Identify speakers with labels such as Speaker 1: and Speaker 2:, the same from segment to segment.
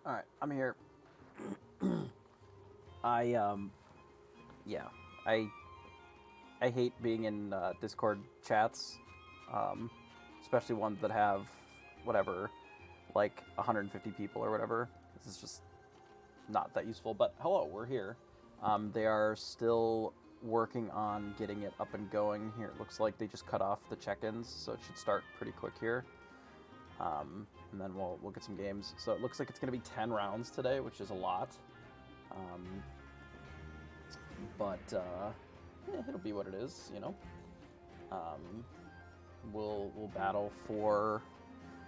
Speaker 1: Alright, I'm here. Yeah, I I hate being in Discord chats, um, especially ones that have whatever, like 150 people or whatever. This is just not that useful. But hello, we're here. They are still working on getting it up and going here. It looks like they just cut off the check-ins, so it should start pretty quick here. And then we'll get some games. So it looks like it's going to be 10 rounds today, which is a lot. But it'll be what it is, you know. We'll battle for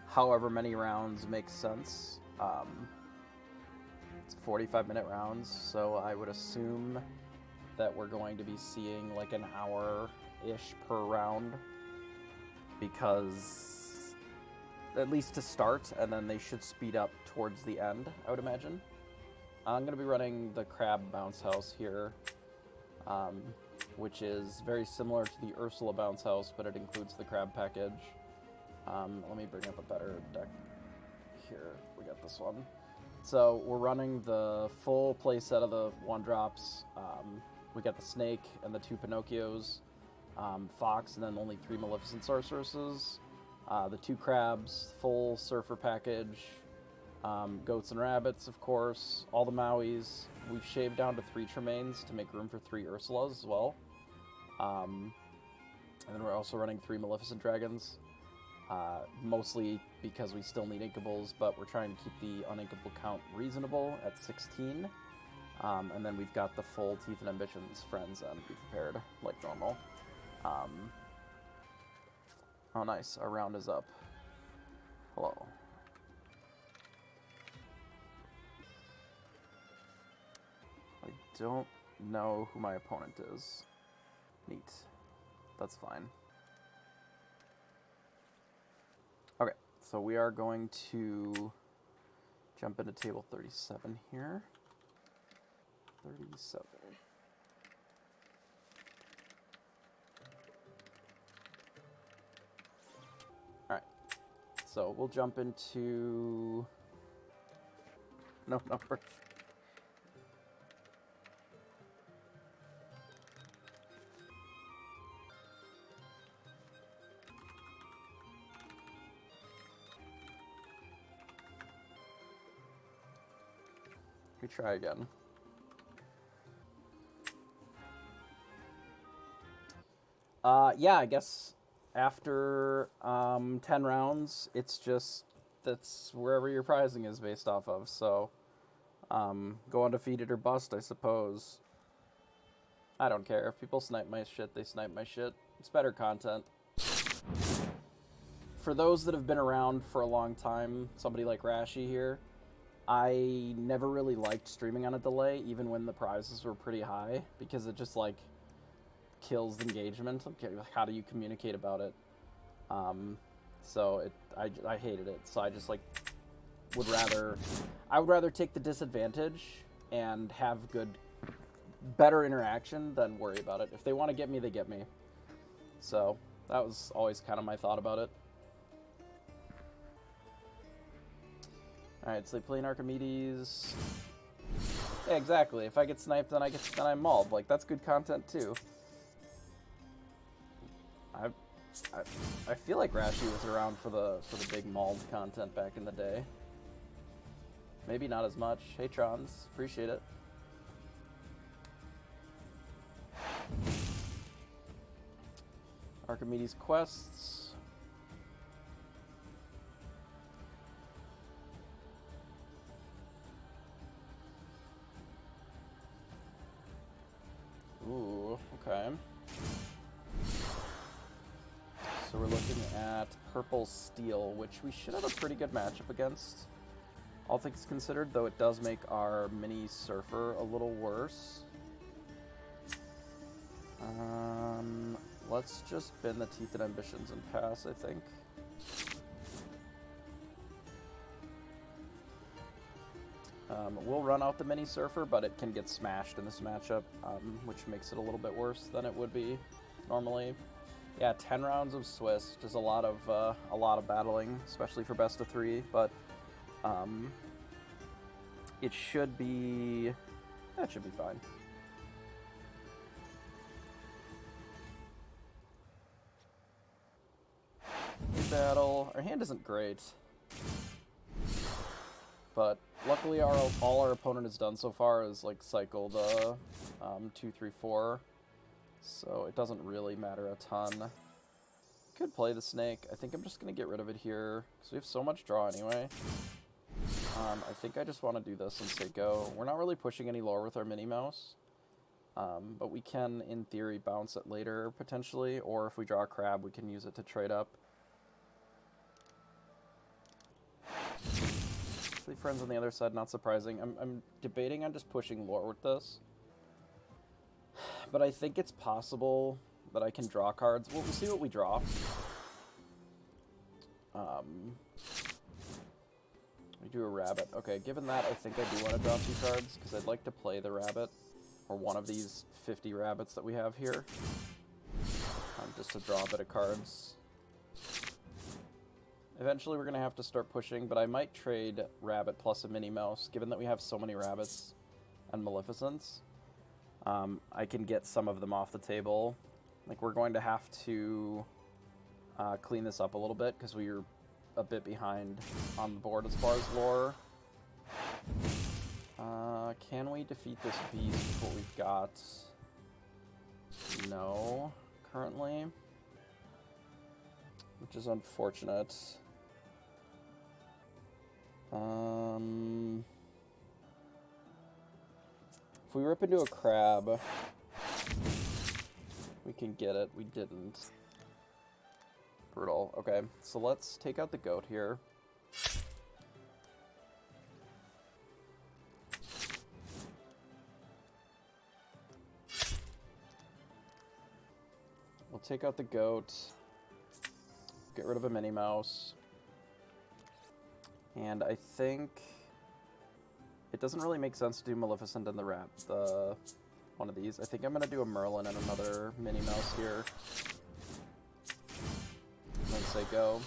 Speaker 1: however many rounds makes sense. It's 45-minute rounds, so I would assume that we're going to be seeing like an hour-ish per round, because at least to start, and then they should speed up towards the end, I would imagine. I'm going to be running the Crab Bounce House here, which is very similar to the Ursula Bounce House, but it includes the Crab package. Let me bring up a better deck here. We got this one. So we're running the full playset of the 1-drops. We got the Snake and the 2 Pinocchios, Fox, and then only 3 Maleficent Sorceresses, the 2 Crabs, full Surfer package, Goats and Rabbits, of course, all the Mauis. We've shaved down to 3 Tremaines to make room for 3 Ursulas as well. And then we're also running 3 Maleficent Dragons, mostly because we still need Inkables, but we're trying to keep the uninkable count reasonable at 16. And then we've got the full Teeth and Ambitions friends and Be Prepared, like normal. Oh, nice. Our round is up. Hello. I don't know who my opponent is. Neat. That's fine. Okay, so we are going to jump into table 37 here. 37. Alright, so we'll jump into... No numbers. We try again. Yeah, I guess after 10 rounds, it's just, that's wherever your prizing is based off of. So, go undefeated or bust, I suppose. I don't care. If people snipe my shit, they snipe my shit. It's better content. For those that have been around for a long time, somebody like Rashi here, I never really liked streaming on a delay, even when the prizes were pretty high, because it just, like, kills engagement. Okay, how do you communicate about it? So I hated it. So I just, like, would rather take the disadvantage and have better interaction than worry about it. If they want to get me, they get me. So that was always kind of my thought about it. Alright, so they play an Archimedes. Yeah, exactly. If I get sniped, then I'm mauled. Like, that's good content too. I feel like Rashi was around for the big mauled content back in the day. Maybe not as much. Hey Trons, appreciate it. Archimedes quests. Ooh, okay. So we're looking at Purple Steel, which we should have a pretty good matchup against, all things considered, though it does make our mini Surfer a little worse. Let's just bin the Teeth and Ambitions and pass, I think. We'll run out the mini Surfer, but it can get smashed in this matchup, which makes it a little bit worse than it would be normally. Yeah, 10 rounds of Swiss, just a lot of battling, especially for best of 3. But it should be... That should be fine. New battle. Our hand isn't great. But luckily all our opponent has done so far is like cycle the 2, 3, 4. So it doesn't really matter a ton. Could play the snake. I think I'm just going to get rid of it here, because we have so much draw anyway. I think I just want to do this and say go. We're not really pushing any lore with our Minnie Mouse, but we can, in theory, bounce it later, potentially, or if we draw a crab, we can use it to trade up. 3 friends on the other side, not surprising. I'm debating on just pushing lore with this, but I think it's possible that I can draw cards. We'll see what we draw. We do a rabbit. Okay, given that, I think I do want to draw 2 cards, because I'd like to play the rabbit, or one of these 50 rabbits that we have here, just to draw a bit of cards. Eventually we're going to have to start pushing, but I might trade rabbit plus a Minnie Mouse, given that we have so many rabbits and Maleficents. I can get some of them off the table. Like, we're going to have to clean this up a little bit, because we're a bit behind on the board as far as lore. Can we defeat this beast with what we've got? No, currently. Which is unfortunate. If we rip into a crab, we can get it. We didn't. Brutal. Okay, so let's take out the goat here. We'll take out the goat. Get rid of a Minnie Mouse. And I think it doesn't really make sense to do Maleficent and the one of these. I think I'm going to do a Merlin and another Minnie Mouse here. And then say go.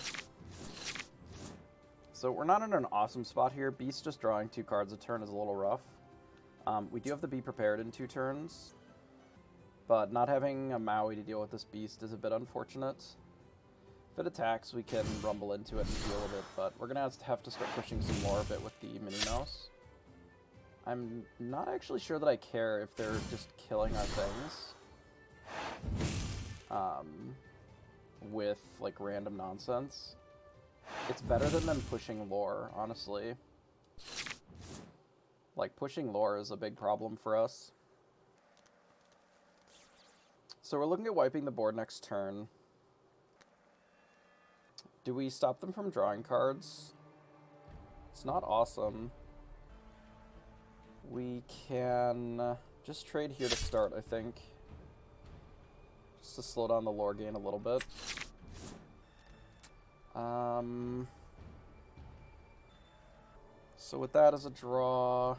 Speaker 1: So we're not in an awesome spot here. Beast just drawing 2 cards a turn is a little rough. We do have to be prepared in 2 turns. But not having a Maui to deal with this beast is a bit unfortunate. If it attacks, we can rumble into it and deal with it, but we're going to have to start pushing some more of it with the Minnie Mouse. I'm not actually sure that I care if they're just killing our things with, like, random nonsense. It's better than them pushing lore, honestly. Like, pushing lore is a big problem for us. So we're looking at wiping the board next turn. Do we stop them from drawing cards? It's not awesome. We can just trade here to start, I think. Just to slow down the lore gain a little bit. So with that as a draw,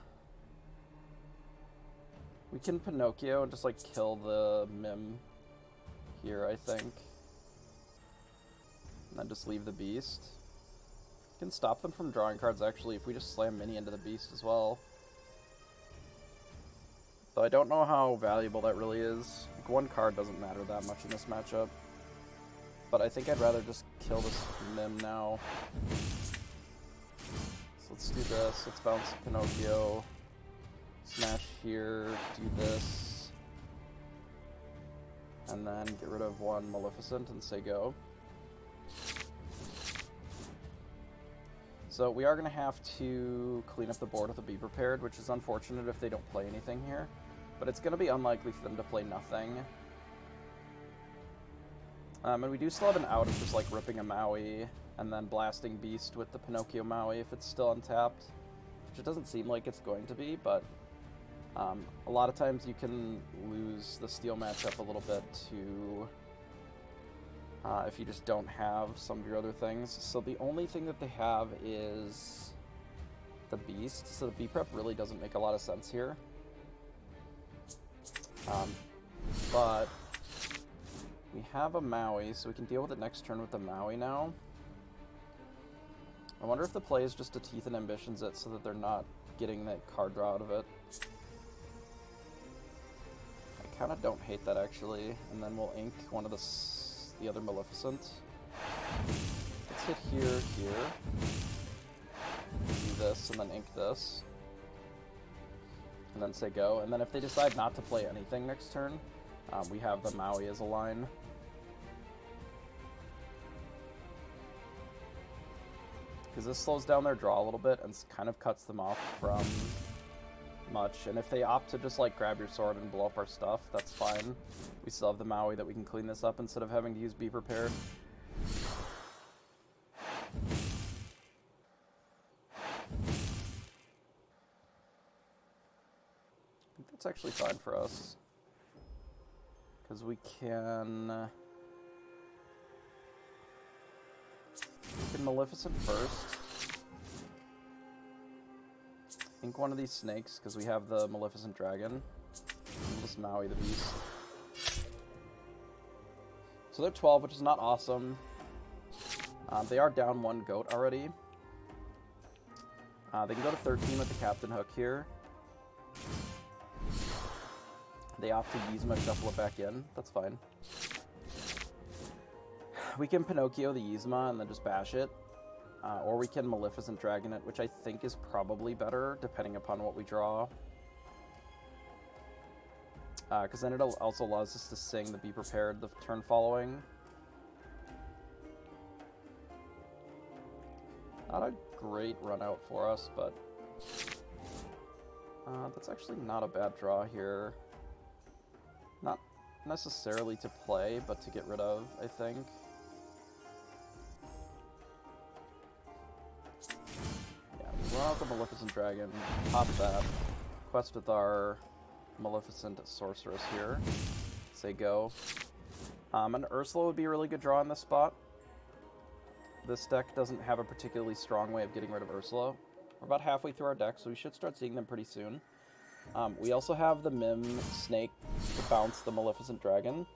Speaker 1: we can Pinocchio and just, like, kill the Mim here, I think. And then just leave the beast. We can stop them from drawing cards, actually, if we just slam Minnie into the beast as well. Though I don't know how valuable that really is. Like, 1 card doesn't matter that much in this matchup. But I think I'd rather just kill this Mim now. So let's do this. Let's bounce Pinocchio. Smash here, do this. And then get rid of 1 Maleficent and say go. So we are going to have to clean up the board with a Be Prepared, which is unfortunate if they don't play anything here. But it's going to be unlikely for them to play nothing. And we do still have an out of just, like, ripping a Maui and then blasting Beast with the Pinocchio Maui if it's still untapped. Which it doesn't seem like it's going to be, but a lot of times you can lose the steel matchup a little bit to if you just don't have some of your other things. So the only thing that they have is the Beast, so the B-Prep really doesn't make a lot of sense here. But we have a Maui, so we can deal with it next turn with the Maui now. I wonder if the play is just to Teeth and Ambitions it so that they're not getting that card draw out of it. I kind of don't hate that, actually. And then we'll ink one of the other Maleficent. Let's hit here, here. Do this, and then ink this. And then say go. And then if they decide not to play anything next turn, we have the Maui as a line. Because this slows down their draw a little bit and kind of cuts them off from much. And if they opt to just like grab your sword and blow up our stuff, that's fine. We still have the Maui that we can clean this up instead of having to use Be Prepared. I think that's actually fine for us. Because we can Maleficent first. Ink one of these snakes, because we have the Maleficent Dragon. We'll just Maui the beast. So they're 12, which is not awesome. They are down one goat already. They can go to 13 with the Captain Hook here. They opt to Yzma, shuffle it back in. That's fine. We can Pinocchio the Yzma and then just bash it. Or we can Maleficent Dragon it, which I think is probably better, depending upon what we draw. Because then it also allows us to sing the Be Prepared the turn following. Not a great run out for us, but that's actually not a bad draw here. Not necessarily to play, but to get rid of, I think. Run out the Maleficent Dragon, pop that, quest with our Maleficent Sorceress here, say go. An Ursula would be a really good draw in this spot. This deck doesn't have a particularly strong way of getting rid of Ursula. We're about halfway through our deck, so we should start seeing them pretty soon. We also have the Mim Snake to bounce the Maleficent Dragon,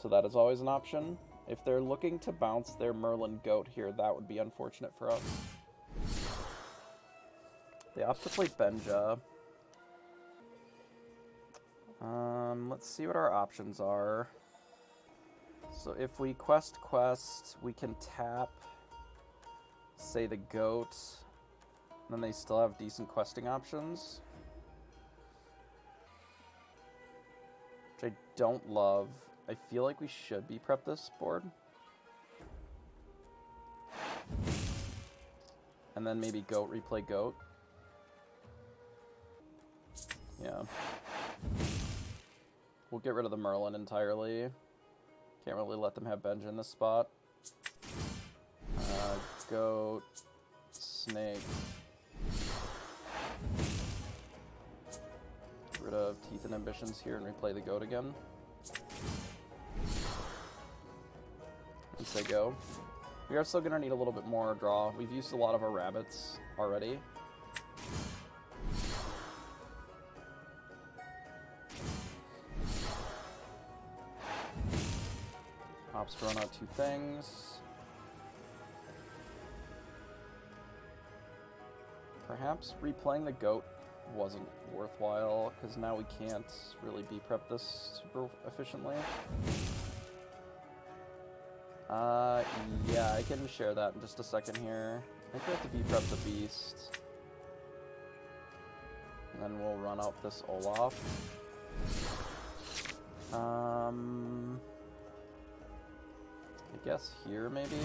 Speaker 1: so that is always an option. If they're looking to bounce their Merlin Goat here, that would be unfortunate for us. They opt to play Benja. Let's see what our options are. So if we quest, we can tap, say, the goat, and then they still have decent questing options. Which I don't love. I feel like we should be prep this board. And then maybe goat, replay goat. Yeah. We'll get rid of the Merlin entirely. Can't really let them have Benja in this spot. Goat, snake. Get rid of Teeth and Ambitions here and replay the goat again. And say go. We are still going to need a little bit more draw. We've used a lot of our rabbits already. Ops run out two things. Perhaps replaying the goat wasn't worthwhile, because now we can't really be prep this super efficiently. Yeah, I can share that in just a second here. I think we have to be prep the beast. And then we'll run out this Olaf. I guess here, maybe?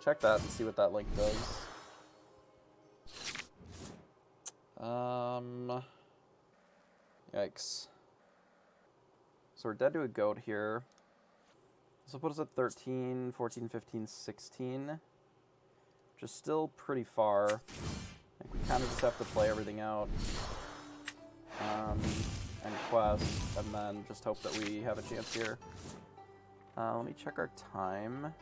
Speaker 1: Check that and see what that link does. Yikes. So we're dead to a goat here. This will put us at 13, 14, 15, 16. Which is still pretty far. I think we kind of just have to play everything out. And quest, and then just hope that we have a chance here. Let me check our time.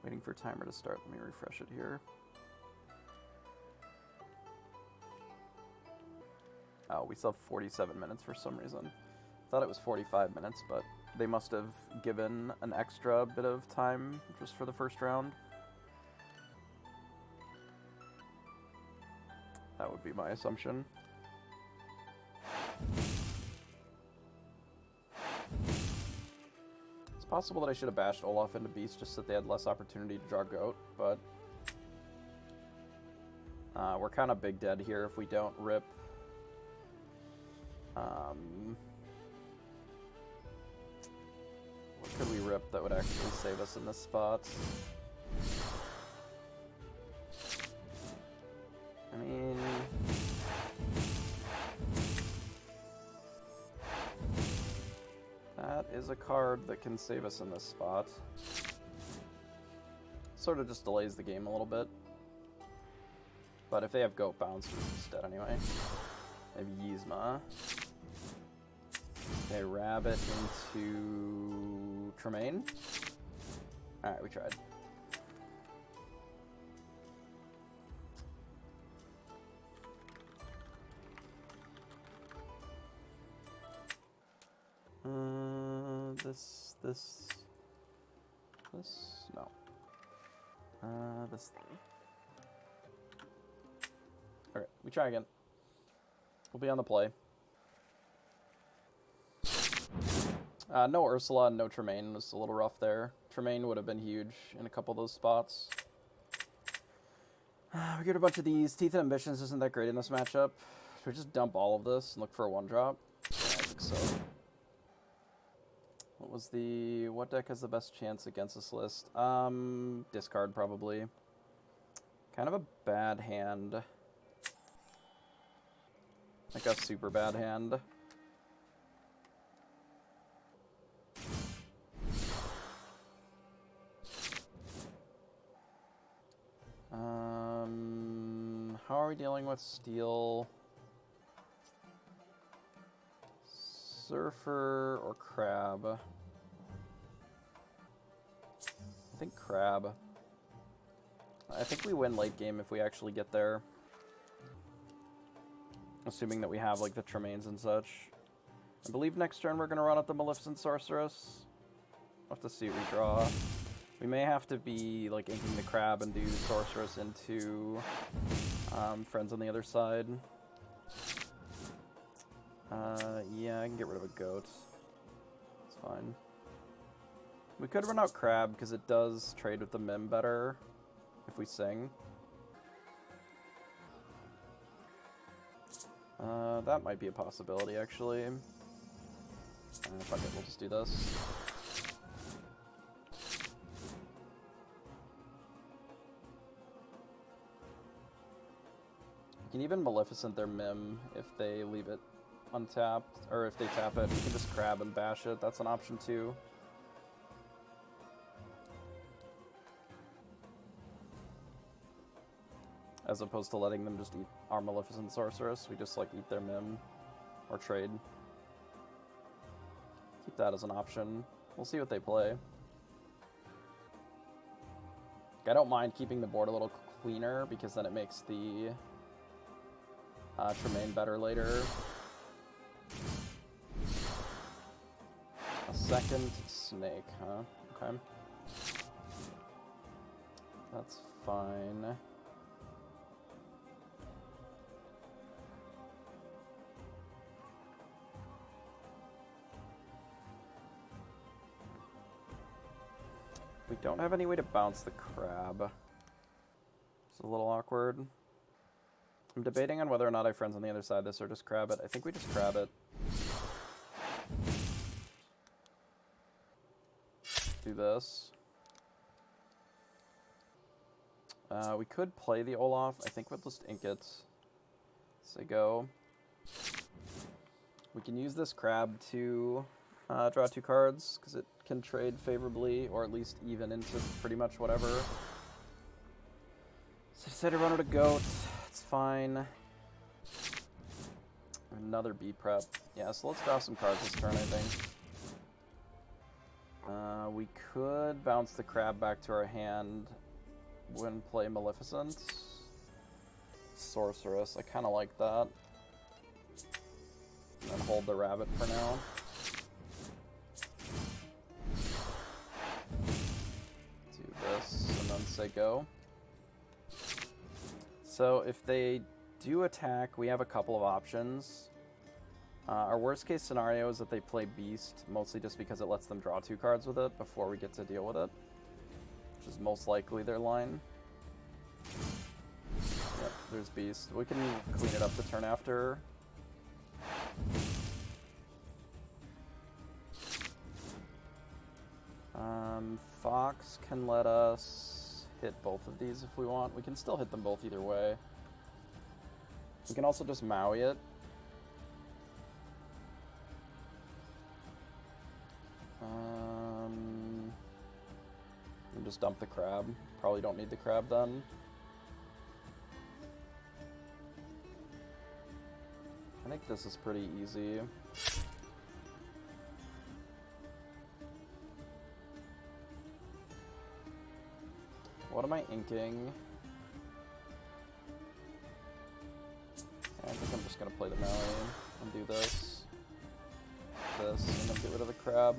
Speaker 1: Waiting for timer to start. Let me refresh it here. Oh, we still have 47 minutes for some reason. Thought it was 45 minutes, but they must have given an extra bit of time just for the first round. That would be my assumption. It's possible that I should have bashed Olaf into Beast just so that they had less opportunity to draw Goat, but we're kind of big dead here if we don't rip. What could we rip that would actually save us in this spot? I mean, that is a card that can save us in this spot. Sort of just delays the game a little bit. But if they have Goat Bounce, we're just dead anyway. They have Yzma. Okay, Rabbit into Tremaine. Alright, we tried. No. This thing. Alright, we try again. We'll be on the play. No Ursula and no Tremaine was a little rough there. Tremaine would have been huge in a couple of those spots. We get a bunch of these. Teeth and Ambitions isn't that great in this matchup. Should we just dump all of this and look for a 1-drop? Yeah, I think so. What deck has the best chance against this list? Discard, probably. Kind of a bad hand. Like a super bad hand. How are we dealing with Steel? Surfer or Crab? I think Crab. I think we win late game if we actually get there. Assuming that we have, like, the Tremaines and such. I believe next turn we're going to run up the Maleficent Sorceress. We'll have to see what we draw. We may have to be, like, inking the Crab and do Sorceress into Friends on the other side. Yeah, I can get rid of a Goat. It's fine. We could run out Crab, because it does trade with the Mim better if we sing. That might be a possibility, actually. Fuck it, we'll just do this. You can even Maleficent their Mim if they leave it untapped, or if they tap it. You can just Crab and bash it. That's an option, too. As opposed to letting them just eat our Maleficent Sorceress, we just, like, eat their Mim or trade. Keep that as an option. We'll see what they play. I don't mind keeping the board a little cleaner, because then it makes the Tremaine better later. A second Snake, huh? Okay. That's fine. We don't have any way to bounce the Crab. It's a little awkward. I'm debating on whether or not I Friends on the other side of this or just Crab it. I think we just Crab it. Do this. We could play the Olaf. I think we'll just ink it. Say go. We can use this Crab to draw 2 cards, because it can trade favorably, or at least even into pretty much whatever. So I decided to run out a Goat. It's fine. Another B prep. Yeah, so let's draw some cards this turn, I think. We could bounce the Crab back to our hand when play Maleficent. Sorceress, I kind of like that. And then hold the Rabbit for now. Do this, and then say go. So if they do attack, we have a couple of options. Our worst case scenario is that they play Beast, mostly just because it lets them draw 2 cards with it before we get to deal with it, which is most likely their line. Yep, there's Beast. We can clean it up the turn after. Fox can let us hit both of these if we want. We can still hit them both either way. We can also just Maui it. And just dump the crab. Probably don't need the crab then. I think this is pretty easy. What am I inking? I think I'm just gonna play the melee and do this, and then get rid of the crab.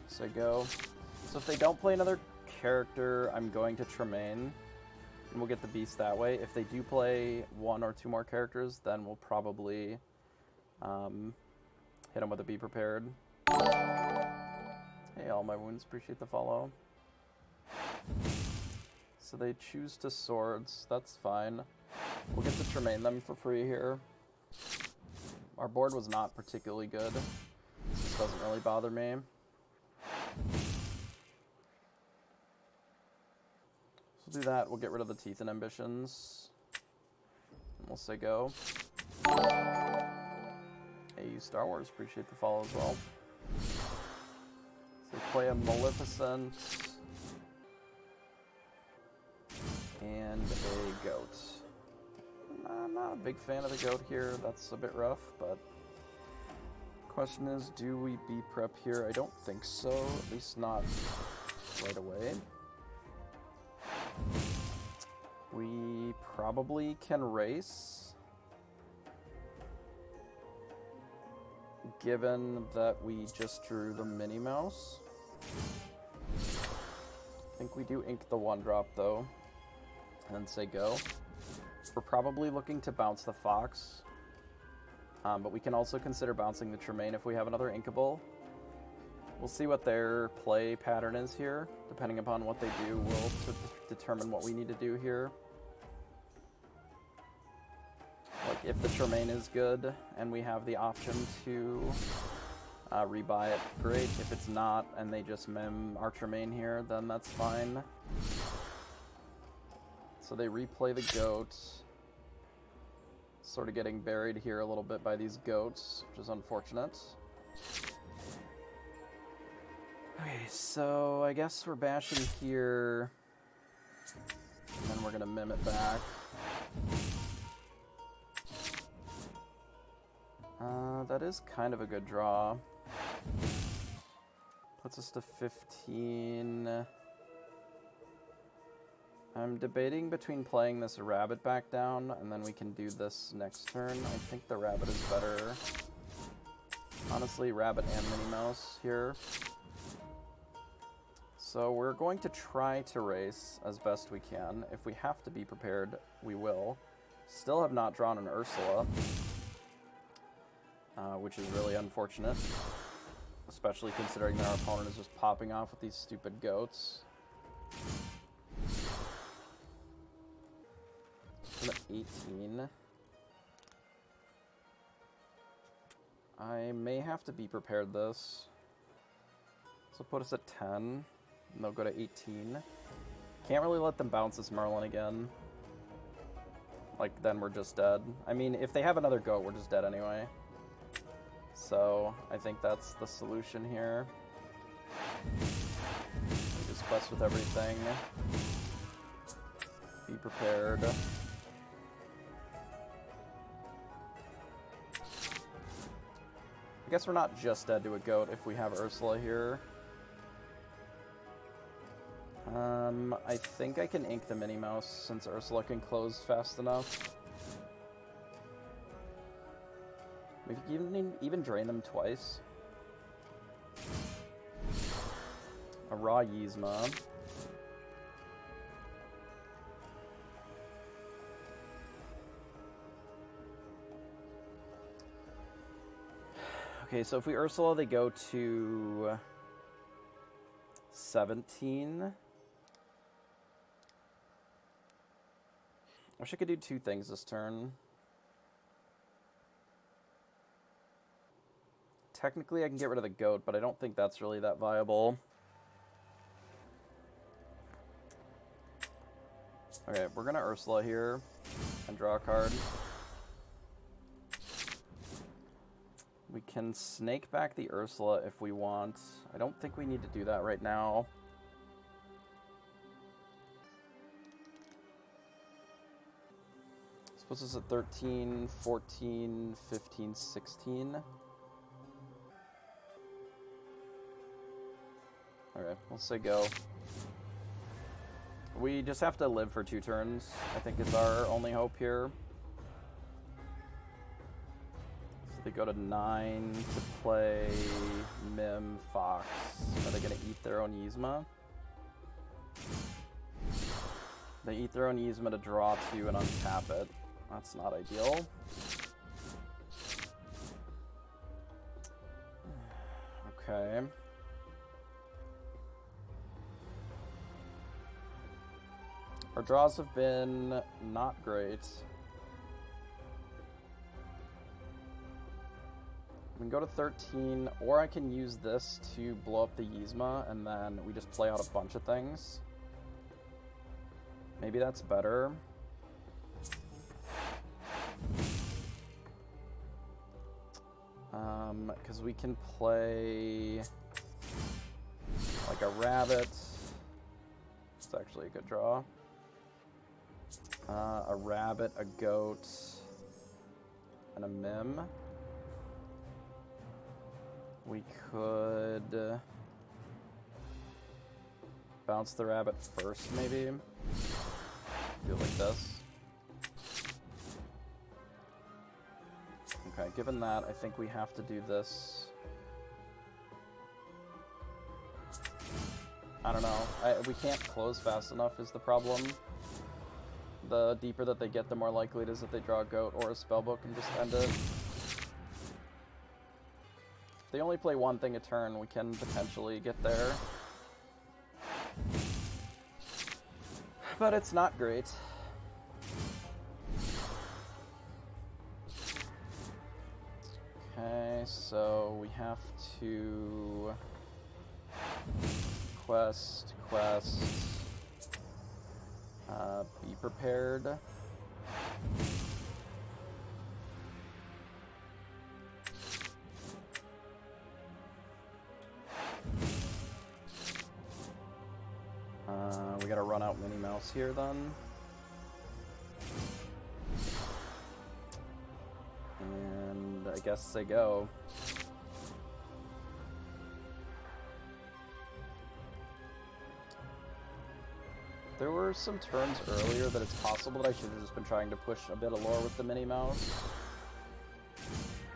Speaker 1: So go. So if they don't play another character, I'm going to Tremaine, and we'll get the beast that way. If they do play 1 or 2 more characters, then we'll probably hit them with a Be Prepared. Hey, all my wounds, appreciate the follow. So they choose to swords, that's fine. We'll get to Tremaine them for free here. Our board was not particularly good. This doesn't really bother me. So we'll do that, we'll get rid of the Teeth and Ambitions. And we'll say go. Hey, Star Wars, appreciate the follow as well. So play a Maleficent and a goat. I'm not a big fan of the goat here. That's a bit rough, but question is, do we be prep here? I don't think so, at least not right away. We probably can race, given that we just drew the Minnie Mouse. I think we do ink the 1-drop though, and then say go. We're probably looking to bounce the Fox, but we can also consider bouncing the Tremaine if we have another inkable. We'll see what their play pattern is here. Depending upon what they do, we'll determine what we need to do here. Like, if the Tremaine is good and we have the option to rebuy it, great. If it's not and they just mem our Tremaine here, then that's fine. So they replay the goat. Sort of getting buried here a little bit by these goats, which is unfortunate. Okay, so I guess we're bashing here, and then we're gonna mim it back. That is kind of a good draw. Puts us to 15. I'm debating between playing this rabbit back down, and then we can do this next turn. I think the rabbit is better. Honestly, rabbit and Minnie Mouse here. So we're going to try to race as best we can. If we have to be prepared, we will. Still have not drawn an Ursula, which is really unfortunate, especially considering that our opponent is just popping off with these stupid goats. I'm at 18. I may have to be prepared this. So put us at 10, and they'll go to 18. Can't really let them bounce this Merlin again. Like, then we're just dead. I mean, if they have another goat, we're just dead anyway. So, I think that's the solution here. We just quest with everything. Be prepared. I guess we're not just dead to a goat if we have Ursula here. I think I can ink the Minnie Mouse since Ursula can close fast enough. We could even drain them twice. A raw Yzma. Okay, so if we Ursula, they go to 17. I wish I could do two things this turn. Technically, I can get rid of the goat, but I don't think that's really that viable. Okay, we're gonna Ursula here and draw a card. We can snake back the Ursula if we want. I don't think we need to do that right now. This puts us at 13, 14, 15, 16. Okay, we'll say go. We just have to live for 2 turns, I think is our only hope here. So they go to 9 to play Mim, Fox. Are they going to eat their own Yzma? They eat their own Yzma to draw 2 and untap it. That's not ideal. Okay. Our draws have been not great. We can go to 13, or I can use this to blow up the Yzma, and then we just play out a bunch of things. Maybe that's better. Because we can play like a rabbit. It's actually a good draw. A rabbit, a goat, and a Mim. We could bounce the rabbit first, maybe. Do it like this. Okay, given that, I think we have to do this. I don't know. We can't close fast enough is the problem. The deeper that they get, the more likely it is that they draw a goat or a spellbook and just end it. If they only play one thing a turn, we can potentially get there. But it's not great. Okay, so we have to quest, be prepared. We gotta run out Minnie Mouse here then. And I guess they go. There were some turns earlier that it's possible that I should have just been trying to push a bit of lore with the Minnie Mouse.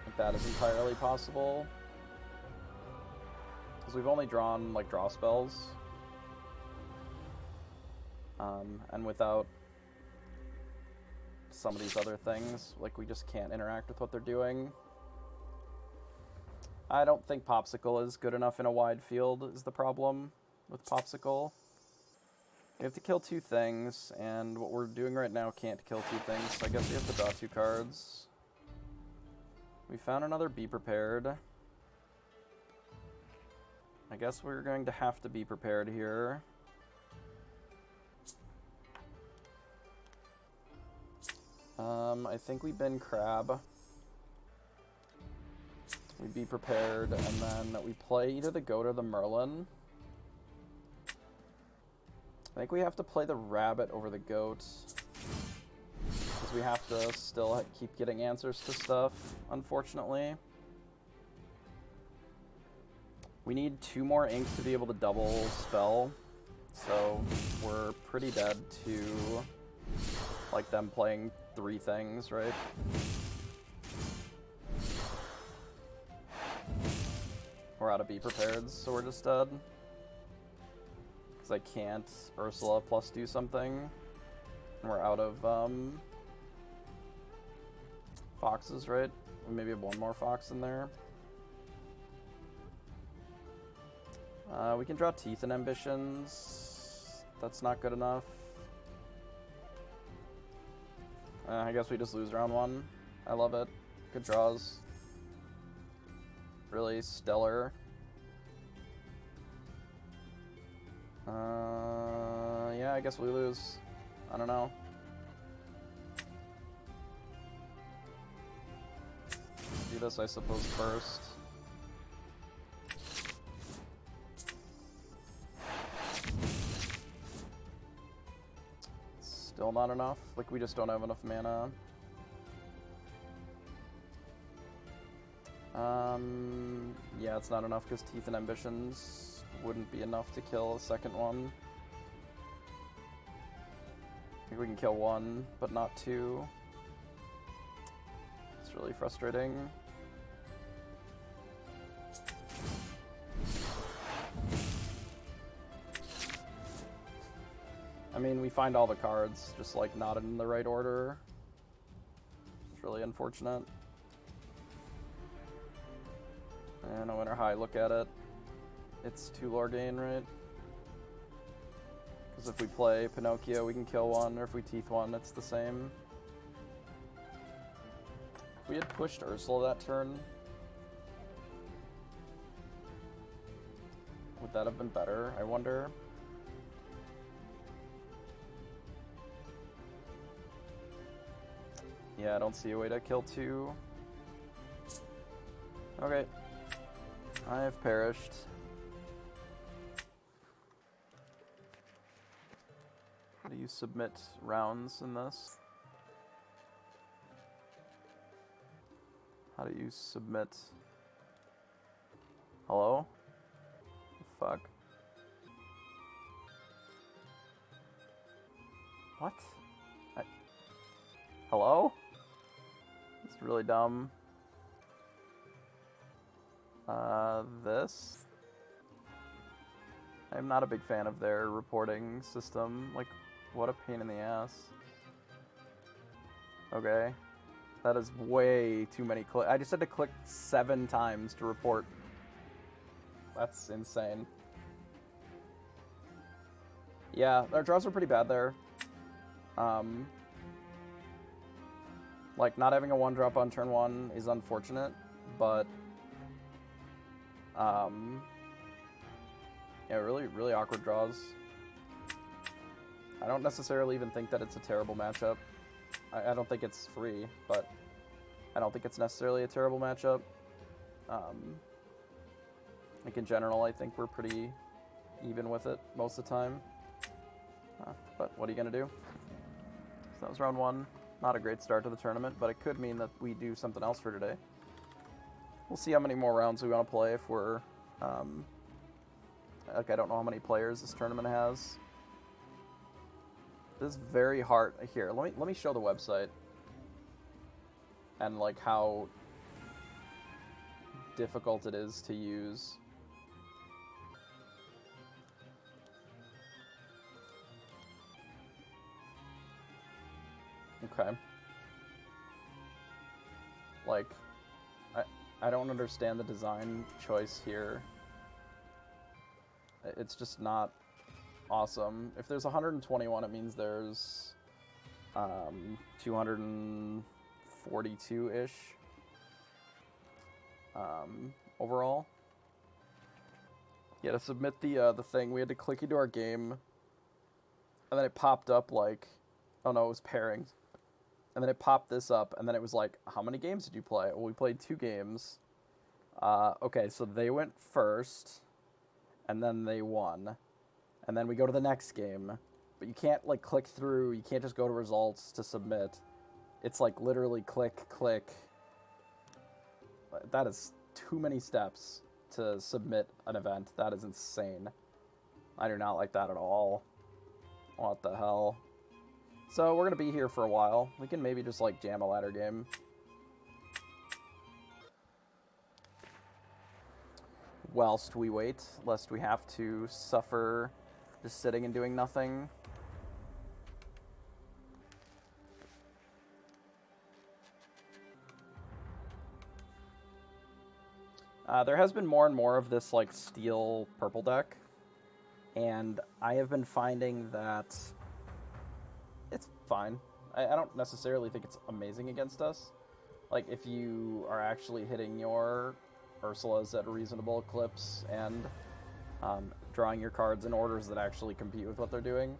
Speaker 1: Like that is entirely possible. Because we've only drawn, like, draw spells. And without some of these other things, like, we just can't interact with what they're doing. I don't think Popsicle is good enough in a wide field, is the problem with Popsicle. We have to kill 2 things, and what we're doing right now can't kill 2 things, so I guess we have to draw 2 cards. We found another Be Prepared. I guess we're going to have to be prepared here. I think we bin Crab. We be prepared, and then we play either the Goat or the Merlin. I think we have to play the Rabbit over the Goat. Because we have to still keep getting answers to stuff, unfortunately. We need 2 more ink to be able to double spell. So we're pretty dead to like them playing 3 things, right? We're out of Be Prepared, so we're just dead. Because I can't Ursula plus do something. And we're out of foxes, right? We maybe have 1 more fox in there. We can draw Teeth and Ambitions. That's not good enough. I guess we just lose round 1. I love it. Good draws. Really stellar. Yeah, I guess we lose. I don't know. Do this, I suppose, first. Still not enough. Like, we just don't have enough mana. Yeah, it's not enough because Teeth and Ambitions wouldn't be enough to kill a second one. I think we can kill 1, but not 2. It's really frustrating. I mean, we find all the cards, just like not in the right order. It's really unfortunate. And no Winter High, look at it. It's 2 Lorgain, right? Because if we play Pinocchio, we can kill 1, or if we Teeth 1, it's the same. If we had pushed Ursula that turn, would that have been better, I wonder? Yeah, I don't see a way to kill 2. Okay. I have perished. How do you submit rounds in this? How do you submit? Hello? Fuck. What? Hello? It's really dumb. This? I'm not a big fan of their reporting system. Like, what a pain in the ass. Okay. That is way too many clicks. I just had to click 7 times to report. That's insane. Yeah, our draws were pretty bad there. Like, not having a 1-drop on turn 1 is unfortunate, but yeah, really awkward draws. I don't necessarily even think that it's a terrible matchup. I don't think it's free, but I don't think it's necessarily a terrible matchup. Like, in general, I think we're pretty even with it most of the time. But what are you going to do? So that was round 1. Not a great start to the tournament, but it could mean that we do something else for today. We'll see how many more rounds we want to play if we're... like, I don't know how many players this tournament has. This is very hard. Here, let me show the website. And, like, how difficult it is to use. Okay. Like, I don't understand the design choice here. It's just not awesome. If there's 121, it means there's 242-ish overall. Yeah, to submit the thing, we had to click into our game, and then it popped up like, oh no, it was pairing. And then it popped this up, and then it was like, how many games did you play? Well, we played 2 games. Okay, so they went first, and then they won. And then we go to the next game. But you can't, like, click through. You can't just go to results to submit. It's, like, literally click, click. That is too many steps to submit an event. That is insane. I do not like that at all. What the hell? So we're going to be here for a while. We can maybe just, like, jam a ladder game. Whilst we wait, lest we have to suffer just sitting and doing nothing. There has been more and more of this like steel purple deck, and I have been finding that it's fine. I don't necessarily think it's amazing against us. Like, if you are actually hitting your Ursulas at reasonable clips and drawing your cards in orders that actually compete with what they're doing,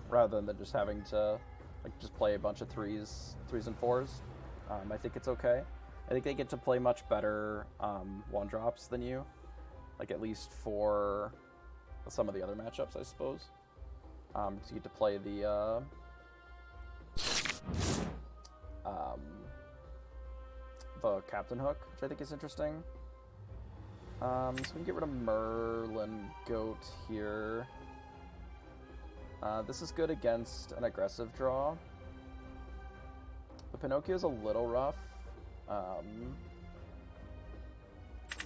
Speaker 1: rather than just having to like just play a bunch of threes and fours, I think it's okay. I think they get to play much better one drops than you, like at least for some of the other matchups, I suppose. So you get to play the Captain Hook, which I think is interesting. So we can get rid of Merlin Goat here. This is good against an aggressive draw. The Pinocchio's a little rough.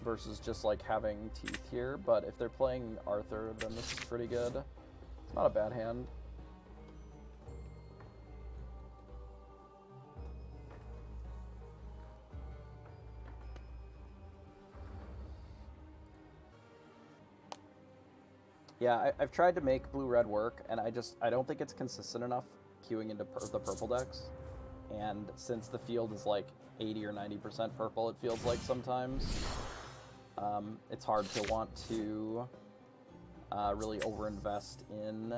Speaker 1: Versus just like having teeth here, but if they're playing Arthur, then this is pretty good. It's not a bad hand. Yeah, I've tried to make blue-red work, and I don't think it's consistent enough queuing into the purple decks. And since the field is like 80 or 90% purple, it feels like sometimes, it's hard to want to really overinvest in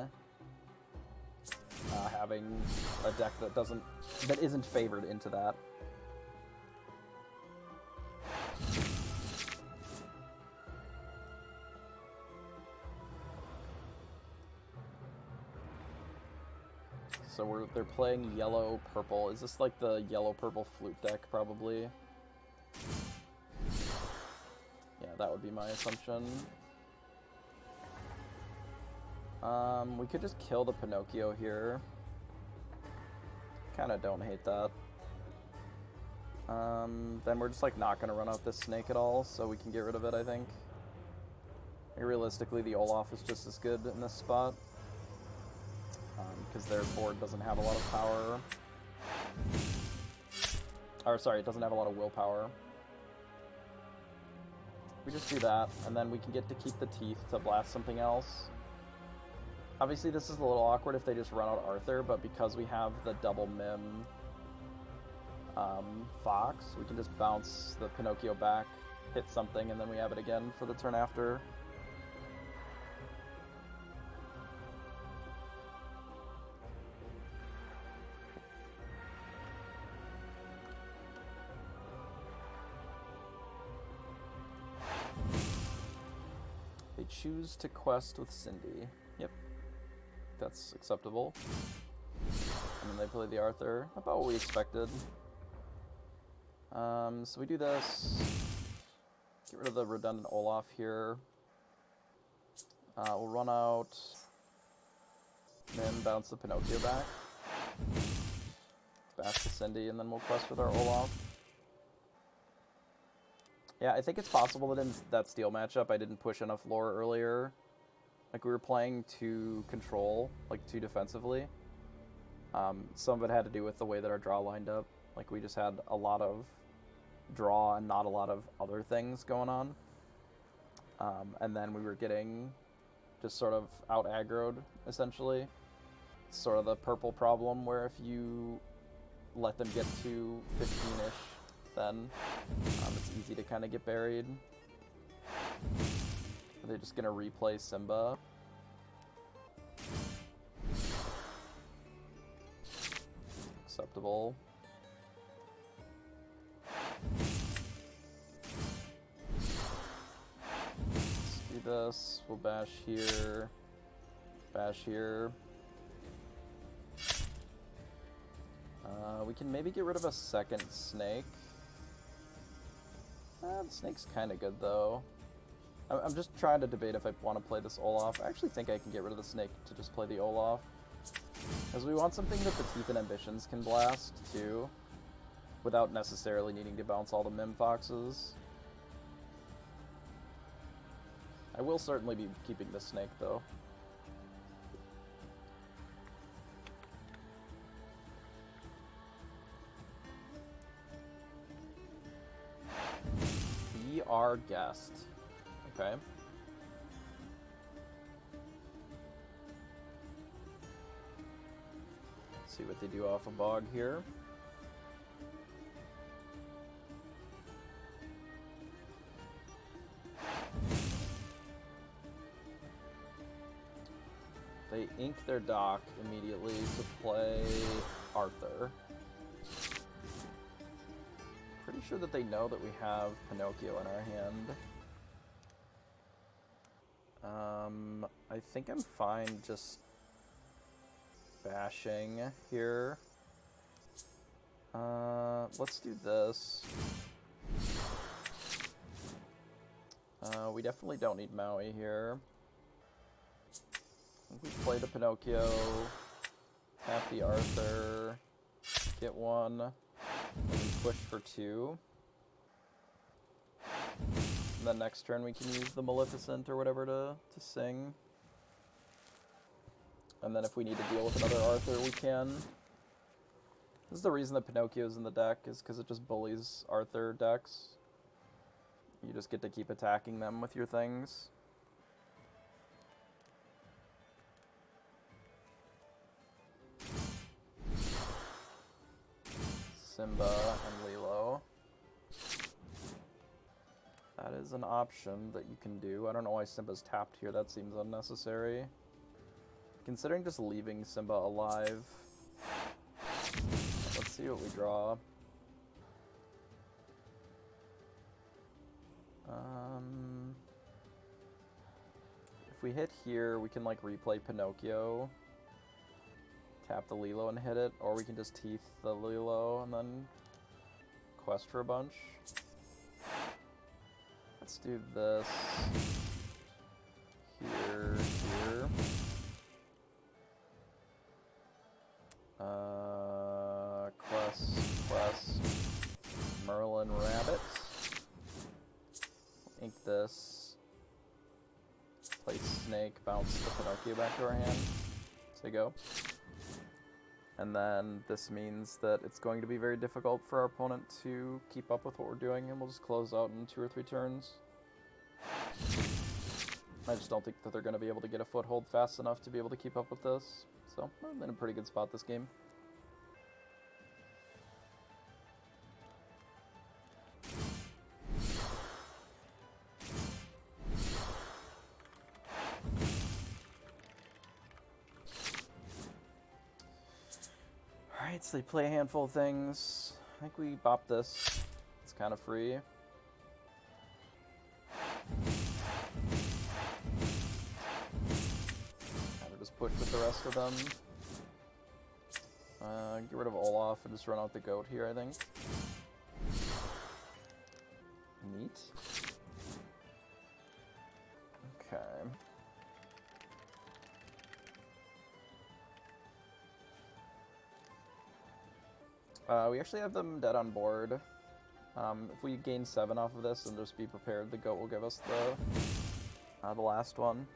Speaker 1: having a deck that isn't favored into that. So they're playing yellow-purple. Is this like the yellow-purple flute deck, probably? Yeah, that would be my assumption. We could just kill the Pinocchio here. Kinda don't hate that. Then we're just like not gonna run out this snake at all, so we can get rid of it, I think. Realistically, the Olaf is just as good in this spot. Because their board doesn't have a lot of power. Or, sorry, it doesn't have a lot of willpower. We just do that, and then we can get to keep the teeth to blast something else. Obviously, this is a little awkward if they just run out Arthur, but because we have the double Mim Fox, we can just bounce the Pinocchio back, hit something, and then we have it again for the turn after. Choose to quest with Cindy. Yep. That's acceptable. And then they play the Arthur. About what we expected. So we do this. Get rid of the redundant Olaf here. We'll run out. Then bounce the Pinocchio back. Bash to Cindy, and then we'll quest with our Olaf. Yeah, I think it's possible that in that steel matchup I didn't push enough lore earlier. Like, we were playing too control, like too defensively. Some of it had to do with the way that our draw lined up. Like, we just had a lot of draw and not a lot of other things going on. And then we were getting just sort of out-aggroed, essentially. It's sort of the purple problem, where if you let them get to 15-ish, then it's easy to kind of get buried. Are they just going to replay Simba? Acceptable. Let's do this. We'll bash here. Bash here. We can maybe get rid of a second snake. The snake's kind of good, though. I'm just trying to debate if I want to play this Olaf. I actually think I can get rid of the snake to just play the Olaf. Because we want something that the Teeth and Ambitions can blast, too. Without necessarily needing to bounce all the Mim Foxes. I will certainly be keeping the snake, though. We are our guest. Okay. See what they do off a bog here. They ink their dock immediately to play Arthur. Pretty sure that they know that we have Pinocchio in our hand. I think I'm fine just bashing here. Let's do this. We definitely don't need Maui here. We play the Pinocchio, tap the Arthur, get one, and then push for 2. And then next turn we can use the Maleficent or whatever to sing. And then if we need to deal with another Arthur, we can. This is the reason that Pinocchio's in the deck, is because it just bullies Arthur decks. You just get to keep attacking them with your things. Simba and Lilo. That is an option that you can do. I don't know why Simba's tapped here. That seems unnecessary. Considering just leaving Simba alive. Let's see what we draw. If we hit here, we can like replay Pinocchio. Tap the Lilo and hit it, or we can just teeth the Lilo and then quest for a bunch. Let's do this. Here. Quest. Merlin Rabbit. Ink this. Play Snake, bounce the Pinocchio back to our hand. So go. And then this means that it's going to be very difficult for our opponent to keep up with what we're doing, and we'll just close out in 2 or 3 turns. I just don't think that they're going to be able to get a foothold fast enough to be able to keep up with this. So, I'm in a pretty good spot this game. Alright, so they play a handful of things. I think we bop this. It's kind of free. Kind of just push with the rest of them. Get rid of Olaf and just run out the goat here, I think. Neat. Okay. We actually have them dead on board. If we gain 7 off of this, then just be prepared. The goat will give us the last one.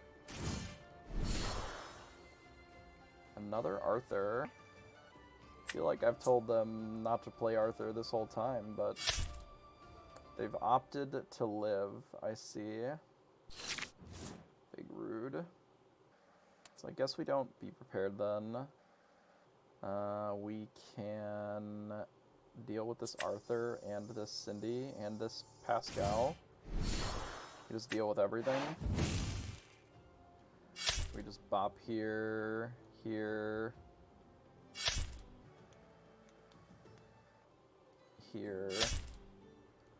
Speaker 1: Another Arthur. I feel like I've told them not to play Arthur this whole time, but they've opted to live, I see. Big rude. So I guess we don't be prepared then. We can deal with this Arthur and this Cindy and this Pascal. We just deal with everything. We just bop here, here, here.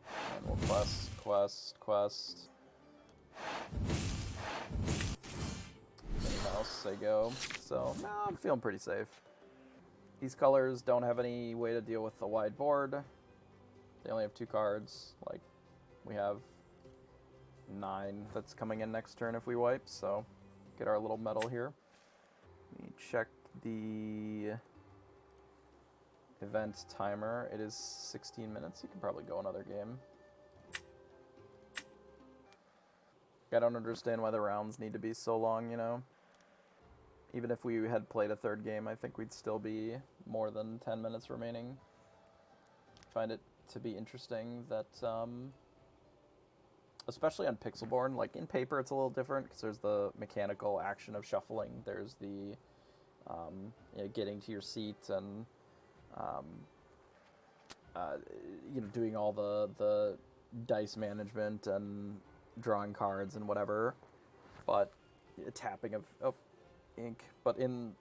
Speaker 1: And we'll quest. Minnie Mouse, they go. So, no, I'm feeling pretty safe. These colors don't have any way to deal with the wide board. They only have 2 cards. Like, we have 9 that's coming in next turn if we wipe, so get our little medal here. Let me check the event timer. It is 16 minutes. You can probably go another game. I don't understand why the rounds need to be so long, you know? Even if we had played a 3rd game, I think we'd still be more than 10 minutes remaining. Find it to be interesting that especially on Pixelborn. Like, in paper, it's a little different because there's the mechanical action of shuffling. There's the getting to your seat and doing all the dice management and drawing cards and whatever. But tapping of ink. But in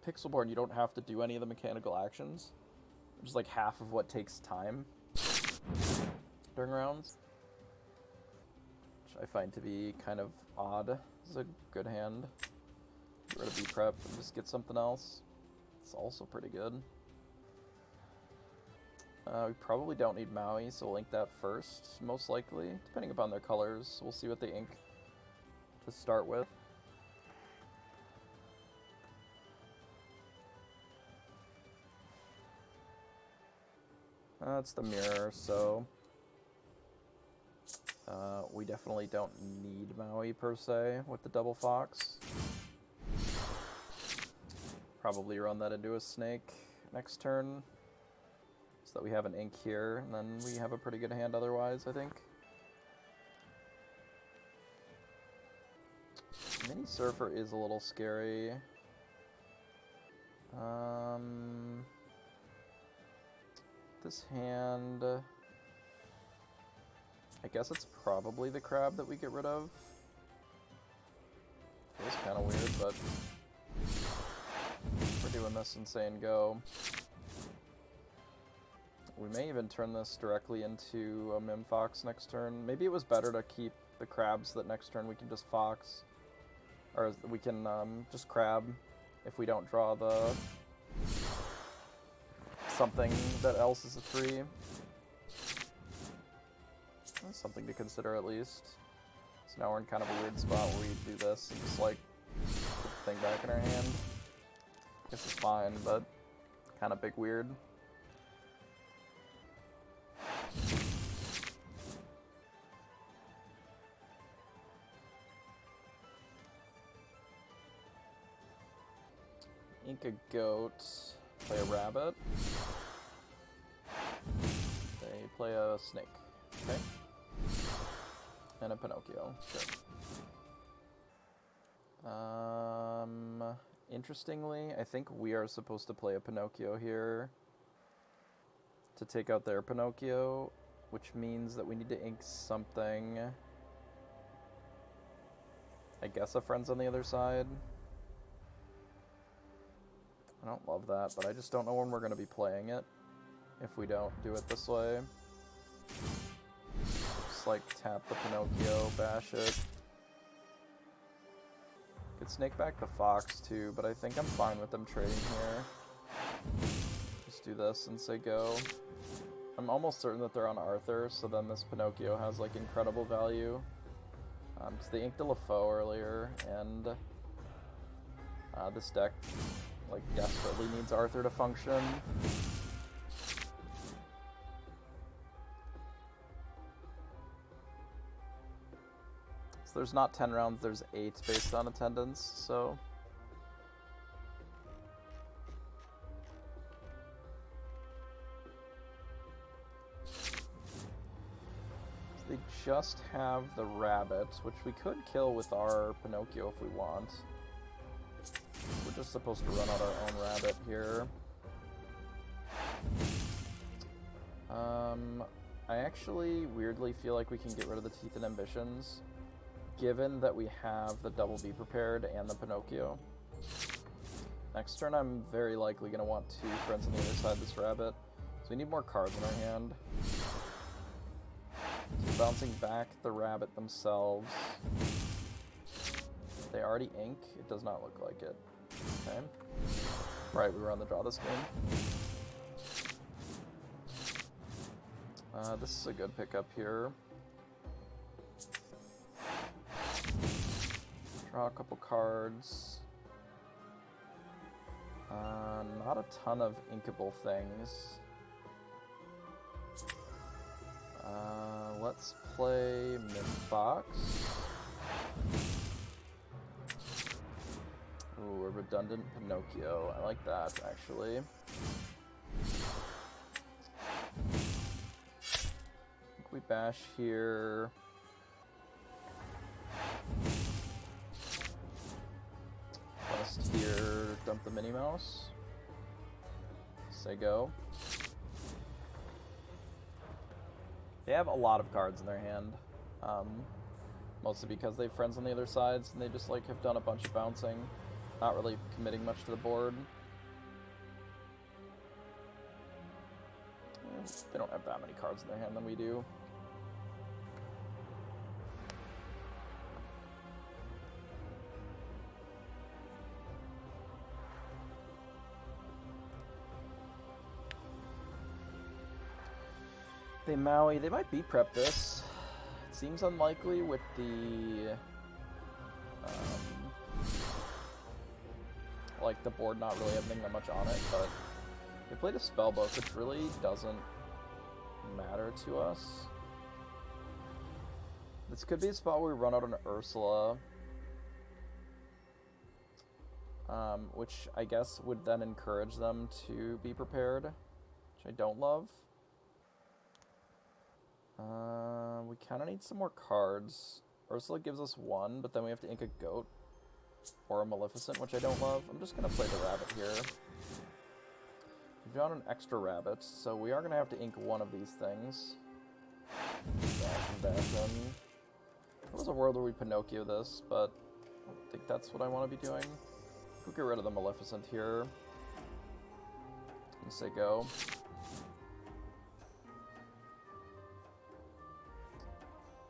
Speaker 1: Pixelborn, you don't have to do any of the mechanical actions, which is like half of what takes time during rounds, which I find to be kind of odd. This is a good hand. Get rid of B-Prep and just get something else. It's also pretty good. We probably don't need Maui, so we'll ink that first, most likely. Depending upon their colors, we'll see what they ink to start with. It's the mirror, so we definitely don't need Maui per se with the double fox. Probably run that into a snake next turn so that we have an ink here, and then we have a pretty good hand otherwise, I think. Mini Surfer is a little scary. This hand, I guess it's probably the crab that we get rid of. Feels kind of weird, but we're doing this Insane Go. We may even turn this directly into a Mim Fox next turn. Maybe it was better to keep the crab so that next turn we can just Fox. Or we can just crab if we don't draw the something that else is a 3. That's something to consider at least. So now we're in kind of a weird spot where we do this and just like put the thing back in our hand. I guess it's fine, but kind of big weird. Ink a goat, play a rabbit. They play a snake, okay? And a Pinocchio, sure. Interestingly, I think we are supposed to play a Pinocchio here to take out their Pinocchio, which means that we need to ink something. I guess a friend's on the other side. I don't love that, but I just don't know when we're going to be playing it if we don't do it this way. Just like tap the Pinocchio, bash it. Could snake back the fox too, but I think I'm fine with them trading here. Just do this and say go. I'm almost certain that they're on Arthur, so then this Pinocchio has like incredible value. Because they inked a LaFoe earlier, and this deck like desperately needs Arthur to function. So there's not 10 rounds, there's 8 based on attendance, so they just have the rabbit, which we could kill with our Pinocchio if we want. We're just supposed to run out our own rabbit here. I actually weirdly feel like we can get rid of the Teeth and Ambitions, given that we have the double B prepared and the Pinocchio. Next turn I'm very likely going to want 2 friends on the other side of this rabbit, so we need more cards in our hand. So bouncing back the rabbit themselves. They already ink? It does not look like it. Okay. Right, we were on the draw this game. This is a good pickup here. Draw a couple cards. Not a ton of inkable things. Let's play Mim Fox. Ooh, a redundant Pinocchio. I like that, actually. I think we bash here. Decklist here, dump the Minnie Mouse. Say go. They have a lot of cards in their hand. Mostly because they have friends on the other sides and they just like have done a bunch of bouncing, not really committing much to the board. They don't have that many cards in their hand than we do. They Maui, they might B-prep this. It seems unlikely with the like the board not really having that much on it, but they played a spellbook, which really doesn't matter to us. This could be a spot where we run out an Ursula, which I guess would then encourage them to be prepared, which I don't love. We kind of need some more cards. Ursula gives us one, but then we have to ink a goat or a Maleficent, which I don't love. I'm just going to play the rabbit here. We've drawn an extra rabbit, so we are going to have to ink one of these things. Dash and dash in. There was a world where we Pinocchio this, but I don't think that's what I want to be doing. We'll get rid of the Maleficent here. And say go.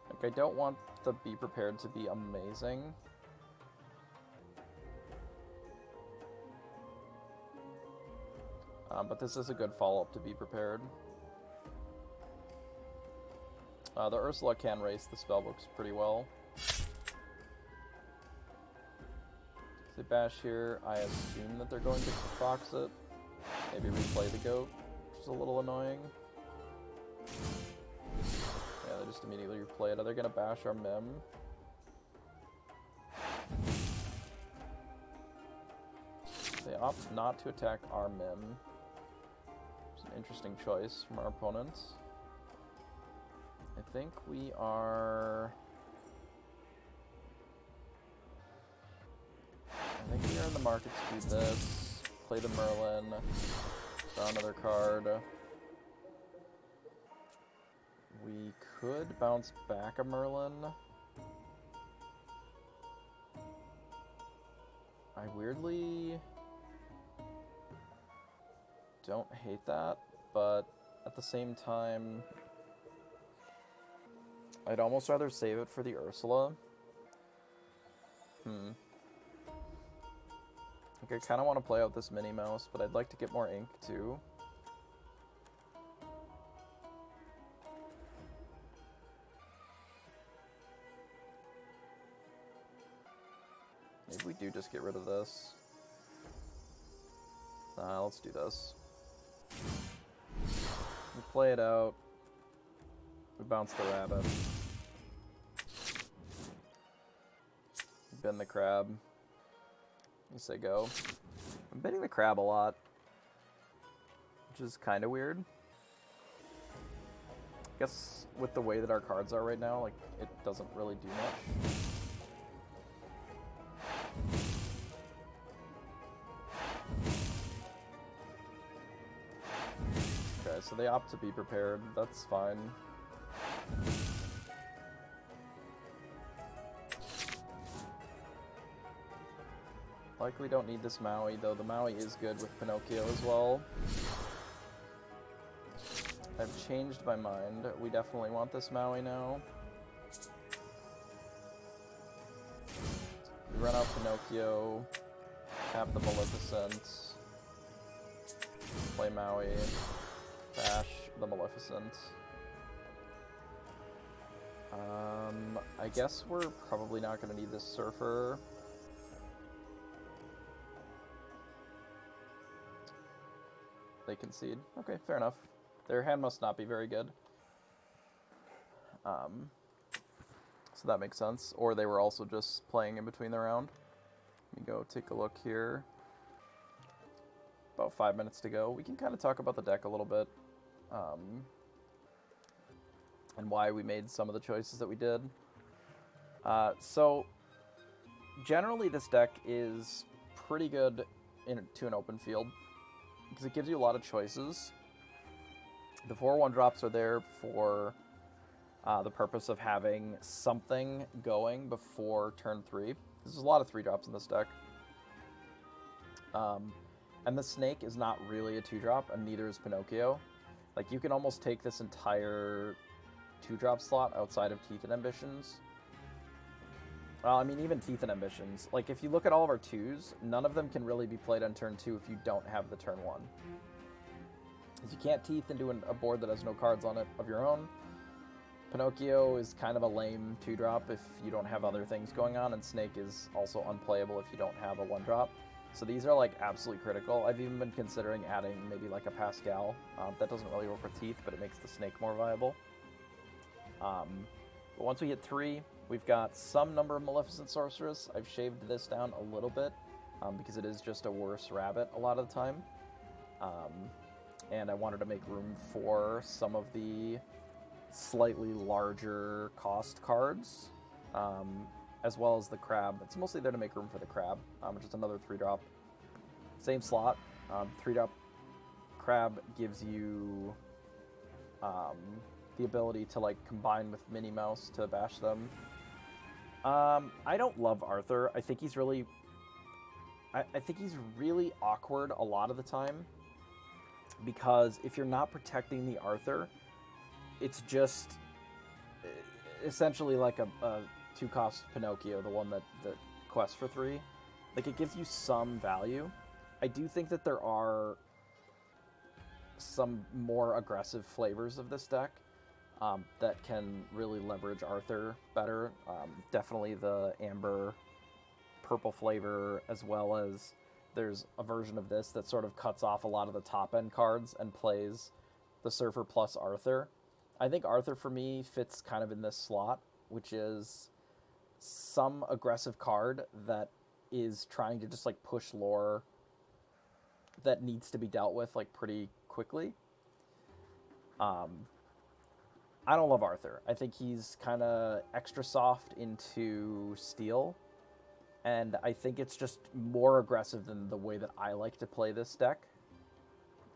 Speaker 1: Like, I don't want the Be Prepared to be amazing. But this is a good follow-up to Be Prepared. The Ursula can race the spellbooks pretty well. They bash here. I assume that they're going to fox it. Maybe replay the goat, which is a little annoying. Yeah, they just immediately replay it. Are they going to bash our Mim? They opt not to attack our Mim. It's an interesting choice from our opponents. I think we are... I think we are in the market to do this. Play the Merlin. Draw another card. We could bounce back a Merlin. I weirdly don't hate that, but at the same time, I'd almost rather save it for the Ursula. Like, I kind of want to play out this Minnie Mouse, but I'd like to get more ink too. Maybe we do just get rid of this. Let's do this. We play it out. We bounce the rabbit. Bend the crab. You say go. I'm betting the crab a lot, which is kind of weird. I guess with the way that our cards are right now, like, it doesn't really do much. Okay, so they opt to be prepared. That's fine. Likely don't need this Maui, though the Maui is good with Pinocchio as well. I've changed my mind. We definitely want this Maui now. We run out Pinocchio, tap the Maleficent, play Maui, bash the Maleficent. I guess we're probably not going to need this Surfer. They concede. Okay, fair enough. Their hand must not be very good. So that makes sense. Or they were also just playing in between the round. Let me go take a look here. About 5 minutes to go. We can kind of talk about the deck a little bit. And why we made some of the choices that we did. So, generally this deck is pretty good to an open field because it gives you a lot of choices. The 4/1 drops are there for the purpose of having something going before turn 3. There's a lot of 3 drops in this deck. And the snake is not really a 2-drop, and neither is Pinocchio. Like, you can almost take this entire 2-drop slot outside of Teeth and Ambitions. Well, I mean, even Teeth and Ambitions. Like, if you look at all of our 2s, none of them can really be played on turn 2 if you don't have the turn 1. Because you can't Teeth into a board that has no cards on it of your own. Pinocchio is kind of a lame 2-drop if you don't have other things going on, and Snake is also unplayable if you don't have a 1-drop. So these are, like, absolutely critical. I've even been considering adding maybe, like, a Pascal. That doesn't really work with Teeth, but it makes the Snake more viable. But once we hit 3, we've got some number of Maleficent Sorceress. I've shaved this down a little bit, because it is just a worse rabbit a lot of the time. And I wanted to make room for some of the slightly larger cost cards, as well as the crab. It's mostly there to make room for the crab, which is another 3-drop. Same slot. 3-drop crab gives you the ability to, like, combine with Minnie Mouse to bash them. I don't love Arthur. I think he's really awkward a lot of the time, because if you're not protecting the Arthur, it's just essentially like a 2-cost Pinocchio, the one that quests for 3. Like, it gives you some value. I do think that there are some more aggressive flavors of this deck that can really leverage Arthur better. Definitely the amber purple flavor, as well as there's a version of this that sort of cuts off a lot of the top end cards and plays the Surfer plus Arthur. I think Arthur for me fits kind of in this slot, which is some aggressive card that is trying to just, like, push lore that needs to be dealt with, like, pretty quickly. I don't love Arthur. I think he's kind of extra soft into steel, and I think it's just more aggressive than the way that I like to play this deck.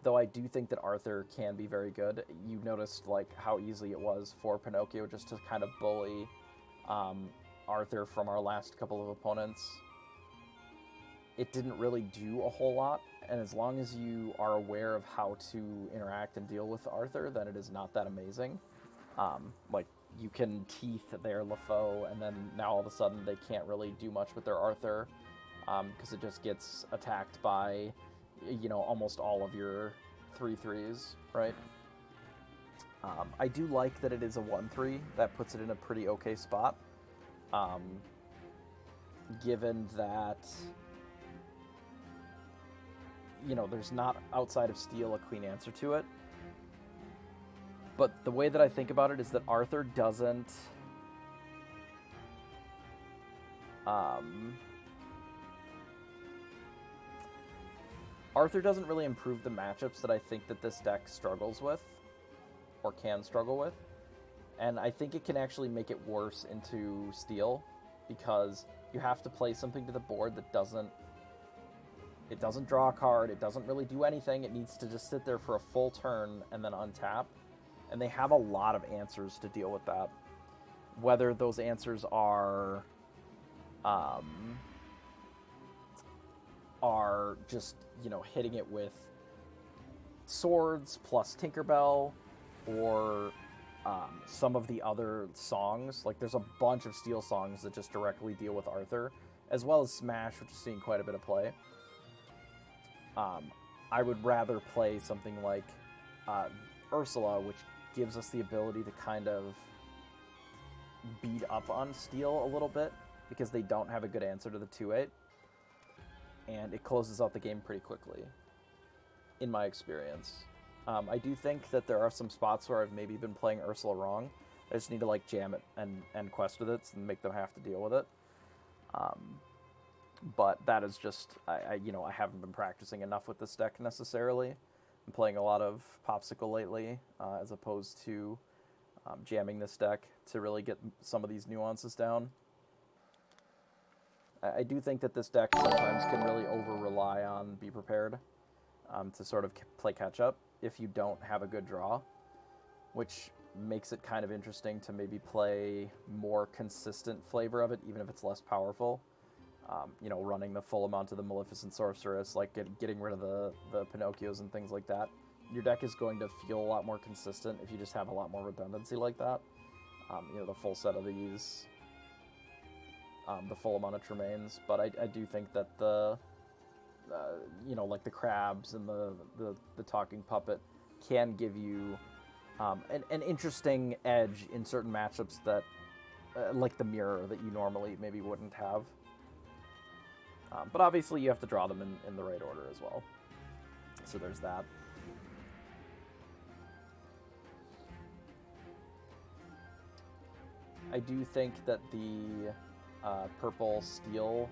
Speaker 1: Though I do think that Arthur can be very good. You noticed, like, how easy it was for Pinocchio just to kind of bully Arthur from our last couple of opponents. It didn't really do a whole lot, and as long as you are aware of how to interact and deal with Arthur, then it is not that amazing. Like, you can Teeth their LaFoe, and then now all of a sudden they can't really do much with their Arthur, because it just gets attacked by, you know, almost all of your 3/3s, right? I do like that it is a 1/3. That puts it in a pretty okay spot. Given that, you know, there's not, outside of steel, a clean answer to it. But the way that I think about it is that Arthur doesn't... Arthur doesn't really improve the matchups that I think that this deck struggles with, or can struggle with. And I think it can actually make it worse into steel, because you have to play something to the board that doesn't draw a card, it doesn't really do anything, it needs to just sit there for a full turn and then untap. And they have a lot of answers to deal with that. Whether those answers are just, you know, hitting it with swords plus Tinkerbell, or some of the other songs. Like, there's a bunch of steel songs that just directly deal with Arthur, as well as Smash, which is seeing quite a bit of play. I would rather play something like Ursula, which gives us the ability to kind of beat up on steel a little bit, because they don't have a good answer to the 2/8, and it closes out the game pretty quickly, in my experience. I do think that there are some spots where I've maybe been playing Ursula wrong. I just need to, like, jam it and quest with it and make them have to deal with it. But that is just, I haven't been practicing enough with this deck necessarily. I'm playing a lot of Popsicle lately, as opposed to jamming this deck to really get some of these nuances down. I do think that this deck sometimes can really over-rely on Be Prepared to sort of play catch-up if you don't have a good draw, which makes it kind of interesting to maybe play more consistent flavor of it, even if it's less powerful. You know, running the full amount of the Maleficent Sorceress, like getting rid of the Pinocchios and things like that. Your deck is going to feel a lot more consistent if you just have a lot more redundancy like that. You know, the full set of these, the full amount of Tremaines, but I do think that the, you know, like the crabs and the talking puppet can give you an interesting edge in certain matchups that, like the mirror, that you normally maybe wouldn't have. But obviously you have to draw them in the right order as well. So there's that. I do think that the purple steel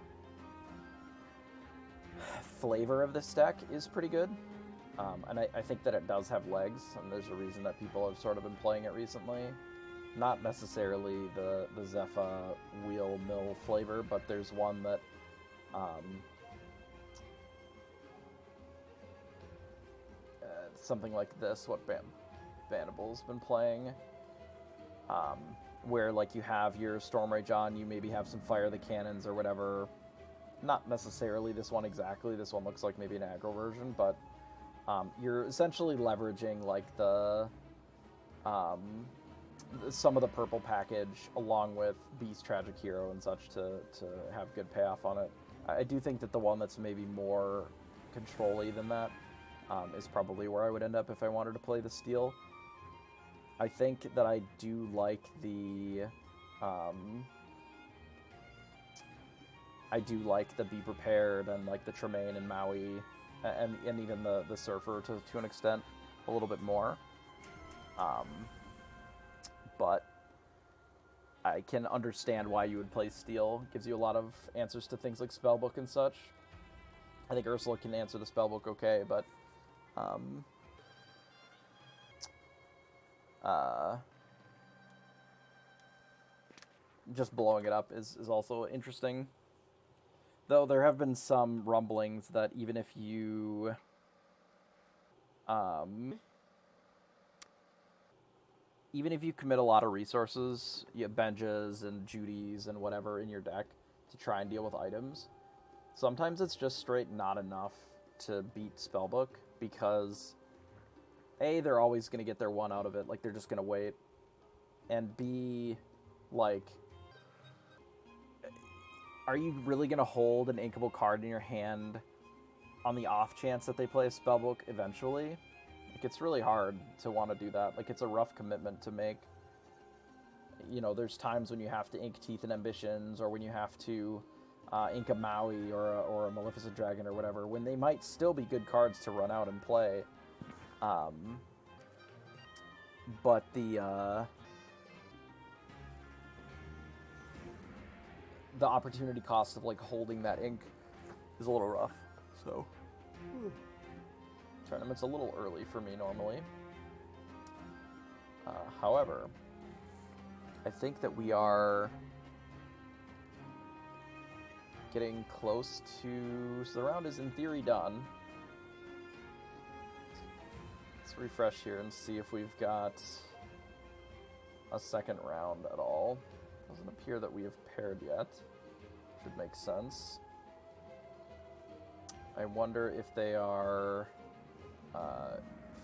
Speaker 1: flavor of this deck is pretty good. And I think that it does have legs, and there's a reason that people have sort of been playing it recently. Not necessarily the Zephyr wheel mill flavor, but there's one that something like this, what Vanable's been playing, where like you have your Storm Rage on, you maybe have some Fire the Cannons or whatever. Not necessarily this one exactly, this one looks like maybe an aggro version, but you're essentially leveraging like the some of the purple package along with Beast Tragic Hero and such to have good payoff on it. I do think that the one that's maybe more control-y than that is probably where I would end up if I wanted to play the steel. I think that I do like the Be Prepared and like the Tremaine and Maui and even the Surfer to an extent a little bit more. But I can understand why you would play Steel. It gives you a lot of answers to things like Spellbook and such. I think Ursula can answer the Spellbook okay, but just blowing it up is also interesting. Though there have been some rumblings that even if you commit a lot of resources, you have Benjas and Judys and whatever in your deck to try and deal with items, sometimes it's just straight not enough to beat Spellbook, because A, they're always going to get their one out of it, like they're just going to wait, and B, like, are you really going to hold an inkable card in your hand on the off chance that they play a Spellbook eventually? Like, it's really hard to want to do that. Like, it's a rough commitment to make. You know, there's times when you have to ink Teeth and Ambitions, or when you have to ink a Maui or a Maleficent Dragon or whatever, when they might still be good cards to run out and play. But the opportunity cost of like holding that ink is a little rough. So tournament's a little early for me normally. However, I think that we are getting close to... So the round is in theory done. Let's refresh here and see if we've got a second round at all. Doesn't appear that we have paired yet. Should make sense. I wonder if they are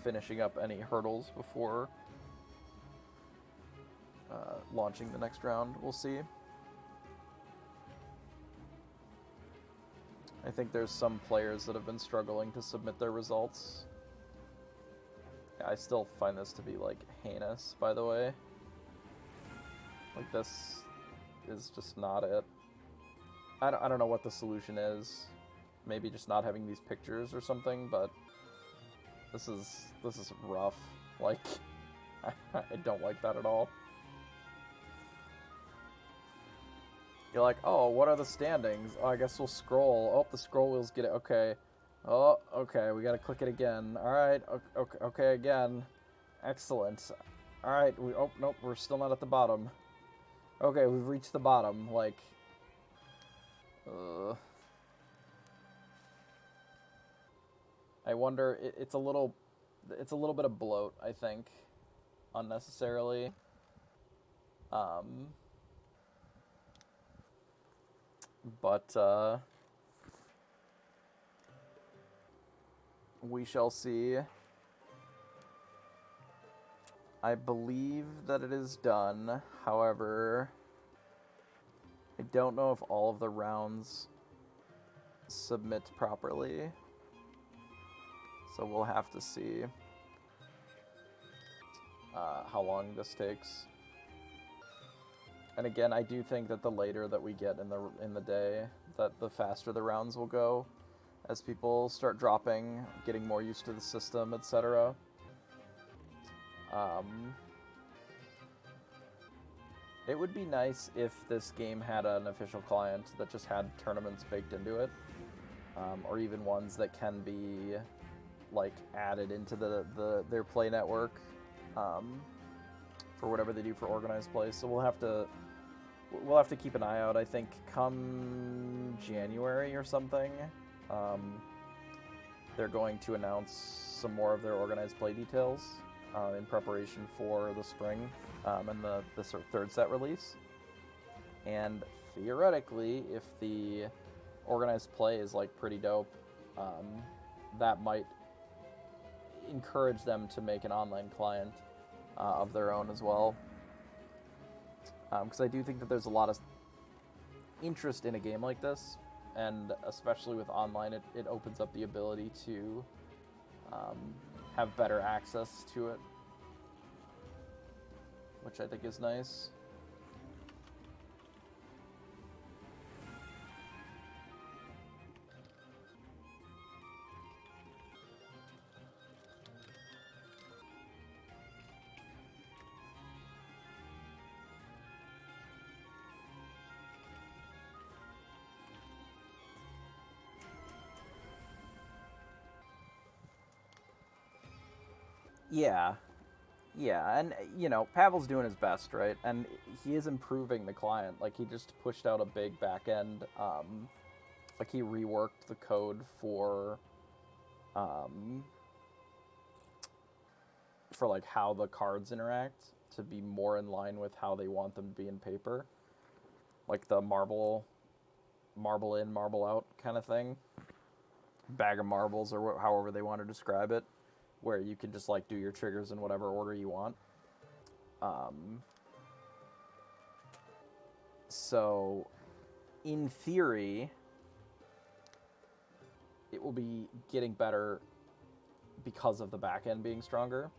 Speaker 1: finishing up any hurdles before launching the next round. We'll see. I think there's some players that have been struggling to submit their results. I still find this to be, like, heinous, by the way. Like, this is just not it. I don't know what the solution is. Maybe just not having these pictures or something, but this is rough. Like, I don't like that at all. You're like, oh, what are the standings? Oh, I guess we'll scroll. Oh, the scroll wheels get it. Okay. Oh, okay, we gotta click it again. Alright, okay, again. Excellent. Alright, oh, nope, we're still not at the bottom. Okay, we've reached the bottom. Like, I wonder. It's a little bit of bloat, I think, unnecessarily. But we shall see. I believe that it is done. However, I don't know if all of the rounds submit properly. So we'll have to see how long this takes. And again, I do think that the later that we get in the day, that the faster the rounds will go, as people start dropping, getting more used to the system, etc. It would be nice if this game had an official client that just had tournaments baked into it, or even ones that can be like added into their play network for whatever they do for organized play. So we'll have to keep an eye out. I think come January or something, they're going to announce some more of their organized play details in preparation for the spring and the sort of third set release. And theoretically, if the organized play is like pretty dope, that might encourage them to make an online client of their own as well. Because I do think that there's a lot of interest in a game like this, and especially with online, it opens up the ability to have better access to it, which I think is nice. Yeah, and you know, Pavel's doing his best, right? And he is improving the client. Like, he just pushed out a big back end. Like, he reworked the code for like how the cards interact to be more in line with how they want them to be in paper. Like the marble in, marble out kind of thing. Bag of marbles, or however they want to describe it, where you can just like do your triggers in whatever order you want. So in theory, it will be getting better because of the back end being stronger.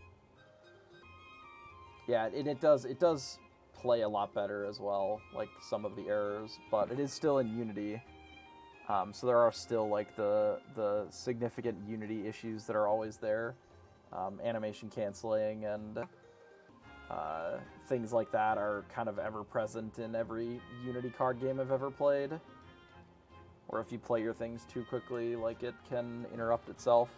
Speaker 1: Yeah, it does play a lot better as well, like some of the errors, but it is still in Unity. So there are still like the significant Unity issues that are always there. Animation canceling and things like that are kind of ever present in every Unity card game I've ever played. Or if you play your things too quickly, like, it can interrupt itself.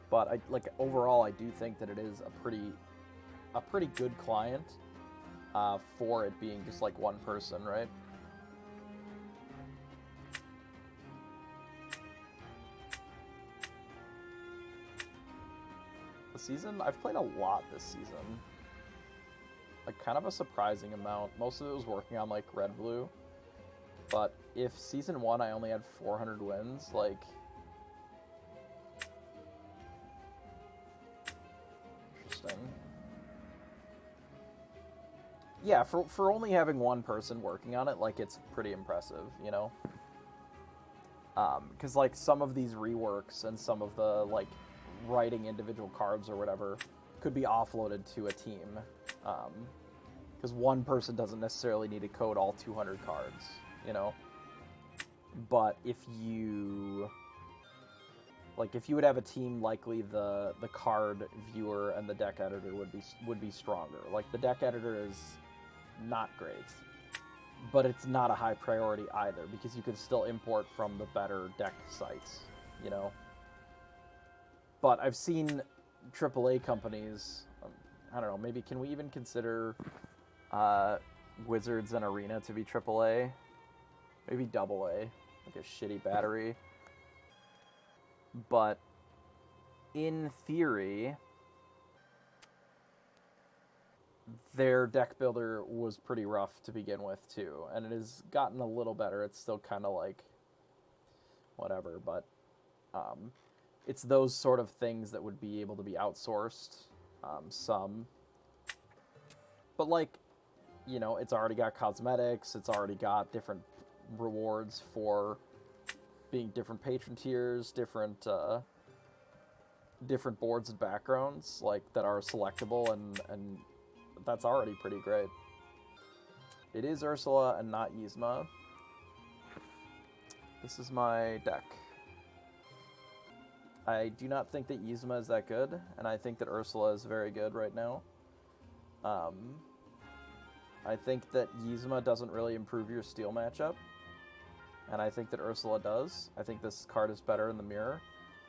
Speaker 1: But overall, I do think that it is a pretty good client for it being just like one person, right? The season, I've played a lot this season. Like, kind of a surprising amount. Most of it was working on like red blue. But if season 1 I only had 400 wins, like, interesting. Yeah, for only having one person working on it, like, it's pretty impressive, you know? Because, like, some of these reworks and some of the, like, writing individual cards or whatever could be offloaded to a team. Because one person doesn't necessarily need to code all 200 cards, you know? But if you would have a team, likely the card viewer and the deck editor would be stronger. Like, the deck editor is not great, but it's not a high priority either, because you can still import from the better deck sites, you know? But I've seen AAA companies, I don't know, maybe can we even consider Wizards and Arena to be AAA? Maybe AA, like a shitty battery. But in theory, their deck builder was pretty rough to begin with too, and it has gotten a little better. It's still kind of like whatever, but it's those sort of things that would be able to be outsourced, some. But like, you know, it's already got cosmetics, it's already got different rewards for being different patron tiers, different boards and backgrounds like that are selectable, and that's already pretty great. It is Ursula and not Yzma. This is my deck. I do not think that Yzma is that good, and I think that Ursula is very good right now. I think that Yzma doesn't really improve your steel matchup, and I think that Ursula does. I think this card is better in the mirror.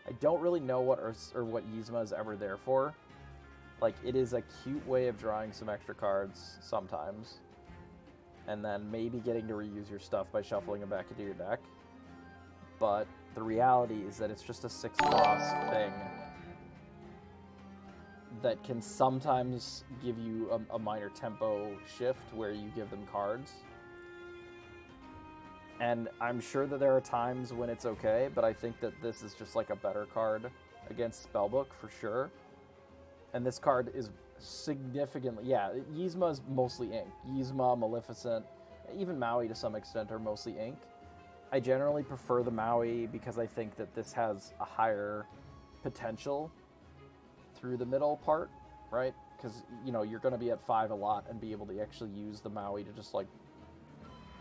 Speaker 1: I don't really know what Yzma is ever there for. Like, it is a cute way of drawing some extra cards sometimes, and then maybe getting to reuse your stuff by shuffling them back into your deck. But the reality is that it's just a 6-cost thing that can sometimes give you a minor tempo shift where you give them cards. And I'm sure that there are times when it's okay, but I think that this is just like a better card against Spellbook for sure. And this card is significantly, yeah, Yzma is mostly ink. Yzma, Maleficent, even Maui to some extent are mostly ink. I generally prefer the Maui because I think that this has a higher potential through the middle part, right? Because, you know, you're going to be at 5 a lot and be able to actually use the Maui to just, like,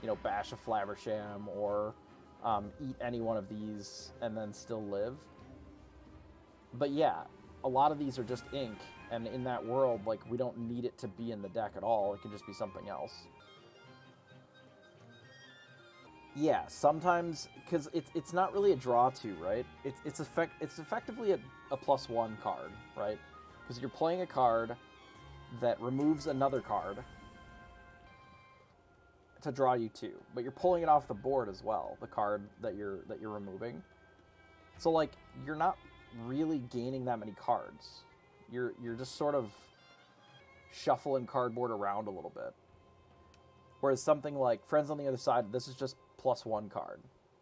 Speaker 1: you know, bash a Flaversham or eat any one of these and then still live. But yeah, a lot of these are just ink, and in that world, like, we don't need it to be in the deck at all. It can just be something else. Yeah, sometimes, because it's not really a draw to, right? It's effectively a +1 card, right? Because you're playing a card that removes another card to draw you 2, but you're pulling it off the board as well, the card that you're removing. So, like, you're not really gaining that many cards. You're just sort of shuffling cardboard around a little bit. Whereas something like Friends on the Other Side, this is just +1 card,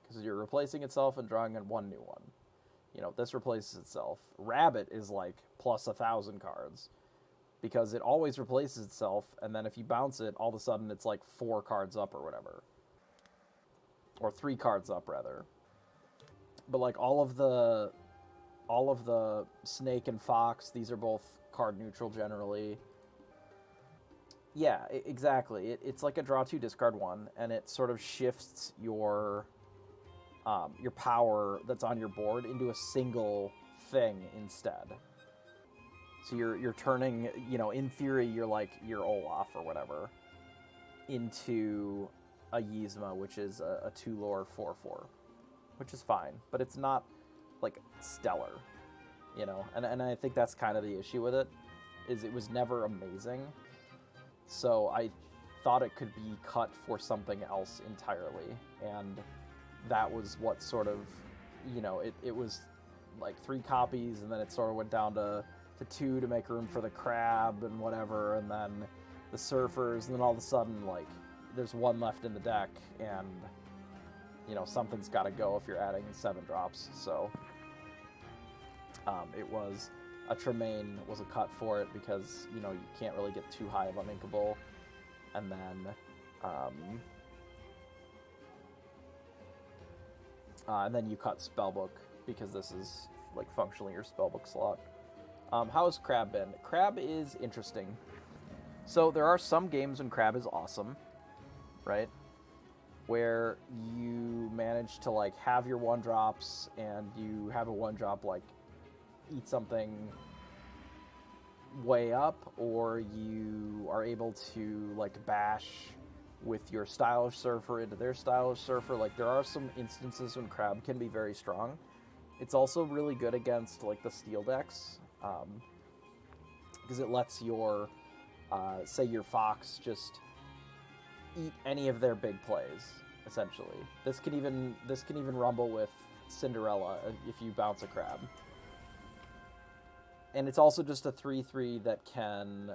Speaker 1: because you're replacing itself and drawing in one new one. You know, this replaces itself. Rabbit is like +1,000 cards, because it always replaces itself, and then if you bounce it, all of a sudden it's like 4 cards up or whatever. Or 3 cards up, rather. But like all of the Snake and Fox, these are both card neutral generally. Yeah, exactly. It's like a draw 2, discard 1, and it sort of shifts your power that's on your board into a single thing instead. So you're turning, you know, in theory, you're like your Olaf or whatever into a Yzma, which is a 2-lore 4/4, which is fine, but it's not like stellar, you know. And I think that's kind of the issue with it, is it was never amazing. So I thought it could be cut for something else entirely, and that was what sort of, you know, it was like 3 copies, and then it sort of went down to 2 to make room for the crab and whatever, and then the surfers, and then all of a sudden, like, there's 1 left in the deck, and, you know, something's got to go if you're adding 7 drops. So it was a Tremaine was a cut for it, because, you know, you can't really get too high of uninkable. And then you cut Spellbook, because this is like functionally your Spellbook slot. How has Crab been? Crab is interesting. So there are some games when Crab is awesome, right? Where you manage to like have your 1-drops, and you have a 1-drop like eat something way up, or you are able to like bash with your Stylish Surfer into their Stylish Surfer. Like, there are some instances when Crab can be very strong. It's also really good against like the steel decks, because it lets your, say your Fox just eat any of their big plays, essentially. This can even rumble with Cinderella if you bounce a crab. And it's also just a 3/3 that can,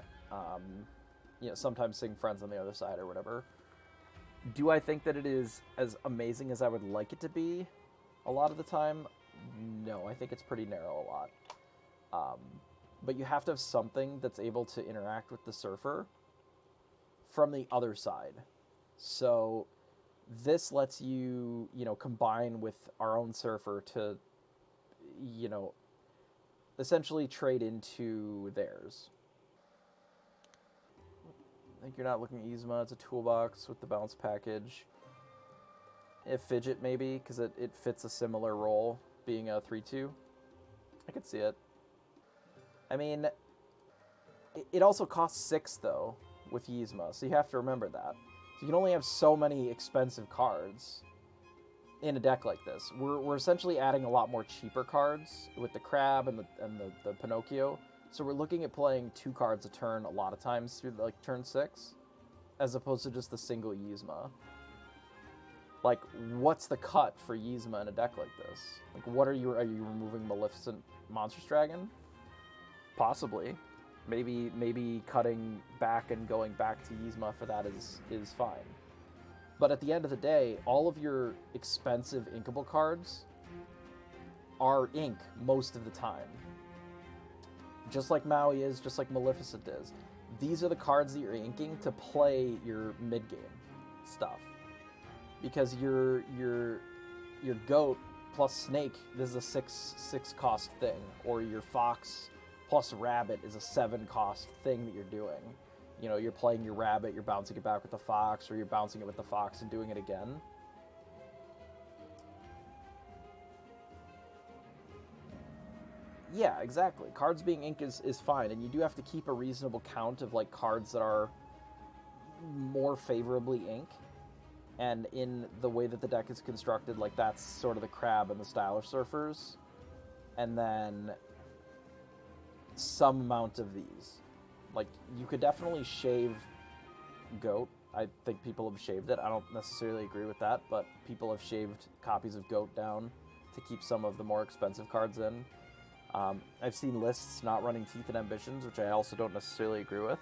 Speaker 1: sometimes sing Friends on the Other Side or whatever. Do I think that it is as amazing as I would like it to be a lot of the time? No, I think it's pretty narrow a lot. But you have to have something that's able to interact with the surfer from the other side. So this lets you, combine with our own surfer to, essentially trade into theirs. I think you're not looking at Yzma. It's a toolbox with the bounce package. If Fidget, maybe, because it fits a similar role, being a 3/2. I could see it. I mean, it also costs 6, though, with Yzma, so you have to remember that. So you can only have so many expensive cards in a deck like this. We're essentially adding a lot more cheaper cards with the Crab and the Pinocchio. So we're looking at playing 2 cards a turn a lot of times through like turn 6, as opposed to just the single Yzma. Like, what's the cut for Yzma in a deck like this? Like, are you removing Maleficent Monstrous Dragon? Possibly. Maybe cutting back and going back to Yzma for that is fine. But at the end of the day, all of your expensive inkable cards are ink most of the time. Just like Maui is, just like Maleficent is. These are the cards that you're inking to play your mid-game stuff. Because your goat plus snake, this is a 6 cost thing. Or your fox plus rabbit is a 7 cost thing that you're doing. You're playing your rabbit, you're bouncing it back with the fox, or you're bouncing it with the fox and doing it again. Yeah, exactly. Cards being ink is fine, and you do have to keep a reasonable count of like cards that are more favorably ink. And in the way that the deck is constructed, like that's sort of the Crab and the Stylish Surfers. And then some amount of these. Like, you could definitely shave Goat. I think people have shaved it. I don't necessarily agree with that, but people have shaved copies of Goat down to keep some of the more expensive cards in. I've seen lists not running Teeth and Ambitions, which I also don't necessarily agree with.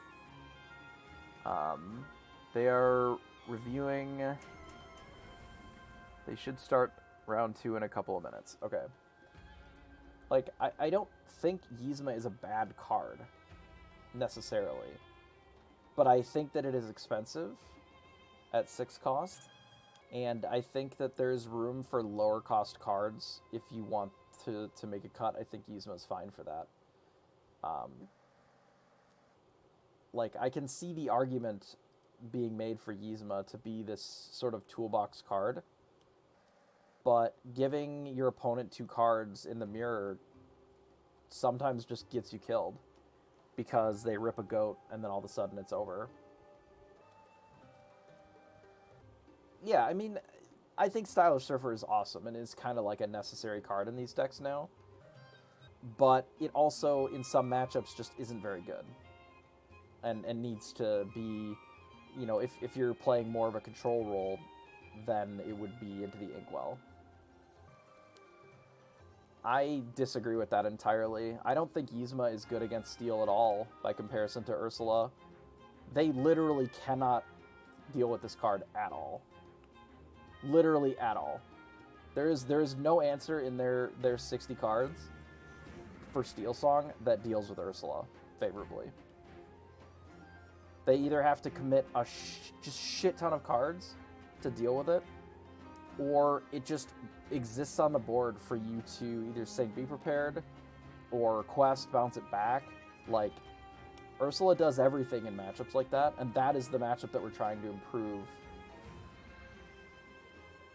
Speaker 1: They are reviewing... They should start round 2 in a couple of minutes. Okay. Like, I don't think Yzma is a bad card, necessarily. But I think that it is expensive at 6 cost. And I think that there's room for lower cost cards if you want to make a cut. I think Yzma is fine for that. Like, I can see the argument being made for Yzma to be this sort of toolbox card. But giving your opponent 2 cards in the mirror sometimes just gets you killed. Because they rip a goat and then all of a sudden it's over. Yeah, I mean, I think Stylish Surfer is awesome and is kind of like a necessary card in these decks now. But it also, in some matchups, just isn't very good. And needs to be, if you're playing more of a control role, then it would be into the Inkwell. I disagree with that entirely. I don't think Yzma is good against Steel at all by comparison to Ursula. They literally cannot deal with this card at all. Literally at all. There is no answer in their 60 cards for Steel Song that deals with Ursula favorably. They either have to commit a just shit ton of cards to deal with it, or it just exists on the board for you to either say Be Prepared or quest, bounce it back. Like, Ursula does everything in matchups like that, and that is the matchup that we're trying to improve.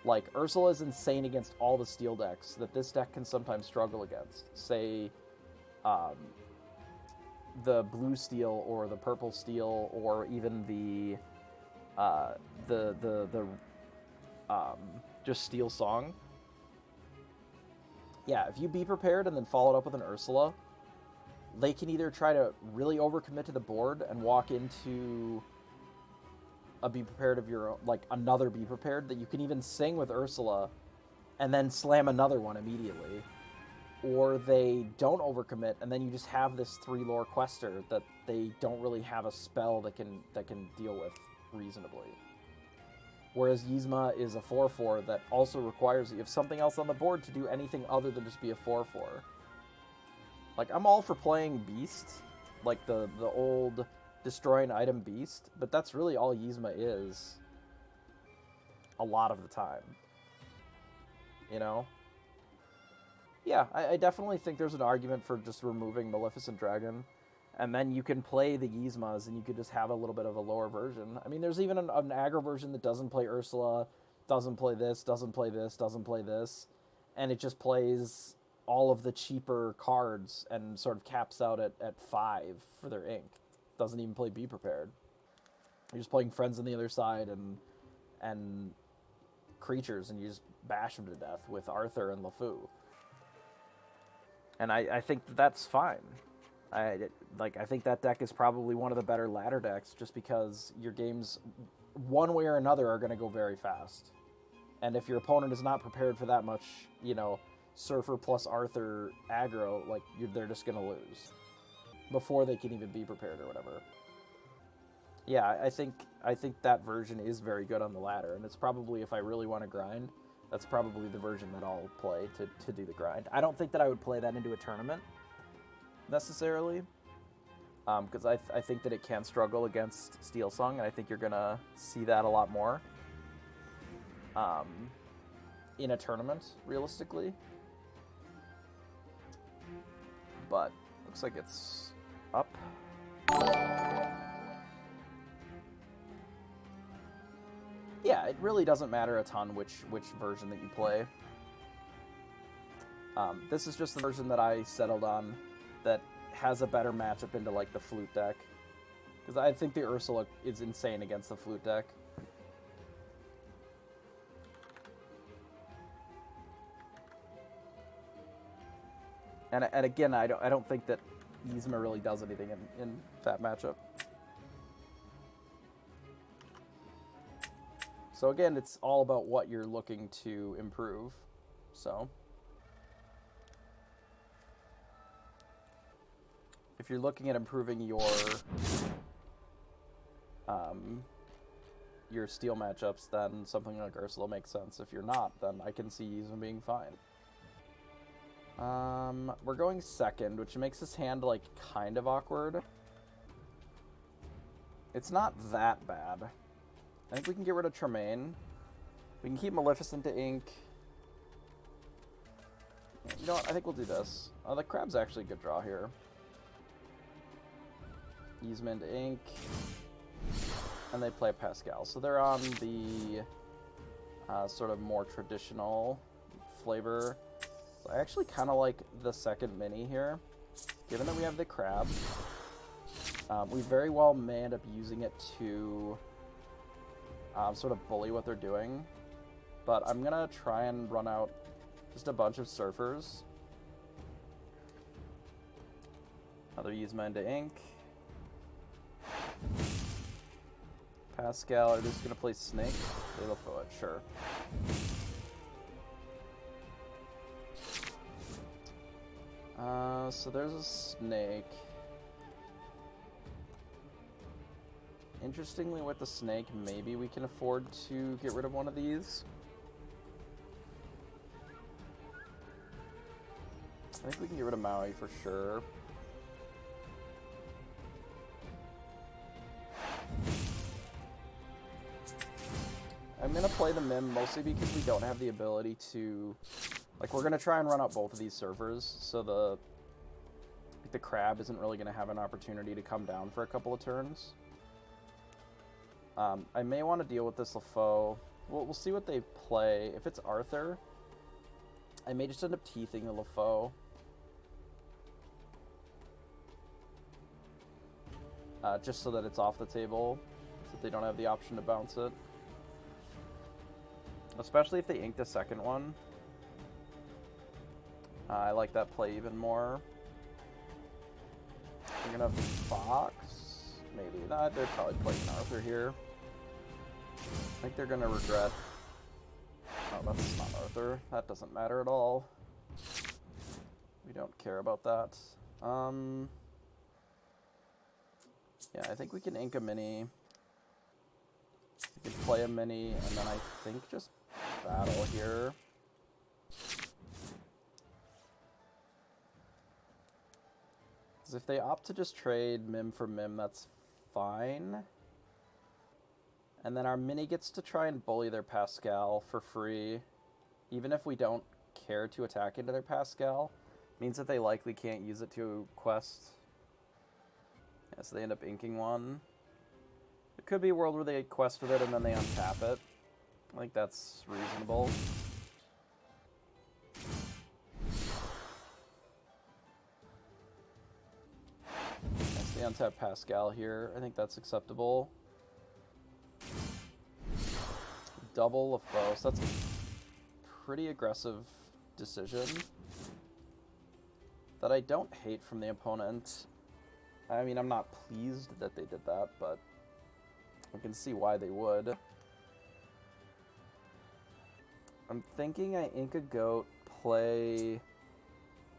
Speaker 1: Like, Ursula is insane against all the Steel decks that this deck can sometimes struggle against. Say, the blue Steel or the purple Steel or even the just Steel Song. Yeah, if you Be Prepared and then follow it up with an Ursula, they can either try to really overcommit to the board and walk into a Be Prepared of your own, like another Be Prepared that you can even sing with Ursula and then slam another one immediately. Or they don't overcommit, and then you just have this 3 lore quester that they don't really have a spell that can deal with reasonably. Whereas Yzma is a 4/4 that also requires that you have something else on the board to do anything other than just be a 4/4. Like, I'm all for playing Beast, like the old destroy an item Beast, but that's really all Yzma is a lot of the time. You know? Yeah, I definitely think there's an argument for just removing Maleficent Dragon, and then you can play the Yzmas, and you could just have a little bit of a lower version. I mean, there's even an aggro version that doesn't play Ursula, doesn't play this, doesn't play this, doesn't play this, and it just plays all of the cheaper cards and sort of caps out at 5 for their ink. Doesn't even play Be Prepared. You're just playing friends on the other side and creatures, and you just bash them to death with Arthur and LeFou. And I think that's fine. I think that deck is probably one of the better ladder decks, just because your games, one way or another, are going to go very fast. And if your opponent is not prepared for that much, Surfer plus Arthur aggro, they're just going to lose before they can even be prepared or whatever. Yeah, I think that version is very good on the ladder, and it's probably, if I really want to grind, that's probably the version that I'll play to do the grind. I don't think that I would play that into a tournament, necessarily, because I think that it can struggle against Steel Song, and I think you're going to see that a lot more in a tournament, realistically. But looks like it's up. Yeah, it really doesn't matter a ton which version that you play. This is just the version that I settled on that has a better matchup into, the Flute deck. Because I think the Ursula is insane against the Flute deck. And again, I don't think that Yzma really does anything in that matchup. So again, it's all about what you're looking to improve. So if you're looking at improving your steel matchups, then something like Ursula makes sense. If you're not, then I can see Yzma being fine. We're going second, which makes this hand, kind of awkward. It's not that bad. I think we can get rid of Tremaine. We can keep Maleficent to ink. You know what? I think we'll do this. The Crab's actually a good draw here. Yzma into ink. And they play Pascal. So they're on the sort of more traditional flavor. So I actually kind of like the second mini here. Given that we have the Crab, we very well may end up using it to sort of bully what they're doing, but I'm gonna try and run out just a bunch of Surfers. Another Yzma into ink. Pascal are just gonna play Snake. They will throw it, sure. So there's a Snake. Interestingly, with the Snake, maybe we can afford to get rid of one of these. I think we can get rid of Maui for sure. I'm going to play the Mim mostly because we don't have the ability to... we're going to try and run out both of these Surfers, so the Crab isn't really going to have an opportunity to come down for a couple of turns. I may want to deal with this LeFou. We'll see what they play. If it's Arthur, I may just end up teething the LeFou. Just so that it's off the table, so that they don't have the option to bounce it. Especially if they ink the second one. I like that play even more. We're gonna Fox? Maybe. Nah, they're probably playing Arthur here. I think they're gonna regret. Oh, that's not Arthur. That doesn't matter at all. We don't care about that. Yeah, I think we can ink a mini. We can play a mini, and then I think just battle here. Because if they opt to just trade Mim for Mim, that's fine. And then our mini gets to try and bully their Pascal for free. Even if we don't care to attack into their Pascal, means that they likely can't use it to quest. Yeah, so they end up inking one. It could be a world where they quest with it and then they untap it. I think that's reasonable. That's the untap Pascal here. I think that's acceptable. Double LaFoe, so that's a pretty aggressive decision that I don't hate from the opponent. I mean, I'm not pleased that they did that, but I can see why they would. I'm thinking I ink a goat, play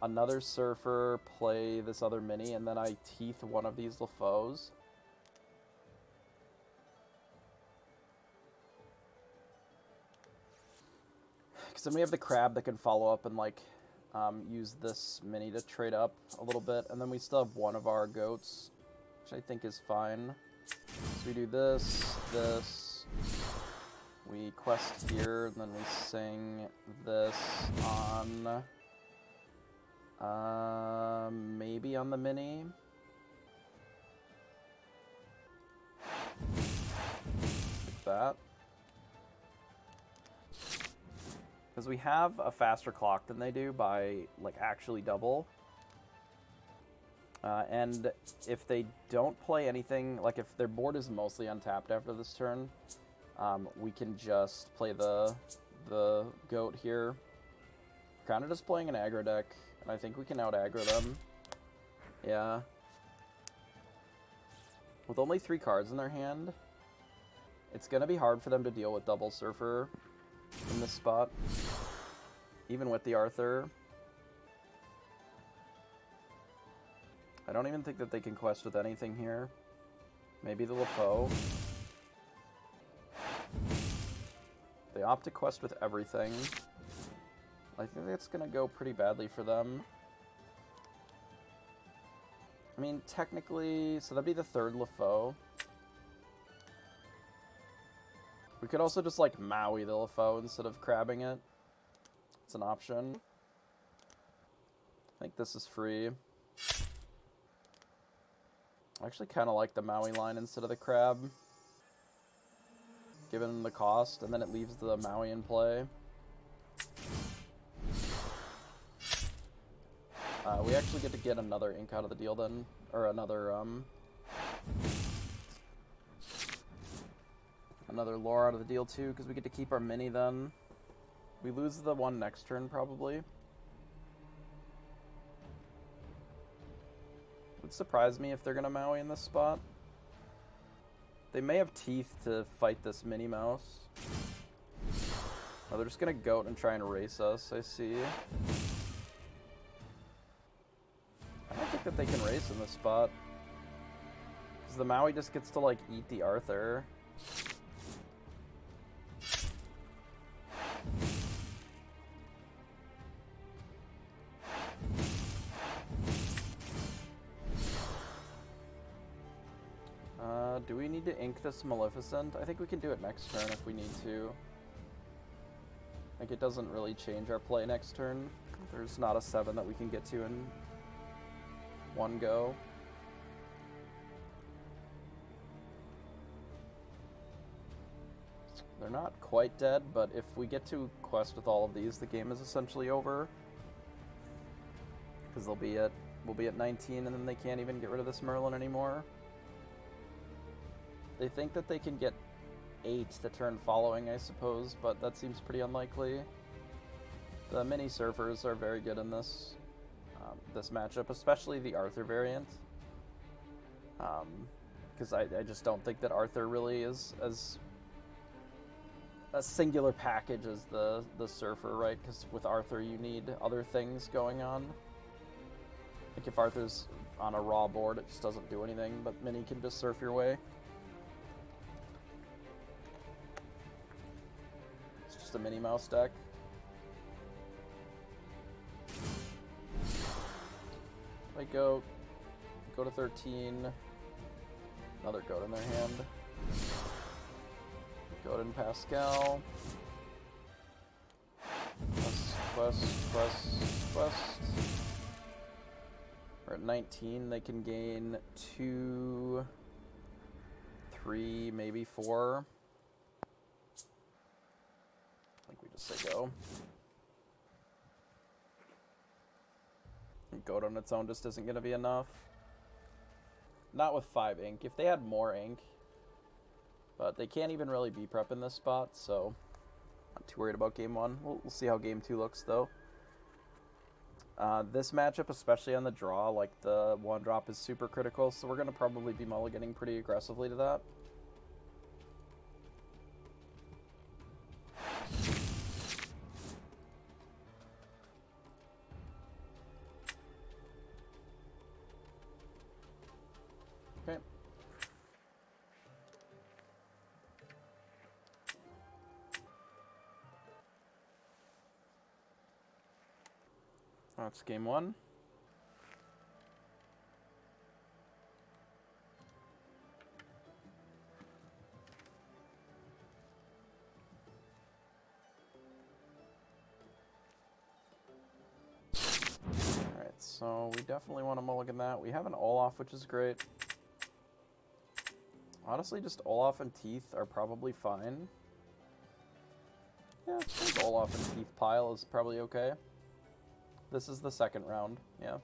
Speaker 1: another surfer, play this other mini, and then I teeth one of these LaFoes. Because then we have the crab that can follow up and like use this mini to trade up a little bit, and then we still have one of our goats, which I think is fine. So we do this, this, we quest here, and then we sing this on, maybe on the mini. Like that. Because we have a faster clock than they do by, like, actually double. And if they don't play anything, like if their board is mostly untapped after this turn, we can just play the goat here. Kind of just playing an aggro deck, and I think we can out-aggro them. Yeah. With only 3 cards in their hand, it's going to be hard for them to deal with double Surfer in this spot, even with the Arthur. I don't even think that they can quest with anything here. Maybe the LaFoe. They opt to quest with everything. I think that's going to go pretty badly for them. I mean, technically, so that'd be the 3rd LaFoe. We could also just, like, Maui the LaFoe instead of crabbing it. It's an option. I think this is free. I actually kind of like the Maui line instead of the crab, given the cost, and then it leaves the Maui in play. We actually get to get another ink out of the deal then, or another lore out of the deal too, because we get to keep our mini then. We lose the one next turn probably. Would surprise me if they're gonna Maui in this spot. They may have teeth to fight this Minnie Mouse. Oh, they're just gonna goat and try and race us, I see. I don't think that they can race in this spot, because the Maui just gets to, like, eat the Arthur. Do we need to ink this Maleficent? I think we can do it next turn if we need to. Like, it doesn't really change our play next turn. There's not a 7 that we can get to in one go. They're not quite dead, but if we get to quest with all of these, the game is essentially over. Because we'll be at 19, and then they can't even get rid of this Merlin anymore. They think that they can get 8 the turn following, I suppose, but that seems pretty unlikely. The mini surfers are very good in this this matchup, especially the Arthur variant. Because I just don't think that Arthur really is as a singular package as the Surfer, right? Because with Arthur you need other things going on. Like if Arthur's on a raw board, it just doesn't do anything, but Mini can just surf your way. It's just a Minnie Mouse deck. Play Goat, go to 13, another Goat in their hand. Goat and Pascal. Quest. We're at 19. They can gain 2, 3, maybe 4. I think we just say go. Goat on its own just isn't going to be enough. Not with 5 ink. If they had more ink, but they can't even really be prep in this spot, so not too worried about game 1. We'll see how game 2 looks, though. This matchup, especially on the draw, like the 1-drop is super critical, so we're going to probably be mulliganing pretty aggressively to that. Okay. That's game 1. Alright, so we definitely want to mulligan that. We have an Olaf, which is great. Honestly, just Olaf and Teeth are probably fine. Yeah, I think Olaf and Teeth pile is probably okay. This is the second round, yeah.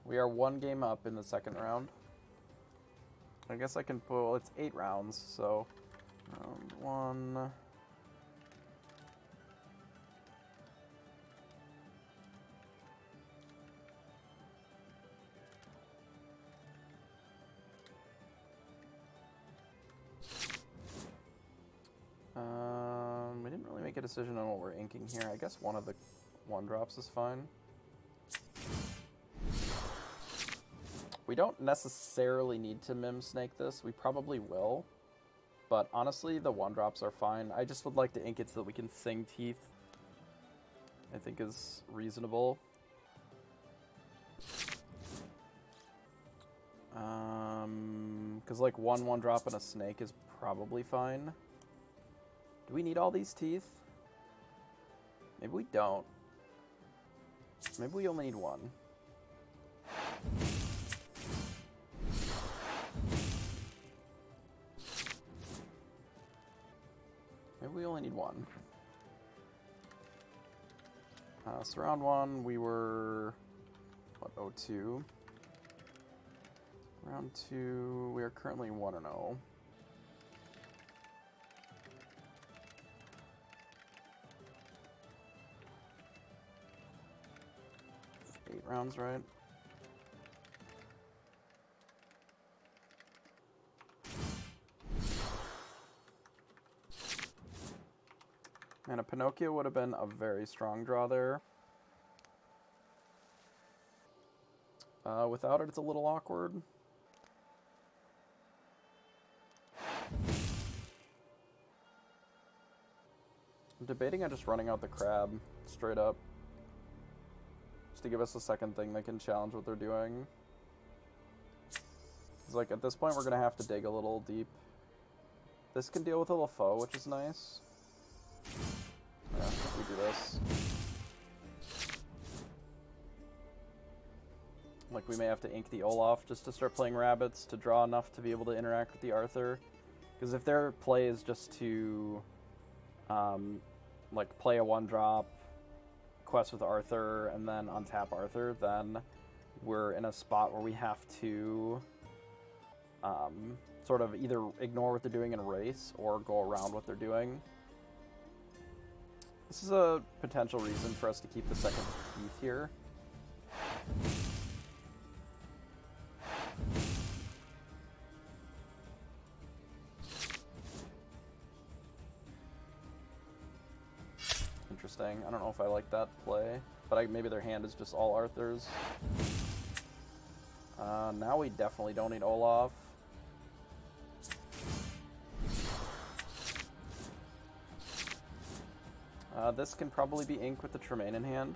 Speaker 1: We are 1 game up in the second round. I guess I can pull, it's 8 rounds, so round 1. We didn't really make a decision on what we're inking here. I guess one of the 1-drops is fine. We don't necessarily need to Mim Snake this. We probably will. But honestly, the 1-drops are fine. I just would like to ink it so that we can sing Teeth. I think is reasonable. Because like 1-1-drop and a snake is probably fine. Do we need all these teeth? Maybe we don't. Maybe we only need 1. Maybe we only need 1. So round 1, we were, what, 0-2. Round 2, we are currently 1-0. 8 rounds, right? And a Pinocchio would have been a very strong draw there. Without it, it's a little awkward. I'm debating on just running out the crab, straight up. Just to give us a second thing that can challenge what they're doing. It's like, at this point, we're going to have to dig a little deep. This can deal with a LaFoe, which is nice. Yeah, we do this. Like, we may have to ink the Olaf just to start playing rabbits to draw enough to be able to interact with the Arthur. Because if their play is just to, like, play a 1-drop, quest with Arthur, and then untap Arthur, then we're in a spot where we have to sort of either ignore what they're doing and race, or go around what they're doing. This is a potential reason for us to keep the second Teeth here. interesting. I don't know if I like that play, but maybe their hand is just all Arthurs. Now we definitely don't need Olaf. This can probably be Ink with the Tremaine in hand.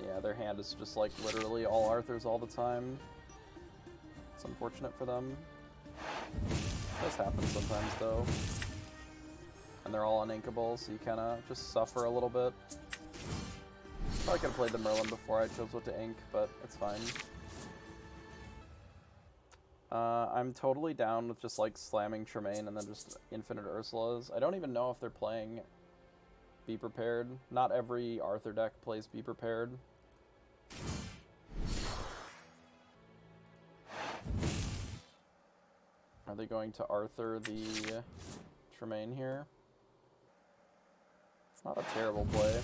Speaker 1: Yeah, their hand is just like literally all Arthurs all the time. It's unfortunate for them. It does happen sometimes though. And they're all uninkable, so you kind of just suffer a little bit. Probably could have played the Merlin before I chose what to ink, but it's fine. I'm totally down with just like slamming Tremaine and then just infinite Ursulas. I don't even know if they're playing Be Prepared. Not every Arthur deck plays Be Prepared. Are they going to Arthur the Tremaine here? It's not a terrible play.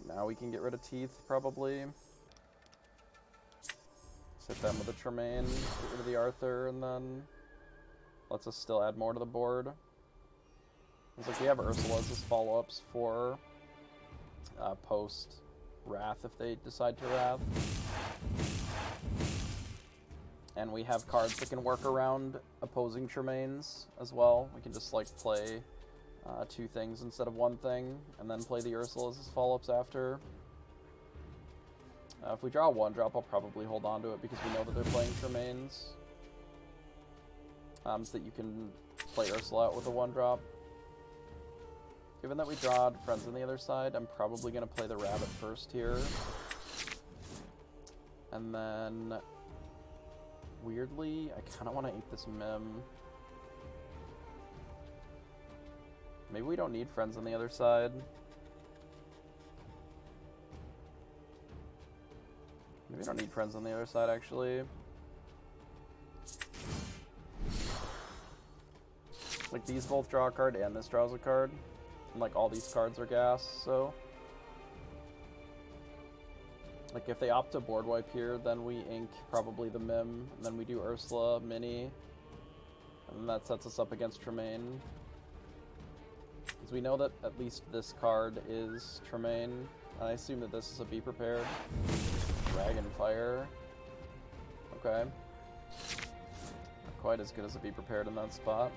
Speaker 1: Now we can get rid of Teeth, probably. Hit them with a Tremaine, get rid of the Arthur, and then lets us still add more to the board. It's like we have Ursulas as follow-ups for post-Wrath if they decide to Wrath. And we have cards that can work around opposing Tremaines as well. We can just like play two things instead of one thing, and then play the Ursulas as follow-ups after. If we draw a 1-drop, I'll probably hold on to it because we know that they're playing Tremaines. So that you can play Ursula out with a 1-drop. Given that we drawed Friends on the other side, I'm probably going to play the Rabbit first here. And then, weirdly, I kind of want to ink this Mim. Maybe we don't need Friends on the other side. Maybe we don't need Friends on the other side, actually. Like, these both draw a card and this draws a card. And, like, all these cards are gas, so... Like, if they opt to board wipe here, then we ink probably the Mim, and then we do Ursula, Mini, and then that sets us up against Tremaine. Because we know that at least this card is Tremaine, and I assume that this is a Be Prepared. Dragonfire. Okay. Not quite as good as a Be Prepared in that spot.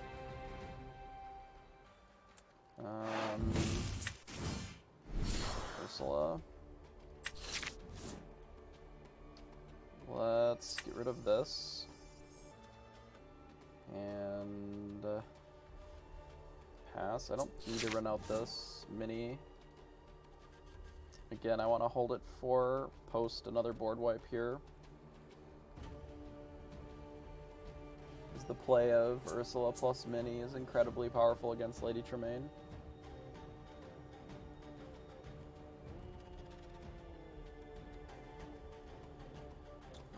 Speaker 1: Ursula. Let's get rid of this. And pass. I don't need to run out this Mini. Again, I want to hold it for post another board wipe here. Because the play of Ursula plus Mini is incredibly powerful against Lady Tremaine.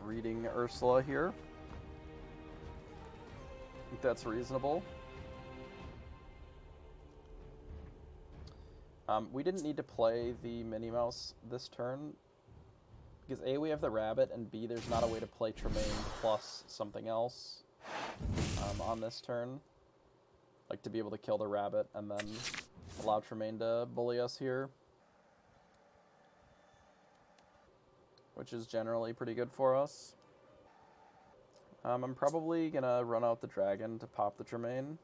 Speaker 1: Reading Ursula here. I think that's reasonable. We didn't need to play the Minnie Mouse this turn, because A, we have the Rabbit, and B, there's not a way to play Tremaine plus something else on this turn. Like, to be able to kill the Rabbit and then allow Tremaine to bully us here. Which is generally pretty good for us. I'm probably gonna run out the Dragon to pop the Tremaine.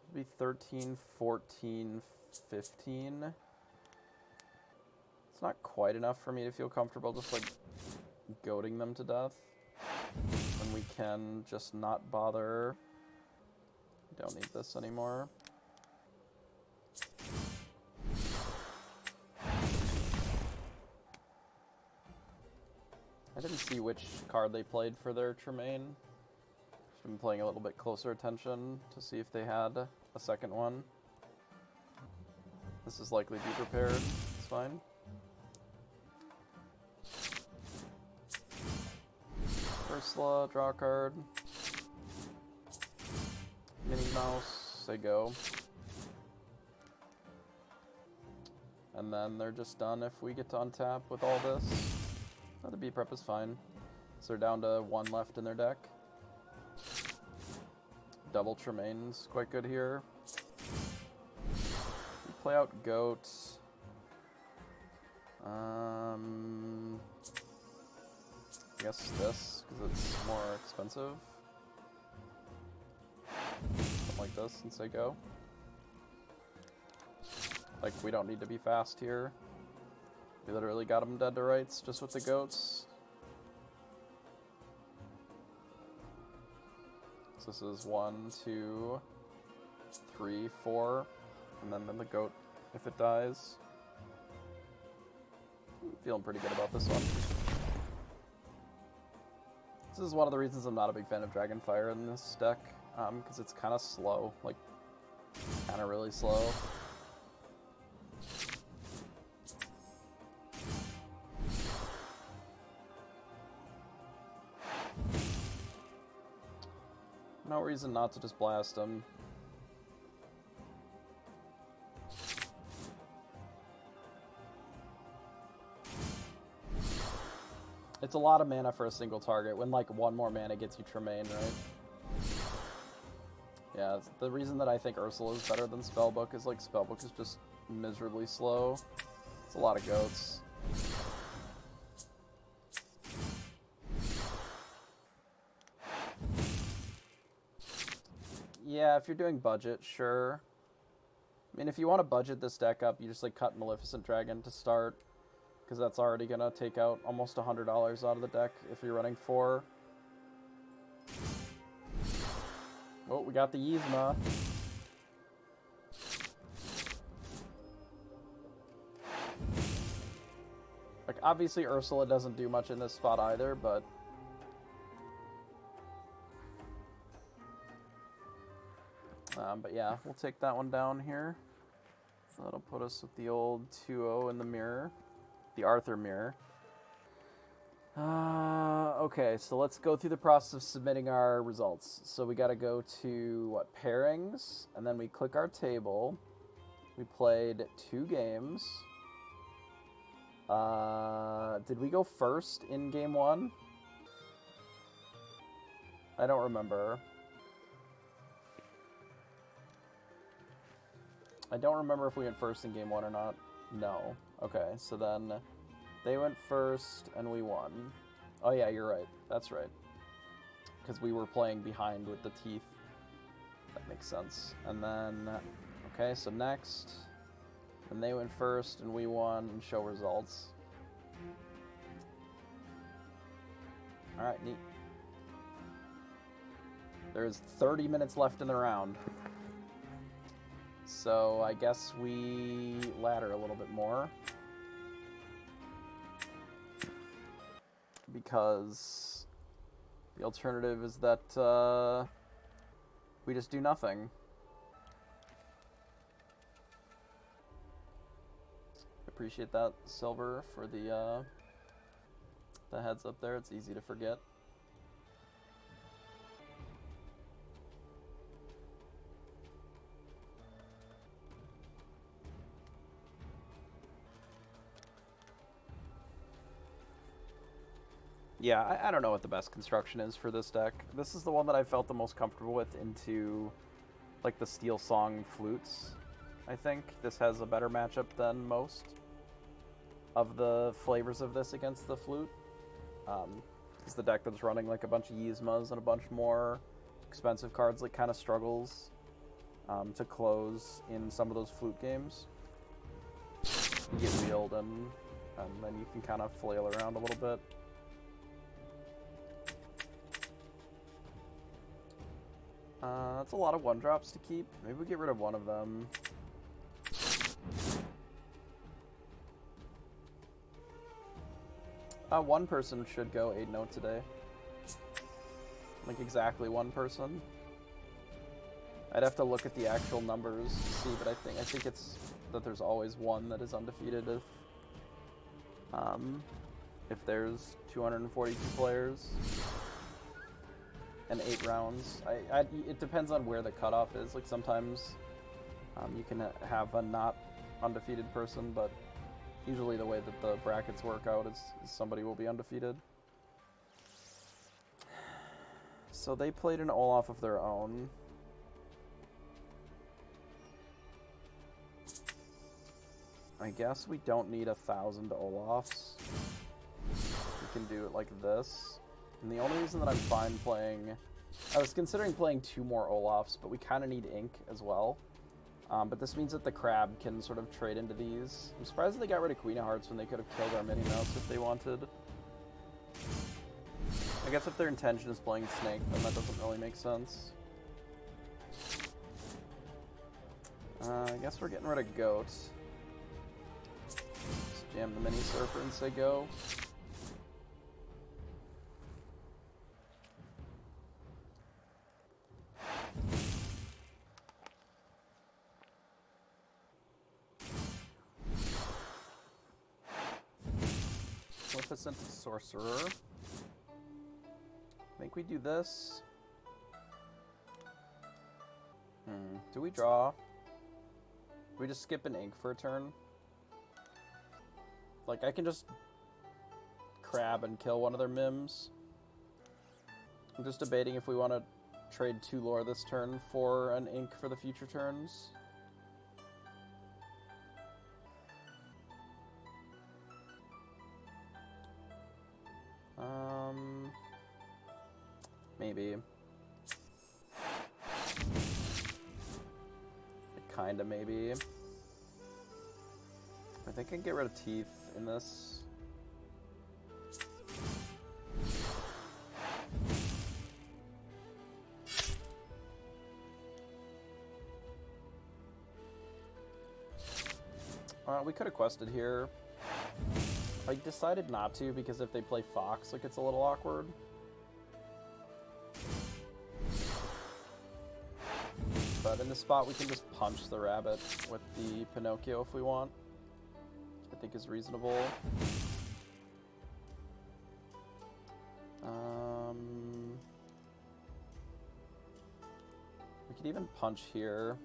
Speaker 1: It'll be 13, 14, 15. It's not quite enough for me to feel comfortable just like goading them to death. When we can just not bother. Don't need this anymore. I didn't see which card they played for their Tremaine. Just been paying a little bit closer attention to see if they had a second one. This is likely be prepared. It's fine. Ursula, draw a card. Minnie Mouse, they go. And then they're just done if we get to untap with all this. Oh, the B prep is fine. So they're down to 1 left in their deck. Double Tremaine's quite good here. We play out Goat. I guess this, because it's more expensive. Something like this, and say go. Like, we don't need to be fast here. We literally got them dead to rights just with the goats. So this is 1, 2, 3, 4, and then the goat if it dies. I'm feeling pretty good about this one. This is one of the reasons I'm not a big fan of Dragonfire in this deck, because it's kind of slow, like, kind of really slow. No reason not to just blast him. It's a lot of mana for a single target when, like, 1 more mana gets you Tremaine, right? Yeah, the reason that I think Ursula is better than Spellbook is, like, Spellbook is just miserably slow. It's a lot of goats. Yeah, if you're doing budget, sure. I mean, if you want to budget this deck up, you just, like, cut Maleficent Dragon to start. Because that's already going to take out almost $100 out of the deck if you're running 4. Oh, we got the Yzma. Like, obviously Ursula doesn't do much in this spot either, but... but yeah, we'll take that one down here. So that'll put us with the old 2-0 in the mirror. The Arthur mirror. Okay, so let's go through the process of submitting our results. So we gotta go to, what, pairings, and then we click our table. We played 2 games. Did we go first in game 1? I don't remember. I don't remember if we went first in game 1 or not. No. Okay, so then they went first and we won. Oh yeah, you're right. That's right. Because we were playing behind with the teeth. That makes sense. And then, okay, so next. And they went first and we won and show results. Alright, neat. There's 30 minutes left in the round. So I guess we ladder a little bit more. Because the alternative is that we just do nothing. Appreciate that, Silver, for the heads up there. It's easy to forget. Yeah, I don't know what the best construction is for this deck. This is the one that I felt the most comfortable with into, like, the Steel Song flutes, I think. This has a better matchup than most of the flavors of this against the flute. It's the deck that's running, like, a bunch of Yzmas and a bunch more expensive cards, like, kind of struggles to close in some of those flute games. You get wheeled and then you can kind of flail around a little bit. That's a lot of 1-drops to keep. Maybe we get rid of one of them. One person should go 8-note today. Like, exactly one person. I'd have to look at the actual numbers to see, but I think it's that there's always one that is undefeated if there's 242 players and 8 rounds. It depends on where the cutoff is. Like sometimes you can have a not undefeated person, but usually the way that the brackets work out is somebody will be undefeated. So they played an Olaf of their own. I guess we don't need 1,000 Olafs. We can do it like this. And the only reason that I'm fine playing... I was considering playing 2 more Olafs, but we kind of need ink as well. But this means that the crab can sort of trade into these. I'm surprised that they got rid of Queen of Hearts when they could have killed our Minnie Mouse if they wanted. I guess if their intention is playing Snake, then that doesn't really make sense. I guess we're getting rid of Goat. Just jam the Mini Surfer and say go. Maleficent Sorcerer. I think we do this. Do we draw? Do we just skip an ink for a turn? Like, I can just crab and kill one of their mims. I'm just debating if we want to trade 2 lore this turn for an ink for the future turns. Maybe. Kinda, maybe. I think I can get rid of teeth in this. We could have quested here. I decided not to because if they play Fox, like, it's a little awkward. But in this spot, we can just punch the rabbit with the Pinocchio if we want. I think is reasonable. We could even punch here.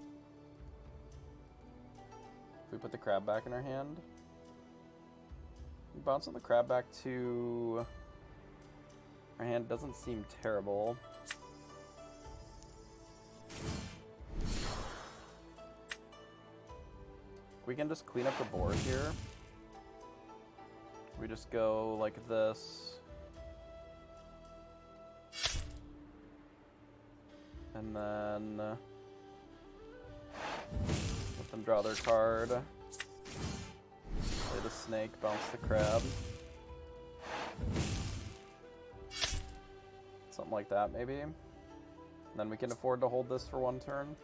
Speaker 1: If we put the crab back in our hand. Bouncing the crab back to our hand doesn't seem terrible. We can just clean up the board here. We just go like this. And then let them draw their card. Play the snake, bounce the crab. Something like that, maybe. And then we can afford to hold this for 1 turn.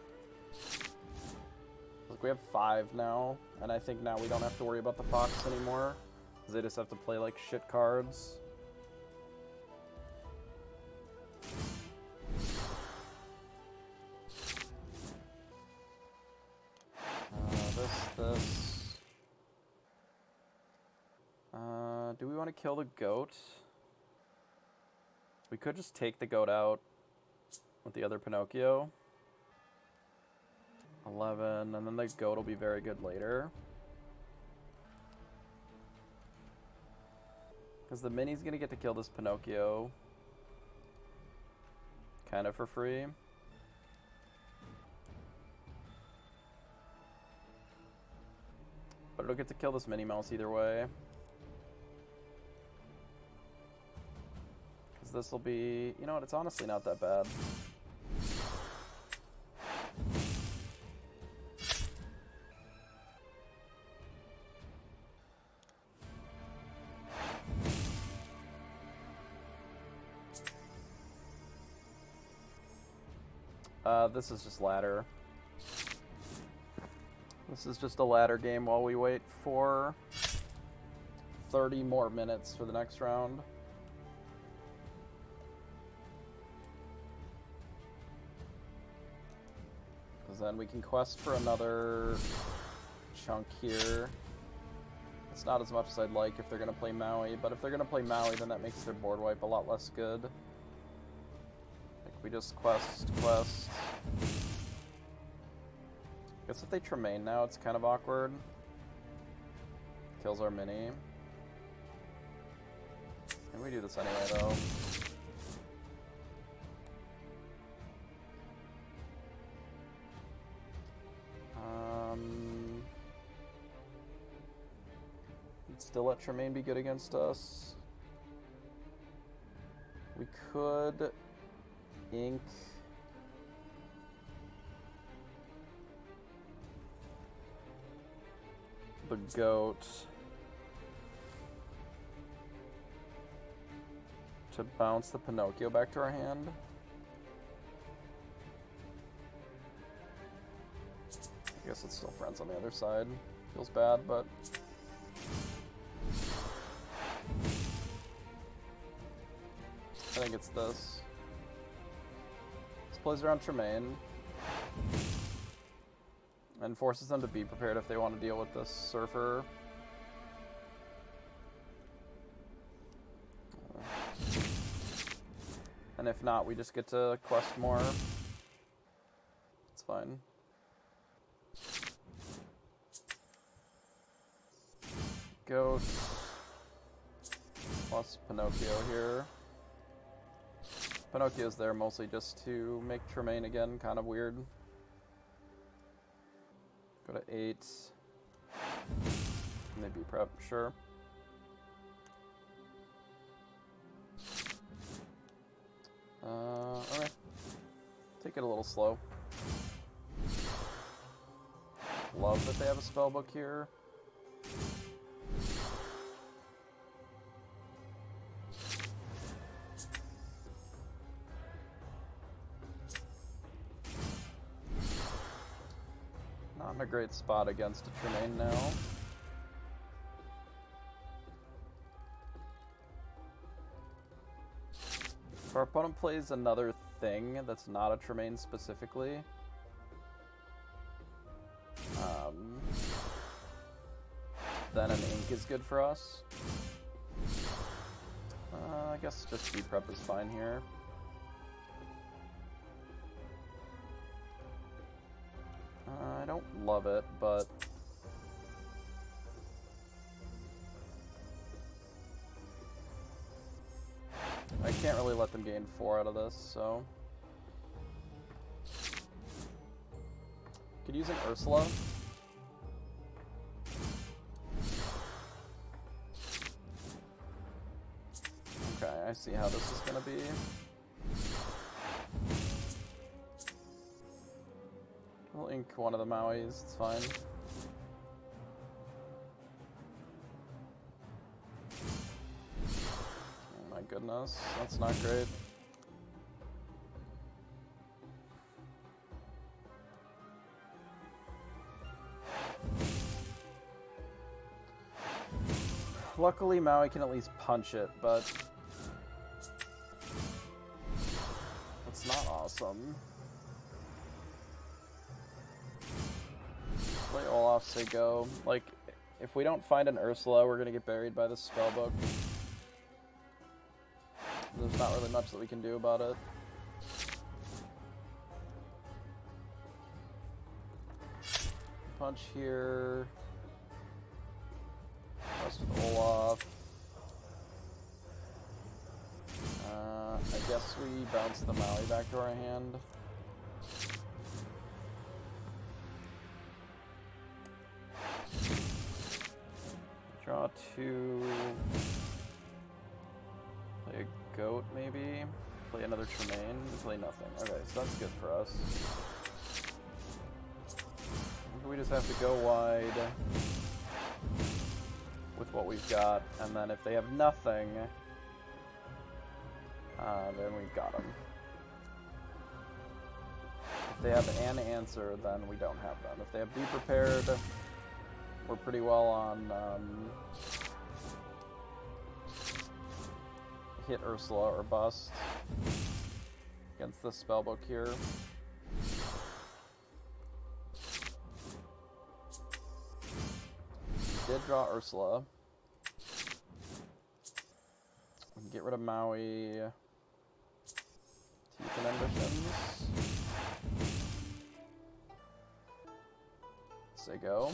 Speaker 1: Look, we have 5 now, and I think now we don't have to worry about the Fox anymore, because they just have to play, like, shit cards. This. Do we want to kill the goat? We could just take the goat out with the other Pinocchio. 11, and then the goat will be very good later. Because the mini's gonna get to kill this Pinocchio. Kind of for free. But it'll get to kill this Minnie Mouse either way. Because this will be... You know what, it's honestly not that bad. This is just ladder. This is just a ladder game while we wait for 30 more minutes for the next round. things in. We can quest for another chunk here. It's not as much as I'd like if they're going to play Maui, but if they're going to play Maui, then that makes their board wipe a lot less good. Like, we just quest. Guess if they Tremaine now, it's kind of awkward. Kills our mini. And we do this anyway, though. Still let Tremaine be good against us. We could ink the goat to bounce the Pinocchio back to our hand. I guess it's still friends on the other side. Feels bad, but I think it's this. This plays around Tremaine and forces them to be prepared if they want to deal with this Surfer. And if not, we just get to quest more. It's fine. Goat plus Pinocchio here. Pinocchio's there mostly just to make Tremaine again kind of weird. Go to 8. Maybe prep, sure. Alright. Take it a little slow. Love that they have a spellbook here. Not in a great spot against a Tremaine now. If our opponent plays another thing that's not a Tremaine specifically, then an ink is good for us. I guess just B-prep is fine here. I don't love it, but I can't really let them gain 4 out of this, so could use an Ursula. Okay, I see how this is gonna be. We'll ink one of the Mauis, it's fine. Oh my goodness, that's not great. Luckily, Maui can at least punch it, but it's not awesome. Play Olaf, say go. Like, if we don't find an Ursula, we're gonna get buried by this spellbook. There's not really much that we can do about it. Punch here. Plus with Olaf. I guess we bounce the Maui back to our hand. Draw 2. Play a goat, maybe. Play another Tremaine. Play nothing. Okay, so that's good for us. We just have to go wide with what we've got, and then if they have nothing, then we've got them. If they have an answer, then we don't have them. If they have be prepared, we're pretty well on hit Ursula or bust against the spellbook here. did draw Ursula. We can get rid of Maui. Teeth and Ambitions. Say go.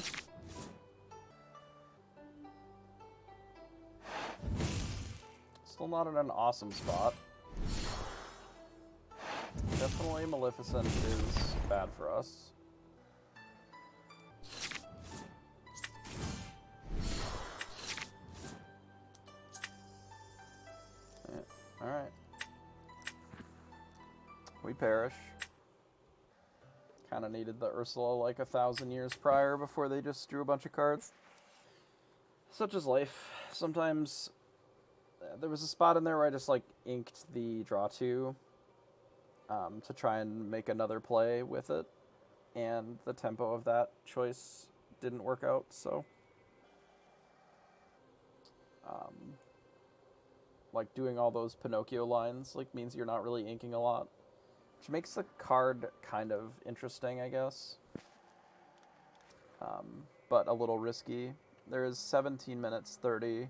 Speaker 1: Still not in an awesome spot. Definitely Maleficent is bad for us. Yeah. Alright. We perish. Kinda needed the Ursula like 1,000 years prior before they just drew a bunch of cards. Such is life. Sometimes there was a spot in there where I just like inked the draw 2 to try and make another play with it, and the tempo of that choice didn't work out, so like doing all those Pinocchio lines like means you're not really inking a lot, which makes the card kind of interesting, I guess, but a little risky. There is 17 minutes 30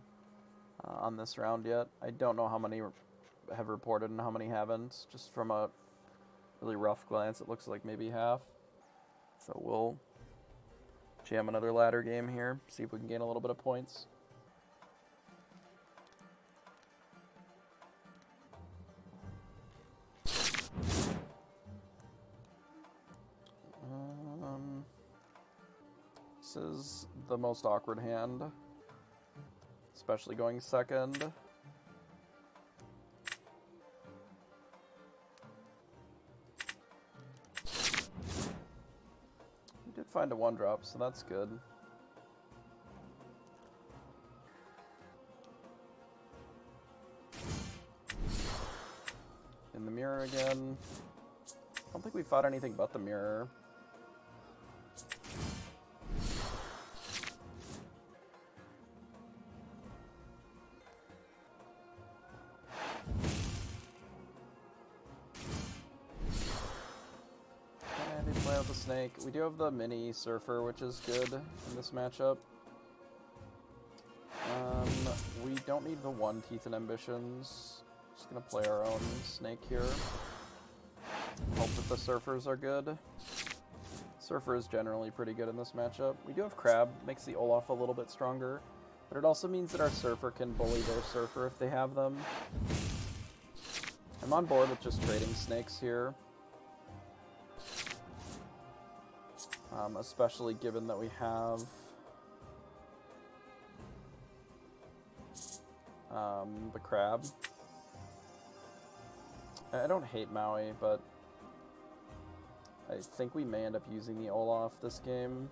Speaker 1: on this round yet. I don't know how many have reported and how many haven't. Just from a really rough glance, it looks like maybe half. So we'll jam another ladder game here, see if we can gain a little bit of points. This is the most awkward hand, especially going second. We did find a 1-drop, so that's good. In the mirror again. I don't think we fought anything but the mirror. Play out the snake. We do have the mini surfer, which is good in this matchup. We don't need the 1 Teeth and Ambitions. Just gonna play our own snake here. Hope that the surfers are good. Surfer is generally pretty good in this matchup. We do have crab, makes the Olaf a little bit stronger, but it also means that our surfer can bully their surfer if they have them. I'm on board with just trading snakes here. Especially given that we have the crab. I don't hate Maui, but I think we may end up using the Olaf this game.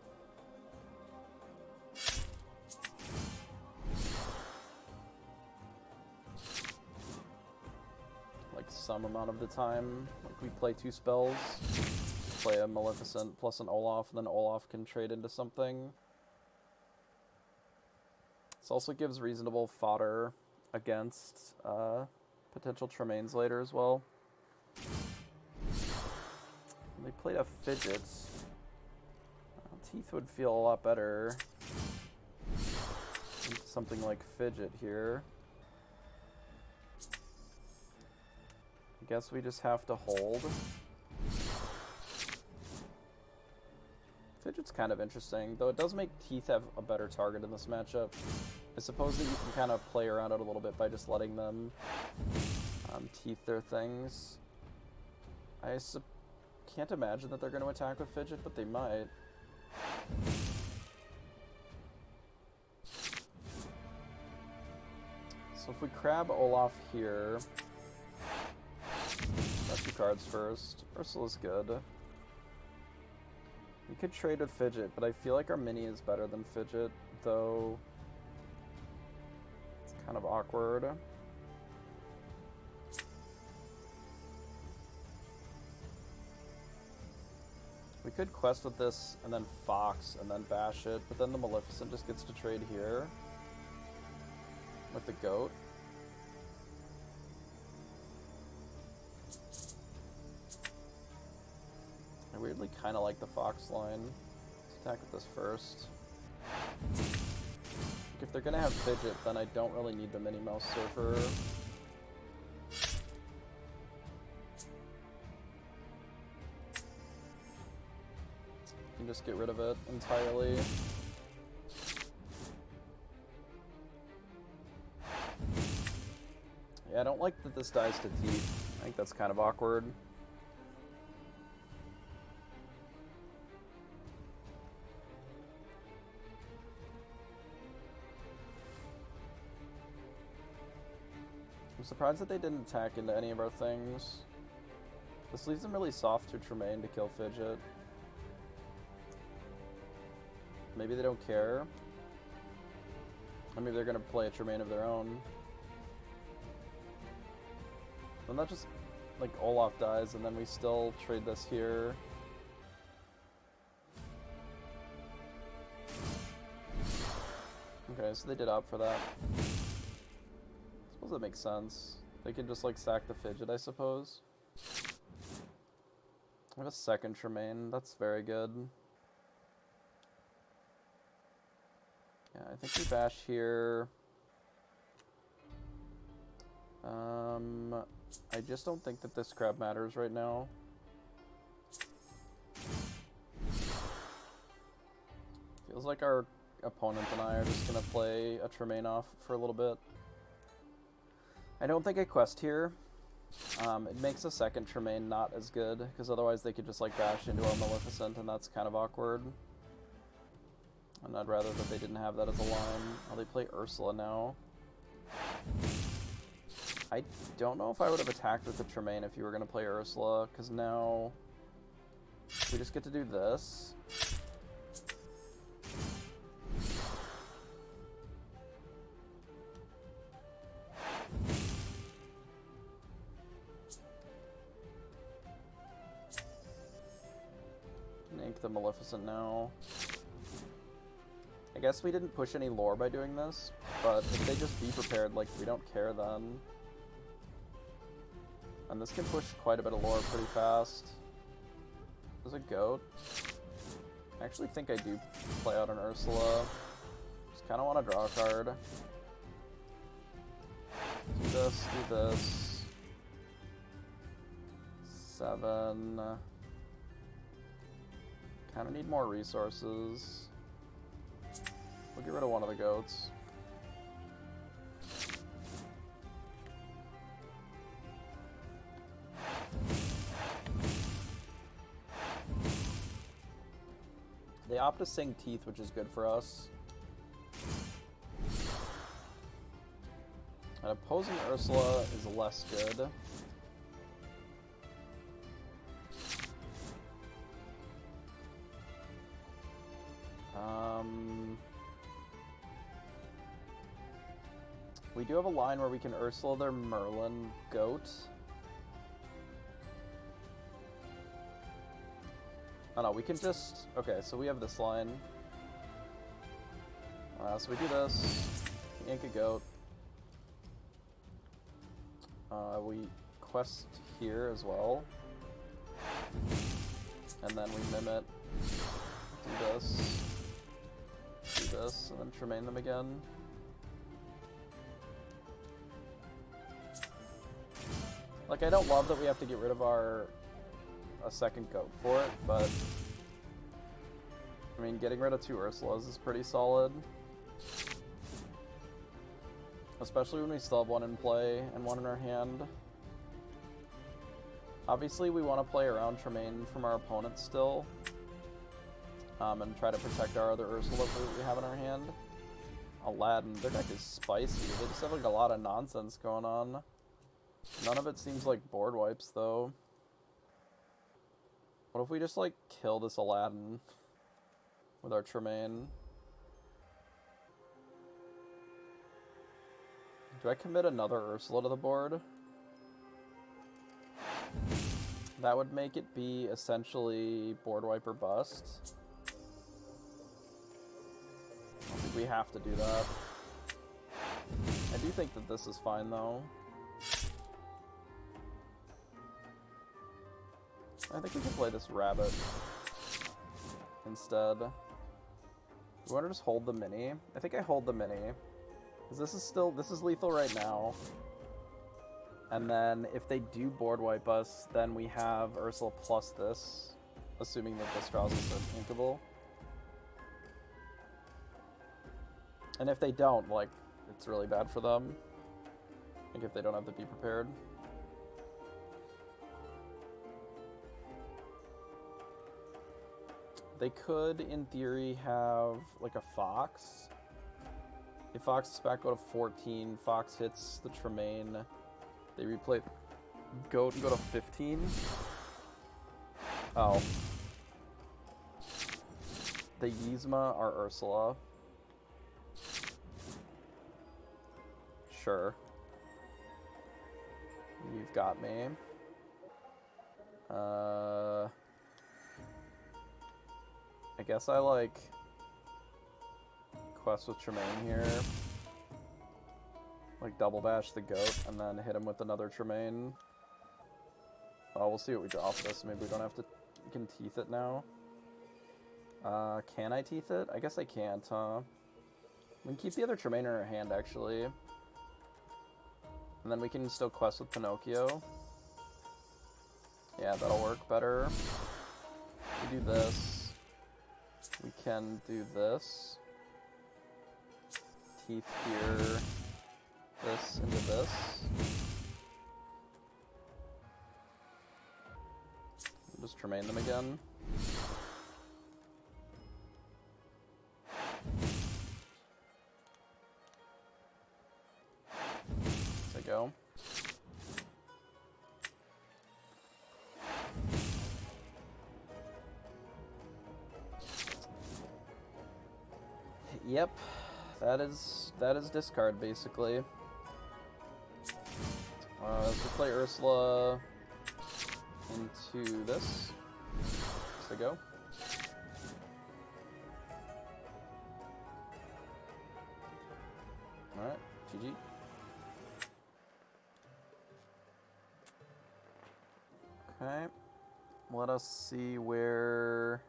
Speaker 1: Like some amount of the time, like we play 2 spells. Play a Maleficent plus an Olaf, and then Olaf can trade into something. This also gives reasonable fodder against potential Tremaines later as well. And they played a Fidget. Teeth would feel a lot better. Something like Fidget here. I guess we just have to hold. Fidget's kind of interesting, though it does make Teeth have a better target in this matchup. I suppose that you can kind of play around it a little bit by just letting them Teeth their things. I can't imagine that they're going to attack with Fidget, but they might. So if we crab Olaf here, got 2 cards first. Ursula's good. We could trade with Fidget, but I feel like our mini is better than Fidget, though it's kind of awkward. We could quest with this, and then Fox, and then bash it, but then the Maleficent just gets to trade here with the goat. I weirdly kind of like the Fox line. Let's attack with this first. if they're gonna have Fidget, then I don't really need the Minnie Mouse Surfer. You can just get rid of it entirely. Yeah, I don't like that this dies to Teeth. I think that's kind of awkward. I'm surprised that they didn't attack into any of our things. This leaves them really soft to Tremaine to kill Fidget. Maybe they don't care. Or maybe they're gonna play a Tremaine of their own. Then that just, like, Olaf dies, and then we still trade this here. Okay, so they did opt for that. I suppose that makes sense. They could just, like, sack the Fidget, I suppose. I have a second Tremaine. That's very good. Yeah, I think we bash here. I just don't think that this crab matters right now. Feels like our opponent and I are just gonna play a Tremaine off for a little bit. I don't think I quest here. It makes a second Tremaine not as good, because otherwise they could just like bash into our Maleficent, and that's kind of awkward. And I'd rather that they didn't have that as a line. Oh, they play Ursula now. I don't know if I would have attacked with the Tremaine if you were going to play Ursula, because now we just get to do this. Ink the Maleficent now. I guess we didn't push any lore by doing this, but if they just be prepared, like, we don't care then. And this can push quite a bit of lore pretty fast. There's a goat. I actually think I do play out an Ursula. Just kind of want to draw a card. Do this, do this. 7. Kind of need more resources. We'll get rid of one of the goats. They opt to sing Teeth, which is good for us. And opposing Ursula is less good. We do have a line where we can Ursula their Merlin goat. Oh no, we can just... Okay, so we have this line. So we do this. We ink a goat. We quest here as well. And then we mimic. Do this. Do this, and then Tremaine them again. Like, I don't love that we have to get rid of a second goat for it, but I mean, getting rid of 2 Ursulas is pretty solid. Especially when we still have one in play and one in our hand. Obviously, we want to play around Tremaine from our opponent still. And try to protect our other Ursula that we have in our hand. Aladdin, their deck is spicy. They just have like a lot of nonsense going on. None of it seems like board wipes, though. What if we just, like, kill this Aladdin with our Tremaine? Do I commit another Ursula to the board? That would make it be essentially board wipe or bust. I don't think we have to do that. I do think that this is fine, though. I think we can play this rabbit instead. You want to just hold the mini? I think I hold the mini. Because this is lethal right now. And then if they do board wipe us, then we have Ursula plus this. Assuming that this draws us an inkable. And if they don't, like, it's really bad for them. Like if they don't have to be prepared. They could, in theory, have like a Fox. If Fox is back, go to 14. Fox hits the Tremaine. They replay Goat and go to 15. Oh. The Yzma are Ursula. Sure. You've got me. I guess I like quest with Tremaine here. Like double bash the goat and then hit him with another Tremaine. Oh, we'll see what we draw for this. Maybe we don't have to. We can teeth it now. Can I teeth it? I guess I can't, huh? We can keep the other Tremaine in our hand, actually. And then we can still quest with Pinocchio. Yeah, that'll work better. We do this. We can do this. Teeth here. This into this. Just Tremaine them again. There we go. Yep, that is discard basically. Let's play Ursula into this. There we go. Alright, GG. Okay, let us see where...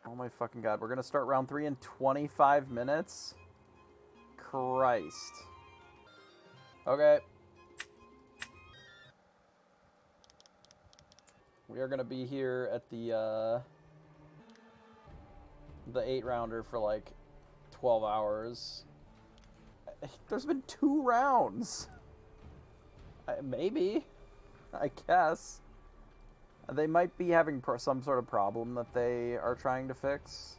Speaker 1: Oh my fucking god, we're gonna start round 3 in 25 minutes? Christ. Okay. We are gonna be here at the 8-rounder for like 12 hours. There's been 2 rounds! Maybe. I guess. They might be having some sort of problem that they are trying to fix,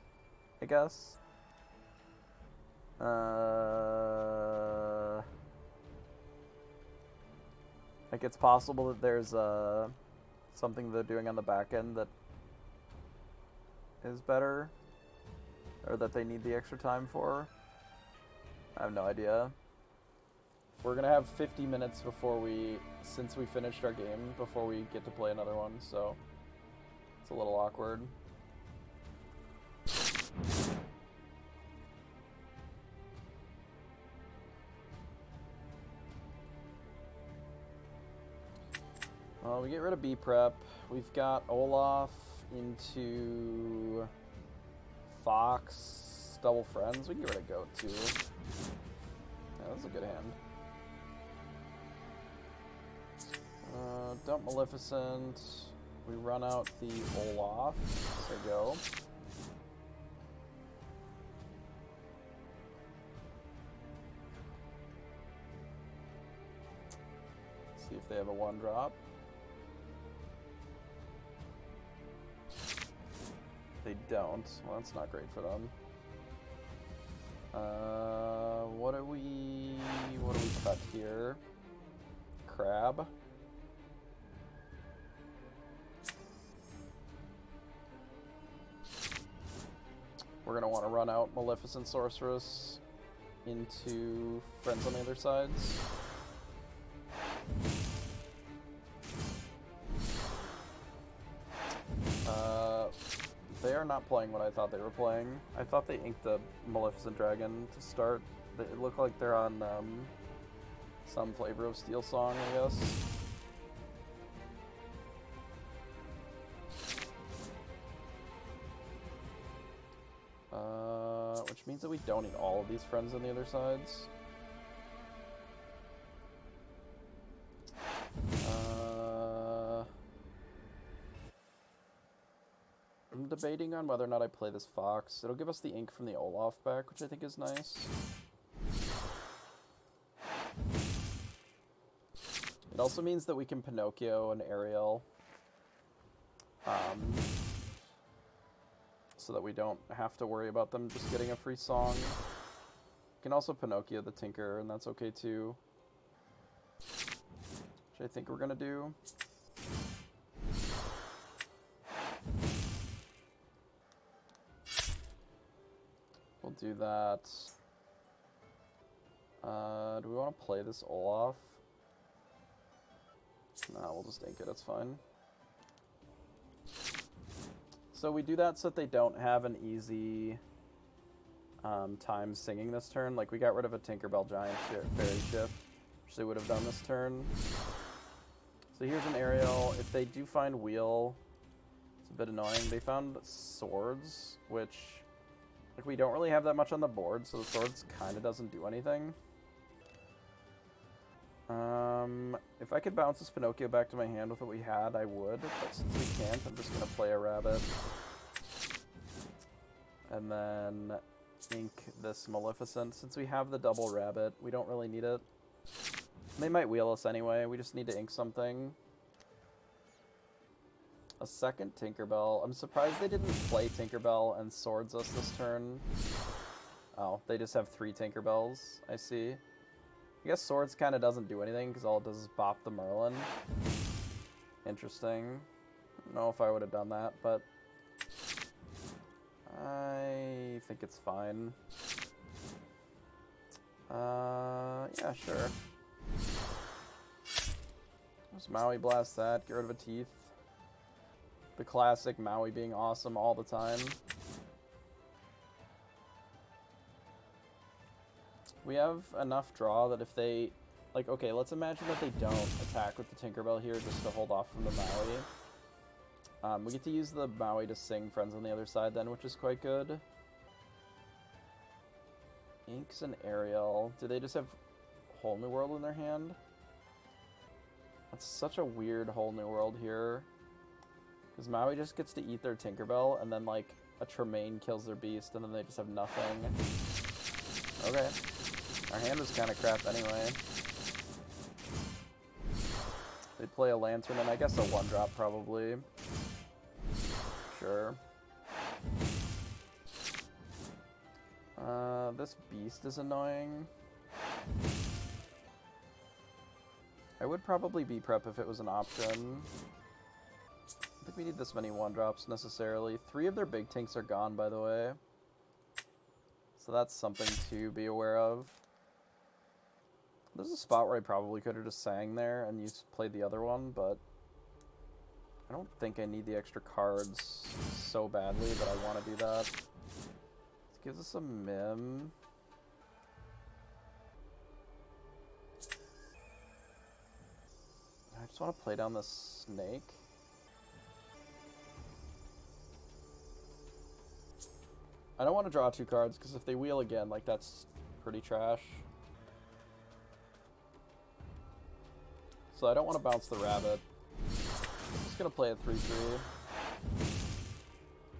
Speaker 1: I guess. Like, it's possible that there's something they're doing on the back end that is better, or that they need the extra time for. I have no idea. We're gonna have 50 minutes before since we finished our game, before we get to play another one, so it's a little awkward. Well, we get rid of B-Prep. We've got Olaf into Fox, double friends. We can get rid of Goat too. Yeah, that's a good hand. Dump Maleficent. We run out the Olaf. There we go. See if they have a 1-drop. They don't. Well, that's not great for them. What do we cut here? Crab. We're gonna want to run out Maleficent Sorceress into friends on the other sides. They are not playing what I thought they were playing. I thought they inked the Maleficent Dragon to start. It looked like they're on some flavor of Steel song, I guess. means that we don't need all of these friends on the other sides. I'm debating on whether or not I play this fox. It'll give us the ink from the Olaf back, which I think is nice. It also means that we can Pinocchio and Ariel. So that we don't have to worry about them just getting a free song. We can also Pinocchio the Tinker, and that's okay too. Which I think we're gonna do. We'll do that. Do we want to play this Olaf? No, we'll just ink it, it's fine. So we do that so that they don't have an easy time singing this turn. Like, we got rid of a Tinkerbell Giant Fairy Shift, which they would have done this turn. So here's an Ariel. If they do find Wheel, it's a bit annoying. They found Swords, which, like, we don't really have that much on the board, so the Swords kind of doesn't do anything. If I could bounce this Pinocchio back to my hand with what we had, I would, but since we can't, I'm just going to play a rabbit. And then ink this Maleficent. Since we have the double rabbit, we don't really need it. They might wheel us anyway, we just need to ink something. A second Tinkerbell. I'm surprised they didn't play Tinkerbell and Swords us this turn. Oh, they just have 3 Tinkerbells, I see. I guess Swords kind of doesn't do anything because all it does is bop the Merlin. Interesting. I don't know if I would have done that, but I think it's fine. Yeah, sure. Let's Maui blast that, get rid of a teeth. The classic Maui being awesome all the time. We have enough draw that if they, like, okay, let's imagine that they don't attack with the Tinkerbell here just to hold off from the Maui. We get to use the Maui to sing Friends on the Other Side then, which is quite good. Inks and Ariel. Do they just have Whole New World in their hand? That's such a weird Whole New World here. Because Maui just gets to eat their Tinkerbell, and then, like, a Tremaine kills their beast, and then they just have nothing. Okay. Our hand was kind of crap anyway. They play a Lantern, and I guess a 1-drop probably. Sure. This beast is annoying. I would probably be prep if it was an option. I don't think we need this many 1-drops necessarily. 3 of their big tinks are gone, by the way. So that's something to be aware of. There's a spot where I probably could have just sang there and played the other one, but I don't think I need the extra cards so badly that I want to do that. This gives us a Mim. I just want to play down this snake. I don't want to draw 2 cards, because if they wheel again, like, that's pretty trash. So I don't want to bounce the rabbit. I'm just going to play a 3-3.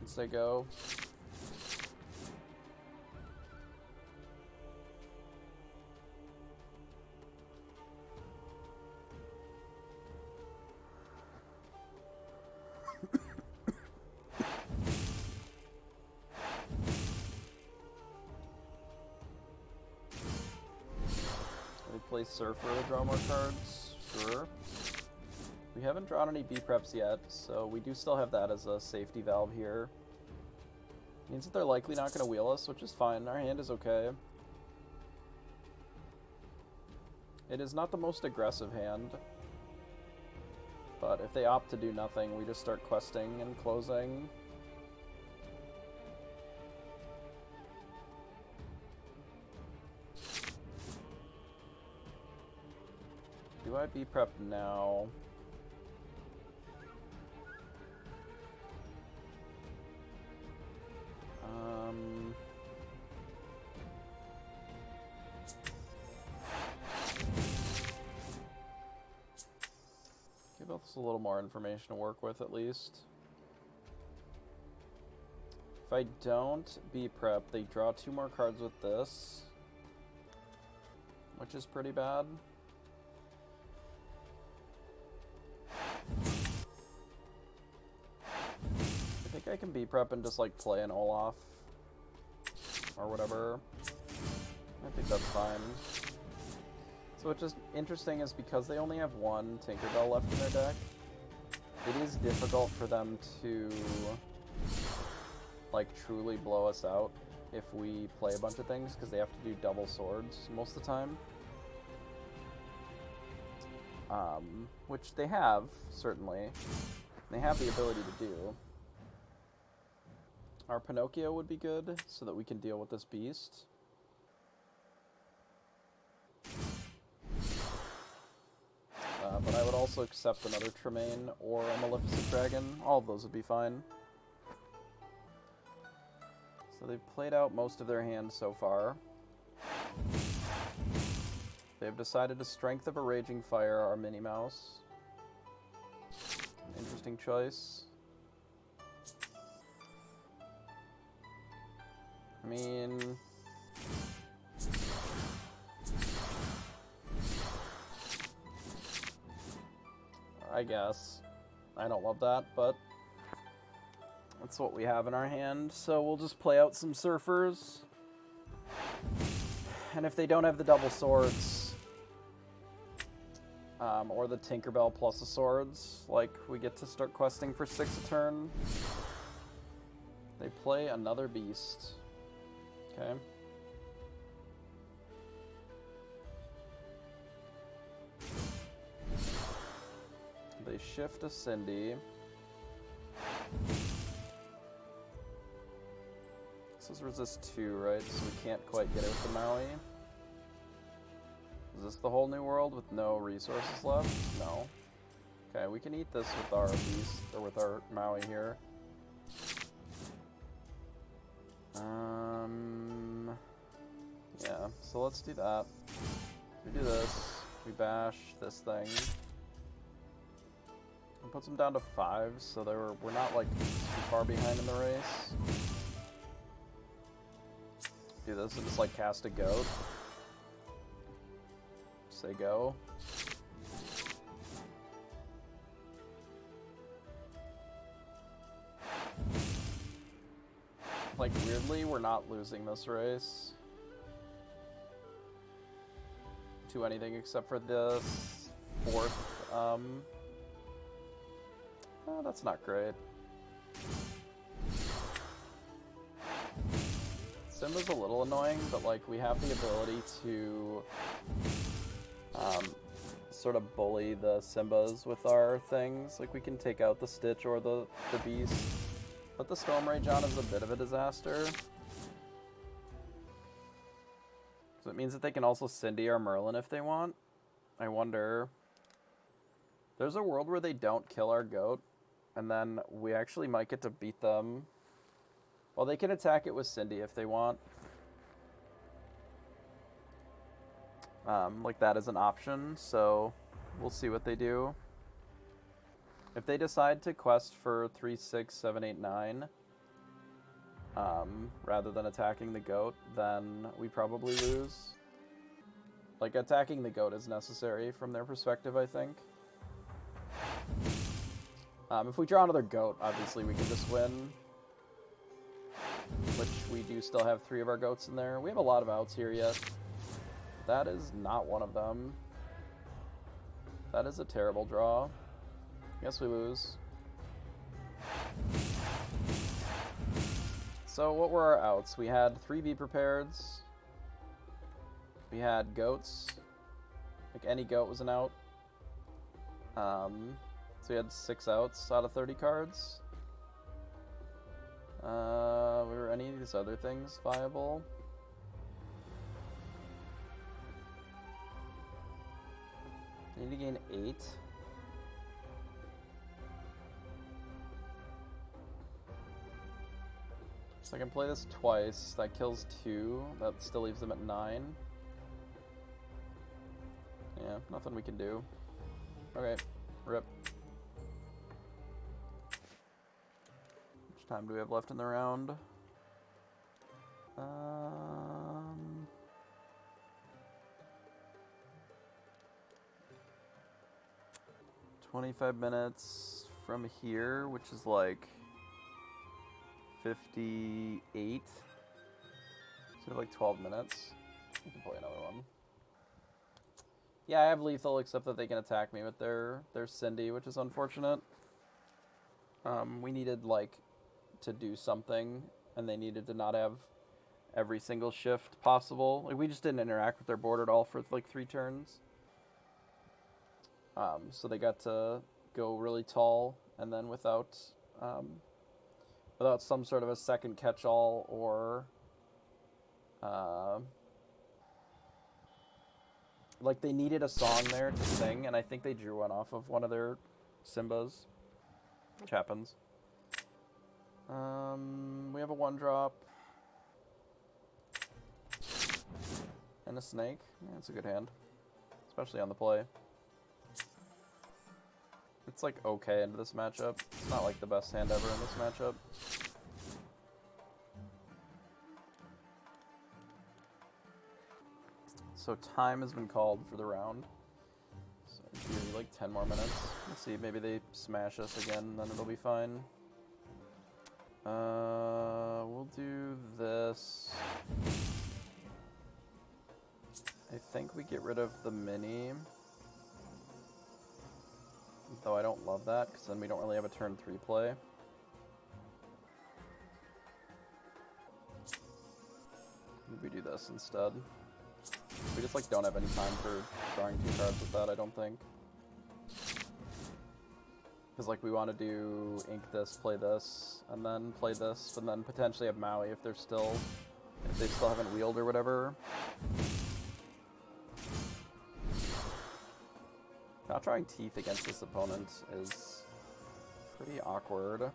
Speaker 1: Once they go. Play Surfer to draw more cards? Sure. We haven't drawn any B-preps yet, so we do still have that as a safety valve here. Means that they're likely not going to wheel us, which is fine. Our hand is okay. It is not the most aggressive hand, but if they opt to do nothing, we just start questing and closing. Do I B-prep now? It's a little more information to work with, at least. If I don't be prep, they draw 2 more cards with this, which is pretty bad. I think I can be prep and just like play an Olaf or whatever. I think that's fine. So what's just interesting is because they only have 1 Tinkerbell left in their deck, it is difficult for them to like truly blow us out if we play a bunch of things, because they have to do double swords most of the time. Which they have, certainly. They have the ability to do. Our Pinocchio would be good, so that we can deal with this beast. But I would also accept another Tremaine or a Maleficent Dragon. All of those would be fine. So they've played out most of their hand so far. They've decided to Strength of a Raging Fire our Minnie Mouse. Interesting choice. I mean... I guess. I don't love that, but that's what we have in our hand. So we'll just play out some Surfers. And if they don't have the double swords, or the Tinkerbell plus the swords, like, we get to start questing for 6 a turn. They play another beast. Okay. They shift a Cindy. This is resist 2, right? So we can't quite get it with the Maui. Is this the whole new world with no resources left? No. Okay, we can eat this with our beast, or with our Maui here. Yeah, so let's do that. We do this. We bash this thing. And puts them down to 5, so we're not like too far behind in the race. Do this and just like cast a goat. Say go. Like, weirdly, we're not losing this race to anything except for this 4th. Oh, that's not great. Simba's a little annoying, but like, we have the ability to sort of bully the Simbas with our things. Like, we can take out the Stitch or the Beast. But the Storm Rage on is a bit of a disaster. So it means that they can also Cindy our Merlin if they want. I wonder... There's a world where they don't kill our goat, and then we actually might get to beat them. Well, they can attack it with Cindy if they want. Like, that is an option, so we'll see what they do. If they decide to quest for 3, 6, 7, 8, 9, rather than attacking the goat, then we probably lose. Like, attacking the goat is necessary from their perspective, I think. If we draw another goat, obviously we can just win. Which we do still have 3 of our goats in there. We have a lot of outs here yet. That is not one of them. That is a terrible draw. Guess we lose. So what were our outs? We had 3 Be Prepareds. We had goats. Like, any goat was an out. So we had 6 outs out of 30 cards. Were any of these other things viable? I need to gain 8. So I can play this twice. That kills 2. That still leaves them at 9. Yeah, nothing we can do. Okay, rip. time do we have left in the round? 25 minutes from here, which is like 58. So like 12 minutes. We can play another one. Yeah, I have lethal, except that they can attack me with their Cindy, which is unfortunate. We needed like to do something, and they needed to not have every single shift possible. Like, we just didn't interact with their board at all for like 3 turns. So they got to go really tall, and then without some sort of a second catch-all or like they needed a song there to sing, and I think they drew one off of one of their Simbas, which happens. We have a 1-drop and a snake. Yeah, that's a good hand, especially on the play. It's like okay into this matchup. It's not like the best hand ever in this matchup. So time has been called for the round. So maybe like 10 more minutes. Let's see, maybe they smash us again, then it'll be fine. We'll do this. I think we get rid of the mini. Though I don't love that, because then we don't really have a turn 3 play. Maybe we do this instead. We just like don't have any time for drawing 2 cards with that, I don't think. Because like we want to do ink this, play this, and then play this, and then potentially have Maui if they still haven't wheeled or whatever. Not drawing teeth against this opponent is pretty awkward.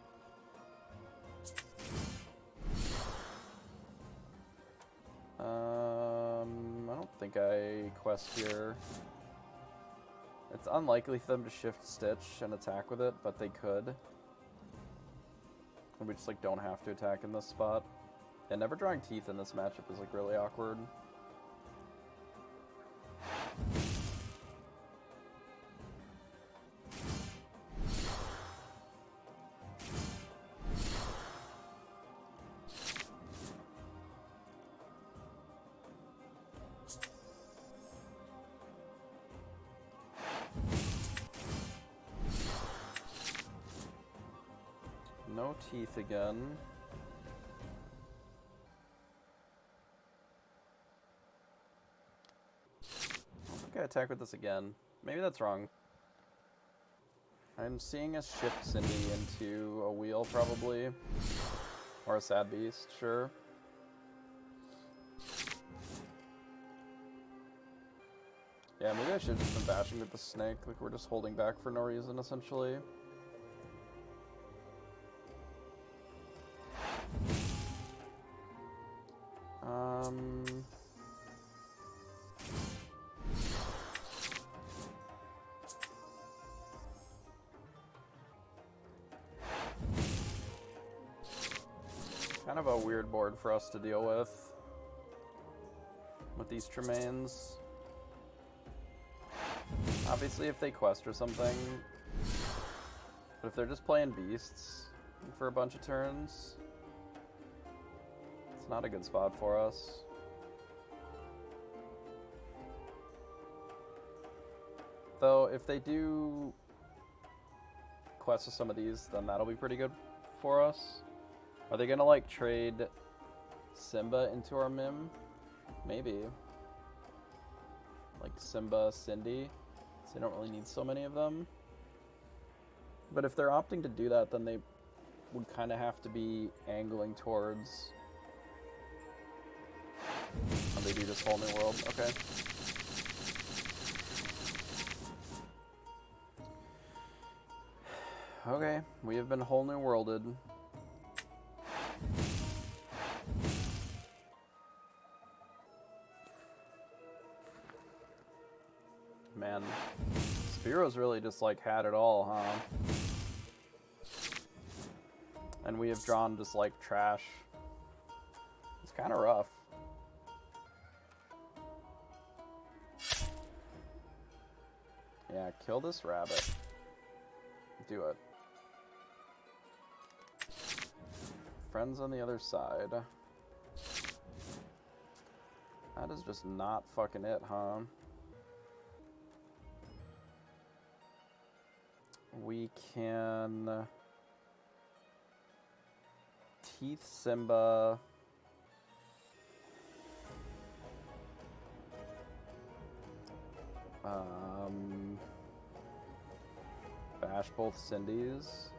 Speaker 1: I don't think I quest here. It's unlikely for them to shift Stitch and attack with it, but they could. And we just like don't have to attack in this spot. And never drawing teeth in this matchup is like really awkward. No teeth again. I don't think I attack with this again. Maybe that's wrong. I'm seeing us shift Cindy into a wheel, probably. Or a sad beast, sure. Yeah, maybe I should have just been bashing with the snake. Like, we're just holding back for no reason, essentially. Kind of a weird board for us to deal with these Tremaines. Obviously if they quest or something, but if they're just playing beasts for a bunch of turns, it's not a good spot for us. Though if they do quest with some of these, then that'll be pretty good for us. Are they gonna like trade Simba into our Mim? Maybe. Like Simba, Cindy. So they don't really need so many of them. But if they're opting to do that, then they would kind of have to be angling towards... Oh, they do this whole new world. Okay. Okay, we have been whole new worlded. Man, Spiro's really just like had it all, huh? And we have drawn just like trash. It's kind of rough. Yeah, kill this rabbit. Do it. Friends on the other side. That is just not fucking it, huh? We can... Teeth Simba. Bash both Cindy's.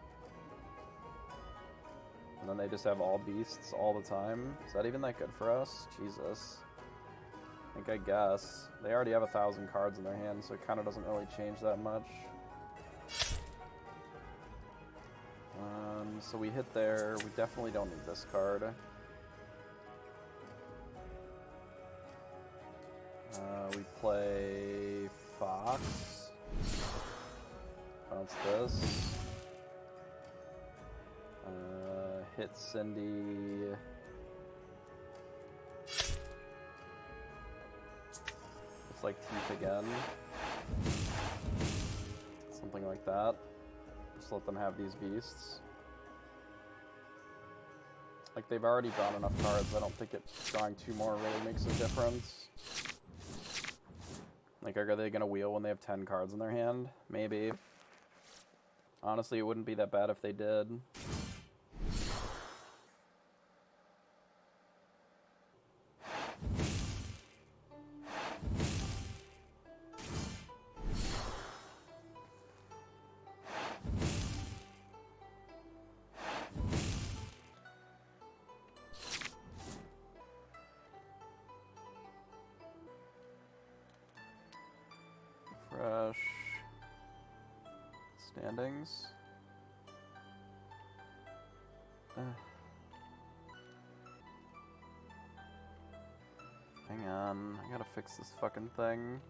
Speaker 1: And then they just have all beasts all the time. Is that even that good for us? Jesus. I guess. They already have 1,000 cards in their hand, so it kind of doesn't really change that much. So we hit there. We definitely don't need this card. We play Fox. Bounce this. Hit Cindy. It's like Teeth again. Something like that. Just let them have these beasts. Like, they've already drawn enough cards. I don't think drawing 2 more really makes a difference. Like, are they going to wheel when they have 10 cards in their hand? Maybe. Honestly, it wouldn't be that bad if they did. Fresh standings. Hang on, I gotta fix this fucking thing.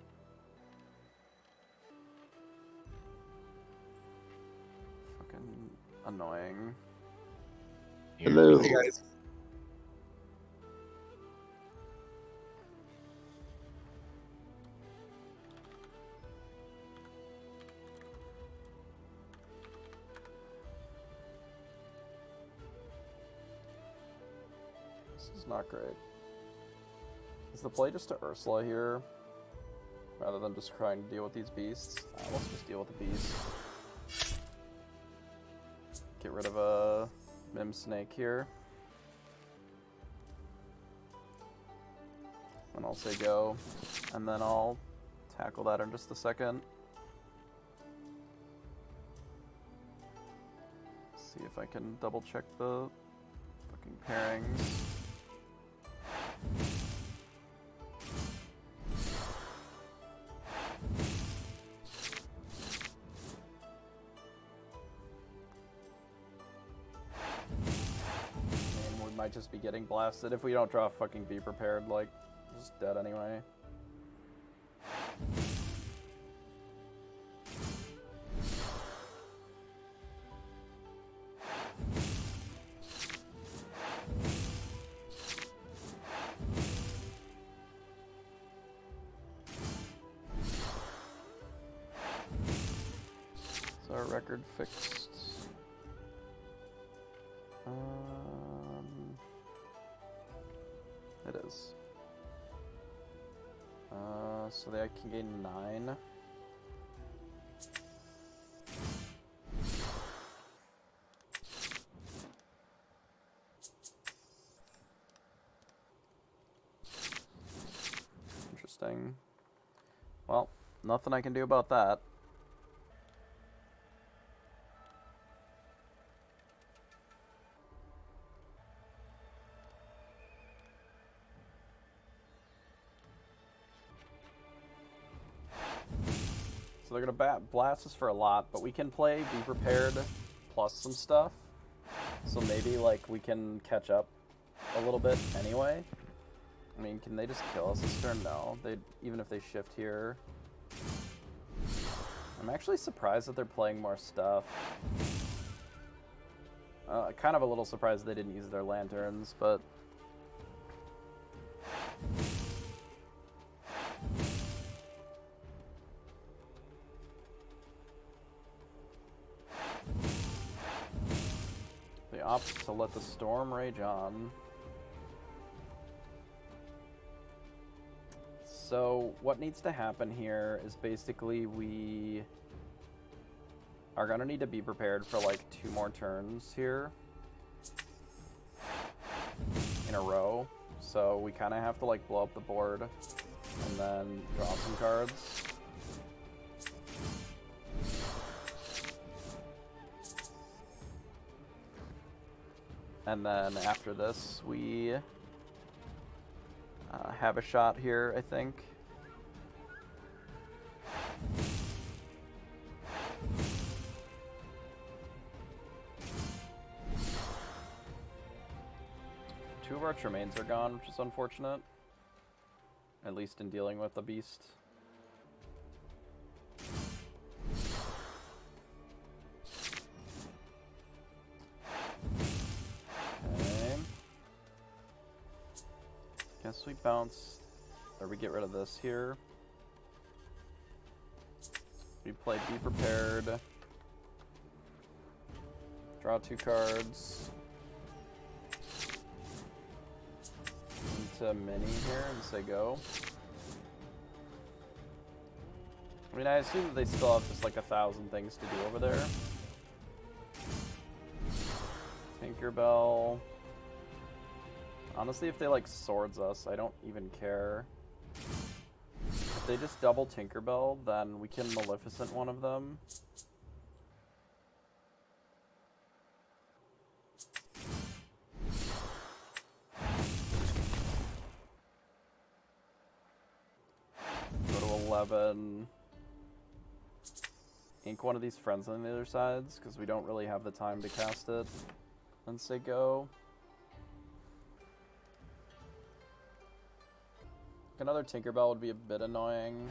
Speaker 1: Fucking annoying.
Speaker 2: Hello.
Speaker 3: Hey guys.
Speaker 1: This is not great. Is the play just to Ursula here? Rather than just trying to deal with these beasts? Let's just deal with the beast. Get rid of a Mim Snake here. And I'll say go. And then I'll tackle that in just a second. See if I can double check the fucking pairings. Might just be getting blasted if we don't draw fucking Be Prepared, like, just dead anyway. Is our record fixed? It is. So they can gain 9. Interesting. Well, nothing I can do about that. So they're gonna blast us for a lot, but we can play Be Prepared plus some stuff. So maybe, like, we can catch up a little bit anyway. I mean, can they just kill us this turn? No. Even if they shift here. I'm actually surprised that they're playing more stuff. Kind of a little surprised they didn't use their lanterns, but... They opt to let the storm rage on. So, what needs to happen here is basically we are going to need to be prepared for like 2 more turns here in a row. So we kind of have to like blow up the board and then draw some cards. And then after this, we have a shot here, I think. Two of our Tremaines are gone, which is unfortunate. At least in dealing with the beast. Okay. Guess we bounce, or we get rid of this here. We play Be Prepared. Draw 2 cards. Into mini here and say go. I mean, I assume that they still have just like 1,000 things to do over there. Tinkerbell. Honestly, if they like swords us, I don't even care. If they just double Tinkerbell, then we can Maleficent one of them. Go to 11. Ink one of these friends on the other sides, because we don't really have the time to cast it. Then say go. Another Tinkerbell would be a bit annoying.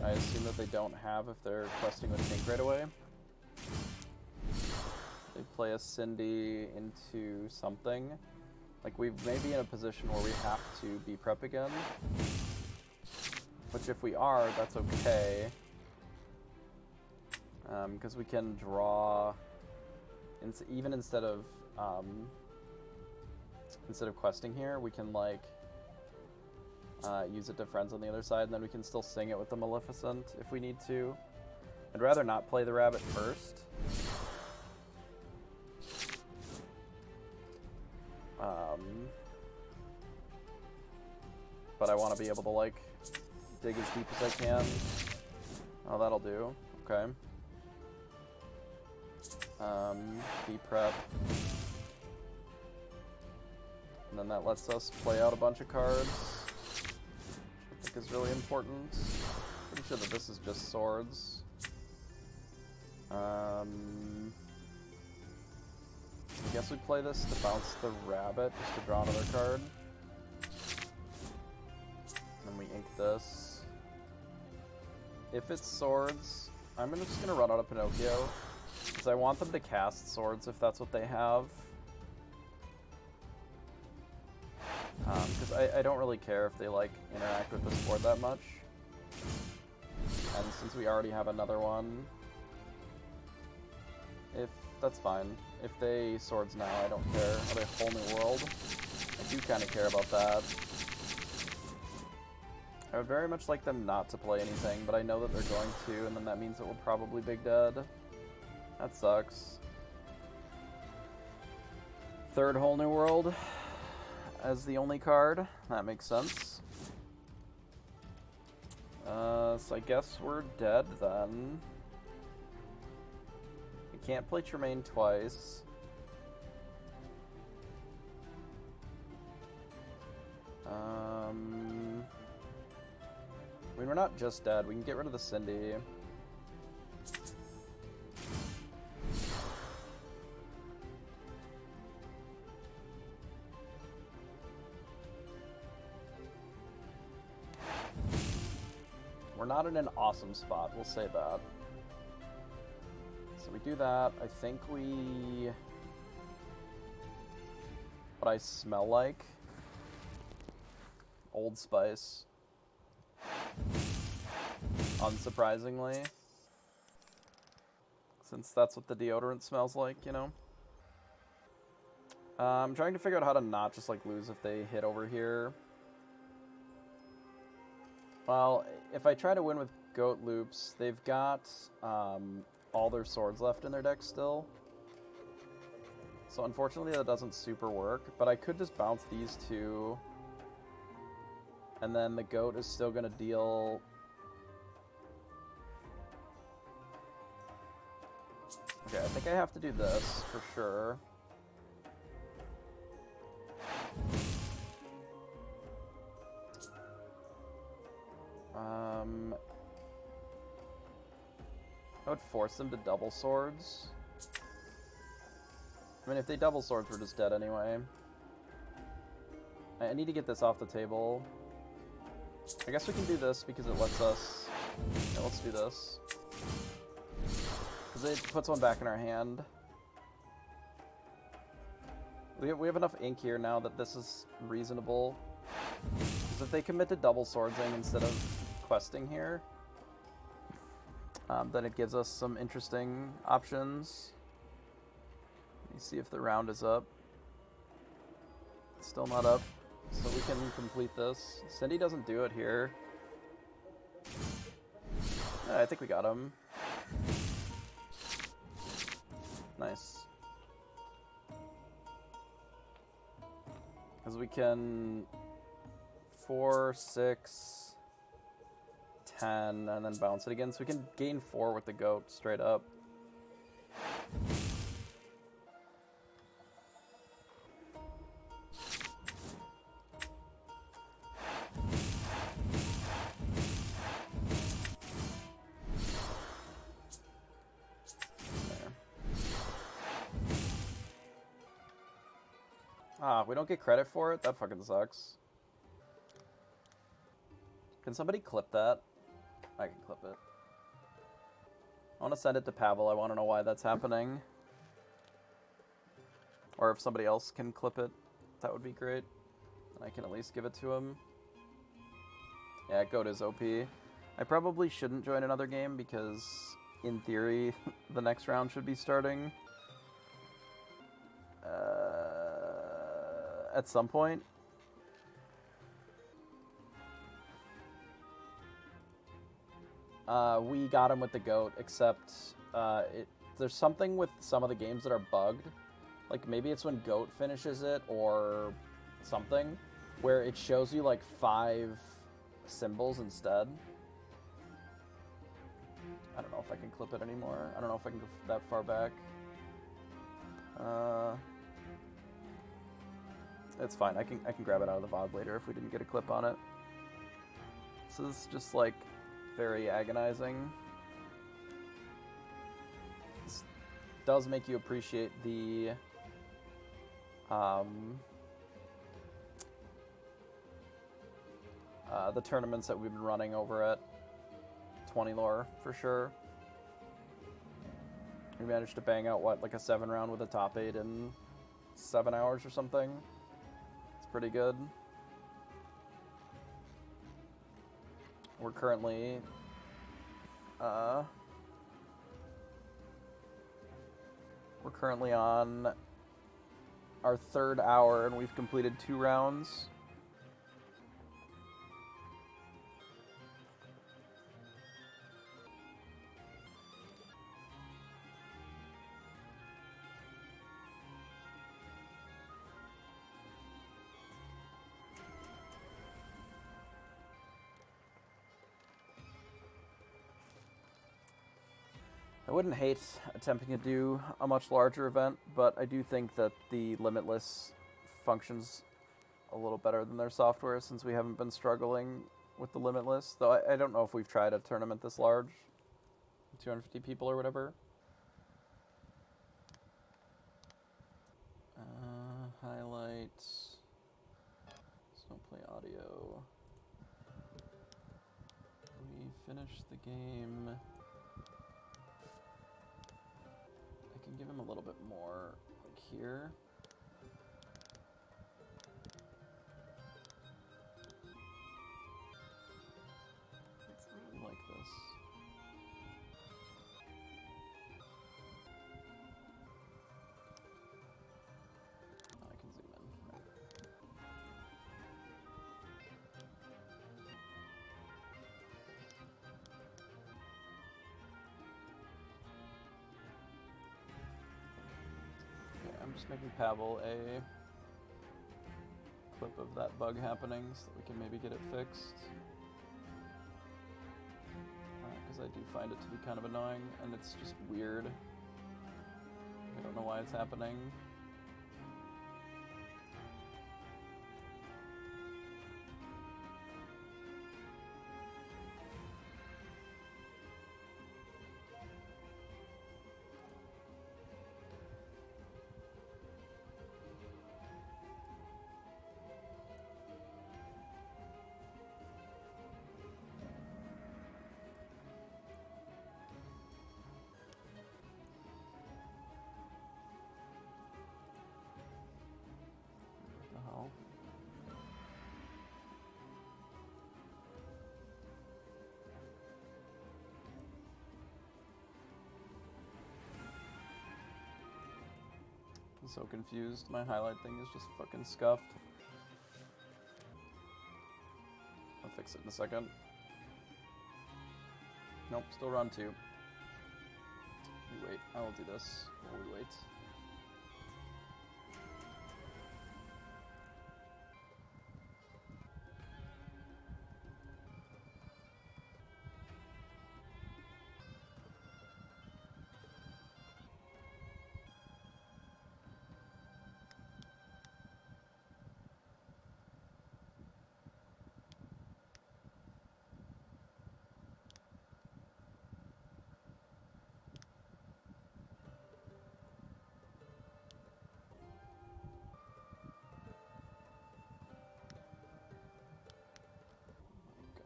Speaker 1: I assume that they don't have if they're questing with Tink right away. They play a Cindy into something. Like, we may be in a position where we have to be prep again. Which if we are, that's okay. Because we can draw... even instead of questing here, we can, like, use it to friends on the other side, and then we can still sing it with the Maleficent if we need to. I'd rather not play the rabbit first. But I want to be able to, like, dig as deep as I can. Oh, that'll do. Okay. Prep. And then that lets us play out a bunch of cards, which I think is really important. Pretty sure that this is just swords. I guess we play this to bounce the rabbit, just to draw another card. And then we ink this. If it's swords, I'm just gonna run out of Pinocchio, because I want them to cast swords if that's what they have. Because I don't really care if they, like, interact with this board that much. And since we already have another one, that's fine. If they swords now, I don't care. Are they whole new world? I do kind of care about that. I would very much like them not to play anything, but I know that they're going to, and then that means that we're probably big dead. That sucks. Third whole new world as the only card. That makes sense. So I guess we're dead then. We can't play Tremaine twice. I mean, we're not just dead. We can get rid of the Cindy. We're not in an awesome spot, we'll say that. So So we do that. I think we... What I smell like? Old Spice. Unsurprisingly. Since that's what the deodorant smells like, you know? I'm trying to figure out how to not just, like, lose if they hit over here. Well, if I try to win with Goat Loops, they've got all their swords left in their deck still. So unfortunately that doesn't super work, but I could just bounce these two. And then the Goat is still going to deal... Okay, I think I have to do this for sure. I would force them to double swords. I mean, if they double swords, we're just dead anyway. I need to get this off the table. I guess we can do this because it lets us... Yeah, let's do this. Because it puts one back in our hand. We have enough ink here now that this is reasonable. Because if they commit to double swordsing instead of questing here, then it gives us some interesting options. Let me see if the round is up. It's still not up, so we can complete this. Cindy doesn't do it here. I think we got him. Nice. Because we can 4, 6, 10, and then bounce it again. So we can gain 4 with the Goat straight up. Ah, we don't get credit for it? That fucking sucks. Can somebody clip that? I can clip it. I want to send it to Pavel. I want to know why that's happening. Or if somebody else can clip it, that would be great. And I can at least give it to him. Yeah, Goat is OP. I probably shouldn't join another game because, in theory, the next round should be starting. At some point. We got him with the Goat, except there's something with some of the games that are bugged. Like, maybe it's when Goat finishes it or something, where it shows you, like, 5 symbols instead. I don't know if I can clip it anymore. I don't know if I can go that far back. It's fine. I can grab it out of the VOD later if we didn't get a clip on it. This is just, like, very agonizing. This does make you appreciate the tournaments that we've been running over at 20 lore, for sure. We managed to bang out, what, like a 7 round with a top 8 in 7 hours or something. It's pretty good. We're currently on our 3rd hour and we've completed 2 rounds. I wouldn't hate attempting to do a much larger event, but I do think that the Limitless functions a little better than their software since we haven't been struggling with the Limitless. Though I don't know if we've tried a tournament this large, 250 people or whatever. Highlights. Don't play audio. We finished the game. here. It's really like this. I can zoom in. Right. Okay, I'm just making Pavel a clip of that bug happening so that we can maybe get it fixed. Because I do find it to be kind of annoying, and it's just weird. I don't know why it's happening. What the hell? I'm so confused. My highlight thing is just fucking scuffed. I'll fix it in a second. Nope, still run 2. We wait. I will do this while we wait.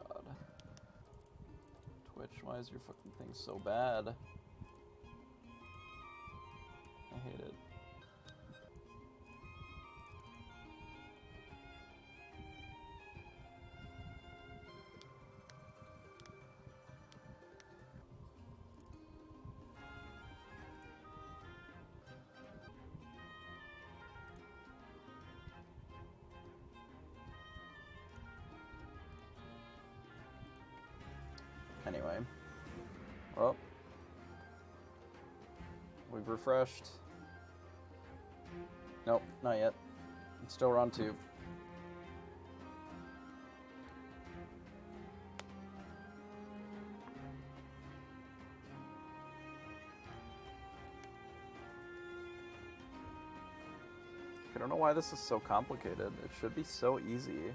Speaker 1: God. Twitch, why is your fucking thing so bad? I hate it. Anyway. Well. We've refreshed. Nope, not yet. It's still run 2. I don't know why this is so complicated. It should be so easy.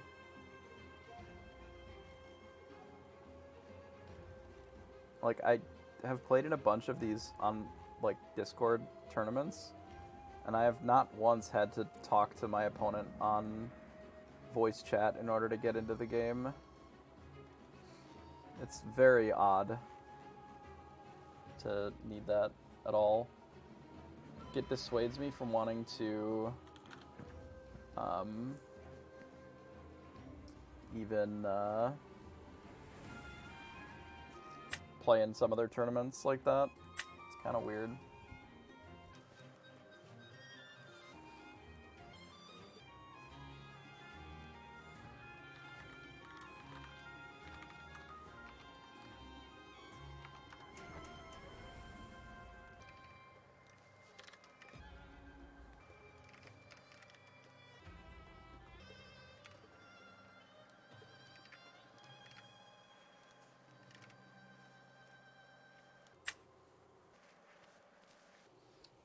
Speaker 1: Like, I have played in a bunch of these on, like, Discord tournaments, and I have not once had to talk to my opponent on voice chat in order to get into the game. It's very odd to need that at all. It dissuades me from wanting to even play in some other tournaments like that. It's kind of weird.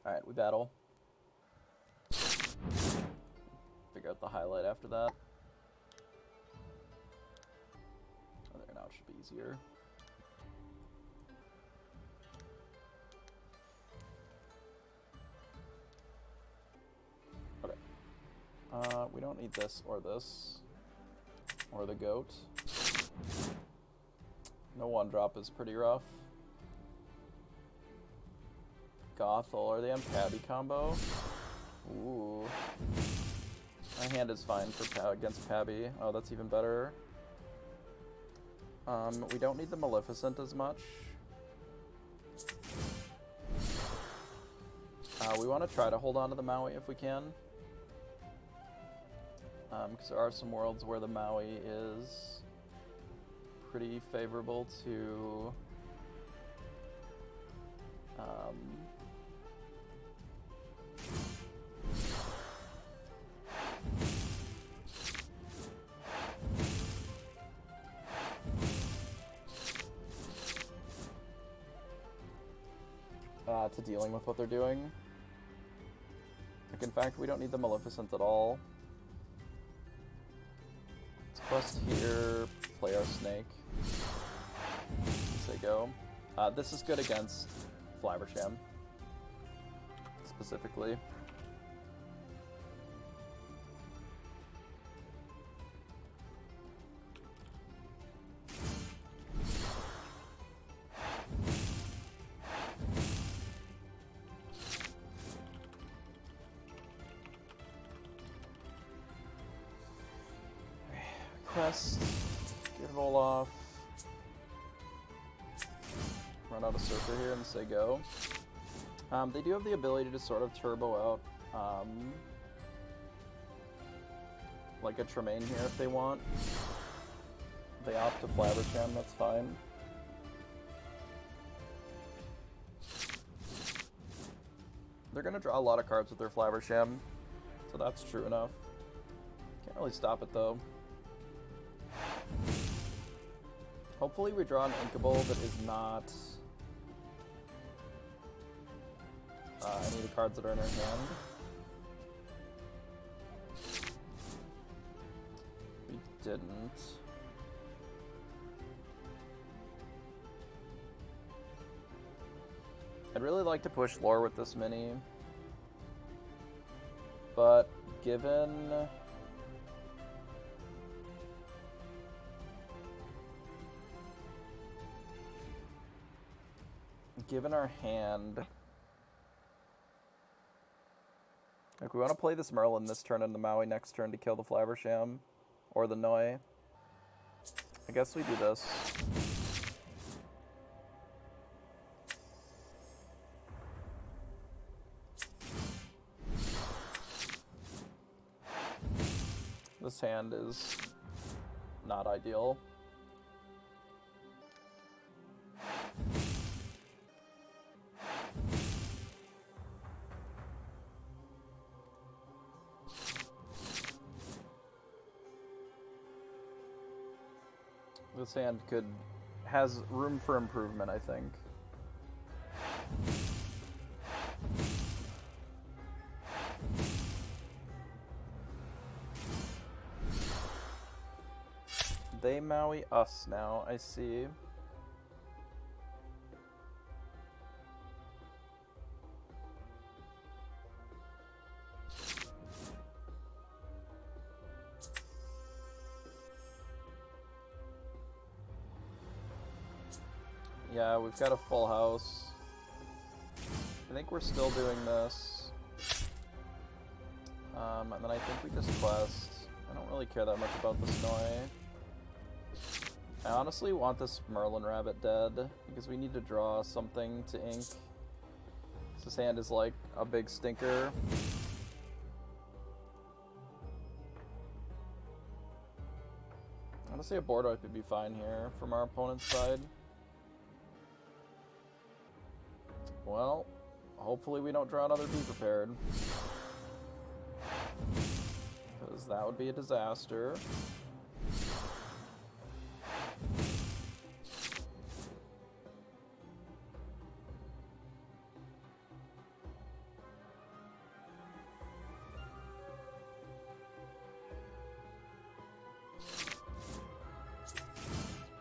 Speaker 1: Alright, we battle. Figure out the highlight after that. Oh, there, now it should be easier. Okay. We don't need this or this. Or the goat. No one drop is pretty rough. Gothel, are they on Tabby combo? Ooh. My hand is fine for against Pabby. Oh, that's even better. We don't need the Maleficent as much. We want to try to hold on to the Maui if we can. Because there are some worlds where the Maui is pretty favorable to to dealing with what they're doing. Like, in fact, we don't need the Maleficent at all. Let's quest here, play our snake. As they go. This is good against Flabbersham, specifically. Quest, get roll off, run out of Surfer here and say go. They do have the ability to sort of turbo out like a Tremaine here if they want. They opt to Flabbersham, that's fine. They're gonna draw a lot of cards with their Flabbersham, so that's true enough. Can't really stop it though. Hopefully we draw an Inkable that is not any of the cards that are in our hand. We didn't. I'd really like to push lore with this mini, but given our hand, like, we want to play this Merlin this turn and the Maui next turn to kill the Flabbersham or the Noi. I guess we do this. This hand is not ideal. This hand has room for improvement, I think. They Maui us now, I see. Yeah, we've got a full house. I think we're still doing this. And then I think we just quest. I don't really care that much about the Noi. I honestly want this Merlin Rabbit dead, because we need to draw something to ink. This hand is like a big stinker. Honestly, a board wipe would be fine here from our opponent's side. Well, hopefully we don't draw another Be Prepared, because that would be a disaster.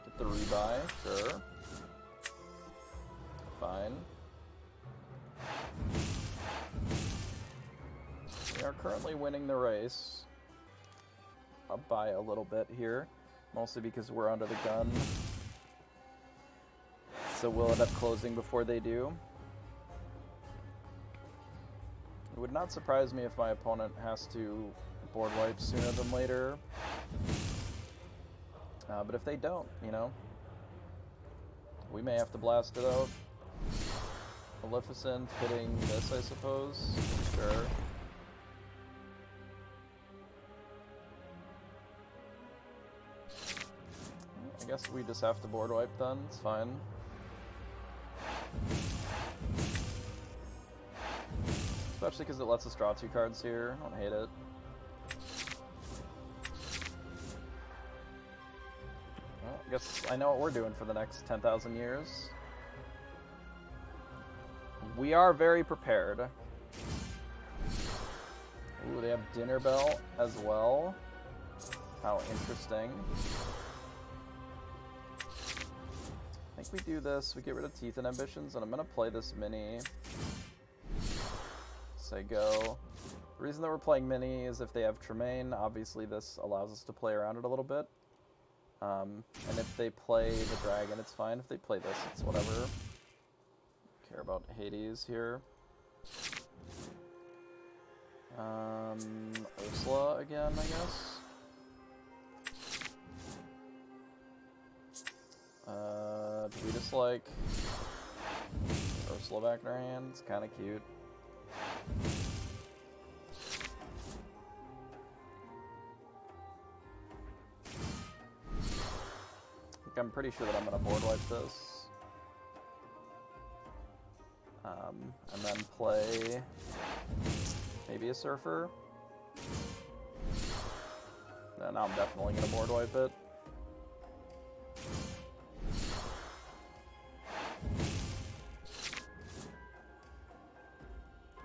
Speaker 1: Get the rebuy, sure. Fine. We are currently winning the race by a little bit here, mostly because we're under the gun. So we'll end up closing before they do. would not surprise me if my opponent has to board wipe sooner than later. But if they don't, you know, we may have to blast it out. Maleficent hitting this, I suppose. Sure. I guess we just have to board wipe then. It's fine. Especially because it lets us draw 2 cards here. I don't hate it. Well, I guess I know what we're doing for the next 10,000 years. We are very prepared. Ooh, they have Dinner Bell as well. How interesting. I think we do this, we get rid of Teeth and Ambitions, and I'm going to play this mini. Say go. The reason that we're playing mini is if they have Tremaine, obviously this allows us to play around it a little bit. And if they play the dragon, it's fine. If they play this, it's whatever. Care about Hades here. Ursula again, I guess. Do we just like Ursula back in our hand? It's kind of cute. I'm pretty sure that I'm gonna board wipe this. And then play maybe a Surfer. No, now I'm definitely gonna board wipe it.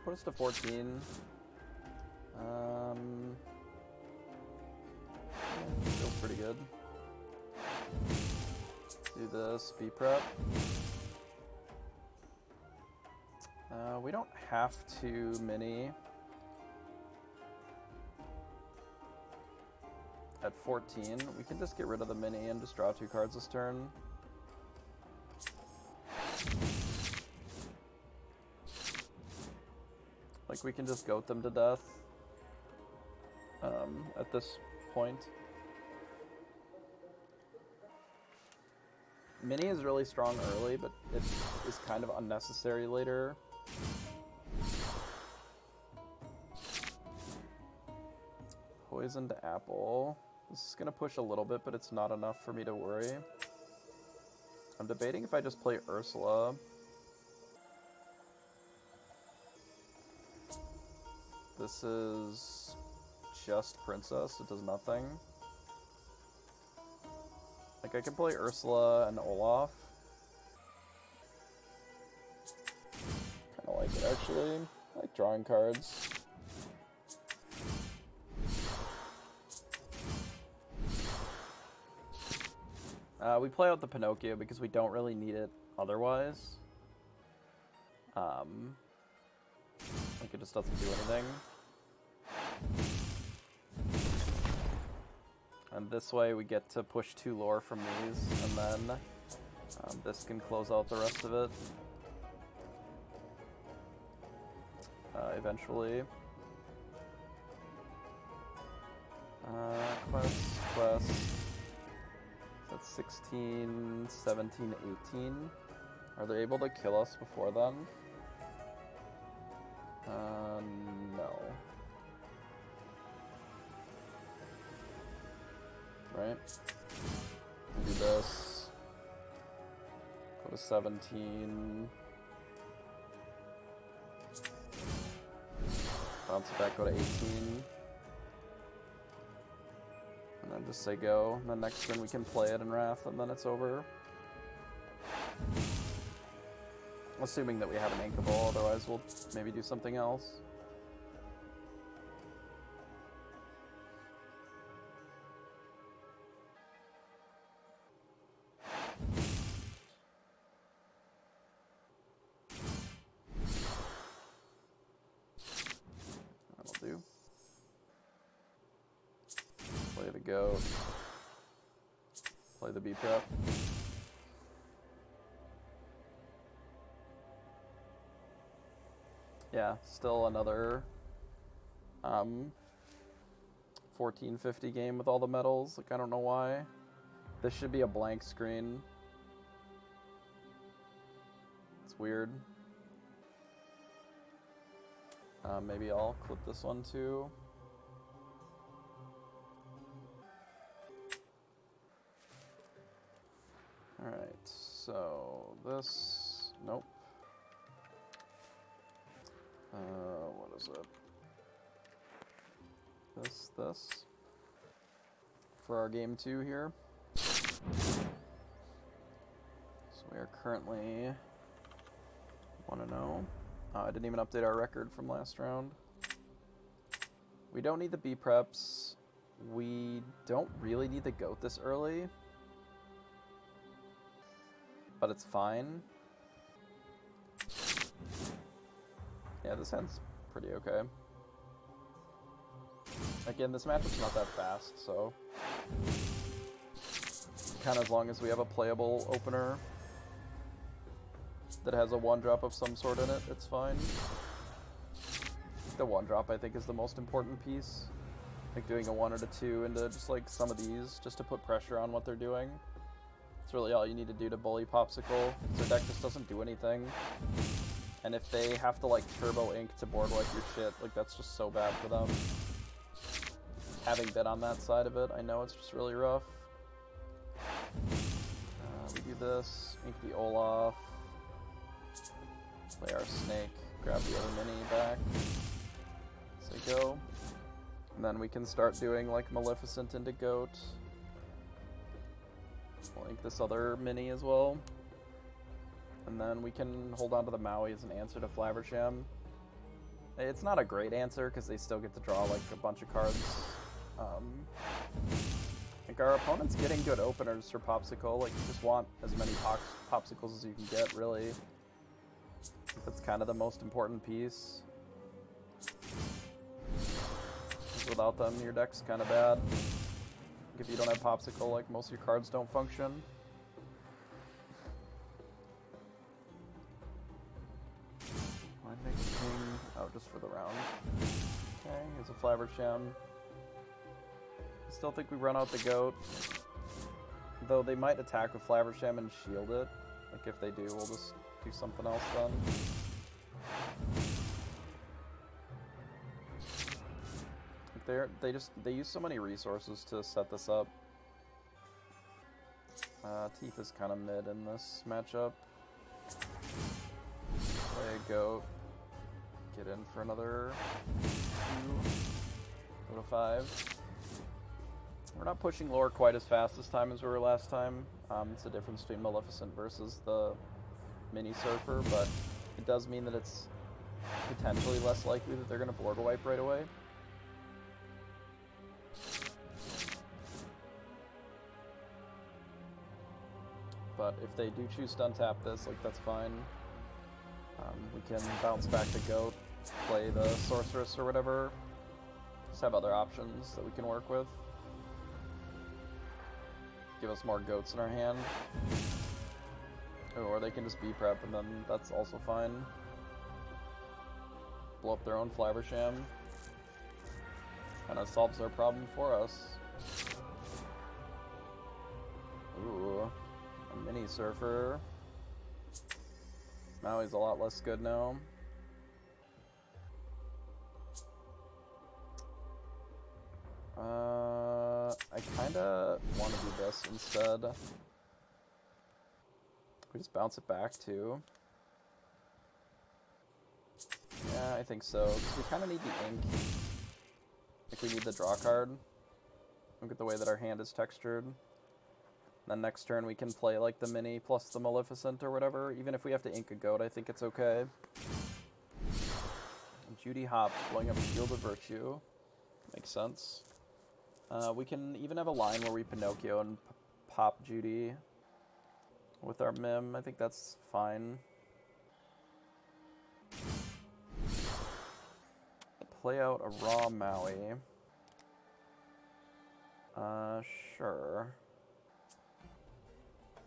Speaker 1: Put us to 14. Feels pretty good. Do this, be prep. We don't have to mini at 14. We can just get rid of the mini and just draw 2 cards this turn. Like, we can just goat them to death at this point. Mini is really strong early, but it is kind of unnecessary later. Poisoned Apple. This is going to push a little bit, but it's not enough for me to worry. I'm debating if I just play Ursula. This is just Princess, it does nothing. Like, I can play Ursula and Olaf. Kinda like it, actually. I like drawing cards. We play out the Pinocchio because we don't really need it otherwise. Like, it just doesn't do anything. And this way we get to push 2 lore from these, and then this can close out the rest of it. Eventually. Quest. That's 16, 17, 18. Are they able to kill us before then? No. Right? Do this. Go to 17. Bounce it back, go to 18. And then just say go. And then next turn we can play it in Wrath, and then it's over. Assuming that we have an Inkable, otherwise we'll maybe do something else. That'll do. Play the goat. Play the B prep. Yeah, still another 1450 game with all the medals. Like, I don't know why. This should be a blank screen. It's weird. Maybe I'll clip this one too. Alright, so this... Nope. What is it? This. For our game 2 here. So we are currently 1-0. I didn't even update our record from last round. We don't need the B preps. We don't really need the goat this early. But it's fine. Yeah, this hand's pretty okay. Again, this matchup's not that fast, so... kind of as long as we have a playable opener that has a 1-drop of some sort in it, it's fine. The 1-drop, I think, is the most important piece. Like, doing a 1 or a 2 into just, like, some of these, just to put pressure on what they're doing. It's really all you need to do to bully Popsicle. Their deck just doesn't do anything. And if they have to, like, turbo ink to board wipe your shit, like, that's just so bad for them. Having been on that side of it, I know it's just really rough. We do this, ink the Olaf, play our snake, grab the other mini back, so go. And then we can start doing, like, Maleficent into Goat. We'll ink this other mini as well. And then we can hold on to the Maui as an answer to Flaversham. It's not a great answer, because they still get to draw, like, a bunch of cards. Like, our opponent's getting good openers for Popsicle. Like, you just want as many Popsicles as you can get, really. That's kind of the most important piece. Without them, your deck's kind of bad. If you don't have Popsicle, like, most of your cards don't function. Why make a king? Oh, just for the round. Okay, here's a Flaversham. I still think we run out the goat. Though they might attack with Flaversham and shield it. Like, if they do, we'll just do something else then. They use so many resources to set this up. Teeth is kind of mid in this matchup. Play a goat. Get in for another 2. Go to 5. We're not pushing lore quite as fast this time as we were last time. It's the difference between Maleficent versus the Mini Surfer, but it does mean that it's potentially less likely that they're going to board wipe right away. But if they do choose to untap this, like, that's fine. We can bounce back the goat, play the sorceress or whatever. Just have other options that we can work with. Give us more goats in our hand. Oh, or they can just B-prep, and then that's also fine. Blow up their own Flaversham. Kinda solves their problem for us. Ooh. A Mini Surfer. Maui's a lot less good now. I kinda want to do this instead. We just bounce it back too. Yeah, I think so. 'Cause we kind of need the ink. Like, we need the draw card. Look at the way that our hand is textured. Then next turn we can play, like, the mini plus the Maleficent or whatever. Even if we have to ink a goat, I think it's okay. And Judy Hopps blowing up Shield of Virtue. Makes sense. We can even have a line where we Pinocchio and pop Judy with our Mim. I think that's fine. Play out a raw Maui. Sure.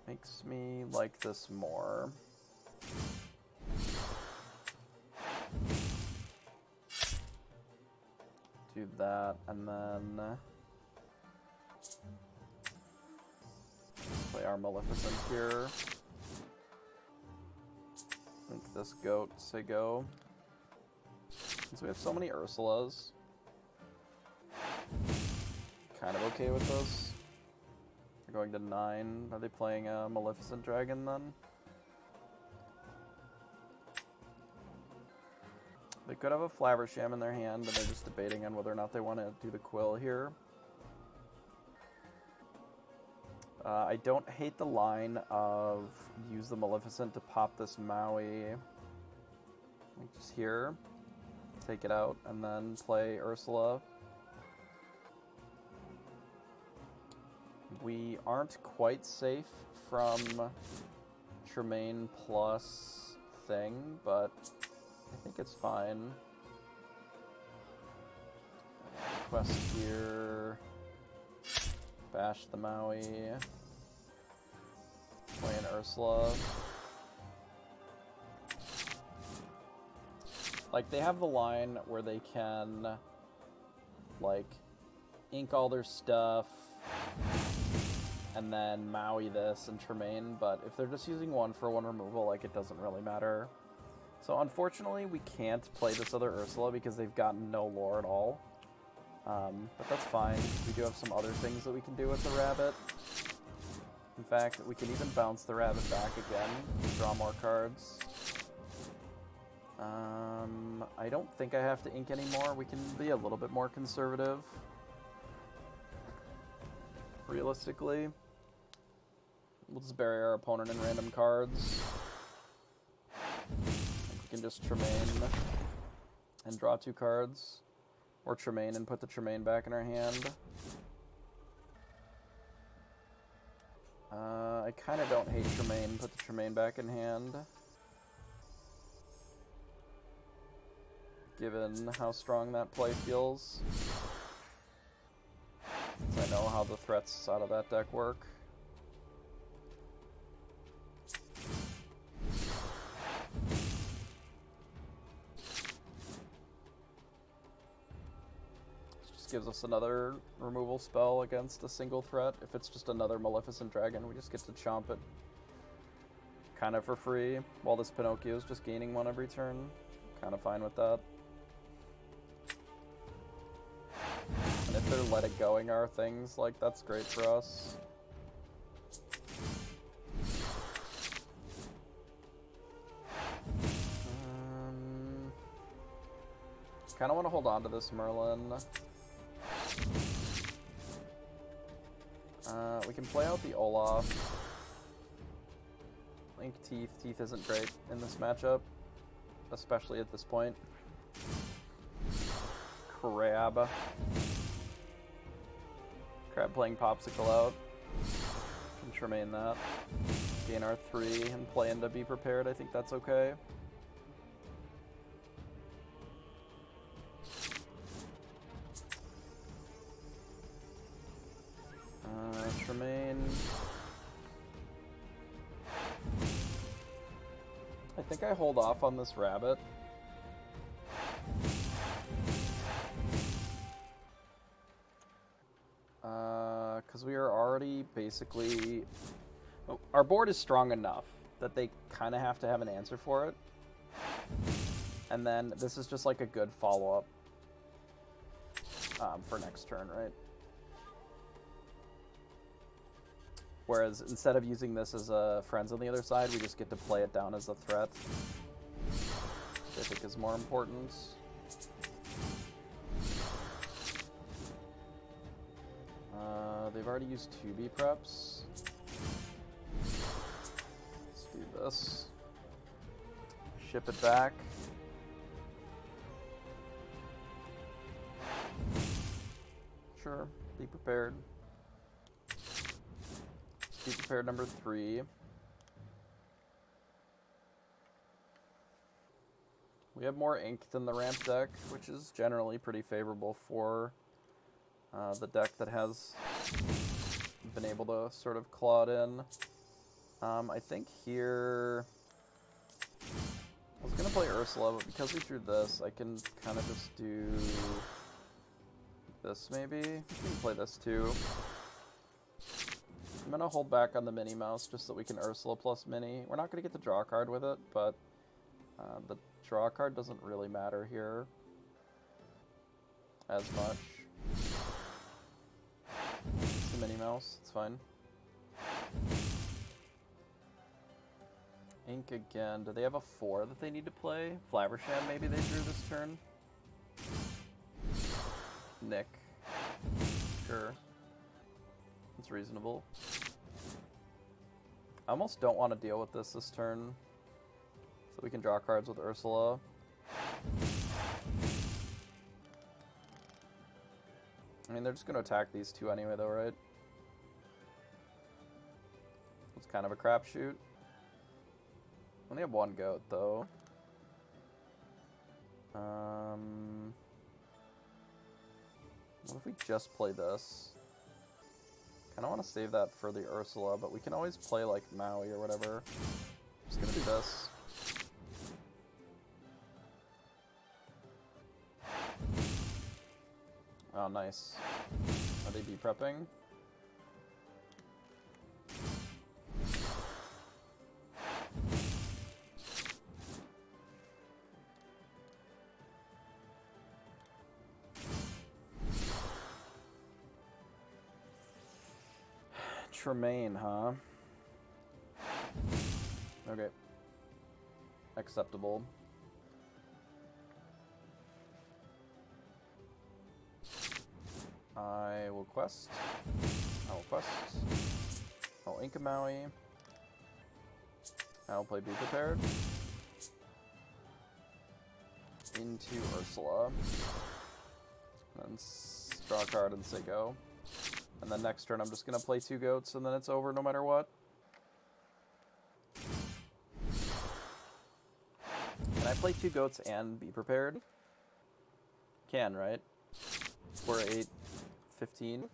Speaker 1: Makes me like this more. do that, and then play our Maleficent here. Make this goat say go. Since we have so many Ursulas, kind of okay with this. They're going to 9. Are they playing a Maleficent Dragon then? They could have a Flaversham in their hand, and they're just debating on whether or not they want to do the Quill here. I don't hate the line of use the Maleficent to pop this Maui. Like just here, take it out, and then play Ursula. We aren't quite safe from Tremaine plus thing, but I think it's fine. Quest here. Bash the Maui. Play an Ursula. Like, they have the line where they can, like, ink all their stuff and then Maui this and Tremaine, but if they're just using 1-for-1 removal, like, it doesn't really matter. So unfortunately, we can't play this other Ursula because they've gotten no lore at all. But that's fine. We do have some other things that we can do with the rabbit. In fact, we can even bounce the rabbit back again, draw more cards. I don't think I have to ink anymore. We can be a little bit more conservative. Realistically. We'll just bury our opponent in random cards. We can just Tremaine and draw 2 cards. Or Tremaine and put the Tremaine back in our hand. I kind of don't hate Tremaine. Put the Tremaine back in hand. Given how strong that play feels. Since I know how the threats out of that deck work. Gives us another removal spell against a single threat. If it's just another Maleficent Dragon, we just get to chomp it kind of for free, while this Pinocchio is just gaining 1 every turn. Kind of fine with that. And if they're let it going our things, like, that's great for us. Kind of want to hold on to this Merlin. We can play out the Olaf. Link Teeth. Teeth isn't great in this matchup, especially at this point. Crab. Crab playing Popsicle out. Can Tremaine that. Gain our 3 and play into Be Prepared. I think that's okay. Tremaine. I think I hold off on this rabbit. Because we are already basically... Oh, our board is strong enough that they kind of have to have an answer for it. And then this is just like a good follow-up for next turn, right? Whereas instead of using this as a friends on the other side, we just get to play it down as a threat, which I think is more important. They've already used 2B preps. Let's do this. Ship it back. Sure, be prepared. Be prepared number 3. We have more ink than the ramp deck, which is generally pretty favorable for the deck that has been able to sort of claw it in. I think here... I was going to play Ursula, but because we drew this, I can kind of just do this maybe. We can play this too. I'm gonna hold back on the Minnie Mouse just so we can Ursula plus Minnie. We're not gonna get the draw card with it, but the draw card doesn't really matter here as much. It's the Minnie Mouse, it's fine. Ink again. Do they have a 4 that they need to play? Flaversham maybe they drew this turn? Nick. Sure. It's reasonable. I almost don't want to deal with this turn. So we can draw cards with Ursula. I mean, they're just going to attack these two anyway though, right? It's kind of a crapshoot. Only have one goat, though. What if we just play this? Kinda want to save that for the Ursula, but we can always play, like, Maui or whatever. Just gonna do this. Oh, nice. Are they be-prepping? Tremaine, huh? Okay. Acceptable. I will quest. I will quest. I'll ink a Maui. I'll play Be Prepared. Into Ursula. And draw a card and say go. And then next turn I'm just going to play 2 goats and then it's over no matter what. Can I play 2 goats and be prepared? Can, right? We're 8, 15.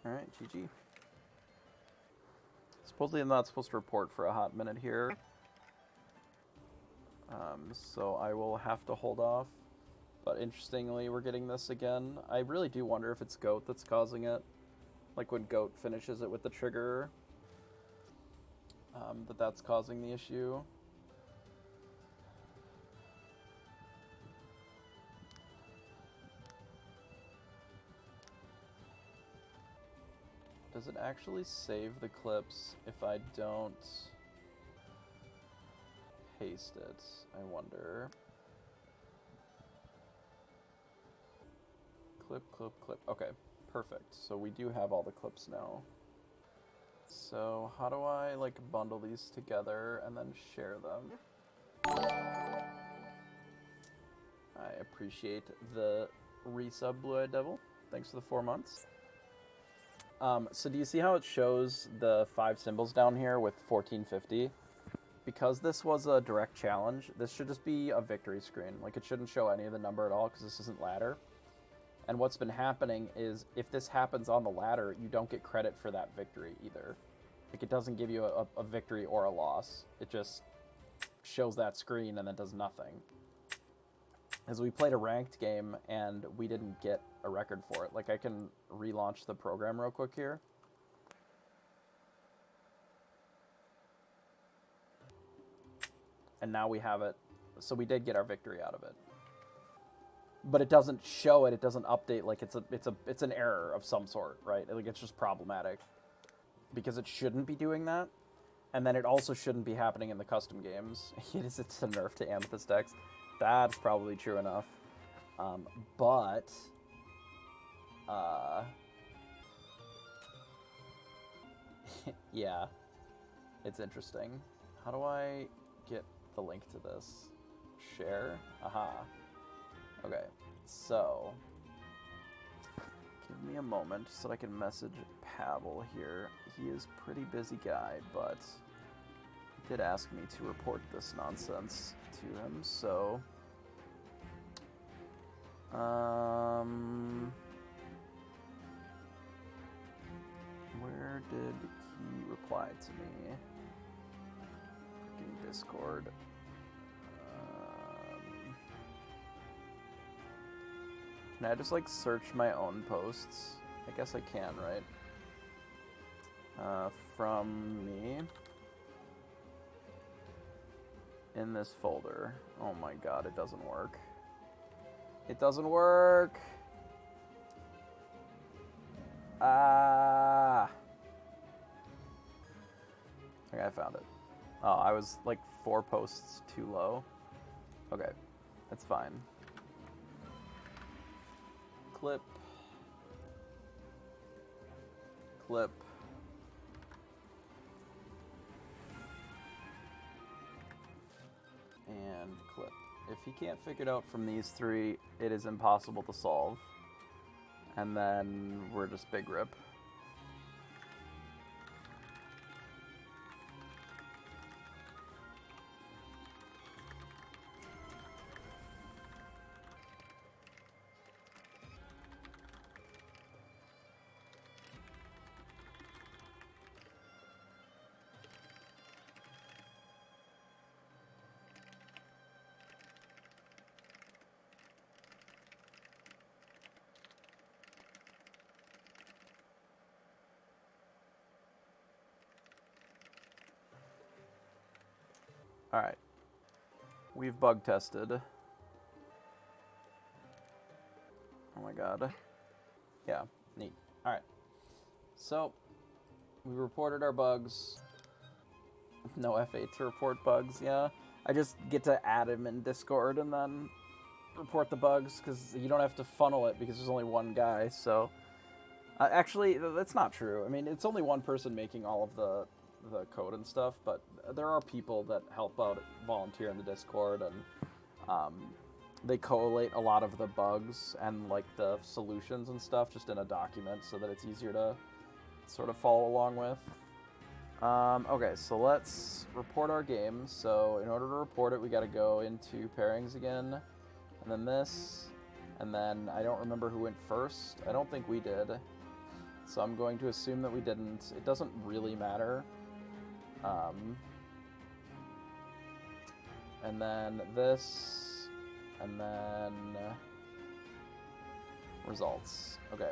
Speaker 1: Alright, GG. Supposedly I'm not supposed to report for a hot minute here. So I will have to hold off. But interestingly, we're getting this again. I really do wonder if it's Goat that's causing it. Like when Goat finishes it with the trigger. That's causing the issue. Does it actually save the clips if I don't paste it? I wonder. Clip, clip, clip. Okay, perfect. So we do have all the clips now. So how do I like bundle these together and then share them? I appreciate the resub, Blue-Eyed Devil. Thanks for the 4 months. So do you see how it shows the 5 symbols down here with 1450? Because this was a direct challenge, this should just be a victory screen. Like, it shouldn't show any of the number at all because this isn't ladder. And what's been happening is if this happens on the ladder, you don't get credit for that victory either. Like, it doesn't give you a victory or a loss. It just shows that screen and then does nothing. As we played a ranked game and we didn't get a record for it. Like, I can relaunch the program real quick here. And now we have it. So we did get our victory out of it. But it doesn't show it, it doesn't update, like it's an error of some sort, right? Like, it's just problematic. Because it shouldn't be doing that. And then it also shouldn't be happening in the custom games. It's a nerf to Amethyst decks. That's probably true enough. Yeah. It's interesting. How do I get the link to this? Share? Aha. Okay, so give me a moment so that I can message Pavel here. He is a pretty busy guy, but He did ask me to report this nonsense to him, so... Where did he reply to me? In Discord. Can I just, like, search my own posts? I guess I can, right? From me. In this folder. Oh my god, it doesn't work. It doesn't work! Ah! Okay, I found it. Oh, I was, like, 4 posts too low. Okay, that's fine. Clip. Clip. And clip. If he can't figure it out from these 3, it is impossible to solve. And then we're just big rip. Alright. We've bug tested. Oh my god. Yeah, neat. Alright. So, we reported our bugs. No F8 to report bugs, yeah. I just get to add him in Discord and then report the bugs, because you don't have to funnel it because there's only one guy, so... actually, that's not true. I mean, it's only one person making all of the code and stuff, but there are people that help out, volunteer in the Discord, and they collate a lot of the bugs and like the solutions and stuff just in a document so that it's easier to sort of follow along with. Okay, so let's report our game. So in order to report it, we got to go into pairings again, and then this, and then I don't remember who went first. I don't think we did, so I'm going to assume that we didn't. It doesn't really matter. And then this, and then results. Okay.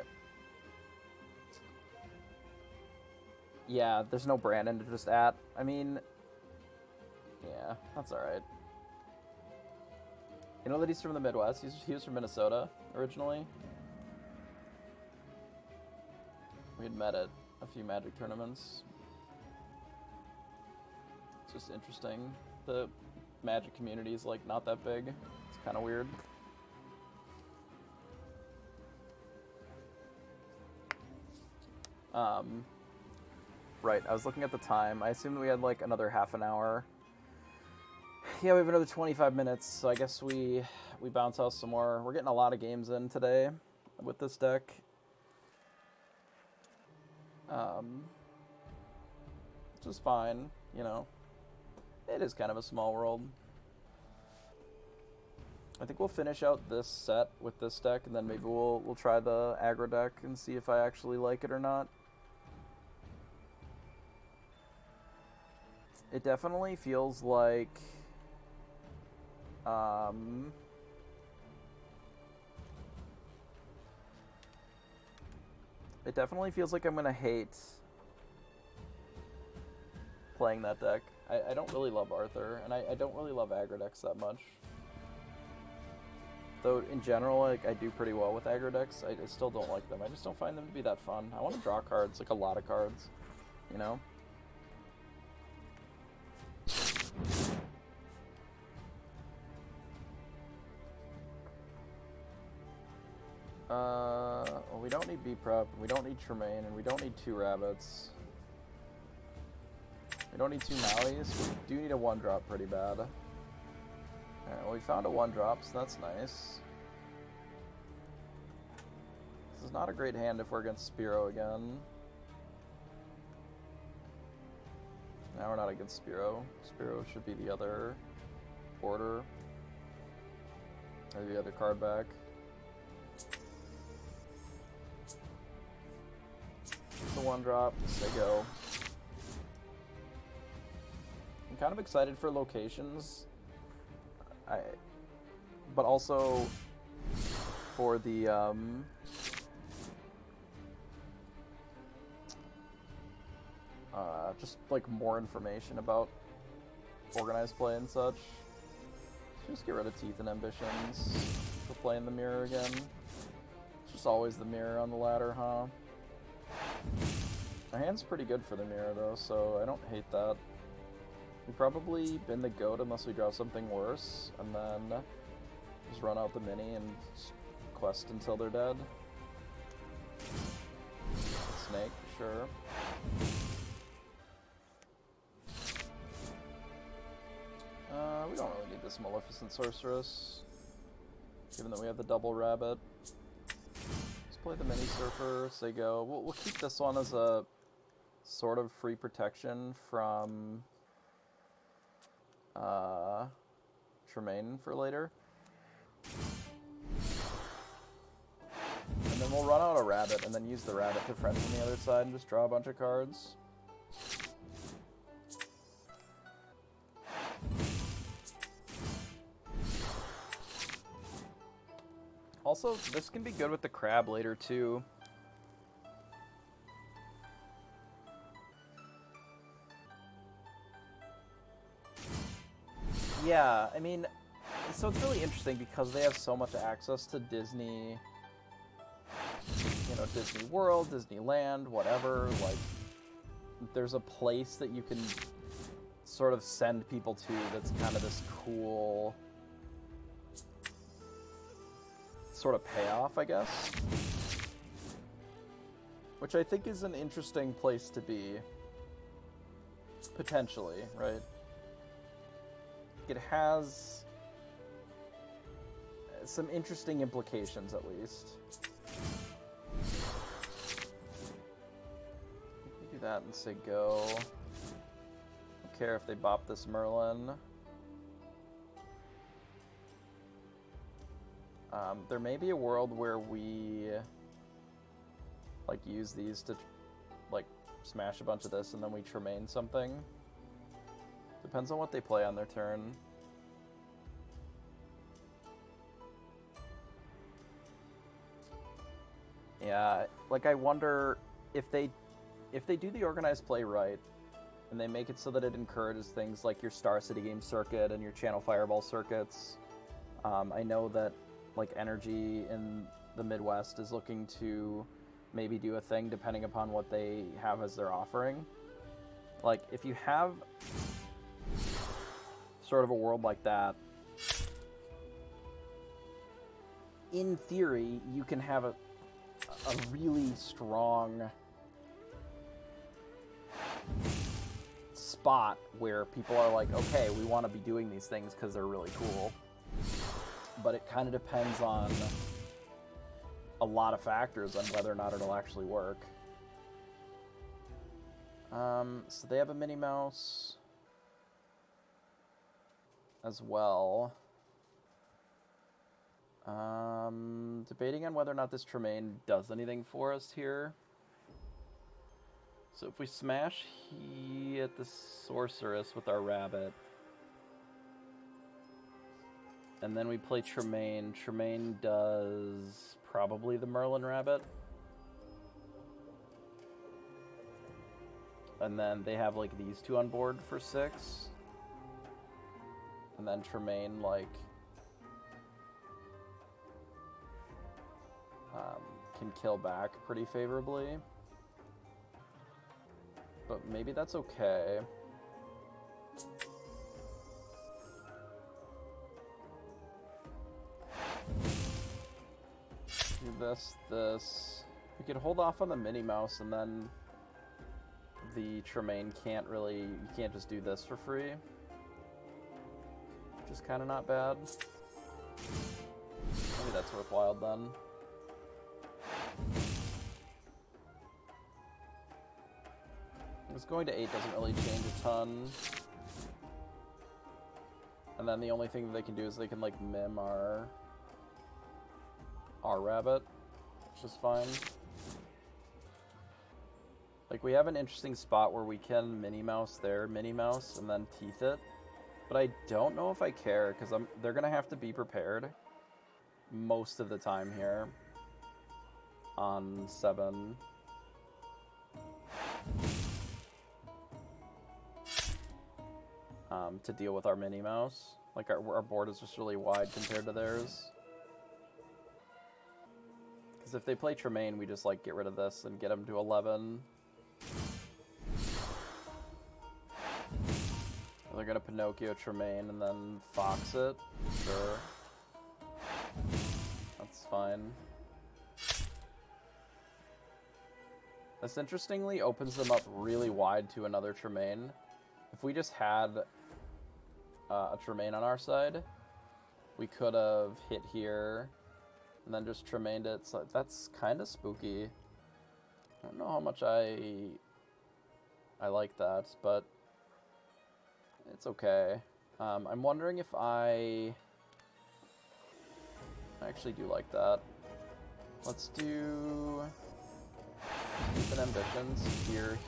Speaker 1: Yeah, there's no Brandon to just at. I mean, yeah, that's alright. You know that he's from the Midwest? He was from Minnesota, originally. We had met at a few Magic tournaments. It's just interesting. The Magic community is, like, not that big. It's kind of weird. Right, I was looking at the time. I assumed we had, like, another half an hour. Yeah, we have another 25 minutes, so I guess we bounce out some more. We're getting a lot of games in today with this deck. Which is fine, you know. It is kind of a small world. I think we'll finish out this set with this deck, and then maybe we'll try the aggro deck and see if I actually like it or not. It definitely feels like... it definitely feels like I'm gonna hate playing that deck. I don't really love Arthur, and I don't really love aggro decks that much. Though, in general, like, I do pretty well with aggro decks. I still don't like them. I just don't find them to be that fun. I want to draw cards, like a lot of cards, you know? Well, we don't need B-Prep, we don't need Tremaine, and we don't need 2 rabbits. We don't need 2 Malleys. We do need a 1-drop pretty bad. Alright, well, we found a 1-drop, so that's nice. This is not a great hand if we're against Spiro again. Now we're not against Spiro. Spiro should be the other order. Or the other card back. The one drop, they go. I'm kind of excited for locations. But also for the just like more information about organized play and such. Just get rid of Teeth and Ambitions for playing the mirror again. It's just always the mirror on the ladder, huh? My hand's pretty good for the mirror though, so I don't hate that. We probably been the GOAT unless we draw something worse, and then just run out the mini and quest until they're dead. Snake, sure. We don't really need this Maleficent Sorceress, given that we have the double rabbit. Let's play the Mini Surfer, say go. We'll keep this one as a sort of free protection from Tremaine for later. And then we'll run out a rabbit and then use the rabbit to friend from the other side and just draw a bunch of cards. Also, this can be good with the crab later, too. Yeah, I mean, so it's really interesting because they have so much access to Disney, you know, Disney World, Disneyland, whatever. Like, there's a place that you can sort of send people to that's kind of this cool sort of payoff, I guess. Which I think is an interesting place to be. Potentially, right? It has some interesting implications, at least. Do that and say go. Don't care if they bop this Merlin. There may be a world where we like use these to like smash a bunch of this and then we Tremaine something. Depends on what they play on their turn. Yeah, like I wonder if they do the organized play right and they make it so that it encourages things like your Star City Game circuit and your Channel Fireball circuits. I know that like Energy in the Midwest is looking to maybe do a thing depending upon what they have as their offering. Like if you have sort of a world like that, in theory, you can have a really strong spot where people are like, okay, we want to be doing these things because they're really cool. But it kind of depends on a lot of factors on whether or not it'll actually work. So they have a Minnie Mouse as well. Debating on whether or not this Tremaine does anything for us here. So if we smash at the Sorceress with our rabbit, and then we play Tremaine, Tremaine does probably the Merlin rabbit. And then they have like these two on board for 6. And then Tremaine like can kill back pretty favorably. But maybe that's okay. Do this. We could hold off on the Minnie Mouse and then the Tremaine can't really, you can't just do this for free. Which is kind of not bad. Maybe that's worthwhile then. Because going to 8 doesn't really change a ton. And then the only thing that they can do is they can, like, mim our rabbit, which is fine. Like, we have an interesting spot where we can Minnie Mouse there, Minnie Mouse, and then teeth it. But I don't know if I care, because they're going to have to be prepared most of the time here on 7. To deal with our Minnie Mouse. Like, our board is just really wide compared to theirs. Because if they play Tremaine, we just, like, get rid of this and get them to 11. They're gonna Pinocchio Tremaine and then Fox it. Sure. That's fine. This interestingly opens them up really wide to another Tremaine. If we just had a Tremaine on our side, we could have hit here and then just Tremained it. So that's kind of spooky. I don't know how much I like that, but it's okay. I'm wondering if I actually do like that. Let's do Keep an Ambitions here.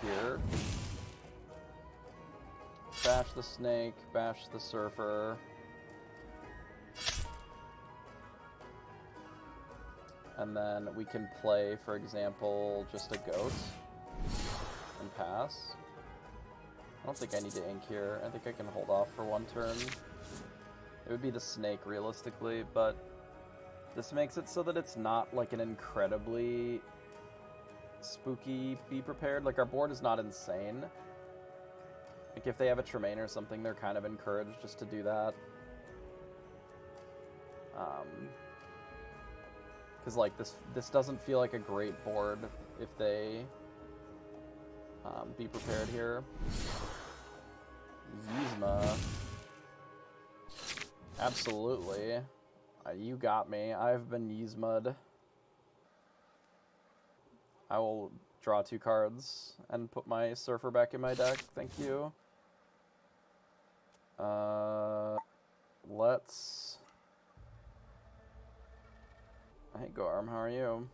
Speaker 1: Bash the snake, bash the surfer. And then we can play, for example, just a goat and pass. I don't think I need to ink here. I think I can hold off for 1 turn. It would be the snake, realistically, but this makes it so that it's not, like, an incredibly spooky be prepared. Like, our board is not insane. Like, if they have a Tremaine or something, they're kind of encouraged just to do that. Because, like, this doesn't feel like a great board if they be prepared here. Yzma. Absolutely. You got me. I've been Yzma'd. I will draw 2 cards and put my surfer back in my deck. Thank you. Let's... Hey, Gorm, how are you?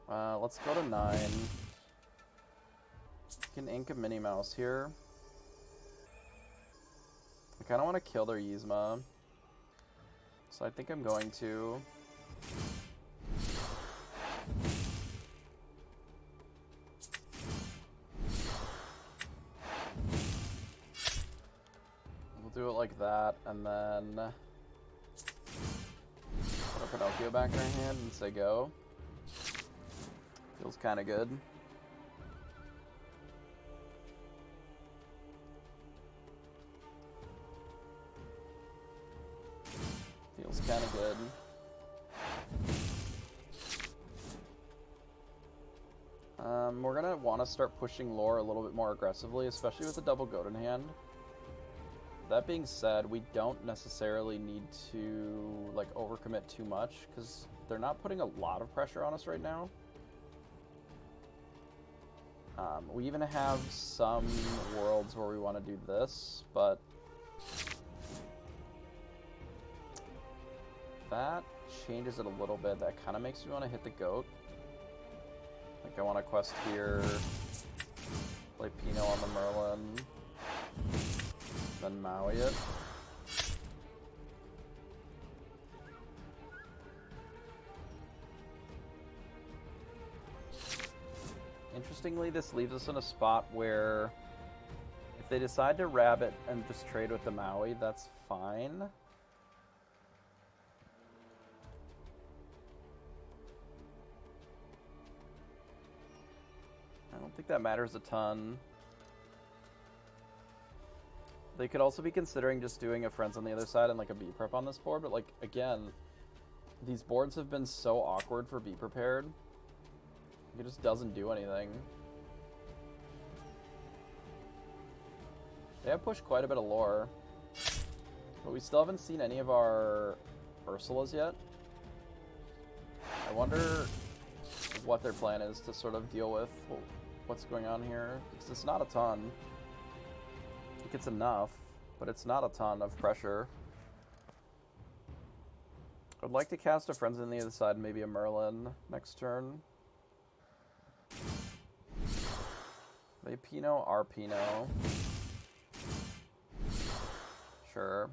Speaker 1: Let's go to 9. We can ink a Minnie Mouse here. I kind of want to kill their Yzma, so I think I'm going to. We'll do it like that, and then put a Pinocchio back in our hand and say go. Feels kind of good. Feels kind of good. We're gonna want to start pushing lore a little bit more aggressively, especially with the double goat in hand. That being said, we don't necessarily need to, like, overcommit too much, because they're not putting a lot of pressure on us right now. We even have some worlds where we want to do this, but that changes it a little bit. That kind of makes me want to hit the goat. Like, I want to quest here, play Pinot on the Merlin, then Maui it. Interestingly, this leaves us in a spot where if they decide to rabbit and just trade with the Maui, that's fine. I don't think that matters a ton. They could also be considering just doing a Friends on the other side and, like, a Be Prep on this board, but, like, again, these boards have been so awkward for Be Prepared. It just doesn't do anything. They have pushed quite a bit of lore, but we still haven't seen any of our Ursulas yet. I wonder what their plan is to sort of deal with what's going on here, because it's not a ton. Like, it's enough, but it's not a ton of pressure. I'd like to cast a Friends on the other side, maybe a Merlin next turn. They Pinot, our Pinot. Sure.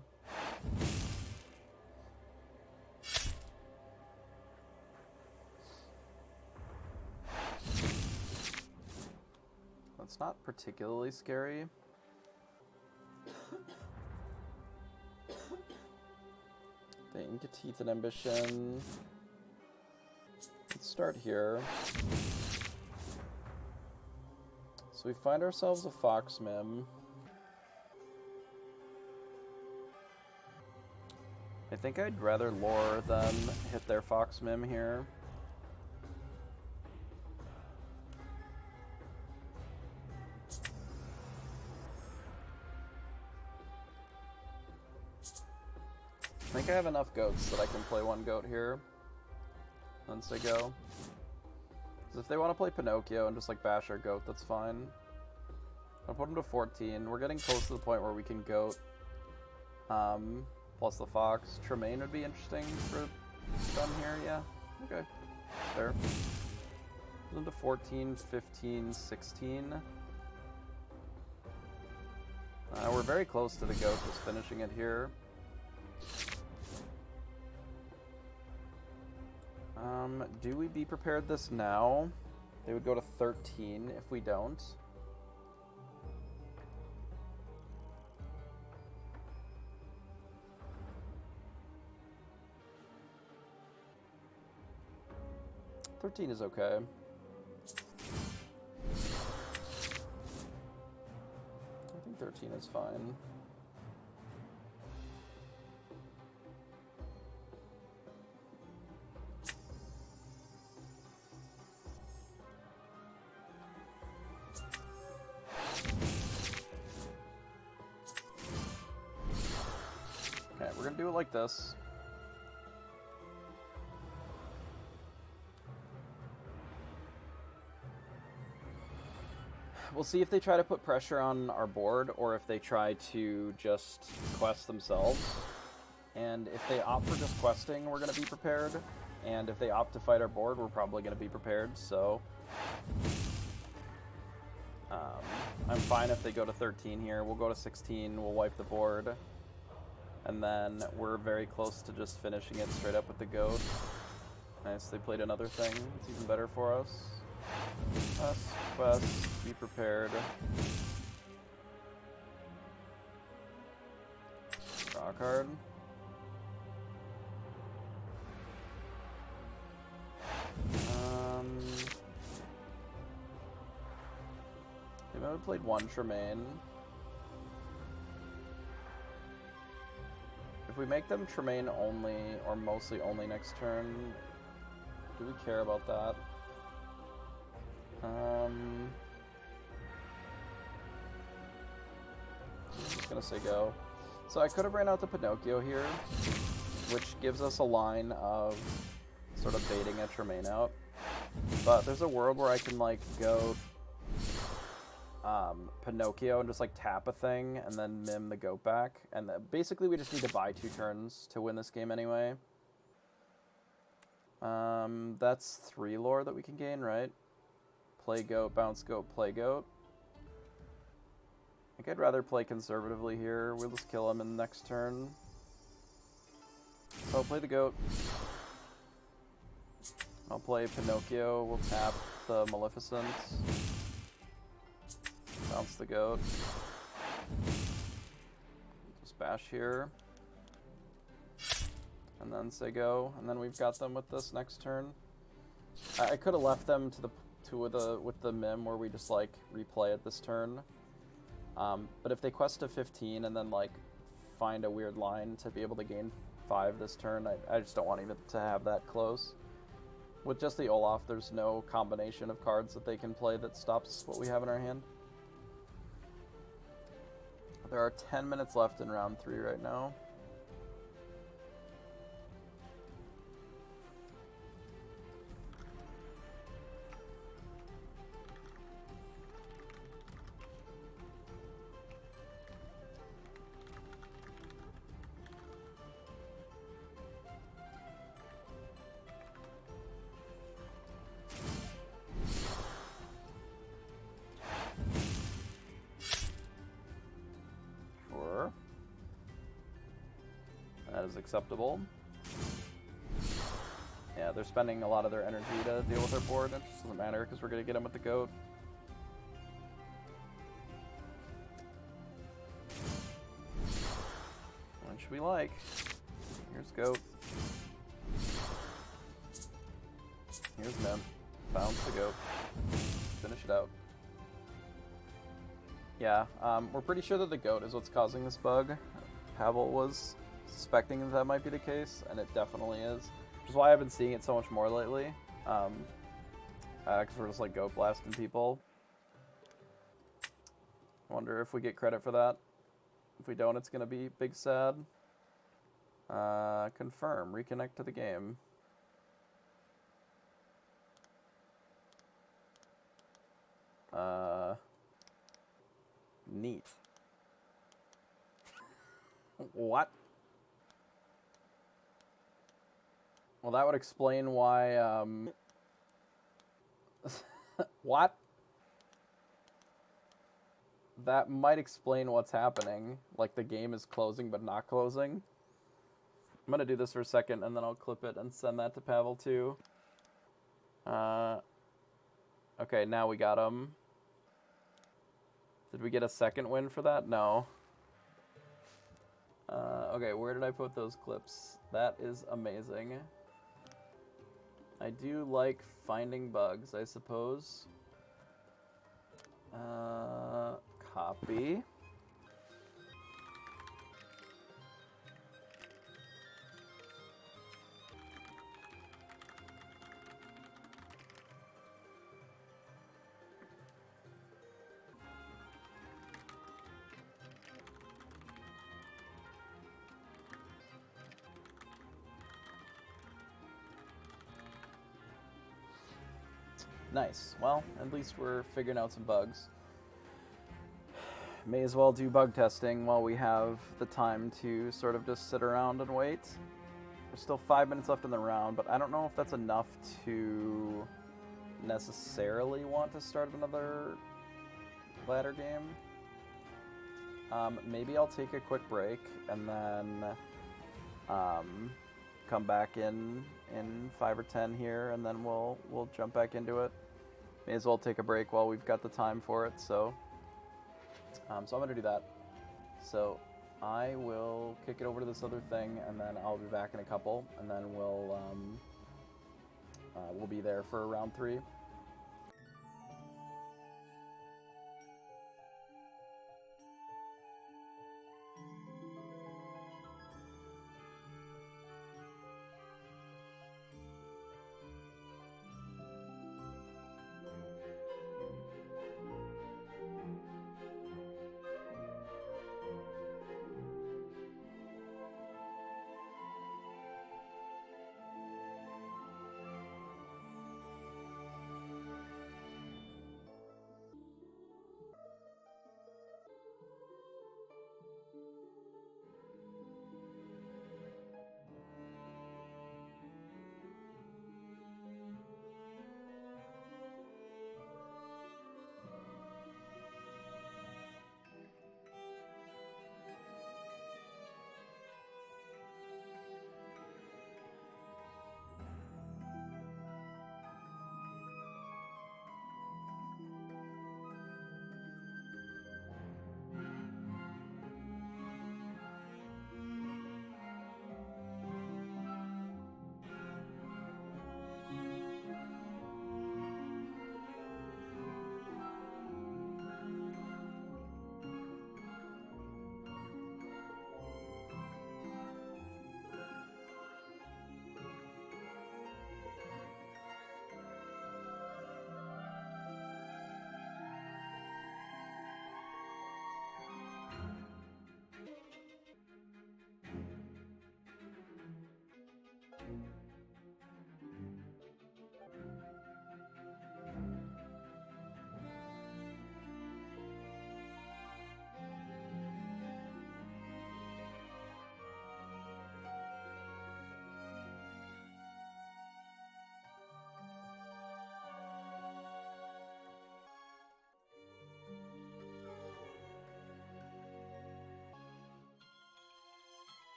Speaker 1: That's not particularly scary. The Inca Teeth and Ambition. Let's start here. So we find ourselves a Fox Mim. I think I'd rather lore than hit their Fox Mim here. I think I have enough goats that I can play one goat here once they go. Because if they want to play Pinocchio and just like bash our goat, that's fine. I'll put them to 14. We're getting close to the point where we can goat plus the fox. Tremaine would be interesting for stun here, yeah. Okay, fair. Put them to 14, 15, 16. We're very close to the goat, just finishing it here. Do we be prepared this now? They would go to 13 if we don't. $13 is okay. I think 13 is fine. We're gonna do it like this. We'll see if they try to put pressure on our board or if they try to just quest themselves. And if they opt for just questing, we're gonna be prepared. And if they opt to fight our board, we're probably gonna be prepared, so... I'm fine if they go to 13 here. We'll go to 16, we'll wipe the board. And then we're very close to just finishing it straight up with the goat. Nice, they played another thing. It's even better for us. Quest, be prepared. Draw card. They might have played one Tremaine. If we make them Tremaine only, or mostly only next turn, do we care about that? I'm just gonna say go. So I could have ran out the Pinocchio here, which gives us a line of sort of baiting a Tremaine out. But there's a world where I can like go Pinocchio and just like tap a thing and then mim the goat back. And basically we just need to buy 2 turns to win this game anyway. That's 3 lore that we can gain, right? Play goat, bounce goat, play goat. I think I'd rather play conservatively here. We'll just kill him in the next turn. So I'll play the goat. I'll play Pinocchio. We'll tap the Maleficent. Bounce the goat. Just bash here. And then say go. And then we've got them with this next turn. I could have left them with the mim where we just like replay it this turn. But if they quest to 15 and then like find a weird line to be able to gain 5 this turn, I just don't want even to have that close. With just the Olaf, there's no combination of cards that they can play that stops what we have in our hand. There are 10 minutes left in round 3 right now. That is acceptable. Yeah, they're spending a lot of their energy to deal with our board. It just doesn't matter because we're going to get them with the goat. Which we like. Here's goat. Here's nymph. Bounce the goat. Finish it out. Yeah, we're pretty sure that the goat is what's causing this bug. Pavel was suspecting that might be the case, and it definitely is. Which is why I've been seeing it so much more lately. Because we're just like goat blasting people. Wonder if we get credit for that. If we don't, it's gonna be big sad. Confirm. Reconnect to the game. Neat. What? Well, that would explain why, what? That might explain what's happening. Like, the game is closing but not closing. I'm gonna do this for a second, and then I'll clip it and send that to Pavel, too. Okay, now we got him. Did we get a second win for that? No. Okay, where did I put those clips? That is amazing. I do like finding bugs, I suppose. Copy. Nice. Well, at least we're figuring out some bugs. May as well do bug testing while we have the time to sort of just sit around and wait. There's still 5 minutes left in the round, but I don't know if that's enough to necessarily want to start another ladder game. Maybe I'll take a quick break and then come back in 5 or 10 here, and then we'll jump back into it. May as well take a break while we've got the time for it. So I'm gonna do that. So I will kick it over to this other thing, and then I'll be back in a couple, and then we'll be there for round 3.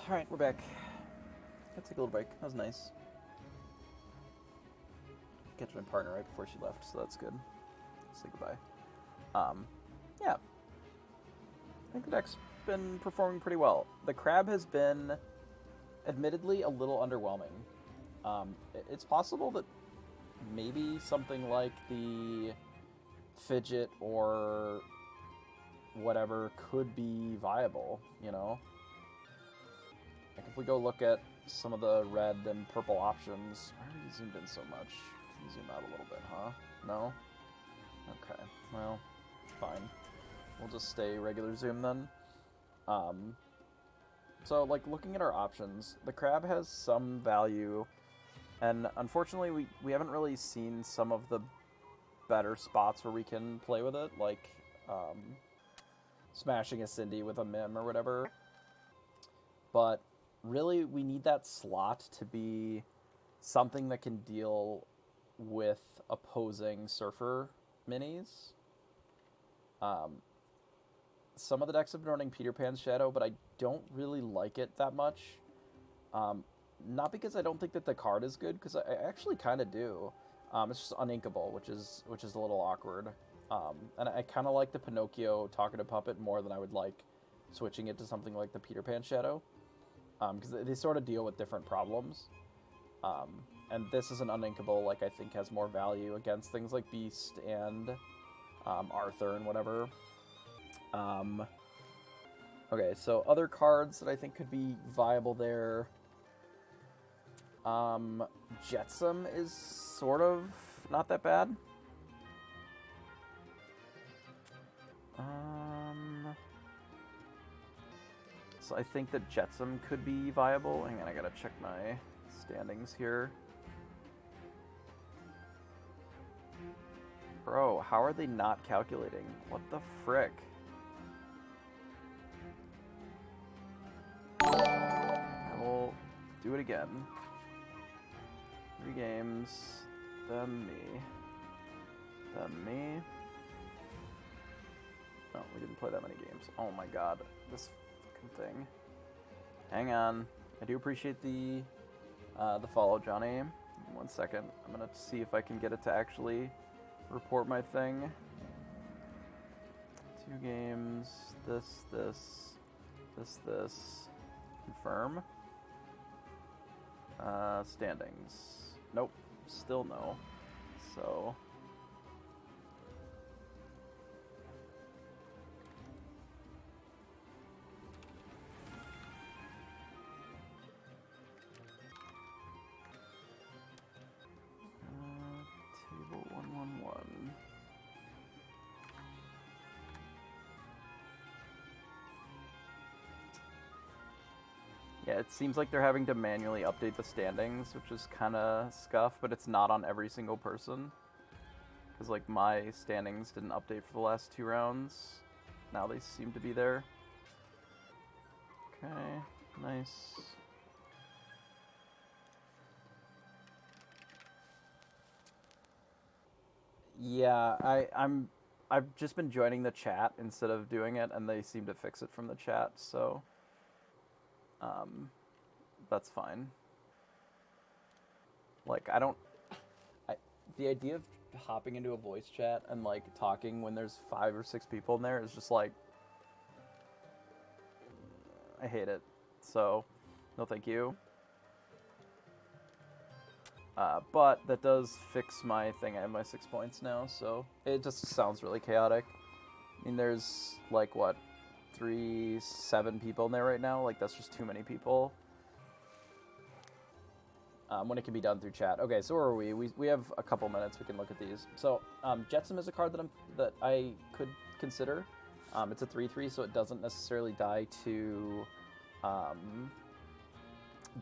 Speaker 1: Alright, we're back. Gotta take a little break. That was nice. Catch my partner right before she left, so that's good. Say goodbye. Yeah. I think the deck's been performing pretty well. The crab has been, admittedly, a little underwhelming. It's possible that maybe something like the fidget or whatever could be viable, you know? Like, if we go look at some of the red and purple options... Why are you zoomed in so much? Can you zoom out a little bit, huh? No? Okay, well, fine. We'll just stay regular zoom then. So, like, looking at our options, the crab has some value, and unfortunately we haven't really seen some of the better spots where we can play with it, like, smashing a Cindy with a Mim or whatever. But really, we need that slot to be something that can deal with opposing Surfer minis. Some of the decks have been running Peter Pan's Shadow, but I don't really like it that much. Not because I don't think that the card is good, because I actually kind of do. It's just uninkable, which is a little awkward. And I kind of like the Pinocchio Talkative Puppet more than I would like switching it to something like the Peter Pan Shadow. Because they sort of deal with different problems. And this is an uninkable, like, I think has more value against things like Beast and Arthur and whatever. Okay, so other cards that I think could be viable there. Jetsam is sort of not that bad. So I think that Jetsam could be viable. Hang on, I gotta check my standings here. Bro, how are they not calculating? What the frick? I will do it again. 3 games. Then me. Then me. No, we didn't play that many games. Oh my god. This fucking thing. Hang on. I do appreciate the follow, Johnny. 1 second. I'm gonna see if I can get it to actually report my thing. 2 games. This. Confirm. Standings. Nope. Still no. So... table 111. Yeah, it seems like they're having to manually update the standings, which is kind of scuff, but it's not on every single person. Because, like, my standings didn't update for the last 2 rounds. Now they seem to be there. Okay, nice. Yeah, I've just been joining the chat instead of doing it, and they seem to fix it from the chat, so... that's fine. Like, the idea of hopping into a voice chat and, like, talking when there's 5 or 6 people in there is just, like... I hate it. So, no thank you. But that does fix my thing. I have my 6 points now, so it just sounds really chaotic. I mean, there's, like, what, 7 people in there right now? Like, that's just too many people. When it can be done through chat. Okay, so where are we? We have a couple minutes. We can look at these. So, Jetsam is a card that I could consider. It's a 3/3, so it doesn't necessarily die to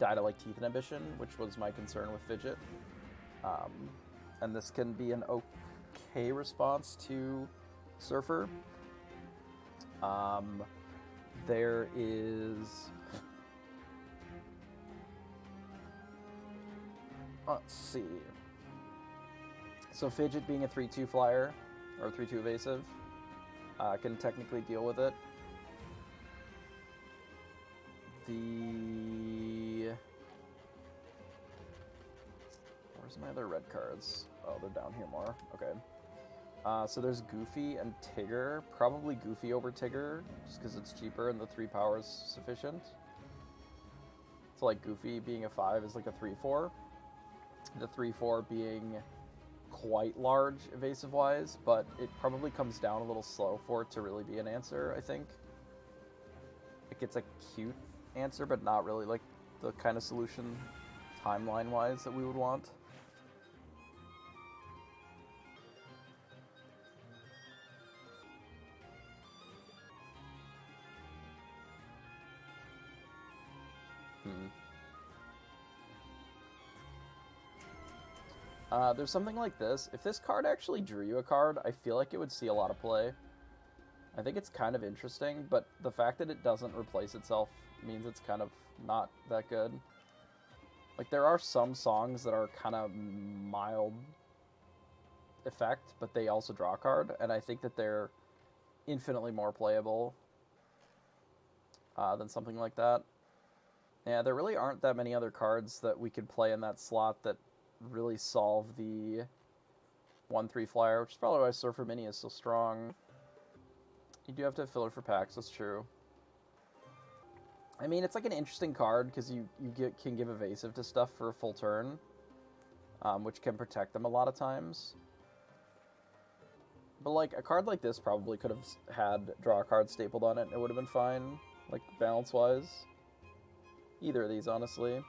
Speaker 1: like teeth inhibition, which was my concern with Fidget. And this can be an okay response to Surfer. There is... Let's see. So Fidget being a 3/2 flyer, or 3/2 evasive, can technically deal with it. Where's my other red cards? Oh, they're down here more. Okay. So there's Goofy and Tigger. Probably Goofy over Tigger, just because it's cheaper and the 3 power is sufficient. So like Goofy being a 5 is like a 3/4. The 3/4 being quite large evasive-wise, but it probably comes down a little slow for it to really be an answer, I think. Like, it's a cute answer, but not really like the kind of solution timeline-wise that we would want. There's something like this. If this card actually drew you a card, I feel like it would see a lot of play. I think it's kind of interesting, but the fact that it doesn't replace itself means it's kind of not that good. Like, there are some songs that are kind of mild effect, but they also draw a card, and I think that they're infinitely more playable than something like that. Yeah, there really aren't that many other cards that we could play in that slot that really solve the 1/3 flyer, which is probably why Surfer Mini is so strong. You do have to have filler for packs, that's true. I mean, it's like an interesting card because you can give evasive to stuff for a full turn, which can protect them a lot of times. But like a card like this probably could have had draw a card stapled on it and it would have been fine, like balance-wise. Either of these, honestly.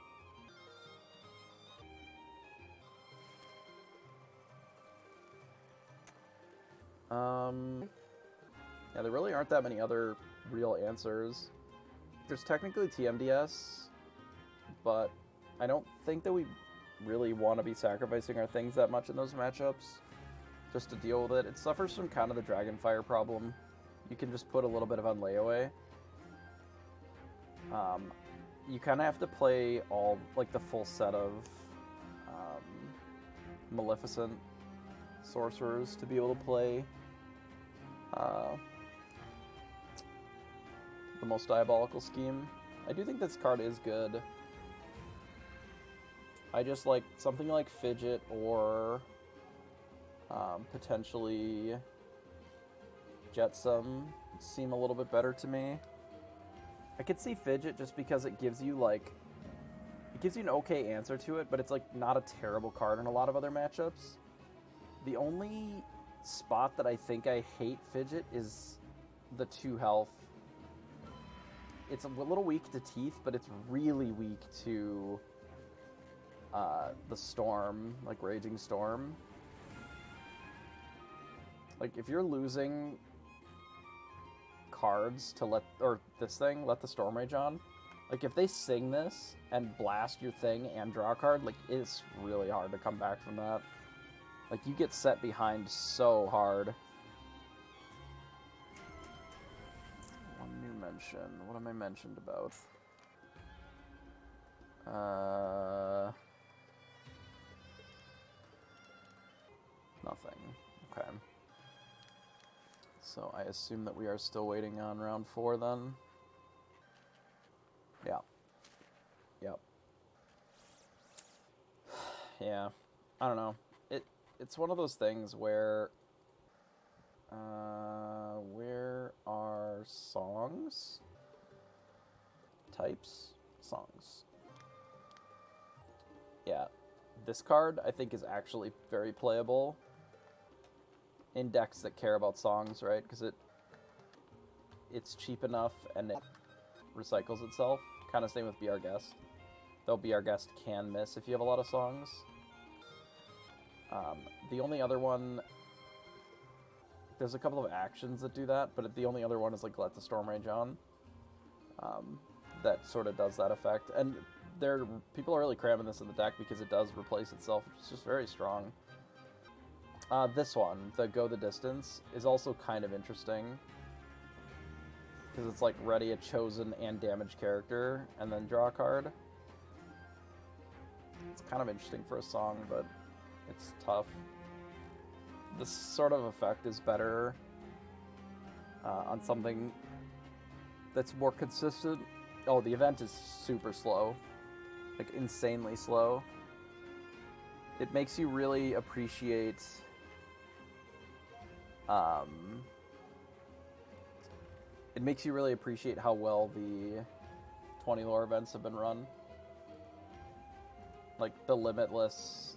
Speaker 1: Yeah, there really aren't that many other real answers. There's technically TMDS, but I don't think that we really want to be sacrificing our things that much in those matchups just to deal with it. It suffers from kind of the Dragonfire problem. You can just put a little bit of on layaway. You kind of have to play all, like, the full set of Maleficent sorcerers to be able to play the most diabolical scheme. I do think this card is good. I just like something like Fidget or potentially Jetsam seem a little bit better to me. I could see Fidget just because it gives you an okay answer to it, but it's like not a terrible card in a lot of other matchups. The only spot that I think I hate Fidget is the 2 health. It's a little weak to Teeth, but it's really weak to the Storm, like Raging Storm. Like, if you're losing cards to let the Storm Rage on, like, if they sing this and blast your thing and draw a card, like, it's really hard to come back from that. Like, you get set behind so hard. One new mention. What am I mentioned about? Nothing. Okay. So I assume that we are still waiting on round 4 then. Yeah. Yep. Yeah. I don't know. It's one of those things where are songs? Types? Songs. Yeah. This card, I think, is actually very playable in decks that care about songs, right? Because it's cheap enough and it recycles itself. Kind of same with Be Our Guest. Though Be Our Guest can miss if you have a lot of songs. The only other one... There's a couple of actions that do that, but the only other one is, like, Let the Storm Rage On. That sort of does that effect. And people are really cramming this in the deck because it does replace itself, which is just very strong. This one, the Go the Distance, is also kind of interesting. Because it's like ready a chosen and damaged character, and then draw a card. It's kind of interesting for a song, but it's tough. This sort of effect is better on something that's more consistent Oh, the event is super slow. Like, insanely slow. It makes you really appreciate... It makes you really appreciate how well the 20 lore events have been run. Like, the Limitless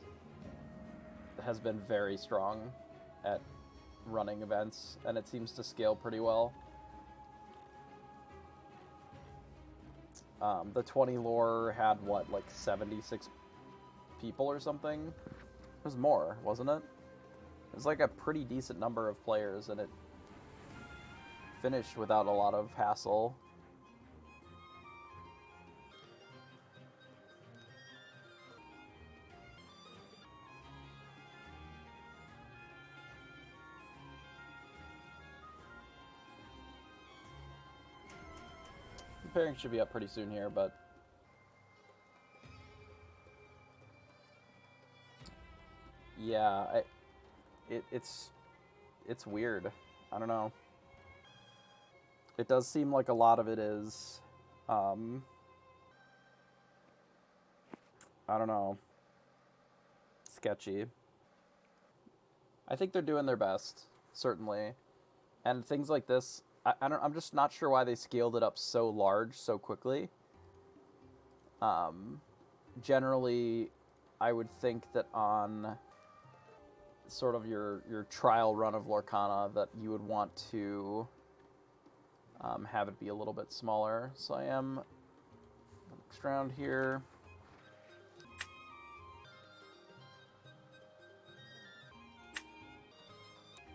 Speaker 1: has been very strong at running events, and it seems to scale pretty well. The 20 lore had, what, like 76 people or something? It was more, wasn't it? It was like a pretty decent number of players, and it finished without a lot of hassle. The pairing should be up pretty soon here, but yeah, it's weird. I don't know. It does seem like a lot of it is, I don't know, sketchy. I think they're doing their best, certainly. And things like this, I'm just not sure why they scaled it up so large so quickly. Generally, I would think that on sort of your trial run of Lorcana that you would want to have it be a little bit smaller. So I am next round here.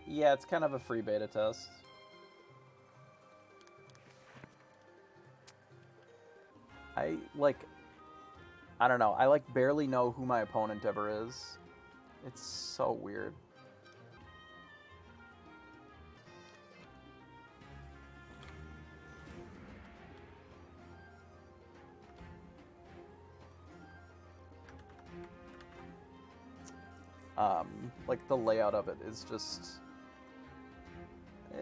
Speaker 1: Yeah, it's kind of a free beta test. I don't know. I barely know who my opponent ever is. It's so weird. Like, the layout of it is just...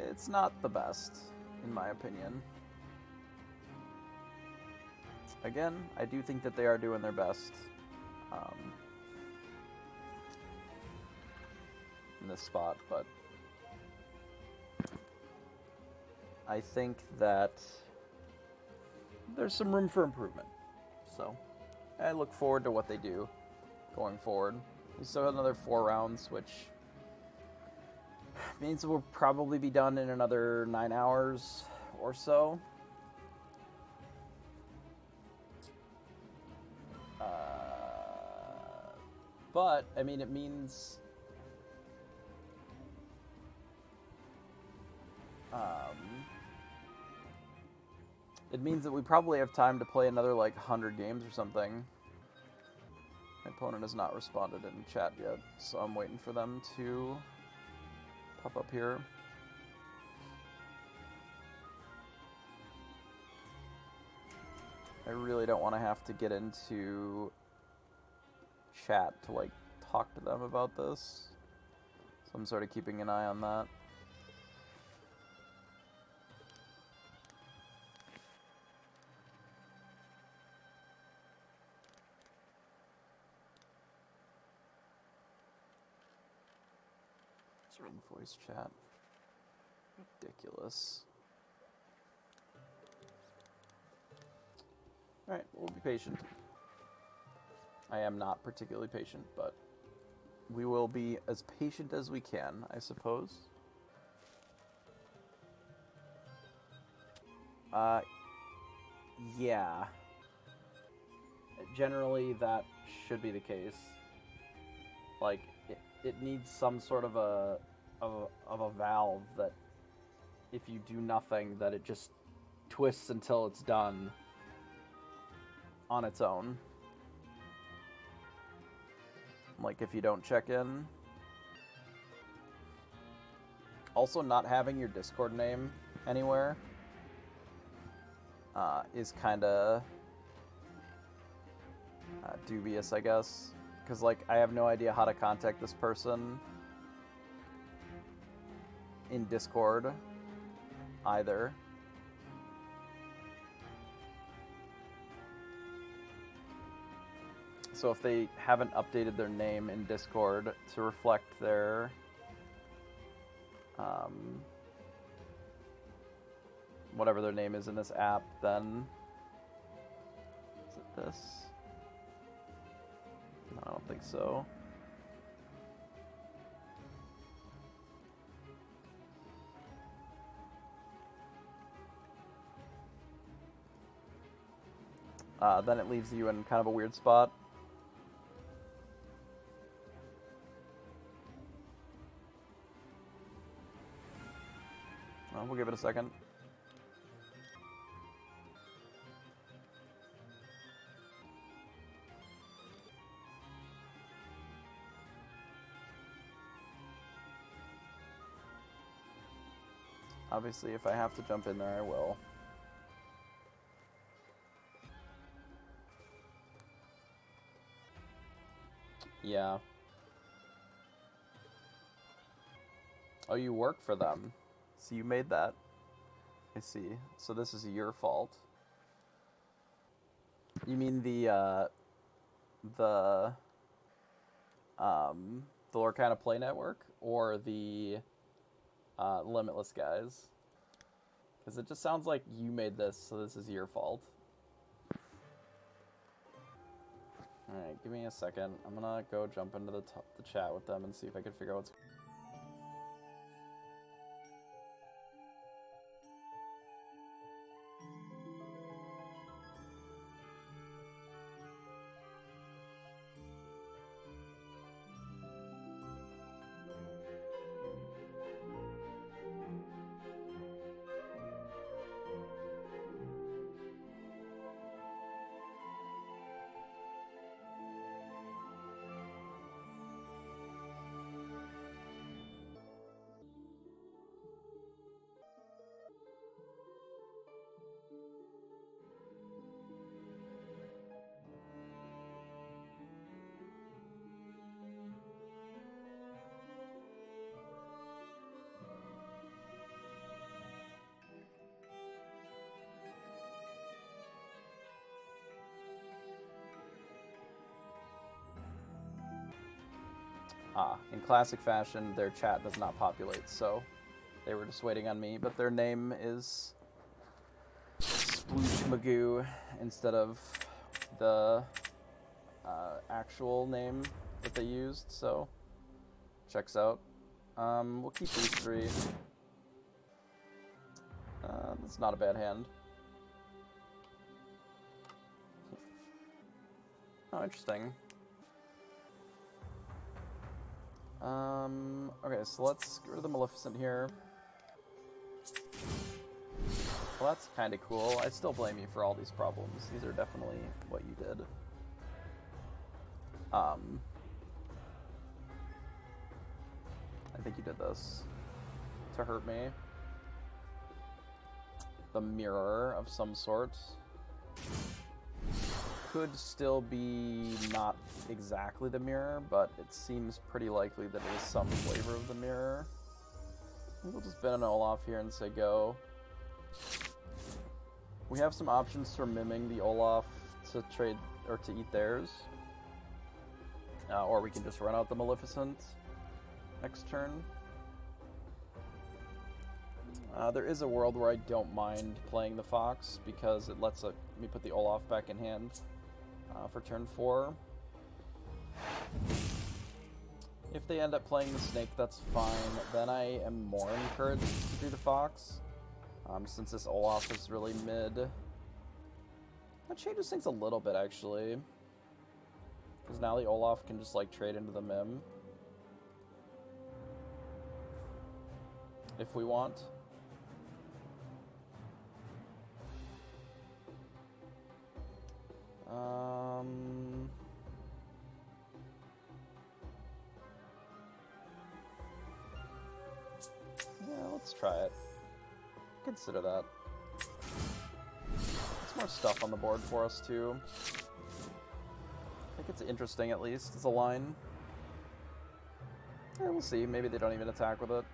Speaker 1: It's not the best, in my opinion. Again, I do think that they are doing their best in this spot, but I think that there's some room for improvement. So I look forward to what they do going forward. We still have another 4 rounds, which means we'll probably be done in another 9 hours or so. But, I mean, it means... it means that we probably have time to play another, like, 100 games or something. My opponent has not responded in chat yet, so I'm waiting for them to pop up here. I really don't want to have to get into chat to, like, talk to them about this. So I'm sort of keeping an eye on that. Voice chat. Ridiculous. Alright, we'll be patient. I am not particularly patient, but we will be as patient as we can, I suppose. Yeah. Generally, that should be the case. Like, it needs some sort of a valve that if you do nothing, that it just twists until it's done on its own. Like, if you don't check in. Also, not having your Discord name anywhere is kind of dubious, I guess. Because, like, I have no idea how to contact this person in Discord either. So if they haven't updated their name in Discord to reflect their whatever their name is in this app, then is it this? No, I don't think so. Then it leaves you in kind of a weird spot. We'll give it a second. Obviously, if I have to jump in there, I will. Yeah. Oh, you work for them. So you made that. I see. So this is your fault. You mean the Lorcana Play Network or the Limitless guys? Because it just sounds like you made this, so this is your fault. Alright, give me a second. I'm gonna go jump into the chat with them and see if I can figure out what's... In classic fashion, their chat does not populate, so they were just waiting on me, but their name is Sploosh Magoo instead of the actual name that they used, so checks out. We'll keep these three. That's not a bad hand. Oh, interesting. Okay, so let's get rid of the Maleficent here. Well, that's kind of cool. I still blame you for all these problems. These are definitely what you did. I think you did this to hurt me. The mirror of some sort could still be not exactly the mirror, but it seems pretty likely that it is some flavor of the mirror. We'll just bin an Olaf here and say go. We have some options for miming the Olaf to trade or to eat theirs. Or we can just run out the Maleficent next turn. There is a world where I don't mind playing the Fox because it lets me put the Olaf back in hand for turn 4. If they end up playing the Snake, that's fine. Then I am more encouraged to do the Fox, since this Olaf is really mid. That changes things a little bit, actually. Because now the Olaf can just, like, trade into the Mim. If we want. Yeah, let's try it. Consider that. It's more stuff on the board for us, too. I think it's interesting, at least, as a line. Yeah, we'll see. Maybe they don't even attack with it.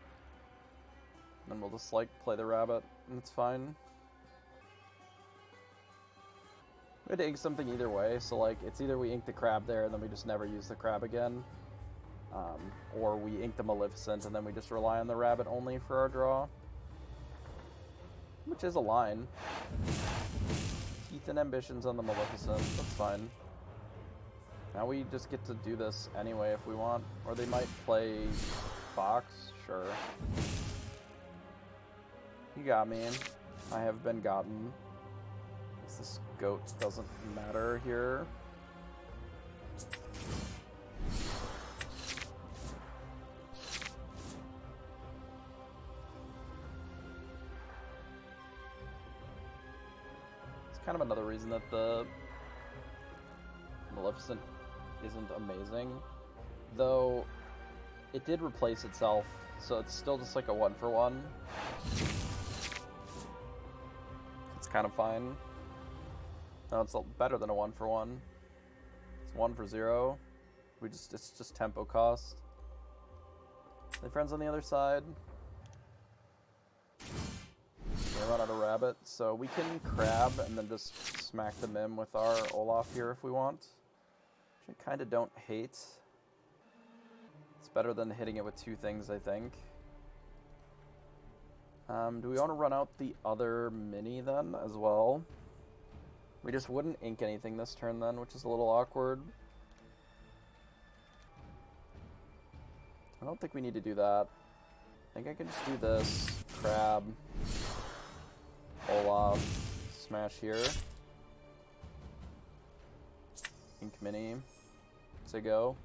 Speaker 1: Then we'll just, like, play the rabbit, and it's fine. We had to ink something either way, so like it's either we ink the crab there and then we just never use the crab again, or we ink the Maleficent and then we just rely on the rabbit only for our draw, which is a line. Teeth and Ambitions on the Maleficent, that's fine. Now we just get to do this anyway if we want, or they might play Fox, sure. You got me. I have been gotten. This goat doesn't matter here. It's kind of another reason that the Maleficent isn't amazing, though it did replace itself, so it's still just like a 1-for-1. It's kind of fine. No, it's better than a 1-for-1. It's 1 for 0. It's just tempo cost. My friends on the other side. They run out of rabbit, so we can crab and then just smack the Mim with our Olaf here if we want. Which I kind of don't hate. It's better than hitting it with 2 things, I think. Do we want to run out the other mini then as well? We just wouldn't ink anything this turn then, which is a little awkward. I don't think we need to do that. I think I can just do this. Crab. Olaf. Smash here. Ink mini. To go.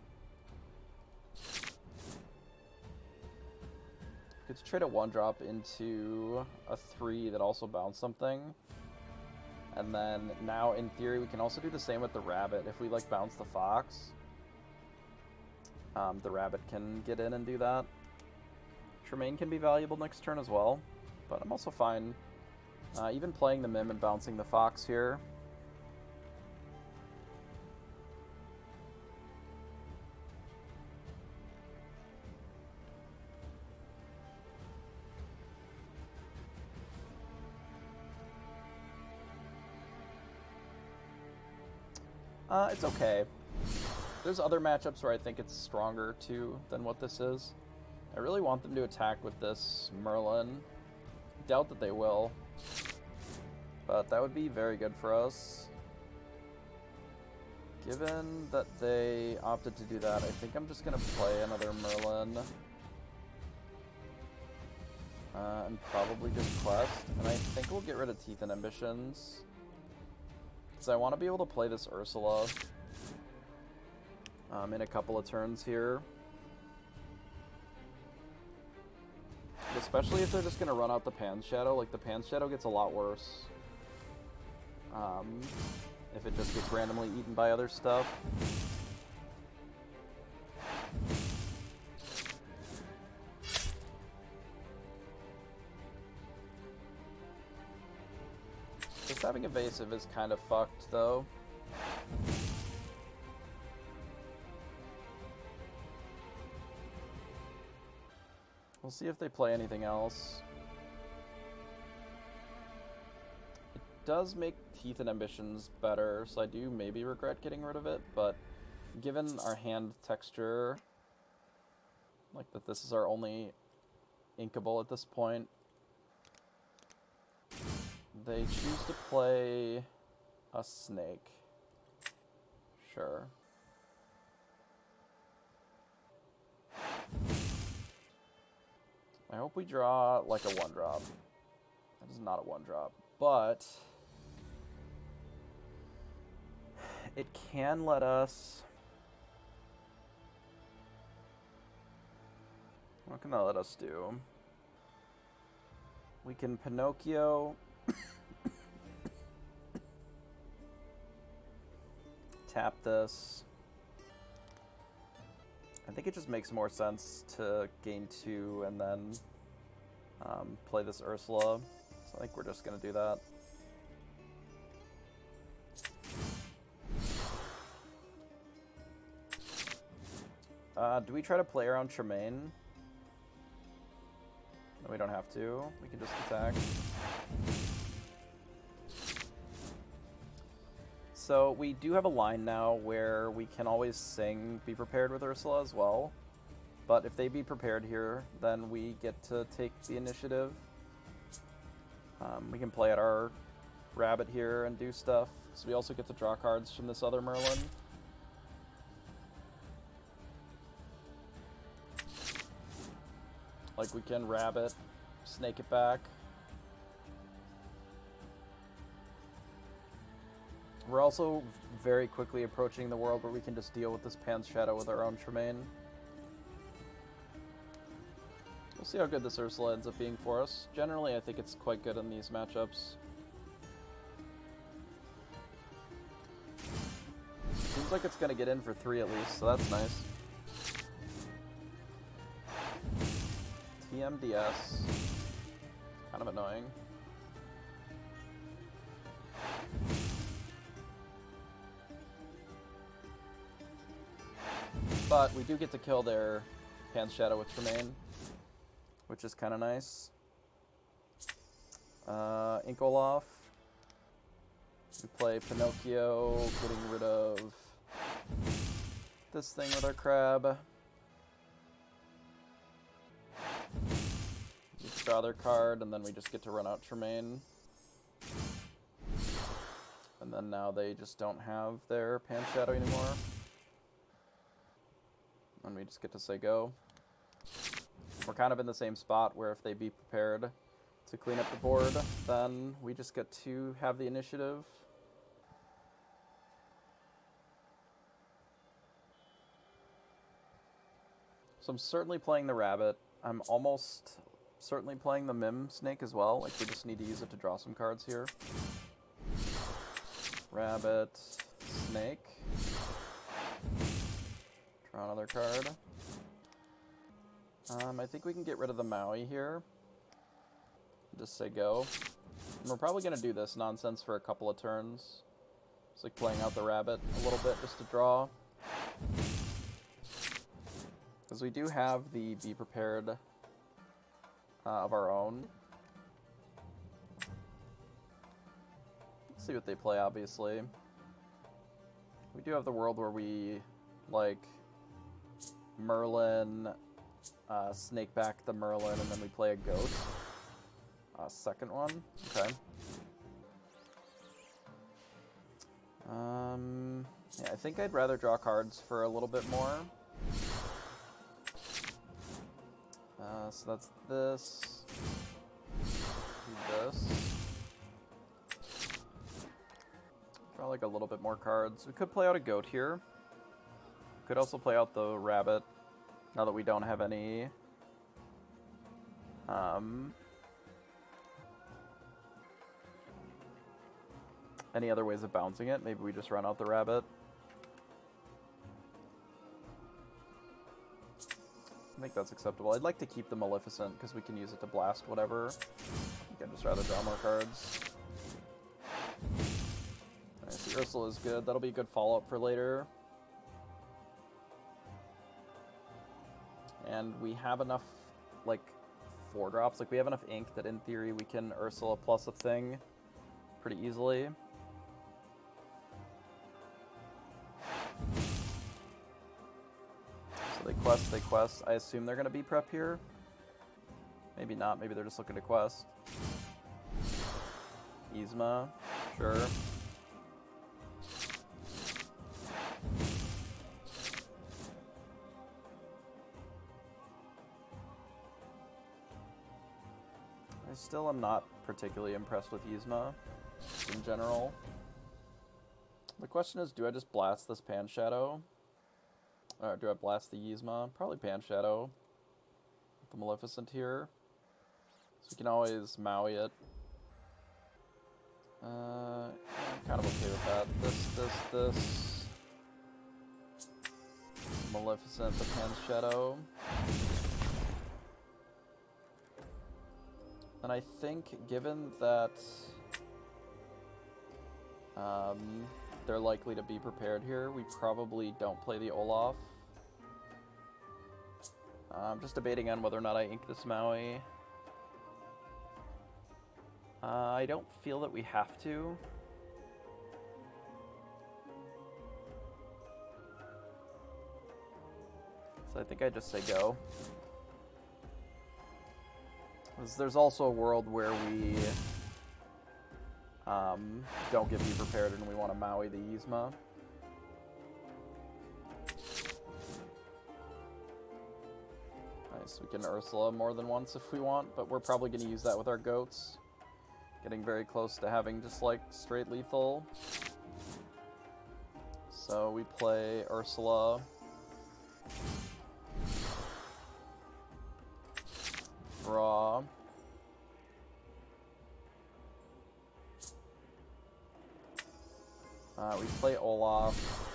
Speaker 1: Could trade a 1-drop into a 3 that also bounced something. And then now, in theory, we can also do the same with the rabbit. If we like bounce the fox, the rabbit can get in and do that. Tremaine can be valuable next turn as well, but I'm also fine even playing the Mim and bouncing the fox here. It's okay. There's other matchups where I think it's stronger, too, than what this is. I really want them to attack with this Merlin. Doubt that they will. But that would be very good for us. Given that they opted to do that, I think I'm just going to play another Merlin. And probably just Quest. And I think we'll get rid of Teeth and Ambitions. So I want to be able to play this Ursula in a couple of turns here. Especially if they're just going to run out the Pan's Shadow. Like, the Pan's Shadow gets a lot worse if it just gets randomly eaten by other stuff. Just having evasive is kind of fucked, though. We'll see if they play anything else. It does make Teeth and Ambitions better, so I do maybe regret getting rid of it, but given our hand texture, like that this is our only inkable at this point, they choose to play a snake. Sure. I hope we draw like a 1-drop. That is not a 1-drop, but it can let us... What can that let us do? We can Pinocchio... tap this. I think it just makes more sense to gain 2 and then play this Ursula. So I think we're just going to do that. Do we try to play around Tremaine? No, we don't have to. We can just attack. So we do have a line now where we can always sing Be Prepared with Ursula as well. But if they be prepared here, then we get to take the initiative. We can play at our rabbit here and do stuff. So we also get to draw cards from this other Merlin. Like we can rabbit, snake it back. We're also very quickly approaching the world where we can just deal with this Pan's Shadow with our own Tremaine. We'll see how good this Ursula ends up being for us. Generally, I think it's quite good in these matchups. Seems like it's going to get in for 3 at least, so that's nice. TMDS. Kind of annoying. But we do get to kill their Pan's Shadow with Tremaine, which is kind of nice. Ink Olaf. We play Pinocchio, getting rid of this thing with our crab. We draw their card, and then we just get to run out Tremaine. And then now they just don't have their Pan's Shadow anymore. And we just get to say go. We're kind of in the same spot where if they be prepared to clean up the board, then we just get to have the initiative. So I'm certainly playing the rabbit. I'm almost certainly playing the Mim Snake as well. Like, we just need to use it to draw some cards here. Rabbit, Snake. Draw another card. I think we can get rid of the Maui here. Just say go. And we're probably going to do this nonsense for a couple of turns. It's like playing out the rabbit a little bit just to draw. Because we do have the Be Prepared of our own. Let's see what they play, obviously. We do have the world where we, like, Merlin, snake back the Merlin, and then we play a goat. Second one. Okay. Yeah, I think I'd rather draw cards for a little bit more. So that's this. Do this. Draw like a little bit more cards. We could play out a goat here. Could also play out the rabbit, now that we don't have any other ways of bouncing it. Maybe we just run out the rabbit. I think that's acceptable. I'd like to keep the Maleficent because we can use it to blast whatever. I think I'd just rather draw more cards. Alright, so Ursula is good. That'll be a good follow-up for later. And we have enough, like, 4-drops. Like, we have enough ink that in theory we can Ursula plus a thing pretty easily. So they quest. I assume they're going to be prep here. Maybe not. Maybe they're just looking to quest. Yzma. Sure. I still am not particularly impressed with Yzma in general. The question is, do I just blast this Pan Shadow? Or do I blast the Yzma? Probably Pan Shadow. The Maleficent here. So we can always Maui it. I'm kind of okay with that. This. Maleficent, the Pan Shadow. And I think, given that they're likely to be prepared here, we probably don't play the Olaf. I'm just debating on whether or not I ink this Maui. I don't feel that we have to. So I think I just say go. There's also a world where we don't get Be Prepared and we want to Maui the Yzma. Nice, we can Ursula more than once if we want, but we're probably going to use that with our goats. Getting very close to having just like straight lethal. So we play Ursula. Draw. We play Olaf.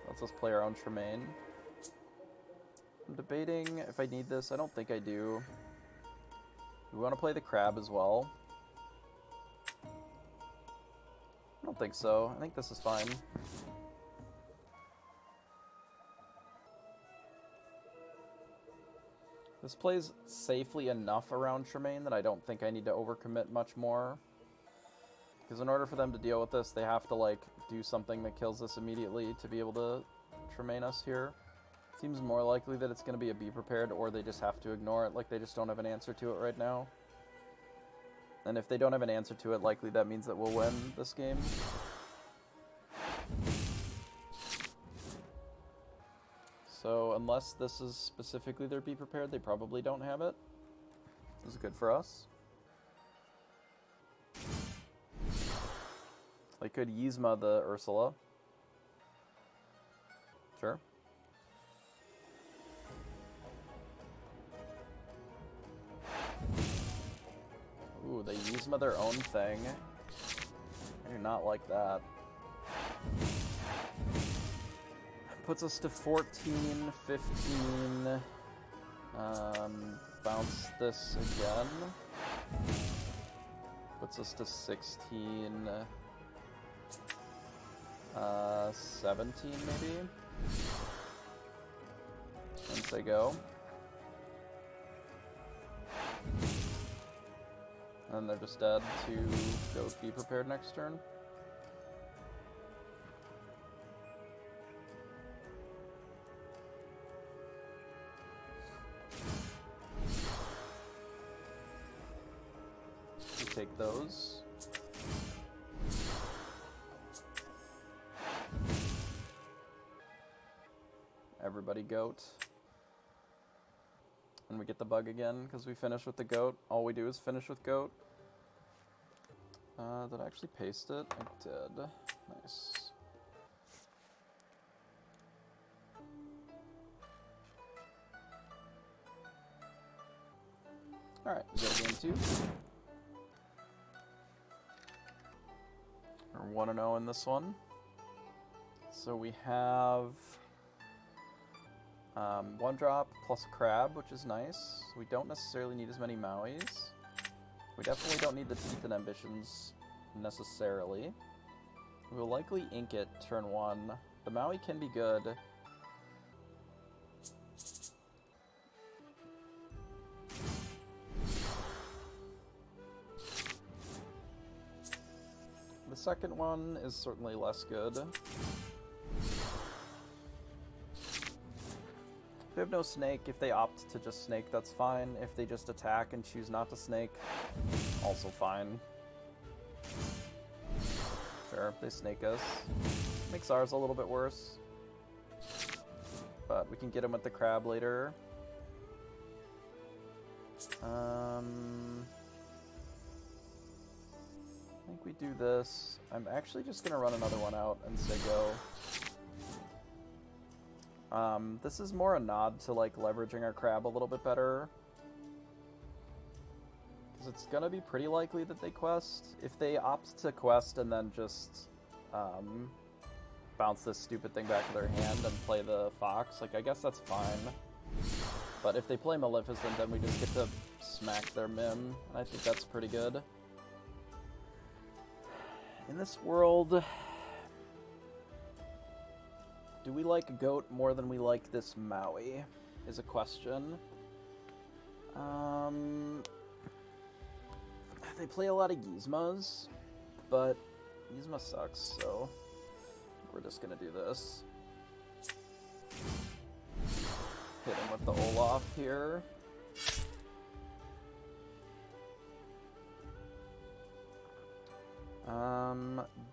Speaker 1: Lets us play our own Tremaine. I'm debating if I need this. I don't think I do. We want to play the crab as well. I don't think so. I think this is fine. This plays safely enough around Tremaine that I don't think I need to overcommit much more. Because in order for them to deal with this, they have to, like, do something that kills this immediately to be able to Tremaine us here. Seems more likely that it's going to be a Be Prepared, or they just have to ignore it, like they just don't have an answer to it right now. And if they don't have an answer to it, likely that means that we'll win this game. So unless this is specifically their Be Prepared, they probably don't have it. This is good for us. They could Yzma the Ursula. Sure. Ooh, they Yzma their own thing. I do not like that. Puts us to 14, 15. Bounce this again. Puts us to 16. 17 maybe? Once they go. And they're just dead to go Be Prepared next turn. We take those. Everybody goat. And we get the bug again because we finish with the goat. All we do is finish with goat. Did I actually paste it? I did. Nice. Alright, we go to game 2. We're 1-0 in this one. So we have 1 drop plus a crab, which is nice. We don't necessarily need as many Mauis. We definitely don't need the Teeth and Ambitions necessarily. We will likely ink it turn 1. The Maui can be good. The second one is certainly less good. If they have no snake, if they opt to just snake, that's fine. If they just attack and choose not to snake, also fine. Sure, if they snake us. Makes ours a little bit worse. But we can get him with the crab later. I think we do this. I'm actually just gonna run another one out and say go. This is more a nod to, like, leveraging our crab a little bit better. Because it's gonna be pretty likely that they quest. If they opt to quest and then just, bounce this stupid thing back to their hand and play the fox, like, I guess that's fine. But if they play Maleficent, then we just get to smack their Mim, and I think that's pretty good. In this world, do we like goat more than we like this Maui? Is a question. They play a lot of Yzmas, but Yzma sucks, so I think we're just gonna do this. hit him with the Olaf here.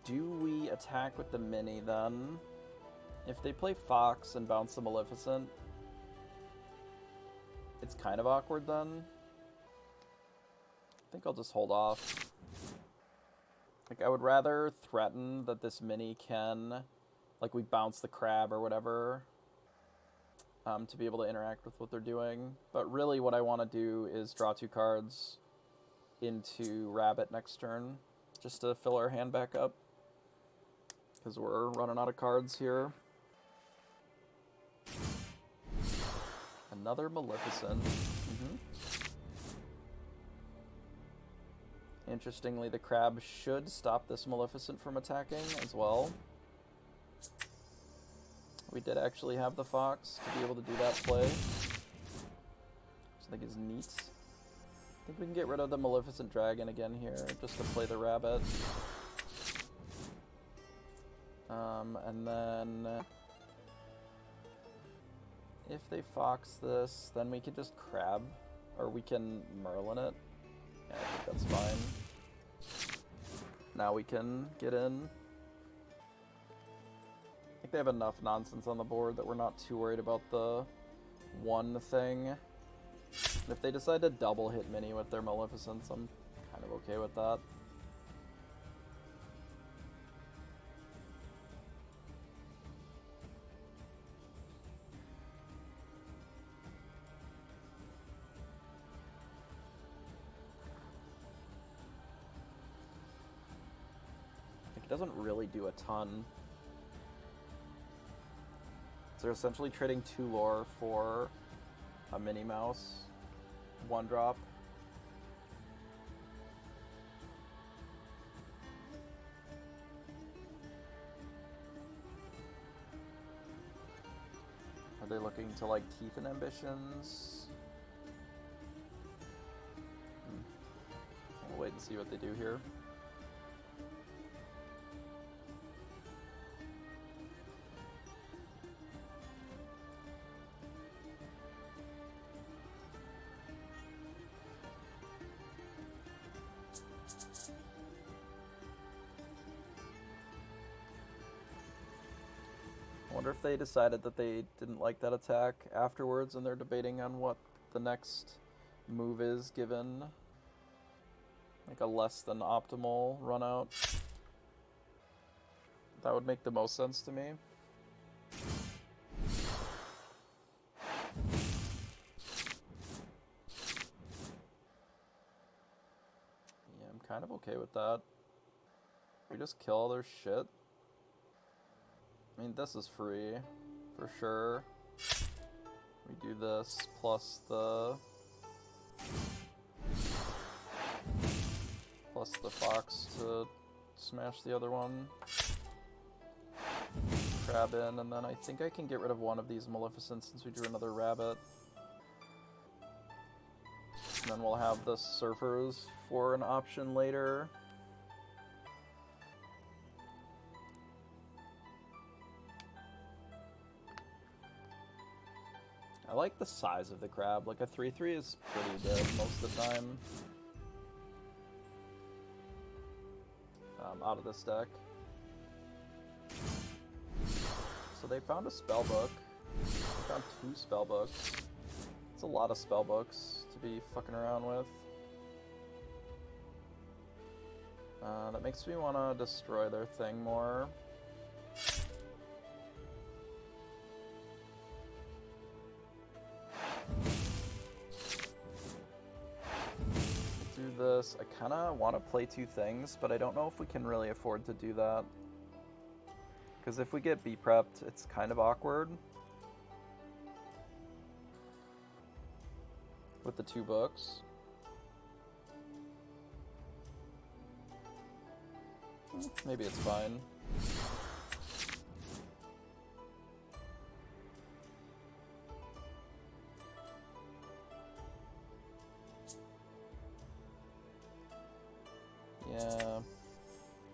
Speaker 1: Do we attack with the Mini then? If they play Fox and bounce the Maleficent, it's kind of awkward then. I think I'll just hold off. Like, I would rather threaten that this Mini can, like, we bounce the crab or whatever, to be able to interact with what they're doing. But really what I want to do is draw 2 cards into Rabbit next turn, just to fill our hand back up, because we're running out of cards here. Another Maleficent. Interestingly, the crab should stop this Maleficent from attacking as well. We did actually have the Fox to be able to do that play, which I think is neat. I think we can get rid of the Maleficent Dragon again here, just to play the Rabbit. And then if they Fox this, then we can just crab, or we can Merlin it. Yeah, I think that's fine. Now we can get in. I think they have enough nonsense on the board that we're not too worried about the one thing. If they decide to double hit Mini with their Maleficents, I'm kind of okay with that. It doesn't really do a ton. So they're essentially trading 2 lore for a Minnie Mouse, 1 drop. Are they looking to like Teeth and Ambitions? We'll wait and see what they do here. I wonder if they decided that they didn't like that attack afterwards and they're debating on what the next move is given like a less than optimal run out. That would make the most sense to me. Yeah, I'm kind of okay with that. We just kill all their shit. I mean, this is free, for sure. We do this, plus the Fox to smash the other one. Crab in, and then I think I can get rid of one of these Maleficents since we drew another Rabbit. And then we'll have the Surfers for an option later. I like the size of the crab. Like a 3/3 is pretty good most of the time. Out of this deck. So they found a spellbook. They found 2 spellbooks. It's a lot of spellbooks to be fucking around with. That makes me want to destroy their thing more. This. I kind of want to play 2 things, but I don't know if we can really afford to do that. Because if we get B-prepped, it's kind of awkward. With the 2 books. Maybe it's fine. Yeah,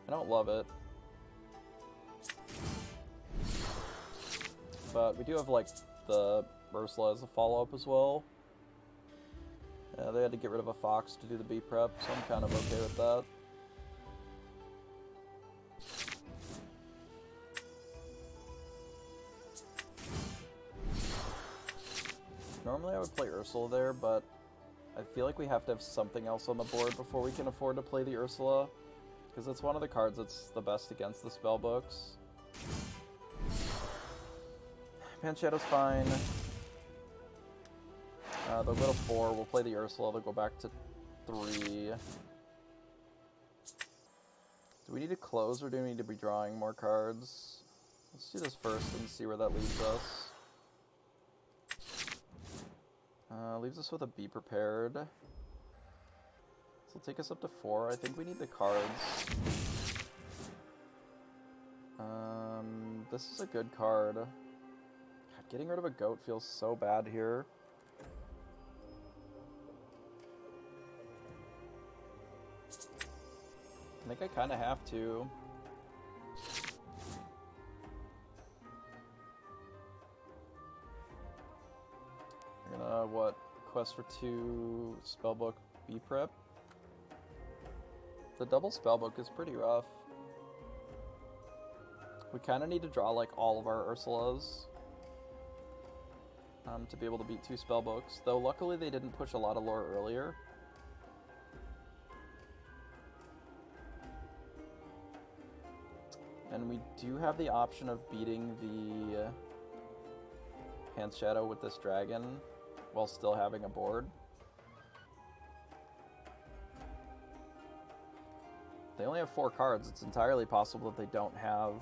Speaker 1: I don't love it. But we do have like the Ursula as a follow-up as well. Yeah, they had to get rid of a Fox to do the B prep, so I'm kind of okay with that. Normally I would play Ursula there, but I feel like we have to have something else on the board before we can afford to play the Ursula, because it's one of the cards that's the best against the spellbooks. Panshadow's fine. They'll go to 4, we'll play the Ursula, they'll go back to 3. Do we need to close or do we need to be drawing more cards? Let's do this first and see where that leaves us. Leaves us with a Be Prepared. This will take us up to 4. I think we need the cards. This is a good card. God, getting rid of a goat feels so bad here. I think I kind of have to. We're gonna, what, quest for 2 spellbook B prep? The double spellbook is pretty rough. We kind of need to draw like all of our Ursulas to be able to beat 2 spellbooks, though luckily they didn't push a lot of lore earlier. And we do have the option of beating the Pantshadow with this dragon while still having a board. They only have 4 cards. It's entirely possible that they don't have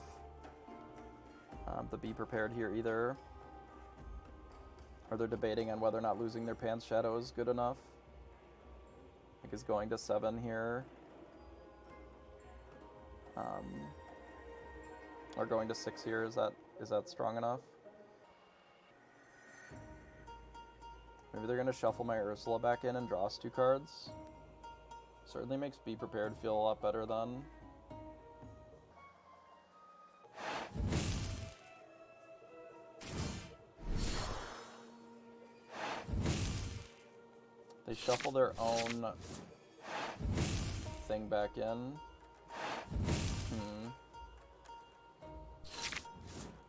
Speaker 1: the Be Prepared here either. Or they're debating on whether or not losing their Pantshadow is good enough. I think it's going to 7 here. Or going to 6 here, is that strong enough? Maybe they're going to shuffle my Ursula back in and draw us 2 cards. Certainly makes Be Prepared feel a lot better then. They shuffle their own thing back in.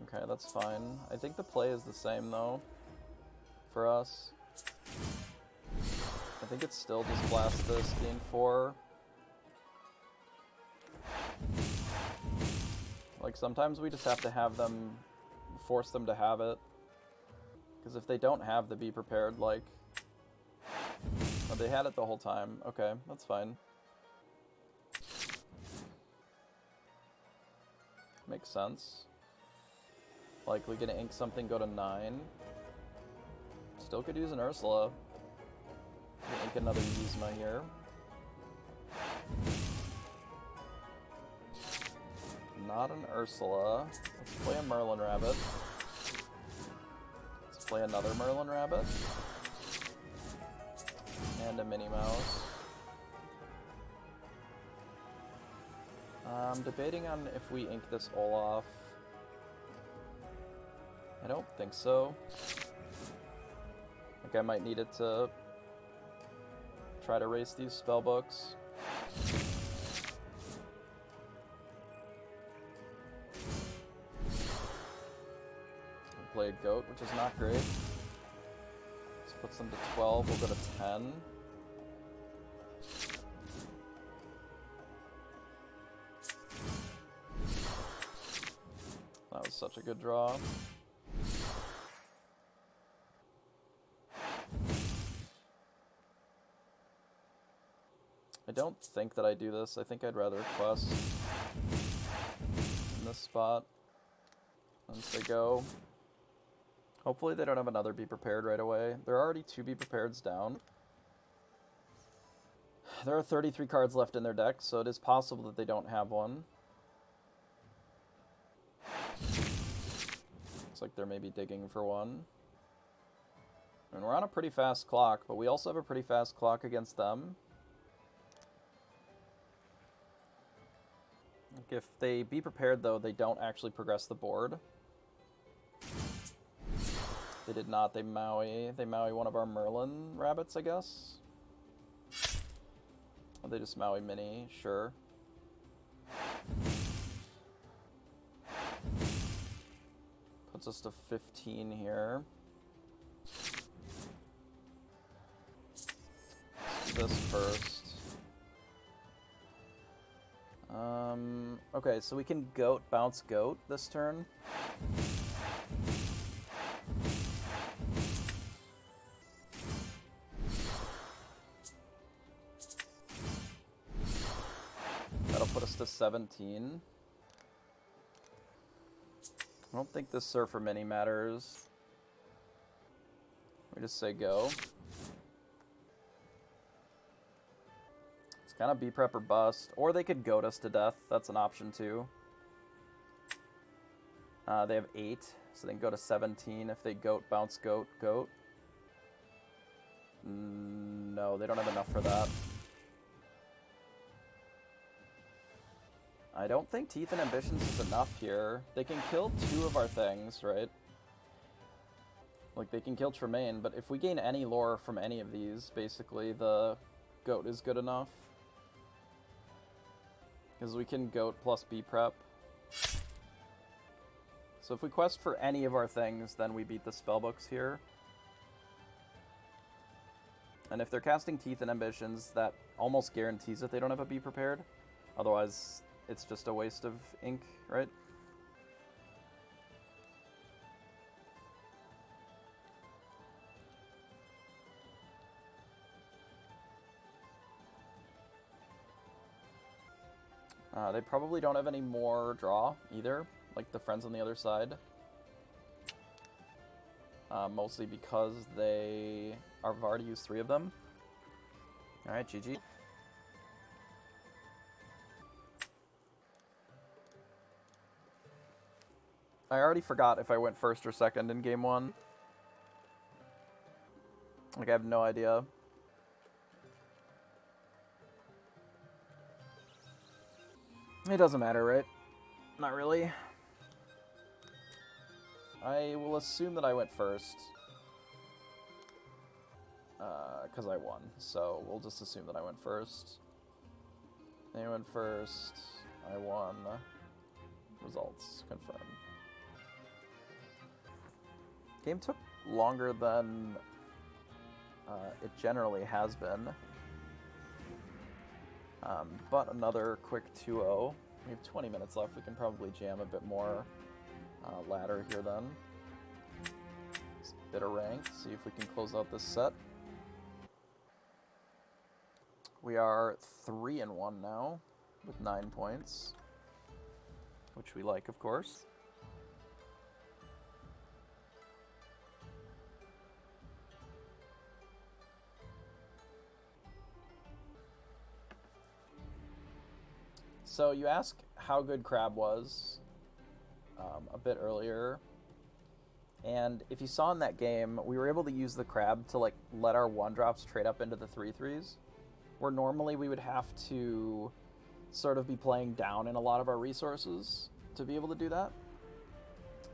Speaker 1: Okay, that's fine. I think the play is the same though for us. I think it's still just blast this, gain 4. Like sometimes we just have to have them, force them to have it. Because if they don't have the Be Prepared, like... Oh, they had it the whole time. Okay, that's fine. Makes sense. Like, we can ink something, go to 9. Still could use an Ursula. We can ink another Yzma here. Not an Ursula. Let's play a Merlin Rabbit. Let's play another Merlin Rabbit. And a Minnie Mouse. I'm debating on if we ink this Olaf. I don't think so. I think I might need it to try to race these spellbooks. Play a goat, which is not great. This puts them to 12, we'll go to 10. That was such a good draw. I don't think that I do this. I think I'd rather quest in this spot once they go. Hopefully they don't have another Be Prepared right away. There are already 2 Be Prepareds down. There are 33 cards left in their deck, so it is possible that they don't have one. Looks like they're maybe digging for one. And we're on a pretty fast clock, but we also have a pretty fast clock against them. If they Be Prepared, though, they don't actually progress the board. They did not. They Maui one of our Merlin rabbits, I guess. Or they just Maui Mini, sure. Puts us to 15 here. Let's do this first. Okay, so we can bounce goat this turn. That'll put us to 17. I don't think this Surfer Mini matters. We just say go. It's kind of B-Prep or bust. Or they could goat us to death. That's an option too. They have 8, so they can go to 17 if they goat, bounce, goat, goat. No, they don't have enough for that. I don't think Teeth and Ambitions is enough here. They can kill 2 of our things, right? Like, they can kill Tremaine, but if we gain any lore from any of these, basically, the goat is good enough. Because we can goat plus B-Prep. So if we quest for any of our things, then we beat the spellbooks here. And if they're casting Teeth and Ambitions, that almost guarantees that they don't have a B prepared. Otherwise, it's just a waste of ink, right? They probably don't have any more draw either, like the friends on the other side. Mostly because I've already used 3 of them. Alright, GG. I already forgot if I went first or second in game 1. Like, I have no idea. It doesn't matter, right? Not really. I will assume that I went first. Because I won. So we'll just assume that I went first. They went first. I won. Results confirmed. Game took longer than it generally has been. But another quick 2-0. We have 20 minutes left. We can probably jam a bit more ladder here then. It's a bit of ranked. See if we can close out this set. We are 3-1 now with 9 points, which we like, of course. So you asked how good Crab was a bit earlier, and if you saw in that game, we were able to use the Crab to like let our 1-drops trade up into the 3/3s, where normally we would have to sort of be playing down in a lot of our resources to be able to do that.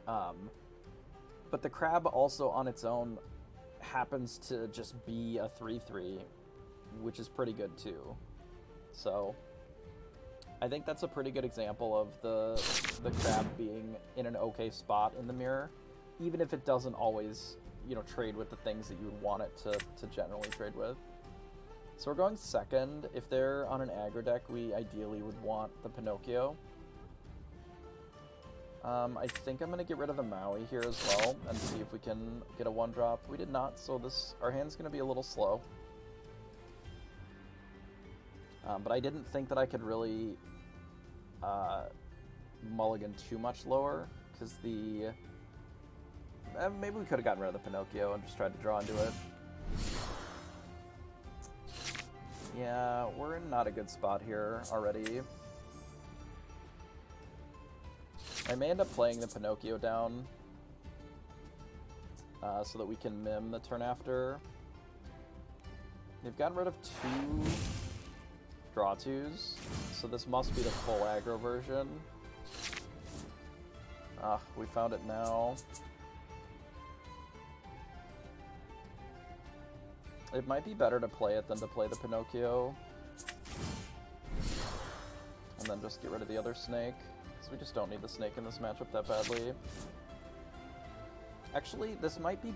Speaker 1: But the Crab also on its own happens to just be a 3/3, which is pretty good too. So I think that's a pretty good example of the Crab being in an okay spot in the mirror, even if it doesn't always, you know, trade with the things that you would want it to generally trade with. So we're going second. If they're on an aggro deck, we ideally would want the Pinocchio. I think I'm going to get rid of the Maui here as well and see if we can get a 1-drop. We did not, so our hand's going to be a little slow. But I didn't think that I could really mulligan too much lower, because maybe we could have gotten rid of the Pinocchio and just tried to draw into it. Yeah, we're in not a good spot here already. I may end up playing the Pinocchio down so that we can mim the turn after. They've gotten rid of 2 draw 2s, so this must be the full aggro version. We found it now. It might be better to play it than to play the Pinocchio. And then just get rid of the other snake, because we just don't need the snake in this matchup that badly. Actually, this might be...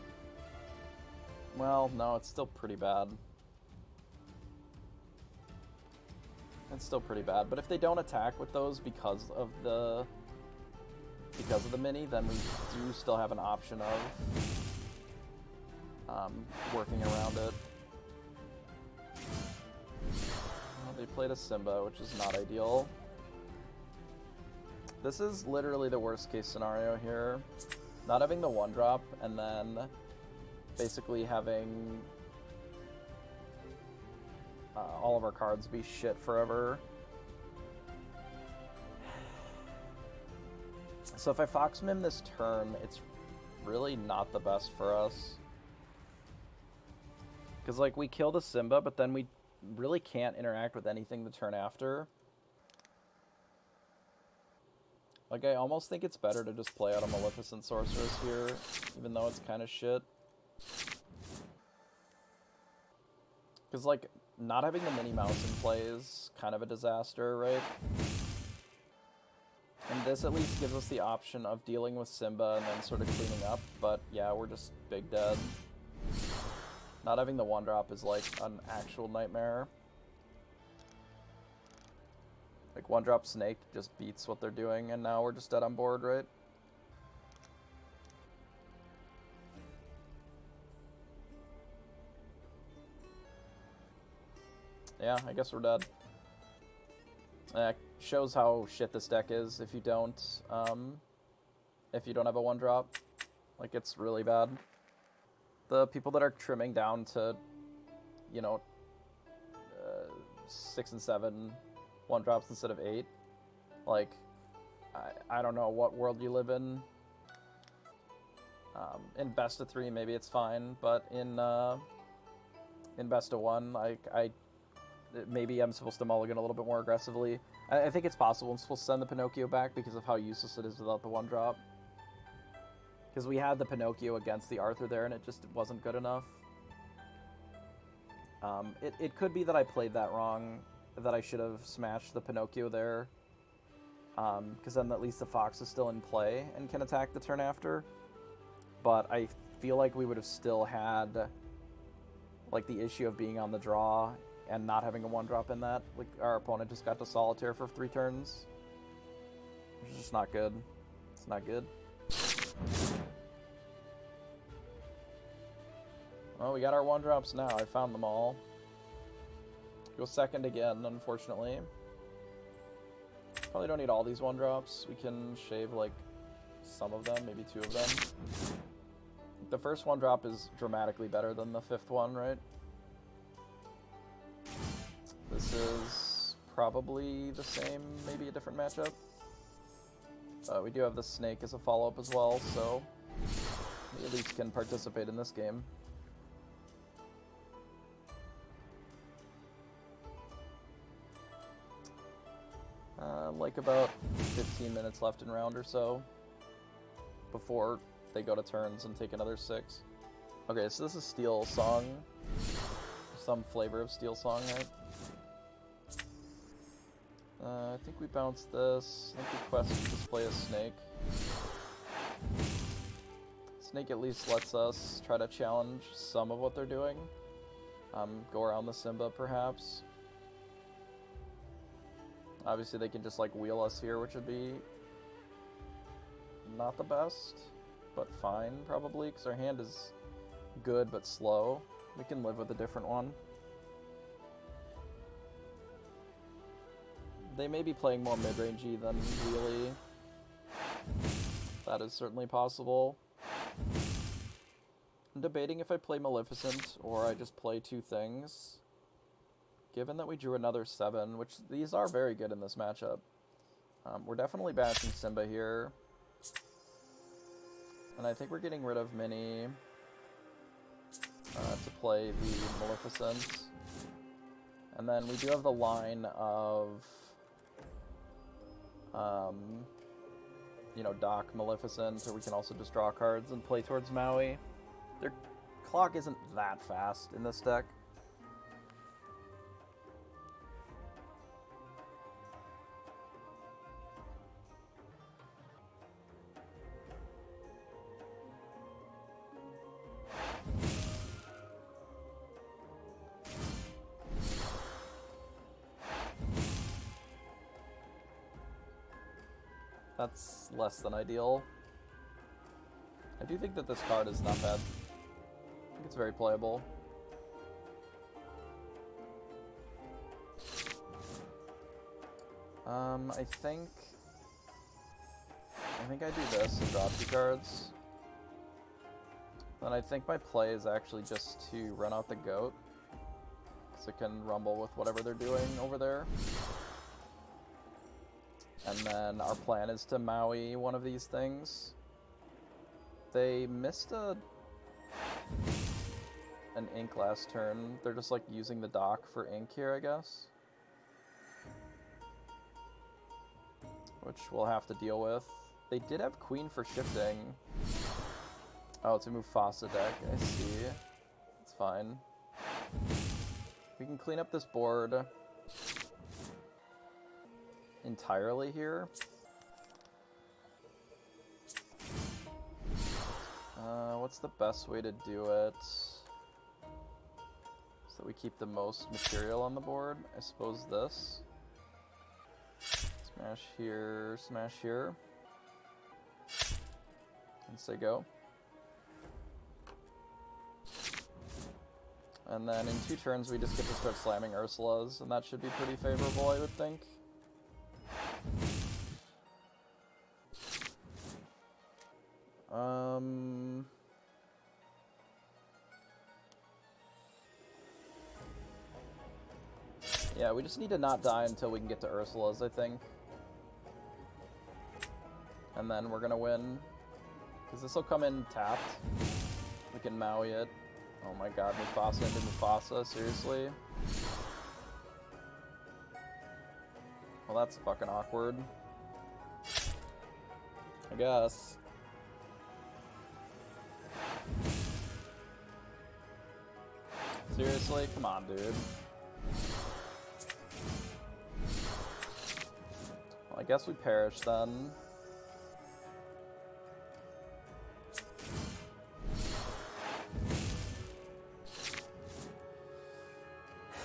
Speaker 1: Well, no, it's still pretty bad. It's still pretty bad, but if they don't attack with those because of the mini, then we do still have an option of working around it. Well, they played a Simba, which is not ideal. This is literally the worst case scenario here. Not having the 1-drop, and then basically having all of our cards be shit forever. So if I Fox Mim this turn, it's really not the best for us. Because, like, we kill the Simba, but then we really can't interact with anything the turn after. Like, I almost think it's better to just play out a Maleficent Sorceress here, even though it's kind of shit. Because, like, not having the Minnie Mouse in play is kind of a disaster, right? And this at least gives us the option of dealing with Simba and then sort of cleaning up, but yeah, we're just big dead. Not having the 1-drop is like an actual nightmare. Like 1-drop Snake just beats what they're doing, and now we're just dead on board, right? Yeah, I guess we're dead. Shows how shit this deck is if you don't have a 1-drop. Like, it's really bad. The people that are trimming down to, you know, 6 and 7 1-drops instead of 8, like, I don't know what world you live in. In best of 3, maybe it's fine, but in best of 1, like, maybe I'm supposed to mulligan a little bit more aggressively. I think it's possible I'm supposed to send the Pinocchio back because of how useless it is without the 1-drop. Because we had the Pinocchio against the Arthur there, and it just wasn't good enough. It could be that I played that wrong, that I should have smashed the Pinocchio there. Because then at least the Fox is still in play and can attack the turn after. But I feel like we would have still had, like, the issue of being on the draw and not having a 1-drop in that. Like, our opponent just got to Solitaire for 3 turns. Which is just not good. It's not good. Well, we got our 1-drops now. I found them all. Go second again, unfortunately. Probably don't need all these 1-drops. We can shave, like, some of them, maybe 2 of them. The first 1-drop is dramatically better than the 5th one, right? This is probably the same, maybe a different matchup. We do have the Snake as a follow-up as well, so we at least can participate in this game. Like about 15 minutes left in round or so before they go to turns and take another 6. Okay, so this is Steel Song. Some flavor of Steel Song, right? I think we bounced this. I think we quest to display a Snake. Snake at least lets us try to challenge some of what they're doing. Go around the Simba, perhaps. Obviously, they can just, like, wheel us here, which would be not the best, but fine, probably, because our hand is good but slow. We can live with a different one. They may be playing more mid-rangey than wheelie. That is certainly possible. I'm debating if I play Maleficent or I just play 2 things. Given that we drew another 7, which these are very good in this matchup. We're definitely bashing Simba here. And I think we're getting rid of Minnie to play the Maleficent. And then we do have the line of, you know, Doc Maleficent, or we can also just draw cards and play towards Maui. They're Clock isn't that fast in this deck. That's less than ideal. I do think that this card is not bad. I think it's very playable. I think I do this and draw 2 cards. Then I think my play is actually just to run out the goat, because it can rumble with whatever they're doing over there. And then our plan is to Maui one of these things. They missed an ink last turn. They're just like using the dock for ink here, I guess. Which we'll have to deal with. They did have queen for shifting. Oh, it's a Mufasa deck, I see. It's fine. We can clean up this board entirely here. What's the best way to do it so that we keep the most material on the board? I suppose this. Smash here, smash here. And say go. And then in 2 turns we just get to start slamming Ursulas, and that should be pretty favorable, I would think. Yeah, we just need to not die until we can get to Ursulas, I think. And then we're gonna win. Because this will come in tapped. We can Maui it. Oh my god, Mufasa into Mufasa, seriously? Well, that's fucking awkward. I guess. Seriously? Come on, dude. Well, I guess we perish then.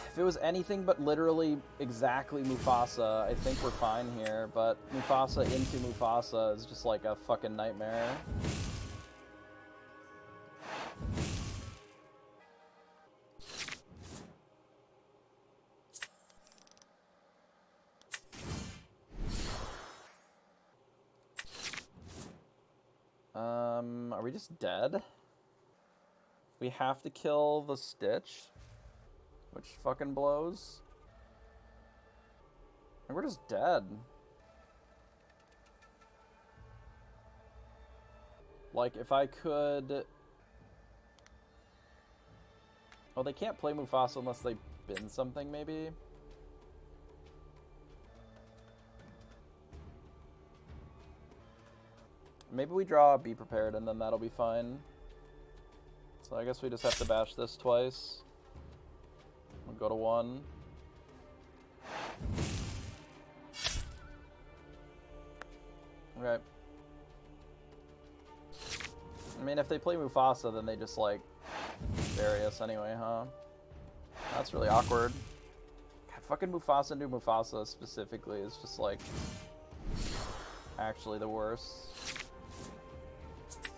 Speaker 1: If it was anything but literally exactly Mufasa, I think we're fine here, but Mufasa into Mufasa is just like a fucking nightmare. Are we just dead? We have to kill the Stitch, which fucking blows. And we're just dead. Like, if I could... Oh, they can't play Mufasa unless they bin something, maybe? Maybe we draw Be Prepared and then that'll be fine. So I guess we just have to bash this twice. We'll go to 1. Okay. I mean, if they play Mufasa, then they just, like, bury us anyway, huh? That's really awkward. God, fucking Mufasa into Mufasa specifically is just, like, actually the worst.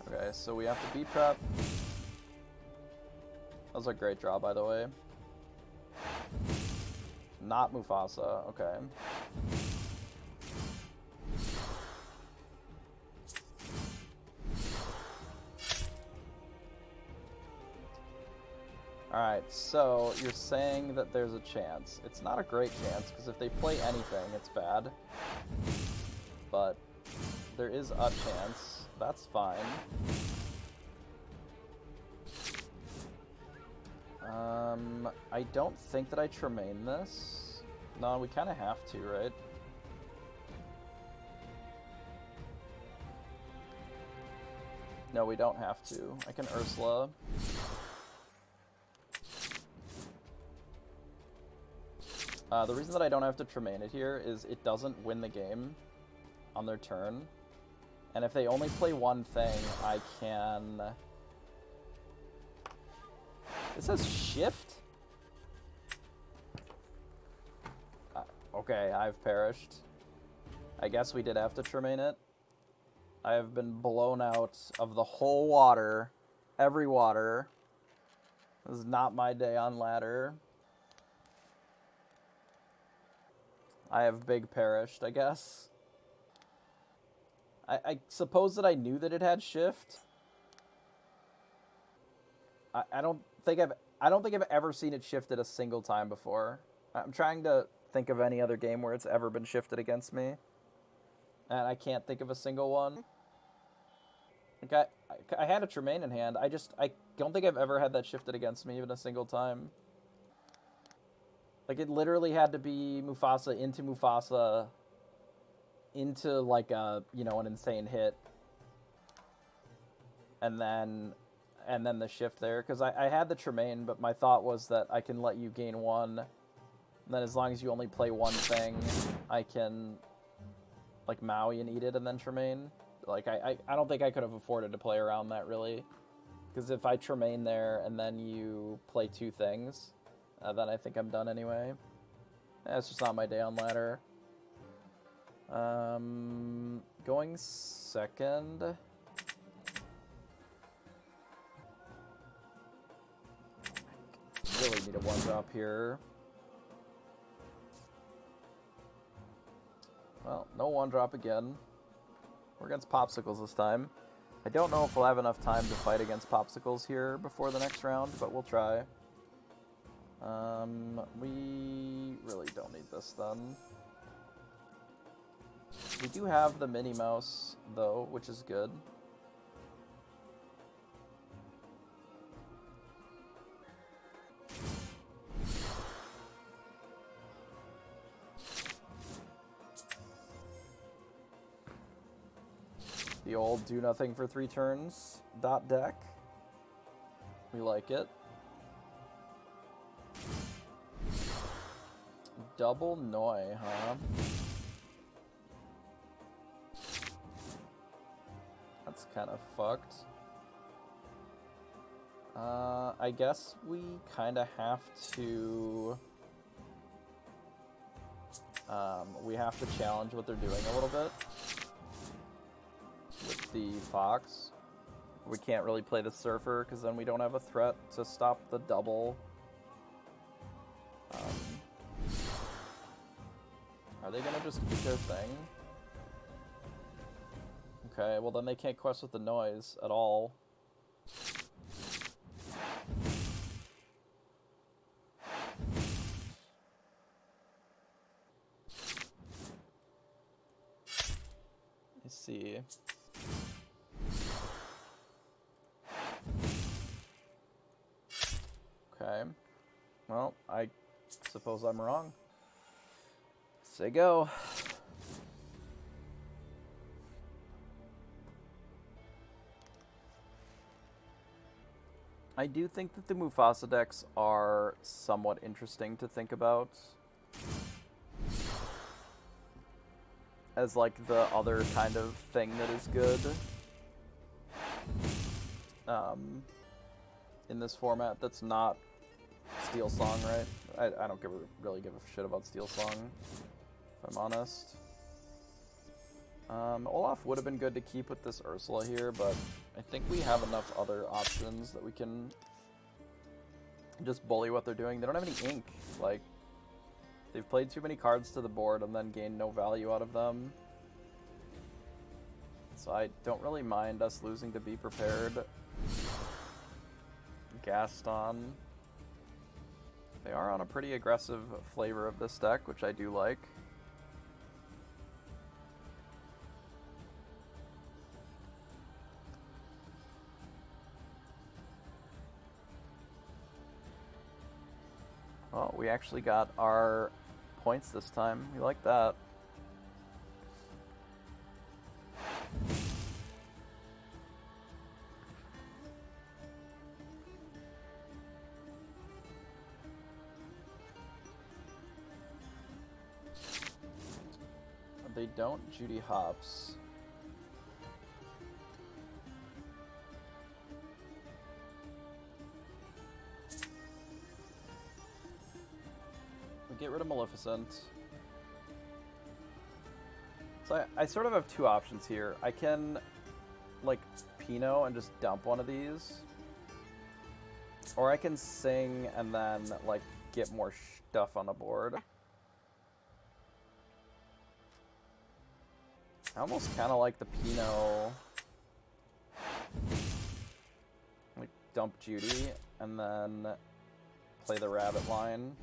Speaker 1: Okay, so we have to be prep. That was a great draw, by the way. Not Mufasa, okay. Alright, so you're saying that there's a chance. It's not a great chance, because if they play anything, it's bad. But there is a chance. That's fine. I don't think that I Tremaine this. No, we kind of have to, right? No, we don't have to. I can Ursula. The reason that I don't have to Tremaine it here is it doesn't win the game on their turn. And if they only play one thing, I can... It says shift? Okay, I've perished. I guess we did have to Tremaine it. I have been blown out of the whole water. Every water. This is not my day on ladder. I have big perished, I guess. I suppose that I knew that it had shift. I don't think I've ever seen it shifted a single time before. I'm trying to think of any other game where it's ever been shifted against me, and I can't think of a single one. Like I had a Tremaine in hand. I don't think I've ever had that shifted against me even a single time. Like, it literally had to be Mufasa into like a, you know, an insane hit, and then the shift there, because I had the Tremaine, but my thought was that I can let you gain one, and then as long as you only play one thing, I can like Maui and eat it and then Tremaine. Like, I don't think I could have afforded to play around that, really, because if I Tremaine there and then you play two things, then I think I'm done anyway. It's just not my day on ladder. Going second. Really need a one drop here. Well, no one drop again. We're against Popsicles this time. I don't know if we'll have enough time to fight against Popsicles here before the next round, but we'll try. We really don't need this then. We do have the Minnie Mouse, though, which is good. The old do nothing for 3 turns dot deck. We like it. Double Noi, huh? That's kind of fucked. I guess we kind of have to... we have to challenge what they're doing a little bit with the Fox. We can't really play the Surfer, because then we don't have a threat to stop the double. Are they gonna just keep their thing? Okay, well then they can't quest with the noise at all. Let's see. Okay. Well, I suppose I'm wrong. Say go. I do think that the Mufasa decks are somewhat interesting to think about as like the other kind of thing that is good in this format that's not Steel Song, right? I don't really give a shit about Steel Song, if I'm honest. Olaf would have been good to keep with this Ursula here, but I think we have enough other options that we can just bully what they're doing. They don't have any ink. Like, they've played too many cards to the board and then gained no value out of them. So I don't really mind us losing to Be Prepared. Gaston. They are on a pretty aggressive flavor of this deck, which I do like. Well, we actually got our points this time. We like that. They don't Judy Hops. We get rid of Maleficent. So I sort of have two options here. I can, like, Pinot and just dump one of these. Or I can sing and then, like, get more stuff on the board. I almost kind of like the Pinot. Like, dump Judy and then play the rabbit line.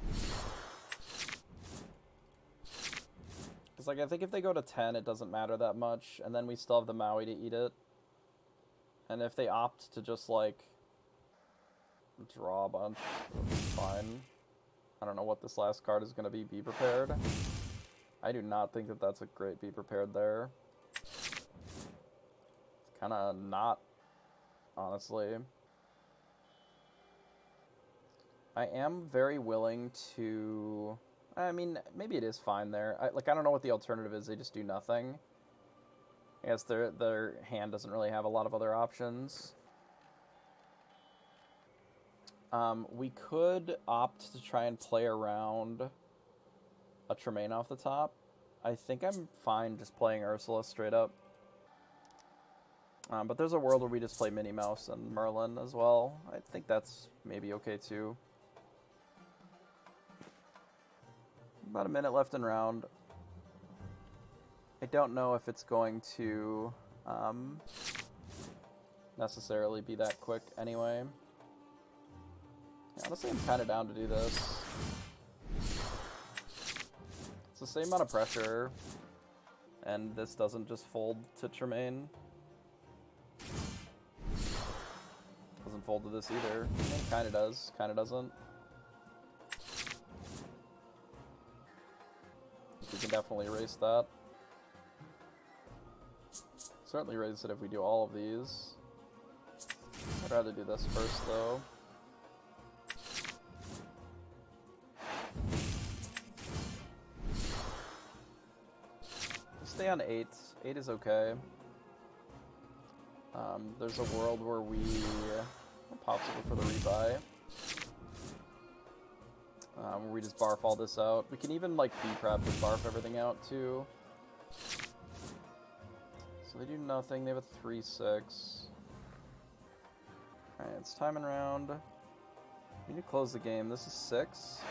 Speaker 1: Because, like, I think if they go to 10, it doesn't matter that much. And then we still have the Maui to eat it. And if they opt to just, like, draw a bunch, it's fine. I don't know what this last card is going to be. Be prepared. I do not think that that's a great be prepared there. It's kind of not, honestly. I am very willing to... I mean, maybe it is fine there. I don't know what the alternative is. They just do nothing. I guess their hand doesn't really have a lot of other options. We could opt to try and play around a Tremaine off the top. I think I'm fine just playing Ursula straight up. But there's a world where we just play Minnie Mouse and Merlin as well. I think that's maybe okay too. About a minute left in round. I don't know if it's going to necessarily be that quick anyway. Yeah, honestly, I'm kind of down to do this. It's the same amount of pressure, and this doesn't just fold to Tremaine. Doesn't fold to this either. I mean, kind of does, kind of doesn't. We can definitely erase that. Certainly erase it if we do all of these. I'd rather do this first, though. Stay on 8. 8 is okay. There's a world where we popsicle for the rebuy. Where we just barf all this out. We can even, like, B-prep and barf everything out, too. So they do nothing. They have a 3-6. Alright, it's time and round. We need to close the game. This is 6.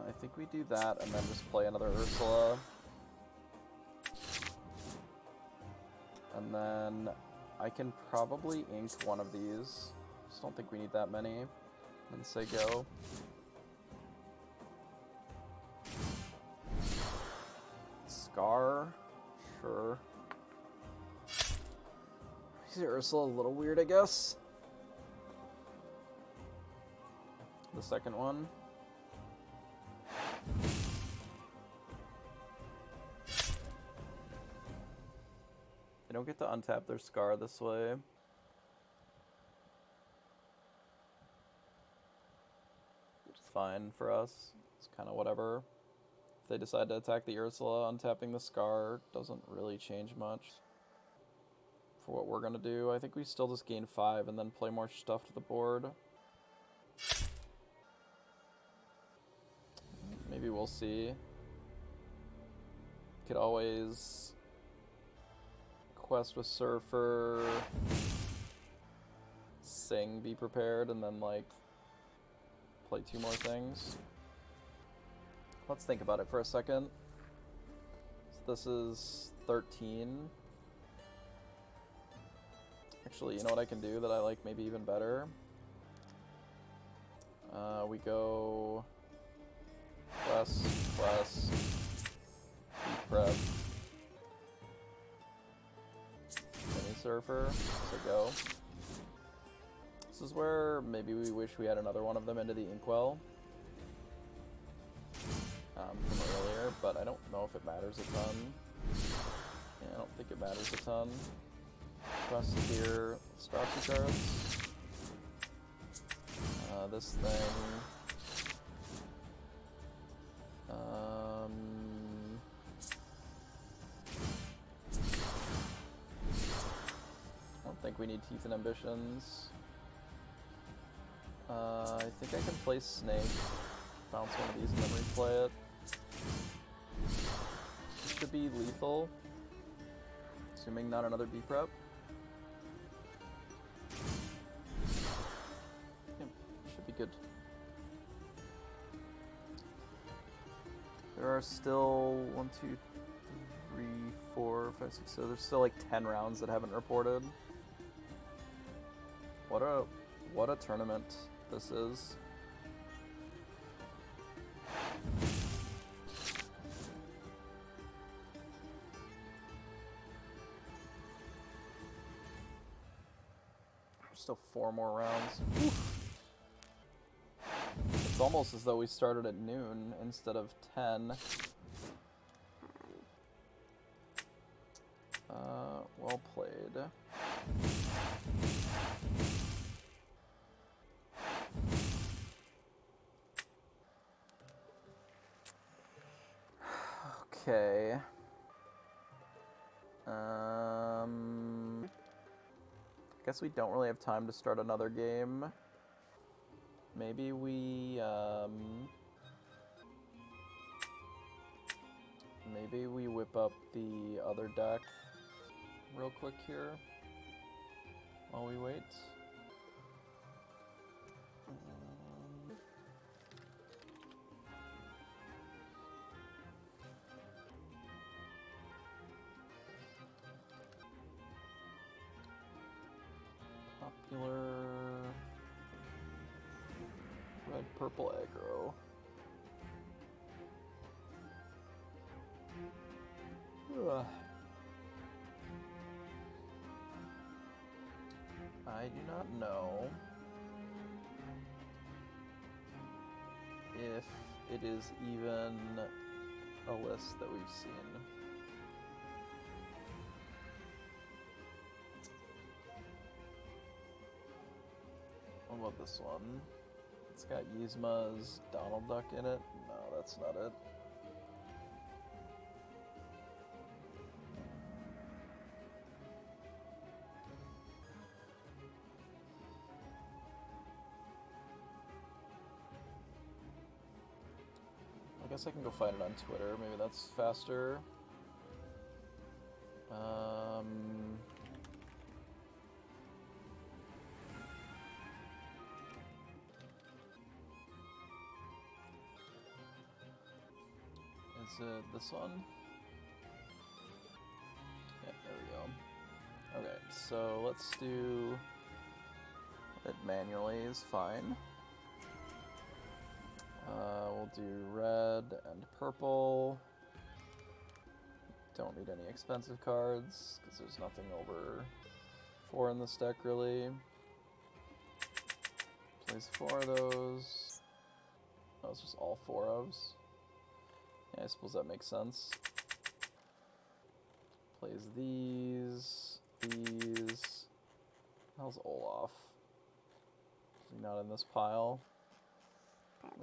Speaker 1: I think we do that and then just play another Ursula. And then I can probably ink one of these. Just don't think we need that many. And say go. Scar? Sure. Is Ursula a little weird, I guess? The second one. They don't get to untap their Scar this way. Which is fine for us. It's kind of whatever. If they decide to attack the Ursula, untapping the Scar doesn't really change much for what we're going to do. I think we still just gain 5 and then play more stuff to the board. Maybe we'll see. Could always quest with Surfer, sing, be prepared, and then, like, play 2 more things. Let's think about it for a second. So this is 13. Actually, you know what I can do that I like maybe even better? We go quest, prep, mini surfer, so go. This is where maybe we wish we had another one of them into the Inkwell from earlier, but I don't know if it matters a ton. Yeah, I don't think it matters a ton. Quest here, let's draw 2 cards. This thing. we need Teeth and Ambitions. I think I can play Snake, bounce one of these and then replay it. This should be lethal, assuming not another B prep. Yep, should be good. There are still 1, 2, 3, 4, 5, 6, so there's still like 10 rounds that haven't reported. What a tournament this is. Still 4 more rounds. Oof. It's almost as though we started at noon instead of 10. Well played. Okay. I guess we don't really have time to start another game. Maybe we whip up the other deck real quick here while we wait. Popular red purple aggro. Ugh. I do not know if it is even a list that we've seen. What about this one? It's got Yzma's Donald Duck in it. No, that's not it. I guess I can go find it on Twitter. Maybe that's faster. Is it this one? Yeah, there we go. Okay, so let's do it manually is fine. We'll do red and purple. Don't need any expensive cards, because there's nothing over 4 in this deck, really. Plays 4 of those. Oh, it's just all 4 ofs. Yeah, I suppose that makes sense. Plays these. How's Olaf? Is he not in this pile?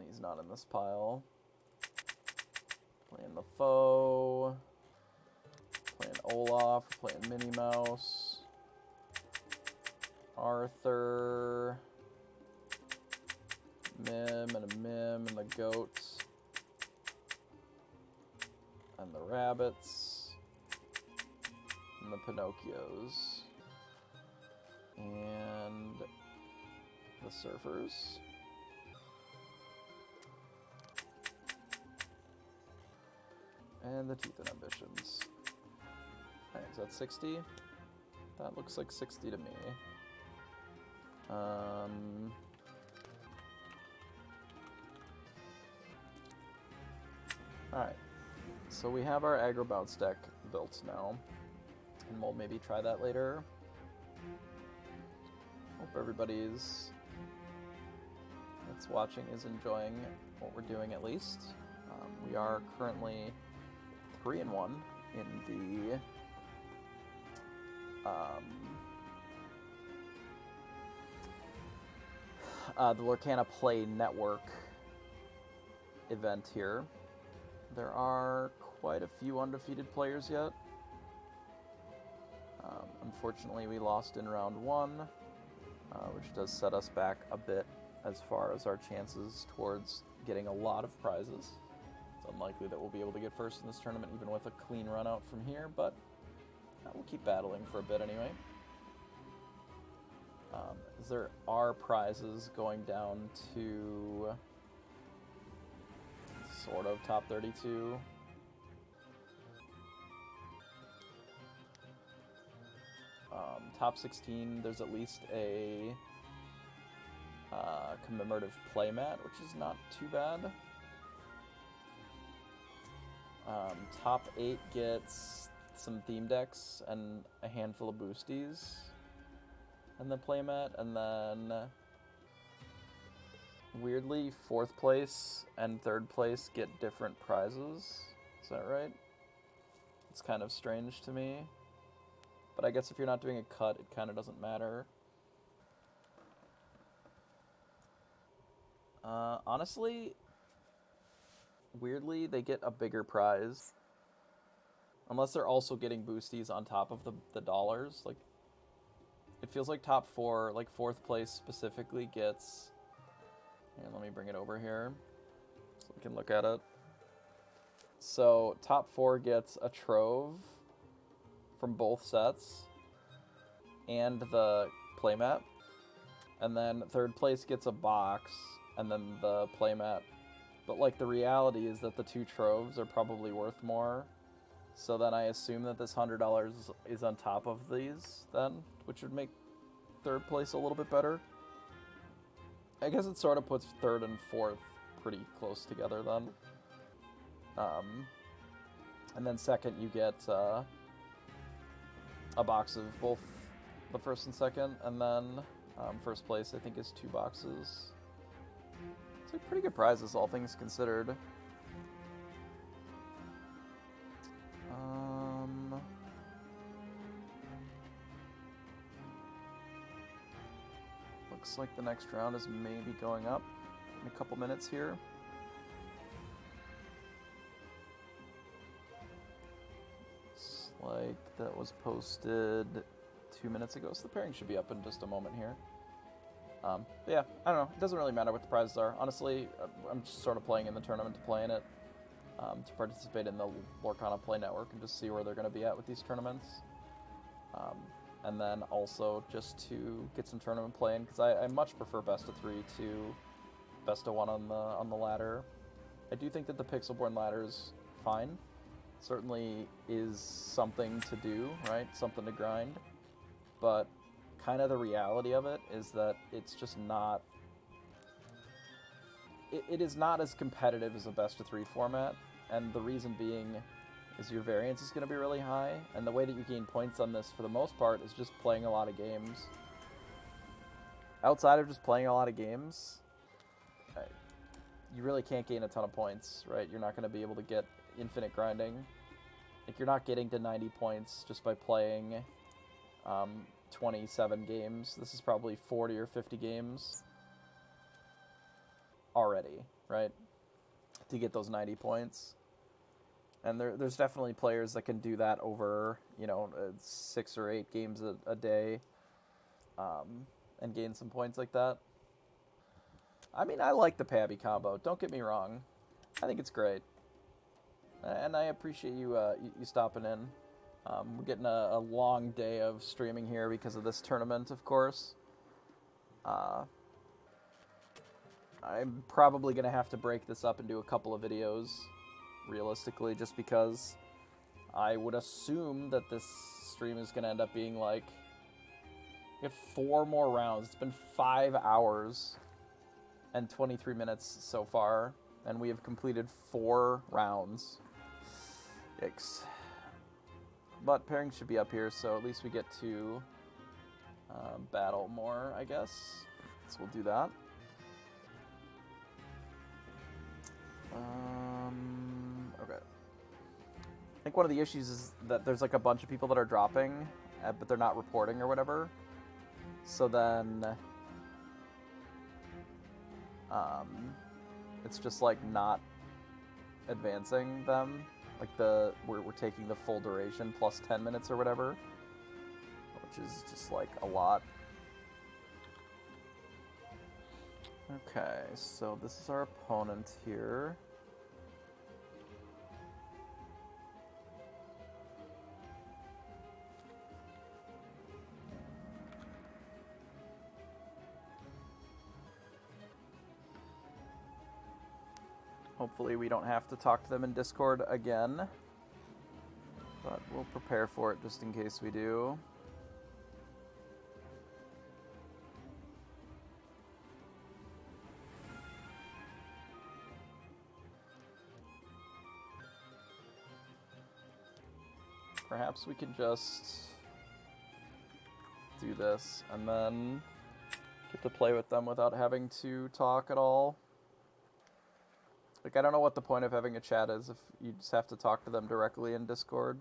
Speaker 1: He's not in this pile. Playing the foe. Playing Olaf. Playing Minnie Mouse. Arthur. Mim and a Mim and the goats. And the rabbits. And the Pinocchios. And the surfers. And the Teeth and Ambitions. Alright, is that 60? That looks like 60 to me. Alright. So we have our aggro bounce deck built now. And we'll maybe try that later. Hope everybody's that's watching is enjoying what we're doing at least. We are currently 3-1 in the Lorcana Play Network event here. There are quite a few undefeated players yet. Unfortunately, we lost in round 1, which does set us back a bit as far as our chances towards getting a lot of prizes. It's unlikely that we'll be able to get first in this tournament, even with a clean run out from here, but we'll keep battling for a bit anyway. There are prizes going down to sort of top 32. Top 16, there's at least a commemorative playmat, which is not too bad. Top 8 gets some theme decks and a handful of boosties and the playmat, and then weirdly 4th place and 3rd place get different prizes. Is that right? It's kind of strange to me, but I guess if you're not doing a cut, it kind of doesn't matter. Honestly, weirdly, they get a bigger prize. Unless they're also getting boosties on top of the dollars. Like, it feels like top 4, like 4th place specifically gets... Here, let me bring it over here so we can look at it. So, top 4 gets a trove from both sets and the playmat. And then 3rd place gets a box and then the playmat. But, like, the reality is that the 2 troves are probably worth more. So then I assume that this $100 is on top of these, then, which would make 3rd place a little bit better. I guess it sort of puts 3rd and 4th pretty close together then. And then 2nd, you get a box of both the 1st and 2nd, and then 1st place, I think, is 2 boxes. It's like pretty good prizes, all things considered. Looks like the next round is maybe going up in a couple minutes here. Looks like that was posted 2 minutes ago, so the pairing should be up in just a moment here. But yeah, I don't know. It doesn't really matter what the prizes are. Honestly, I'm just sort of playing in the tournament to play in it, to participate in the Lorcana Play Network and just see where they're going to be at with these tournaments. And then also just to get some tournament play in, because I much prefer best of 3 to best of 1 on the ladder. I do think that the Pixelborn ladder is fine. Certainly is something to do, right? Something to grind. But kind of the reality of it is that it's just not... It is not as competitive as a best of 3 format, and the reason being is your variance is going to be really high, and the way that you gain points on this for the most part is just playing a lot of games. Outside of just playing a lot of games, you really can't gain a ton of points, right? You're not going to be able to get infinite grinding. Like, you're not getting to 90 points just by playing 27 games. This is probably 40 or 50 games already, right? To get those 90 points. And there's definitely players that can do that over, 6 or 8 games a day, and gain some points like that. I mean, I like the Pabby combo. Don't get me wrong. I think it's great. And I appreciate you stopping in. We're getting a long day of streaming here because of this tournament, of course. I'm probably going to have to break this up into a couple of videos, realistically, just because I would assume that this stream is going to end up being like... We have 4 more rounds. It's been 5 hours and 23 minutes so far, and we have completed 4 rounds. Yikes. But pairing should be up here, so at least we get to battle more, I guess. So we'll do that. Okay. I think one of the issues is that there's like a bunch of people that are dropping, but they're not reporting or whatever. So then it's just like not advancing them. Like we're taking the full duration plus 10 minutes or whatever. which is just like a lot. Okay, so this is our opponent here. Hopefully we don't have to talk to them in Discord again, but we'll prepare for it just in case we do. Perhaps we could just do this and then get to play with them without having to talk at all. Like, I don't know what the point of having a chat is if you just have to talk to them directly in Discord.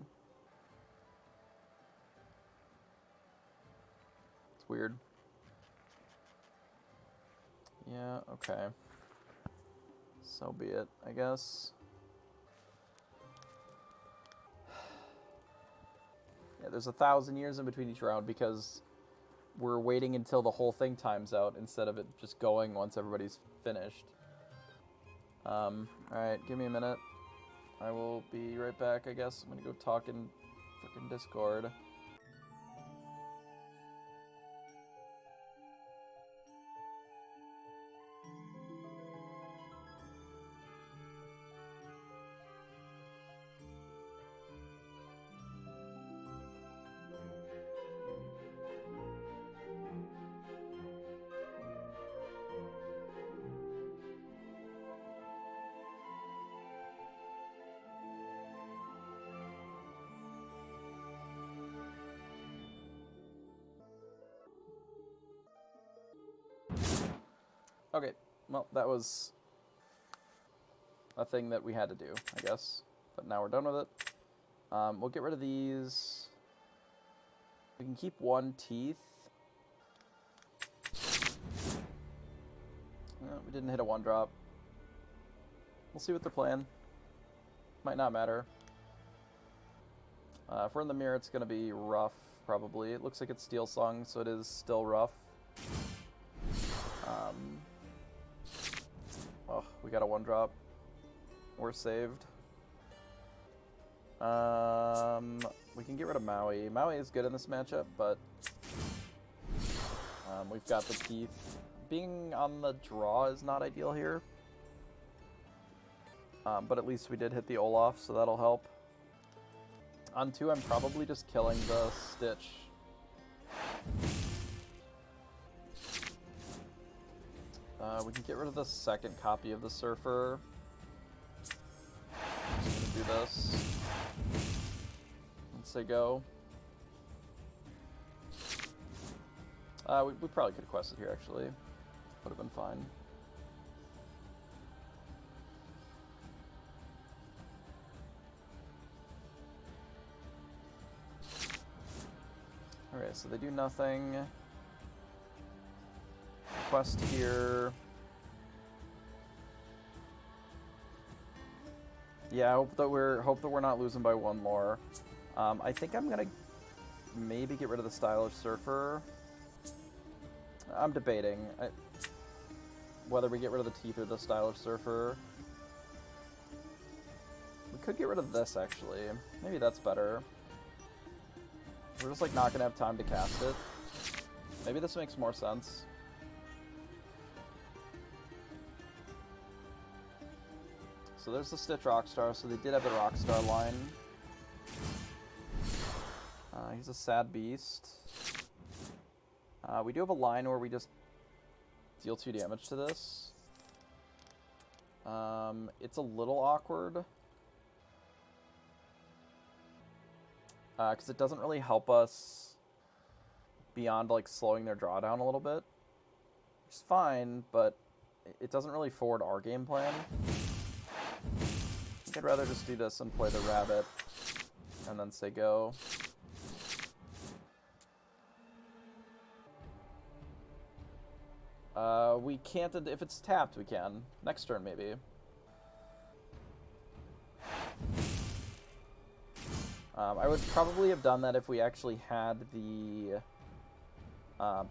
Speaker 1: It's weird. Yeah, okay. So be it, I guess. Yeah, there's 1,000 years in between each round because we're waiting until the whole thing times out instead of it just going once everybody's finished. Alright, give me a minute. I will be right back, I guess. I'm gonna go talk in frickin' Discord. Okay, well, that was a thing that we had to do, I guess. But now we're done with it. We'll get rid of these. We can keep one teeth. We didn't hit a 1-drop. We'll see what they're playing. Might not matter. If we're in the mirror, it's going to be rough, probably. It looks like it's Steel Song, so it is still rough. Oh, we got a 1-drop. We're saved. We can get rid of Maui. Maui is good in this matchup, but we've got the teeth. Being on the draw is not ideal here. But at least we did hit the Olaf, so that'll help. On 2, I'm probably just killing the Stitch. We can get rid of the second copy of the Surfer. Just gonna do this. Let's say go. We probably could have quested here, actually. Would have been fine. Alright, so they do nothing. Quest here. Yeah, I hope that we're not losing by 1 more. I think I'm gonna maybe get rid of the Stylish Surfer. I'm debating whether we get rid of the teeth or the Stylish Surfer. We could get rid of this, actually. Maybe that's better. We're just like not gonna have time to cast it. Maybe this makes more sense. So there's the Stitch Rockstar, so they did have the Rockstar line. He's a sad beast. We do have a line where we just deal 2 damage to this. It's a little awkward. Because it doesn't really help us beyond like slowing their drawdown a little bit. Which is fine, but it doesn't really forward our game plan. I think I'd rather just do this and play the rabbit and then say go. We can't, if it's tapped, we can. Next turn, maybe. I would probably have done that if we actually had the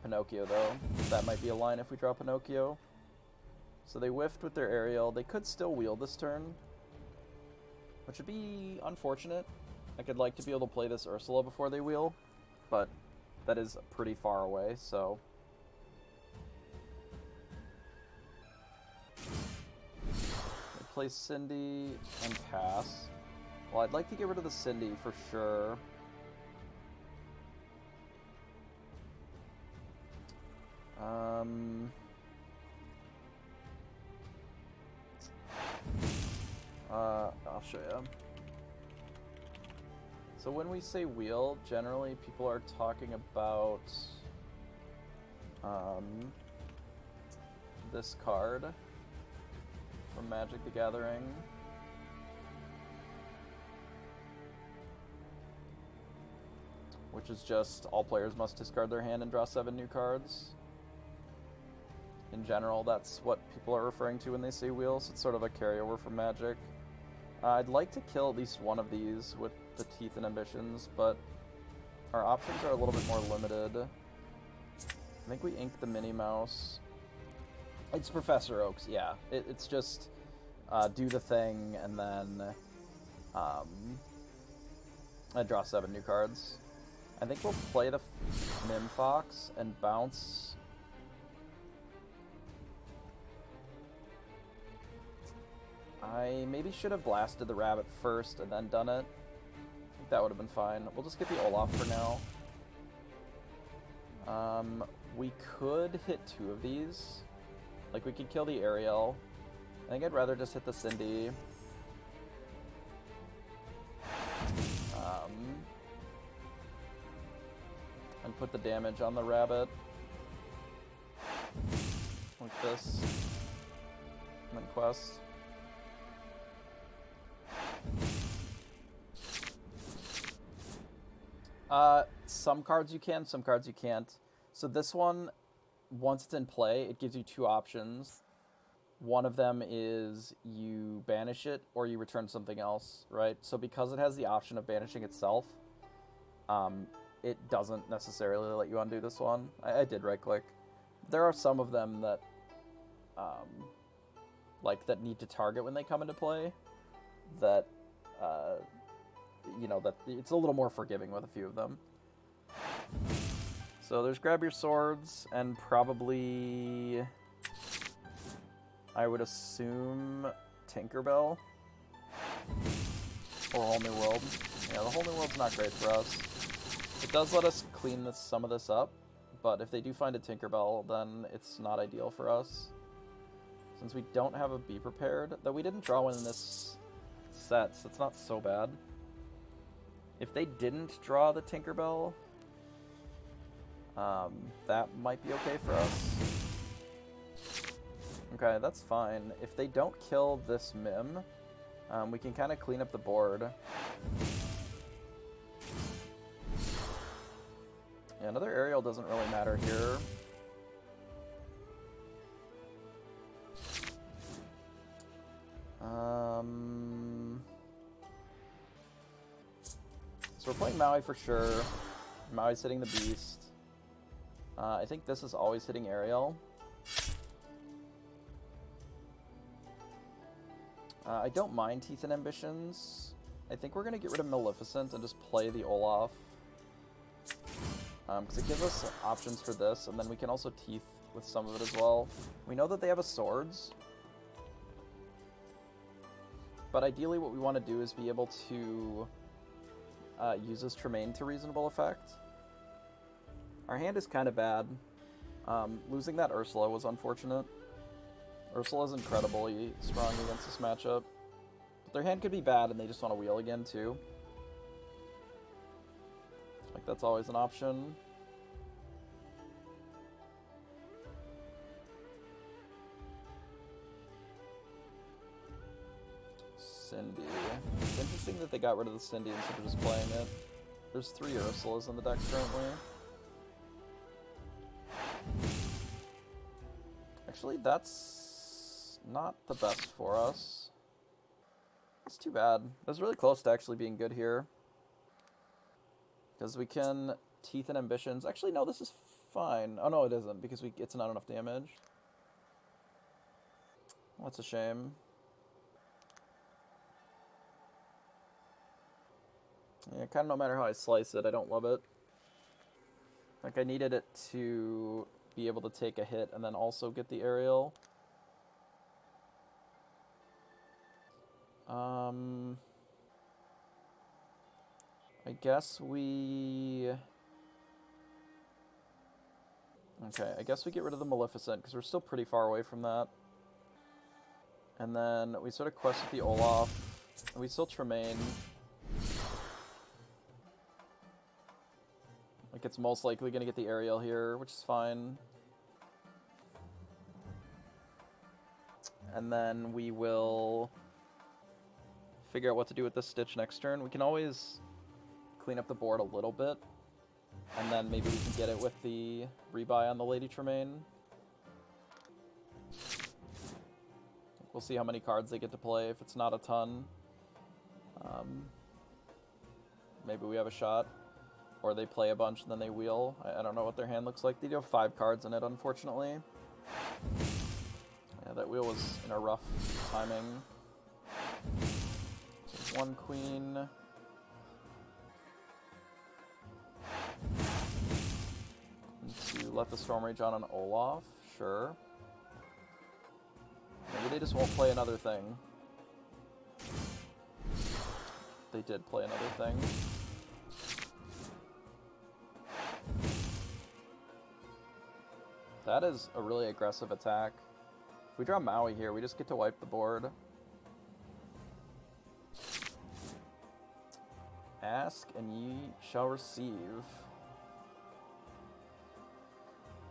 Speaker 1: Pinocchio, though. That might be a line if we draw Pinocchio. So they whiffed with their aerial. They could still wheel this turn, which would be unfortunate. I could like to be able to play this Ursula before they wheel, but that is pretty far away, so... They play Cindy and pass. Well, I'd like to get rid of the Cindy for sure. I'll show you. So when we say wheel, generally people are talking about this card from Magic the Gathering. Which is just all players must discard their hand and draw 7 new cards. In general, that's what people are referring to when they say wheels. It's sort of a carryover from Magic. I'd like to kill at least one of these with the Teeth and Ambitions, but our options are a little bit more limited. I think we ink the Minnie Mouse. It's Professor Oaks, yeah. It's just do the thing, and then I draw 7 new cards. I think we'll play the Mim Fox and bounce. I maybe should have blasted the rabbit first and then done it. I think that would have been fine. We'll just get the Olaf for now. We could hit 2 of these. Like, we could kill the Ariel. I think I'd rather just hit the Cindy. And put the damage on the rabbit. Like this. And then quest. Some cards you can, some cards you can't. So this one, once it's in play, it gives you 2 options. One of them is you banish it or you return something else, right? So because it has the option of banishing itself, it doesn't necessarily let you undo this one. I did right-click. There are some of them that, that need to target when they come into play, that, that it's a little more forgiving with a few of them. So there's Grab Your Swords, and probably, I would assume, Tinkerbell. Or Whole New World. Yeah, the Whole New World's not great for us. It does let us clean some of this up, but if they do find a Tinkerbell, then it's not ideal for us. Since we don't have a Be Prepared, though we didn't draw one in this set, so it's not so bad. If they didn't draw the Tinkerbell, that might be okay for us. Okay, that's fine. If they don't kill this Mim, we can kind of clean up the board. Yeah, another aerial doesn't really matter here. So we're playing Maui for sure. Maui's hitting the Beast. I think this is always hitting aerial. I don't mind Teeth and Ambitions. I think we're going to get rid of Maleficent and just play the Olaf. Because it gives us options for this, and then we can also Teeth with some of it as well. We know that they have a Swords. But ideally what we want to do is be able to use this Tremaine to reasonable effect. Our hand is kind of bad. Losing that Ursula was unfortunate. Ursula's incredibly strong against this matchup. But their hand could be bad and they just want to wheel again too. Like, that's always an option. Cindy. It's interesting that they got rid of the Cindy instead of just playing it. There's 3 Ursulas in the deck currently. Actually, that's not the best for us. It's too bad. It was really close to actually being good here. Because we can Teeth and Ambitions. Actually, no, this is fine. Oh, no, it isn't, because it's not enough damage. Well, that's a shame. Yeah, kind of no matter how I slice it, I don't love it. Like, I needed it to be able to take a hit and then also get the aerial. I guess we... Okay, I guess we get rid of the Maleficent, because we're still pretty far away from that. And then we sort of quest with the Olaf. And we still Tremaine. Like, it's most likely going to get the aerial here, which is fine. And then we will figure out what to do with this Stitch next turn. We can always clean up the board a little bit. And then maybe we can get it with the rebuy on the Lady Tremaine. We'll see how many cards they get to play. If it's not a ton, maybe we have a shot. Or they play a bunch and then they wheel. I don't know what their hand looks like. They do have 5 cards in it, unfortunately. Yeah, that wheel was in a rough timing. There's 1 queen. And to let the Storm Rage on an Olaf, sure. Maybe they just won't play another thing. They did play another thing. That is a really aggressive attack. If we draw Maui here, we just get to wipe the board. Ask and ye shall receive.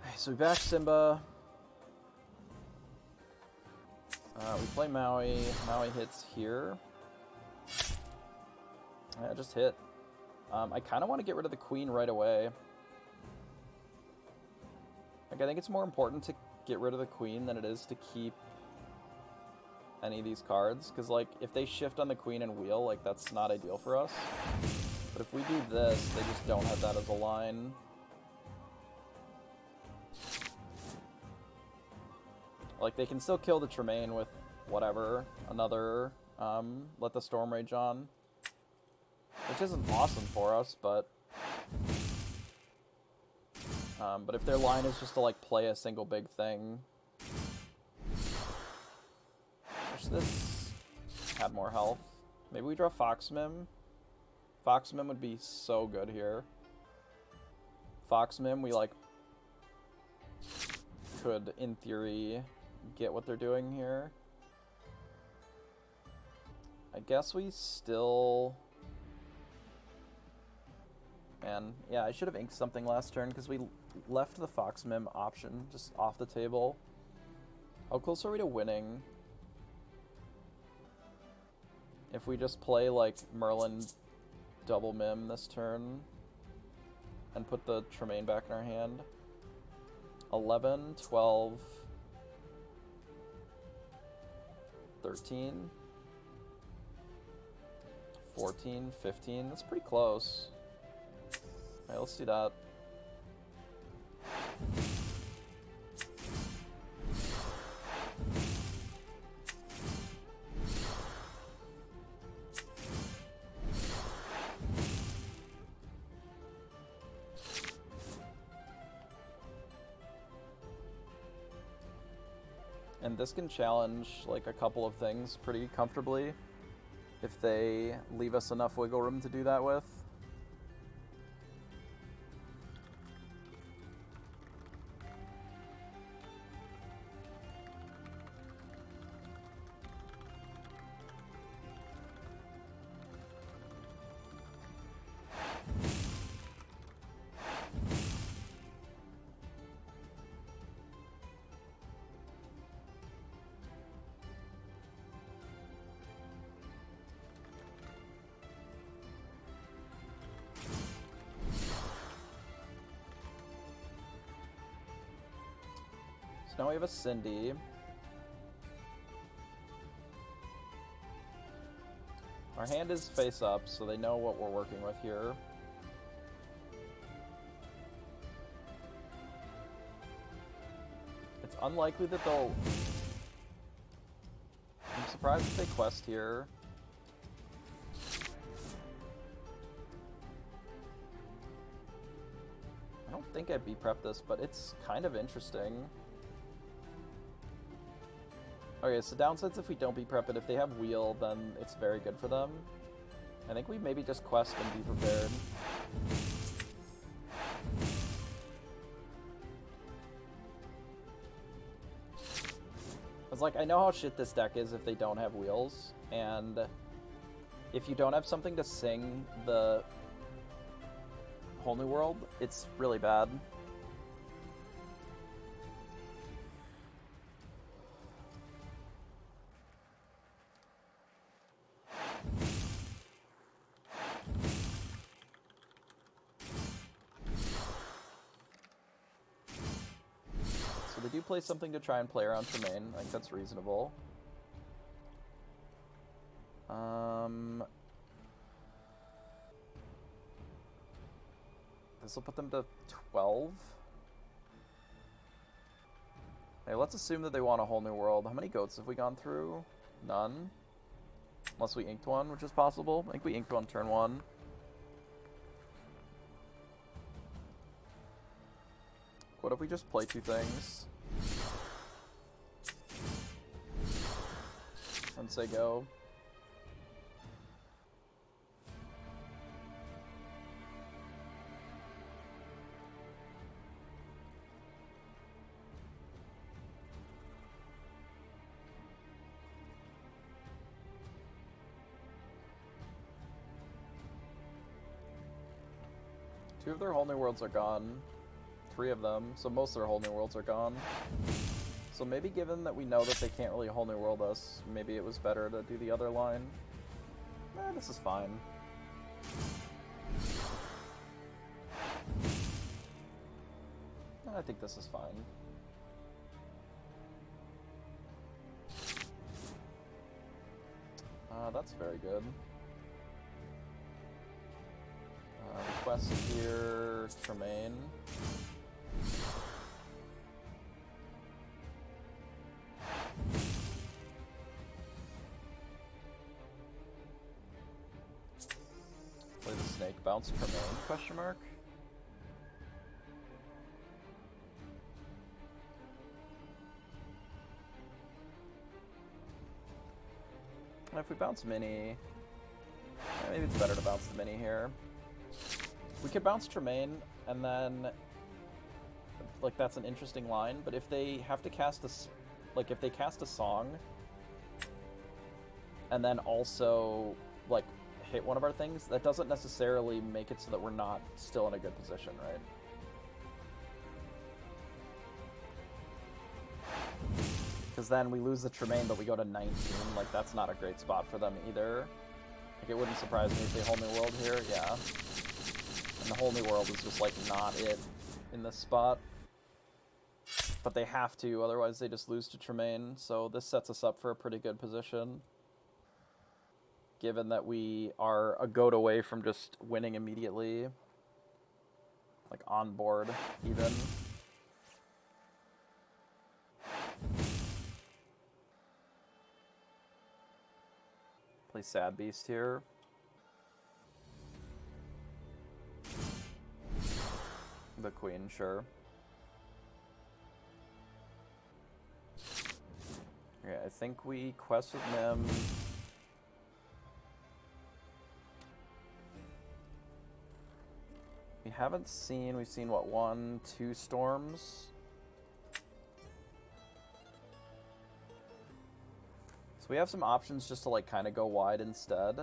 Speaker 1: Okay, so we back Simba. We play Maui. Maui hits here. Yeah, just hit. I kind of want to get rid of the queen right away. Like, I think it's more important to get rid of the queen than it is to keep any of these cards. Because, like, if they shift on the queen and wheel, like, that's not ideal for us. But if we do this, they just don't have that as a line. Like, they can still kill the Tremaine with whatever. Another, let the Storm Rage on. Which isn't awesome for us, but if their line is just to, like, play a single big thing... Wish this had more health. Maybe we draw Foxmim. Foxmim would be so good here. Foxmim, we, like, could, in theory, get what they're doing here. I guess we still... And, yeah, I should have inked something last turn, because we left the Foxmim option just off the table. How close are we to winning? If we just play, like, Merlin double Mim this turn, and put the Tremaine back in our hand. 11, 12, 13, 14, 15. That's pretty close. Alright, let's do that. And this can challenge, like, a couple of things pretty comfortably if they leave us enough wiggle room to do that with. Now we have a Cindy. Our hand is face up, so they know what we're working with here. unlikely that they'll... I'm surprised if they quest here. I don't think I'd B-prep this, but it's kind of interesting. Okay, so downsides if we don't B-prep it. If they have wheel, then it's very good for them. I think we maybe just quest and be prepared. It's like, I know how shit this deck is if they don't have wheels, and if you don't have something to sing the Whole New World, it's really bad. So they do play something to try and play around Tremaine. I think that's reasonable. This will put them to 12. Hey, let's assume that they want a Whole New World. How many goats have we gone through? None. Unless we inked one, which is possible. I think we inked one turn 1. What if we just play 2 things? And say go. Two of their Whole New Worlds are gone. 3 of them, so most of their Whole New Worlds are gone. So maybe given that we know that they can't really Whole New World us, maybe it was better to do the other line. This is fine. I think this is fine. That's very good. Request here, Tremaine. Play the snake, bounce Tremaine, question mark? If we bounce Mini, maybe it's better to bounce the Mini here. We could bounce Tremaine, and then, like, that's an interesting line, but if they have to cast a, like, if they cast a song, and then also, like, hit one of our things, that doesn't necessarily make it so that we're not still in a good position, right? Because then we lose the Tremaine, but we go to 19. Like, that's not a great spot for them either. Like, it wouldn't surprise me if they Whole New World here, yeah. And the Whole New World is just, like, not it in this spot. But they have to, otherwise they just lose to Tremaine. So this sets us up for a pretty good position. Given that we are a goat away from just winning immediately. Like, on board, even. Play Sad Beast here. The Queen, sure. Okay, I think we quest with Nim. We haven't seen, we've seen what, 1, 2 storms? So we have some options just to, like, kind of go wide instead.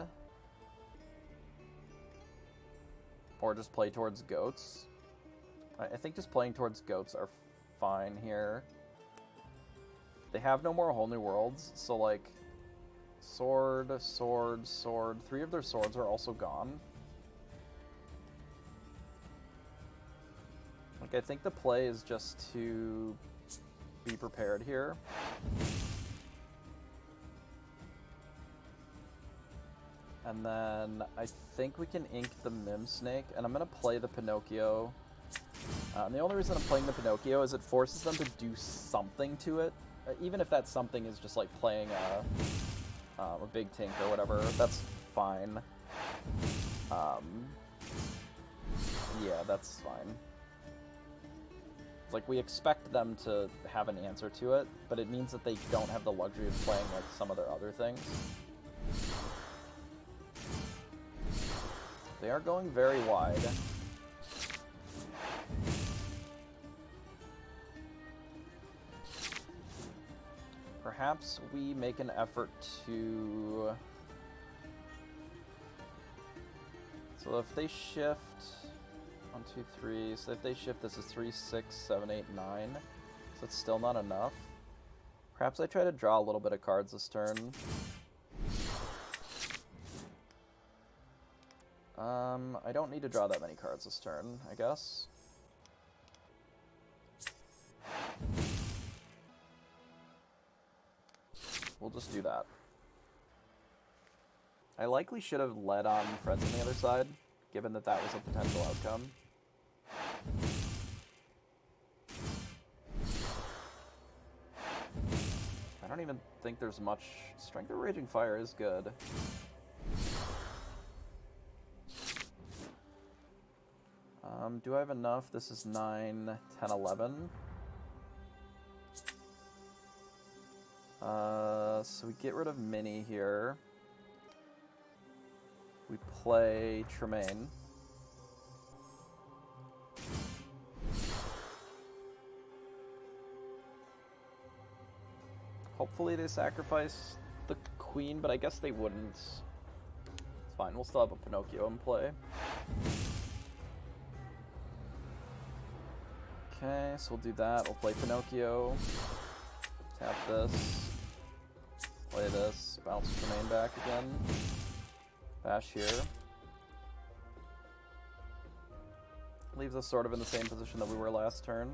Speaker 1: Or just play towards goats. I think just playing towards goats are fine here. They have no more Whole New Worlds, so, like, sword, sword, sword. 3 of their swords are also gone. Like, I think the play is just to be prepared here. And then I think we can ink the Mim Snake, and I'm going to play the Pinocchio And the only reason I'm playing the Pinocchio is it forces them to do something to it. Even if that something is just like playing a big tink or whatever, that's fine. Yeah, that's fine. It's like we expect them to have an answer to it, but it means that they don't have the luxury of playing like some of their other things. They are going very wide. Perhaps we make an effort to... So if they shift... 1, 2, 3... So if they shift, this is 3, 6, 7, 8, 9. So it's still not enough. Perhaps I try to draw a little bit of cards this turn. I don't need to draw that many cards this turn, I guess. We'll just do that. I likely should have led on Friends on the other side, given that that was a potential outcome. I don't even think there's much... Strength of Raging Fire is good. Do I have enough? This is 9, 10, 11. So we get rid of Minnie here. We play Tremaine. Hopefully they sacrifice the queen, but I guess they wouldn't. It's fine, we'll still have a Pinocchio in play. Okay, so we'll do that. We'll play Pinocchio. Tap this. Play this. Bounce Tremaine back again. Bash here. Leaves us sort of in the same position that we were last turn.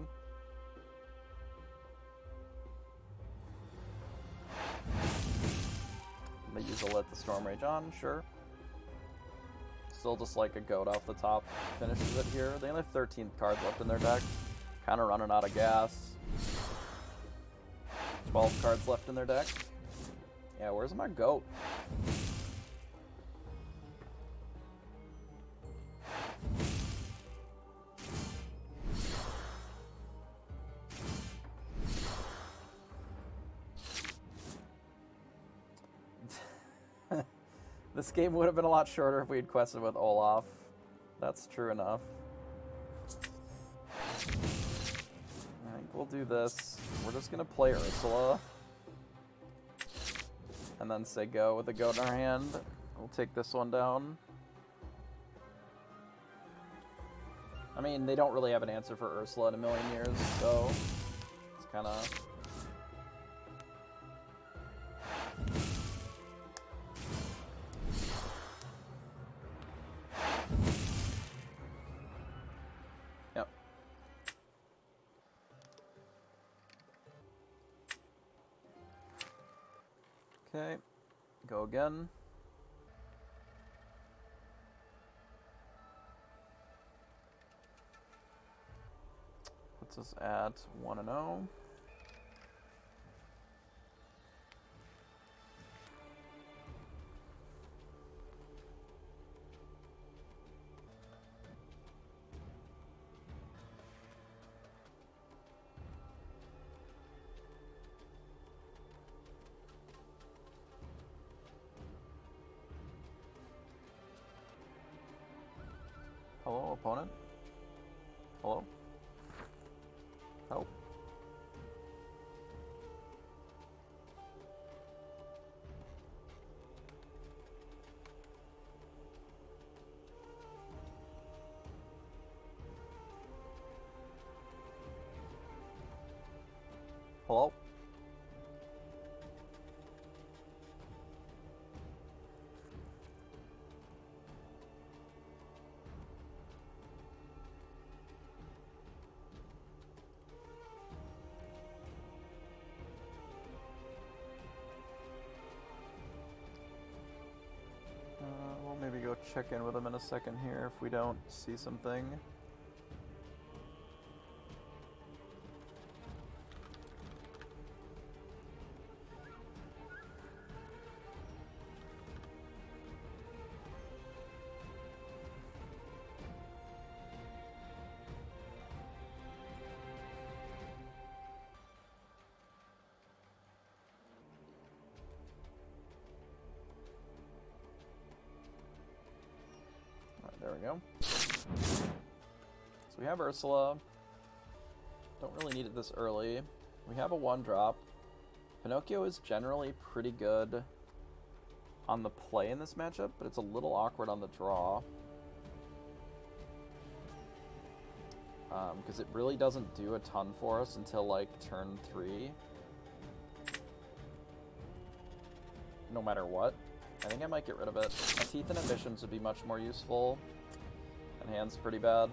Speaker 1: They use a Let the Storm Rage on, sure. Still just like a goat off the top finishes it here. They only have 13 cards left in their deck. Kind of running out of gas. 12 cards left in their deck. Yeah, where's my goat? This game would have been a lot shorter if we had quested with Olaf. That's true enough. I think we'll do this. We're just gonna play Ursula. And then say go with the goat in our hand. We'll take this one down. I mean, they don't really have an answer for Ursula in a million years, so it's kind of... Yep. Okay, go again. Puts us at 1-0. Hello, opponent? Hello? Help. Hello? We'll maybe go check in with him in a second here if we don't see something. There we go. So we have Ursula. Don't really need it this early. We have a 1-drop. Pinocchio is generally pretty good on the play in this matchup, but it's a little awkward on the draw. Because it really doesn't do a ton for us until, like, turn 3. No matter what. I think I might get rid of it. My Teeth and Ambitions would be much more useful. And hand's pretty bad.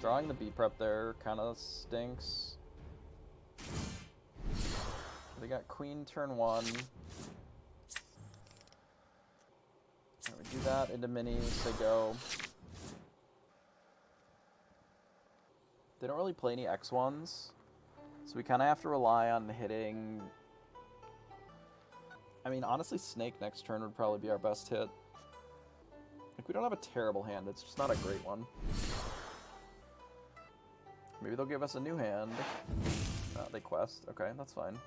Speaker 1: Drawing the B-prep there kind of stinks. They got Queen turn 1. We do that into minis, they go. They don't really play any X1s, so we kind of have to rely on hitting... I mean, honestly, Snake next turn would probably be our best hit. Like, we don't have a terrible hand, it's just not a great one. Maybe they'll give us a new hand. They quest. Okay, that's fine.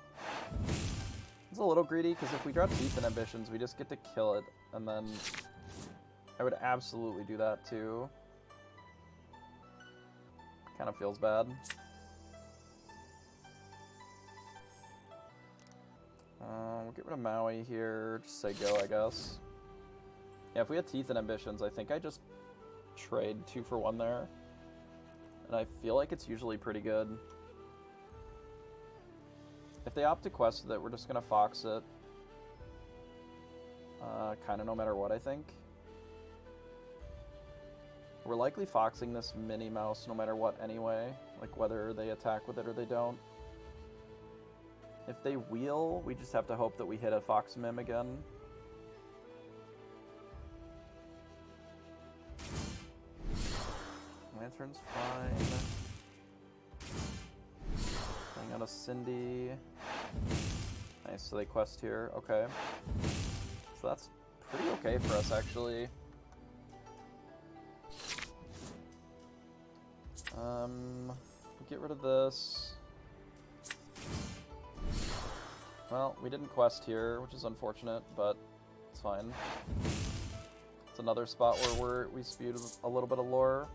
Speaker 1: It's a little greedy, because if we draw Teeth and Ambitions, we just get to kill it, and then I would absolutely do that, too. Kind of feels bad. We'll get rid of Maui here. Just say go, I guess. Yeah, if we had Teeth and Ambitions, I think I just trade 2 for 1 there. And I feel like it's usually pretty good. If they opt to quest with it, we're just going to Fox it. Kind of no matter what, I think. We're likely foxing this Minnie Mouse no matter what anyway, like whether they attack with it or they don't. If they wheel, we just have to hope that we hit a Fox Mim again. Lantern's fine. Playing out a Cindy. Nice, so they quest here, okay. So that's pretty okay for us, actually. Get rid of this. Well, we didn't quest here, which is unfortunate, but it's fine. It's another spot where we spewed a little bit of lore.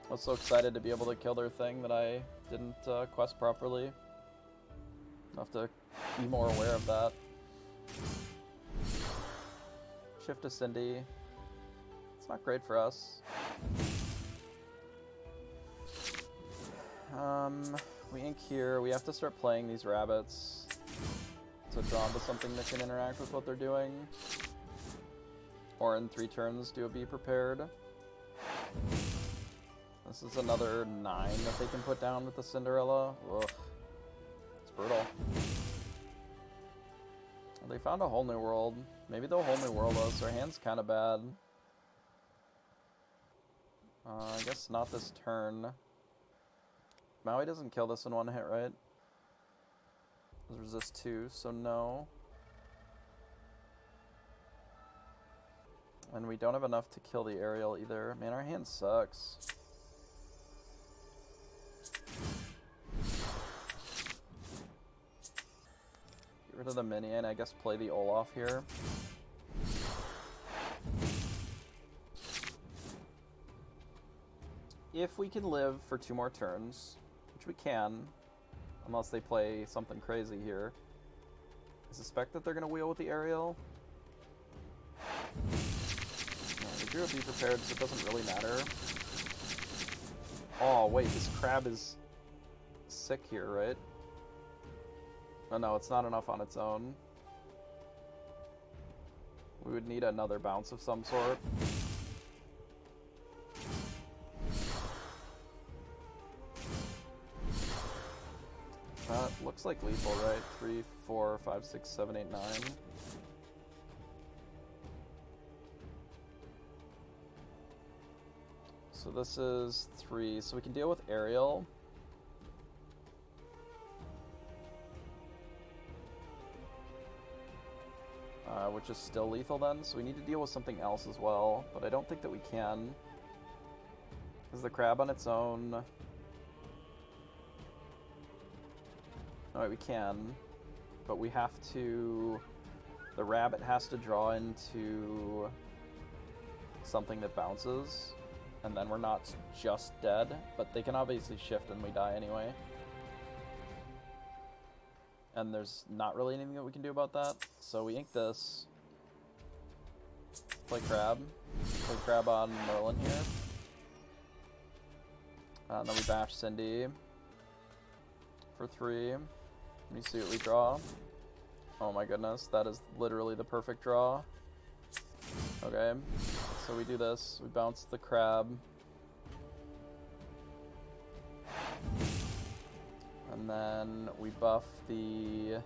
Speaker 1: I was so excited to be able to kill their thing that I didn't quest properly. I'll have to be more aware of that. Shift to Cindy. It's not great for us. We ink here. We have to start playing these rabbits to draw into something that can interact with what they're doing. Or in 3 turns, do a Be Prepared. This is another 9 that they can put down with the Cinderella. Ugh. It's brutal. They found a whole new world. Maybe they'll whole new world us. Our hand's kind of bad. I guess not this turn. Maui doesn't kill this in 1 hit, right? There's resist 2, so no. And we don't have enough to kill the aerial either. Man, our hand sucks. Get rid of the mini and I guess play the Olaf here. If we can live for 2 more turns, which we can, unless they play something crazy here. I suspect that they're going to wheel with the aerial. They drew a Be Prepared, so it doesn't really matter. Oh, wait, this crab is sick here, right? Oh, no, it's not enough on its own. We would need another bounce of some sort. Looks like lethal, right? 3, 4, 5, 6, 7, 8, 9. So this is 3, so we can deal with aerial. Which is still lethal then, so we need to deal with something else as well, but I don't think that we can. Because the crab on its own... Alright, we can, but we have to The rabbit has to draw into something that bounces, and then we're not just dead, but they can obviously shift and we die anyway. And there's not really anything that we can do about that, so we ink this. Play crab. Play crab on Merlin here. And then we bash Cindy for 3. Let me see what we draw. Oh my goodness, that is literally the perfect draw. Okay, so we do this. We bounce the crab. And then we buff the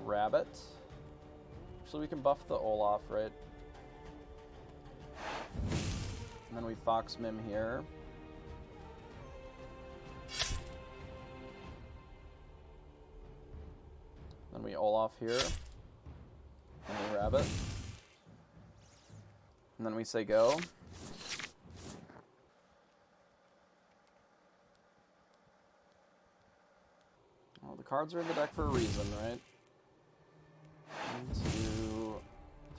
Speaker 1: rabbit. Actually, we can buff the Olaf, right? And then we Fox Mim here. Then we Olaf here. And we rabbit. And then we say go. Well, the cards are in the deck for a reason, right? 1, 2,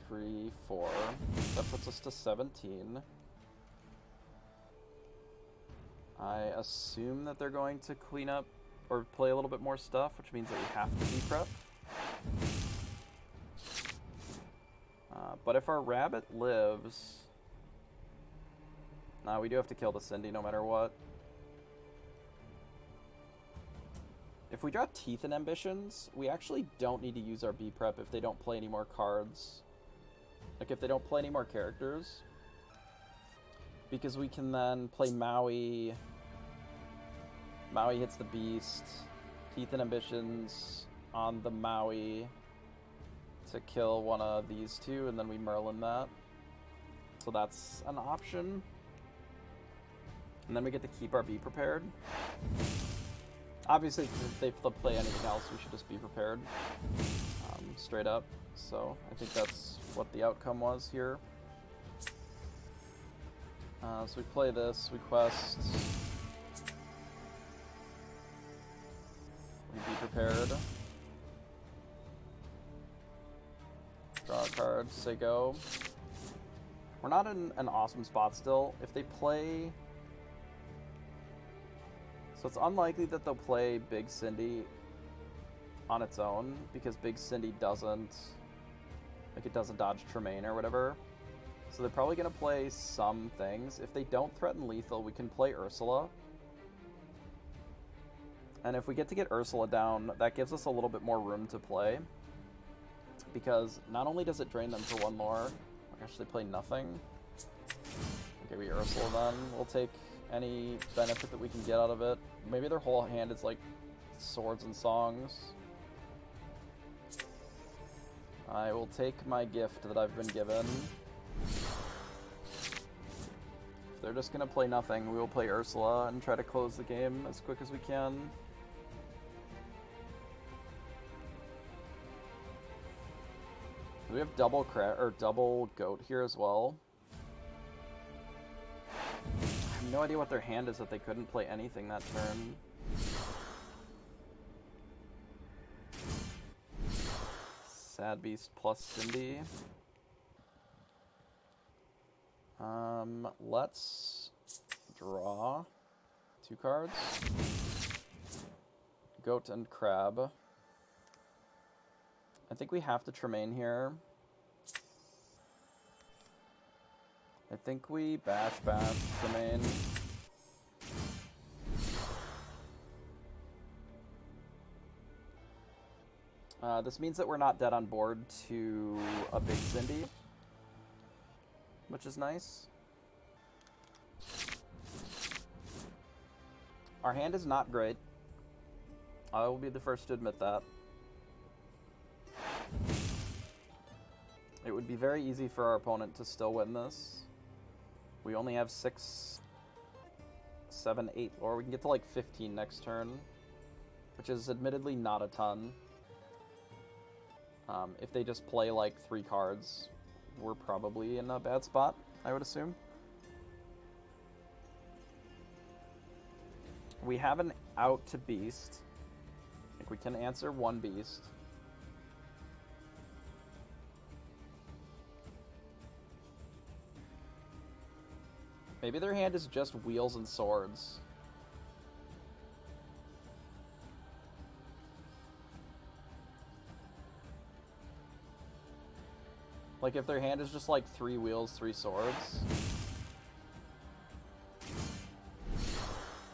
Speaker 1: 3, 4. That puts us to 17. I assume that they're going to clean up or play a little bit more stuff, which means that we have to be prep. But if our rabbit lives... Nah, we do have to kill the Cindy no matter what. If we draw Teeth and Ambitions, we actually don't need to use our B prep if they don't play any more cards. Like, if they don't play any more characters. Because we can then play Maui. Maui hits the Beast. Teeth and Ambitions on the Maui to kill one of these two, and then we Merlin that. So that's an option. And then we get to keep our B prepared. Obviously, if they play anything else, we should just be prepared. Straight up. So I think that's what the outcome was here. So we play this, we quest. We be prepared. Draw a card, say go. We're not in an awesome spot still. If they play... So it's unlikely that they'll play Big Cindy on its own, because Big Cindy doesn't... Like, it doesn't dodge Tremaine or whatever. So they're probably going to play some things. If they don't threaten lethal, we can play Ursula. And if we get to get Ursula down, that gives us a little bit more room to play. Because not only does it drain them for 1 more, like actually play nothing. Okay, we Ursula then. We'll take any benefit that we can get out of it. Maybe their whole hand is like swords and songs. I will take my gift that I've been given. If they're just gonna play nothing, we will play Ursula and try to close the game as quick as we can. We have double goat here as well. I have no idea what their hand is that they couldn't play anything that turn. Sad Beast plus Cindy. Let's draw 2 cards. Goat and Crab. I think we have to Tremaine here. I think we bash Tremaine. This means that we're not dead on board to a Big Cindy, which is nice. Our hand is not great. I will be the first to admit that. It would be very easy for our opponent to still win this. We only have 6, 7, 8, or we can get to like 15 next turn, which is admittedly not a ton. If they just play like 3 cards, we're probably in a bad spot, I would assume. We have an out to Beast. I think we can answer 1 Beast. Maybe their hand is just wheels and swords. Like, if their hand is just, like, 3 wheels, 3 swords.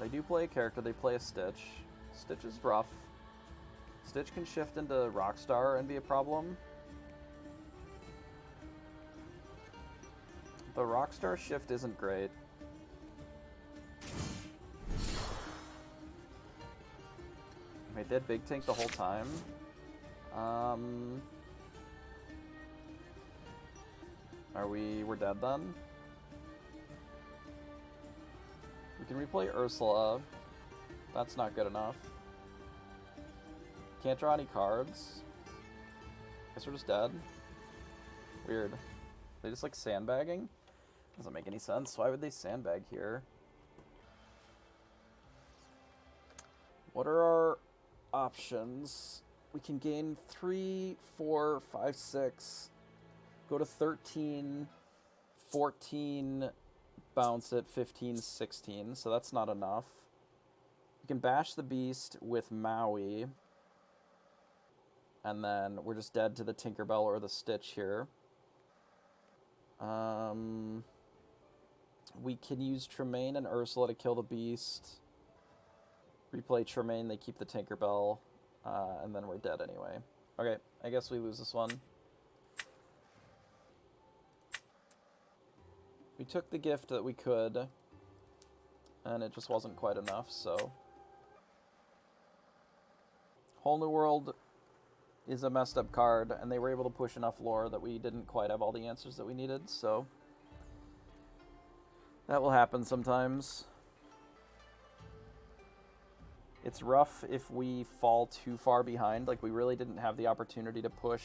Speaker 1: They do play a character, they play a Stitch. Stitch is rough. Stitch can shift into Rockstar and be a problem. The Rockstar shift isn't great. Wait, they had Big Tank the whole time? We're dead then? We can replay Ursula. That's not good enough. Can't draw any cards. Guess we're just dead. Weird. They just like sandbagging? Doesn't make any sense. Why would they sandbag here? What are our options? We can gain 3, 4, 5, 6. Go to 13, 14, bounce at 15, 16. So that's not enough. We can bash the beast with Maui. And then we're just dead to the Tinkerbell or the Stitch here. We can use Tremaine and Ursula to kill the beast. Replay Tremaine, they keep the Tinkerbell. And then we're dead anyway. Okay, I guess we lose this one. We took the gift that we could. And it just wasn't quite enough, so... Whole New World is a messed up card, and they were able to push enough lore that we didn't quite have all the answers that we needed, so... That will happen sometimes. It's rough if we fall too far behind, like we really didn't have the opportunity to push,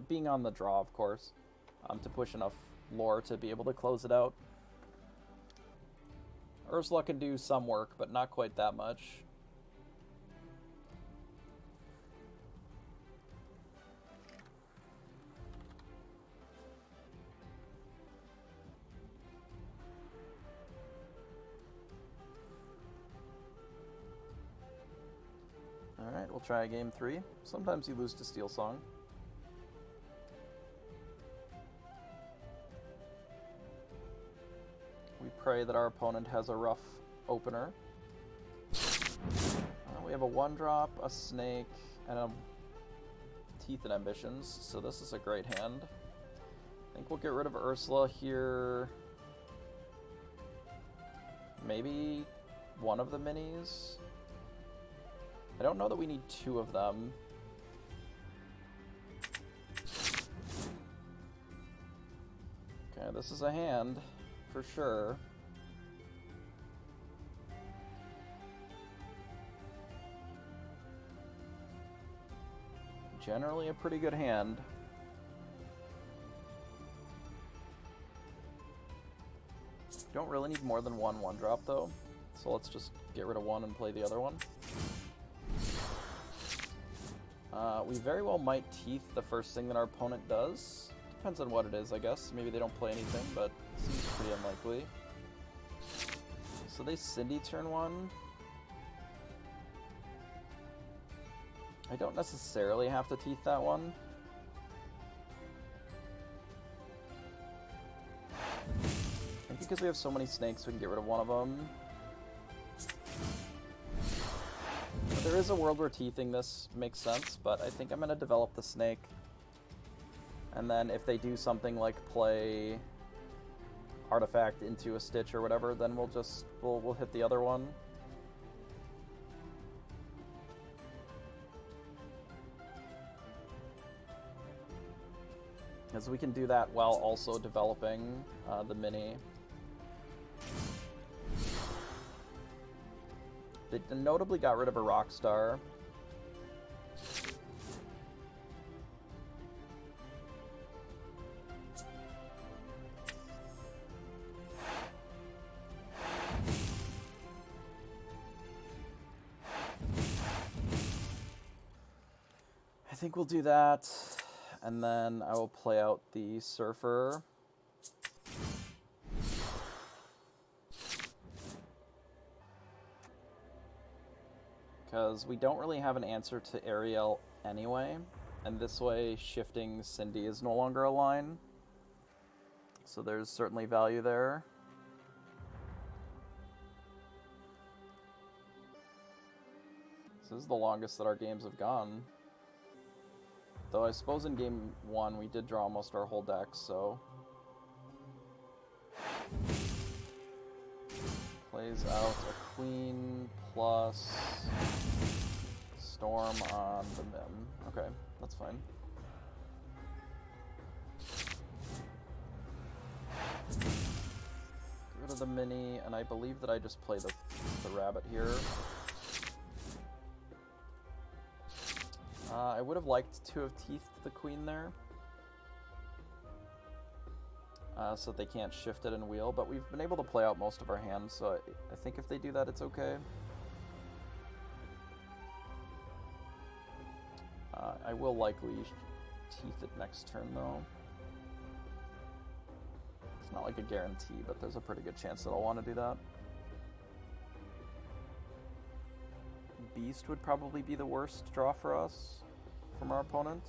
Speaker 1: being on the draw of course, to push enough lore to be able to close it out. Ursula can do some work, but not quite that much. Alright, we'll try game 3. Sometimes you lose to Steel Song. We pray that our opponent has a rough opener. We have a 1-drop, a snake, and a Teeth and Ambitions, so this is a great hand. I think we'll get rid of Ursula here. Maybe one of the minis? I don't know that we need 2 of them. Okay, this is a hand, for sure. Generally a pretty good hand. Don't really need more than 1-1-drop though, so let's just get rid of 1 and play the other one. We very well might Teeth the first thing that our opponent does. Depends on what it is, I guess. Maybe they don't play anything, but seems pretty unlikely. So they Cindy turn 1. I don't necessarily have to Teeth that one. I think because we have so many snakes, we can get rid of one of them. There is a world where teething this makes sense, but I think I'm going to develop the snake. And then if they do something like play Artifact into a Stitch or whatever, then we'll hit the other one. As we can do that while also developing the mini. They notably got rid of a Rockstar. I think we'll do that, and then I will play out the Surfer. because we don't really have an answer to Ariel anyway, and this way shifting Cindy is no longer a line, so there's certainly value there. This is the longest that our games have gone. Though I suppose in game 1 we did draw almost our whole deck, so... Plays out a queen plus storm on the Mim. Okay, that's fine. Get rid of the mini, and I believe that I just play the rabbit here. I would have liked to have teethed the queen there. So that they can't shift it and wheel, but we've been able to play out most of our hands, so I think if they do that, it's okay. I will likely teeth it next turn, though. It's not like a guarantee, but there's a pretty good chance that I'll want to do that. Beast would probably be the worst draw for us from our opponent.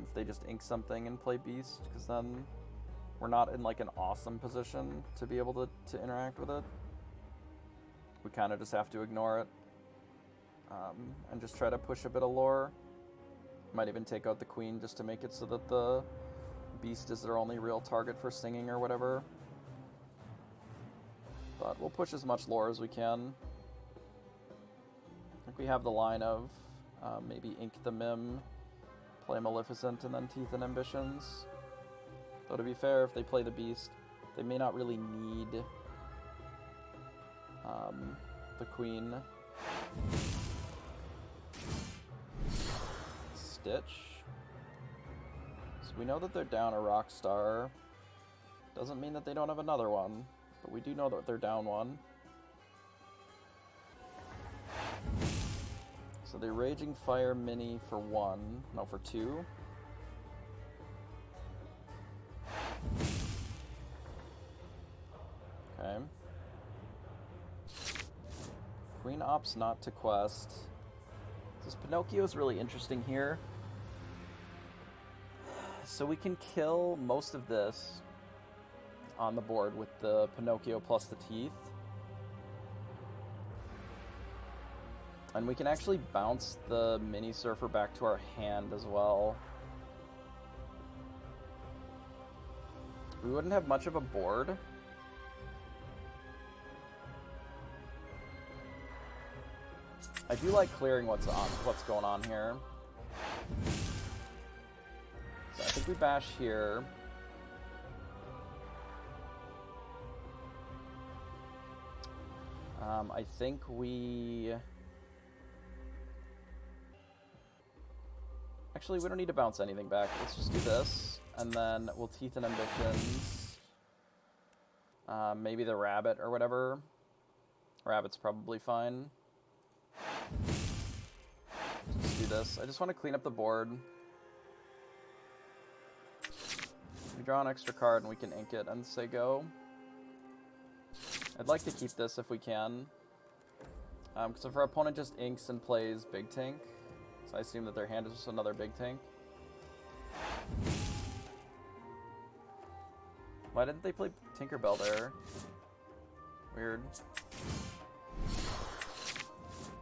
Speaker 1: If they just ink something and play Beast, because then we're not in like an awesome position to be able to interact with it. We kind of just have to ignore it and just try to push a bit of lore. Might even take out the queen just to make it so that the Beast is their only real target for singing or whatever. But we'll push as much lore as we can. I think we have the line of maybe ink the Mim, play Maleficent, and then teeth and Ambitions. Though to be fair, if they play the Beast, they may not really need the Queen. Stitch. So we know that they're down a Rockstar. Doesn't mean that they don't have another one, but we do know that they're down one. So the Raging Fire mini for 1, no, for 2. Okay. Queen opts not to quest. This Pinocchio is really interesting here. So we can kill most of this on the board with the Pinocchio plus the teeth. And we can actually bounce the Mini Surfer back to our hand as well. We wouldn't have much of a board. I do like clearing what's going on here. So I think we bash here. I think we... Actually, we don't need to bounce anything back. Let's just do this, and then we'll Teeth and Ambitions. Maybe the Rabbit or whatever. Rabbit's probably fine. Just do this. I just want to clean up the board. We draw an extra card and we can ink it and say go. I'd like to keep this if we can. Because if our opponent just inks and plays Big Tank, so I assume that their hand is just another Big Tank. Why didn't they play Tinkerbell there? Weird.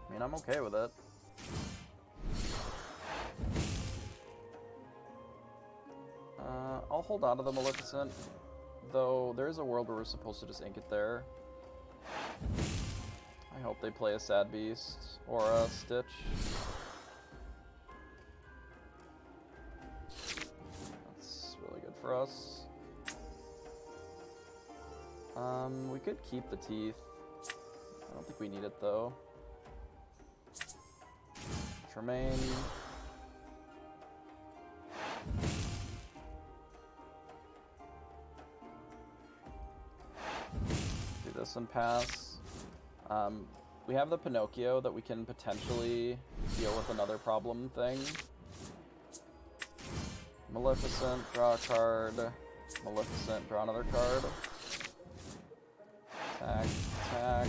Speaker 1: I mean, I'm okay with it. I'll hold on to the Maleficent, though there is a world where we're supposed to just ink it there. I hope they play a Sad Beast or a Stitch. That's really good for us. We could keep the teeth. I don't think we need it though. Tremaine. Do this and pass. We have the Pinocchio that we can potentially deal with another problem thing. Maleficent, draw a card. Maleficent, draw another card. Attack, attack.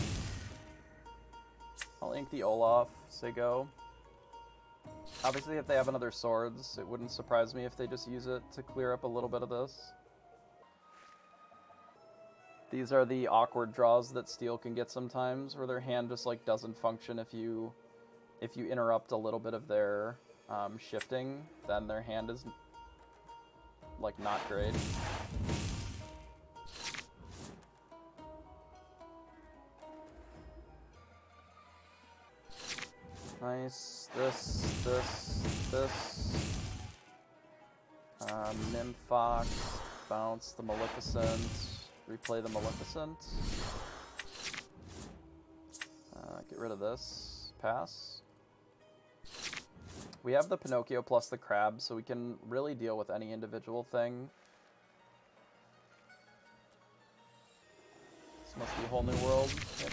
Speaker 1: I'll ink the Olaf, say go. Obviously, if they have another swords, it wouldn't surprise me if they just use it to clear up a little bit of this. These are the awkward draws that Steel can get sometimes, where their hand just like doesn't function if you interrupt a little bit of their shifting, then their hand is like not great. Nice. This. Nymphox, bounce the Maleficent, replay the Maleficent. Get rid of this. Pass. We have the Pinocchio plus the crab, so we can really deal with any individual thing. This must be a whole new world. Yep.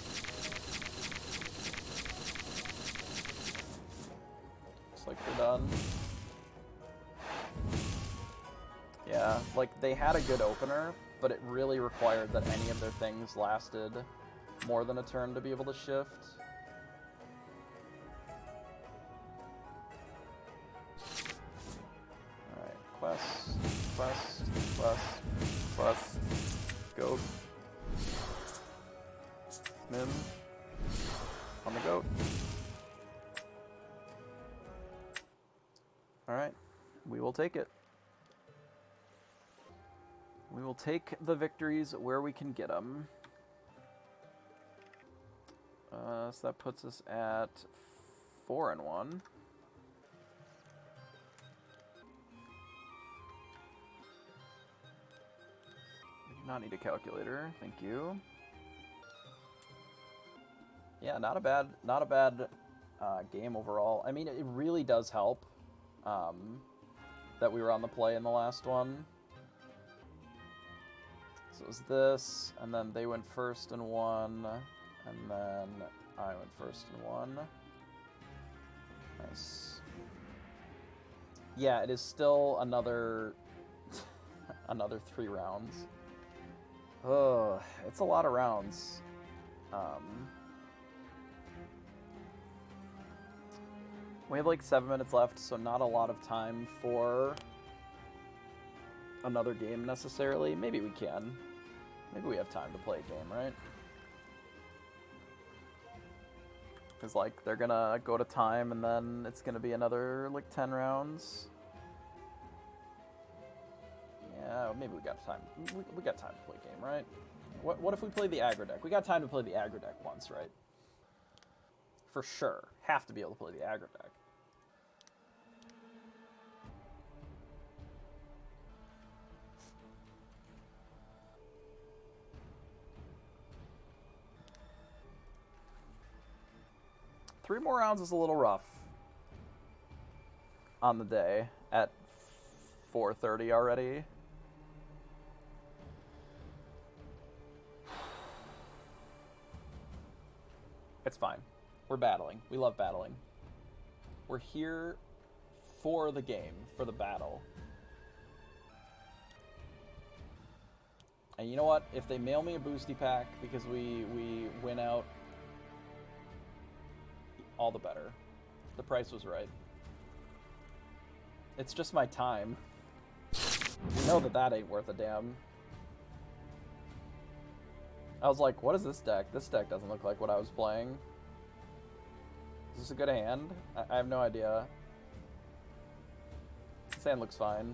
Speaker 1: Looks like we're done. Yeah, like, they had a good opener, but it really required that any of their things lasted more than a turn to be able to shift. Alright, quest. Goat. Mim. On the goat. Alright, we will take it. We will take the victories where we can get them. So that puts us at 4-1. We do not need a calculator, thank you. Yeah, not a bad game overall. I mean, it really does help that we were on the play in the last one. So it was this, and then they went first and won, and then I went first and won. Nice. Yeah, it is still another another 3 rounds. Ugh, it's a lot of rounds. We have like 7 minutes left, so not a lot of time for another game necessarily. Maybe we can. Maybe we have time to play a game, right? Because, like, they're gonna go to time, and then it's gonna be another, like, 10 rounds. Yeah, maybe we got time. We got time to play a game, right? What if we play the aggro deck? We got time to play the aggro deck once, right? For sure. Have to be able to play the aggro deck. Three more rounds is a little rough on the day at 4:30 already. It's fine. We're battling. We love battling. We're here for the game, for the battle. And you know what? If they mail me a boosty pack because we win out, all the better. The price was right. It's just my time. You know that ain't worth a damn. I was like, what is this deck? This deck doesn't look like what I was playing. Is this a good hand? I have no idea. This hand looks fine.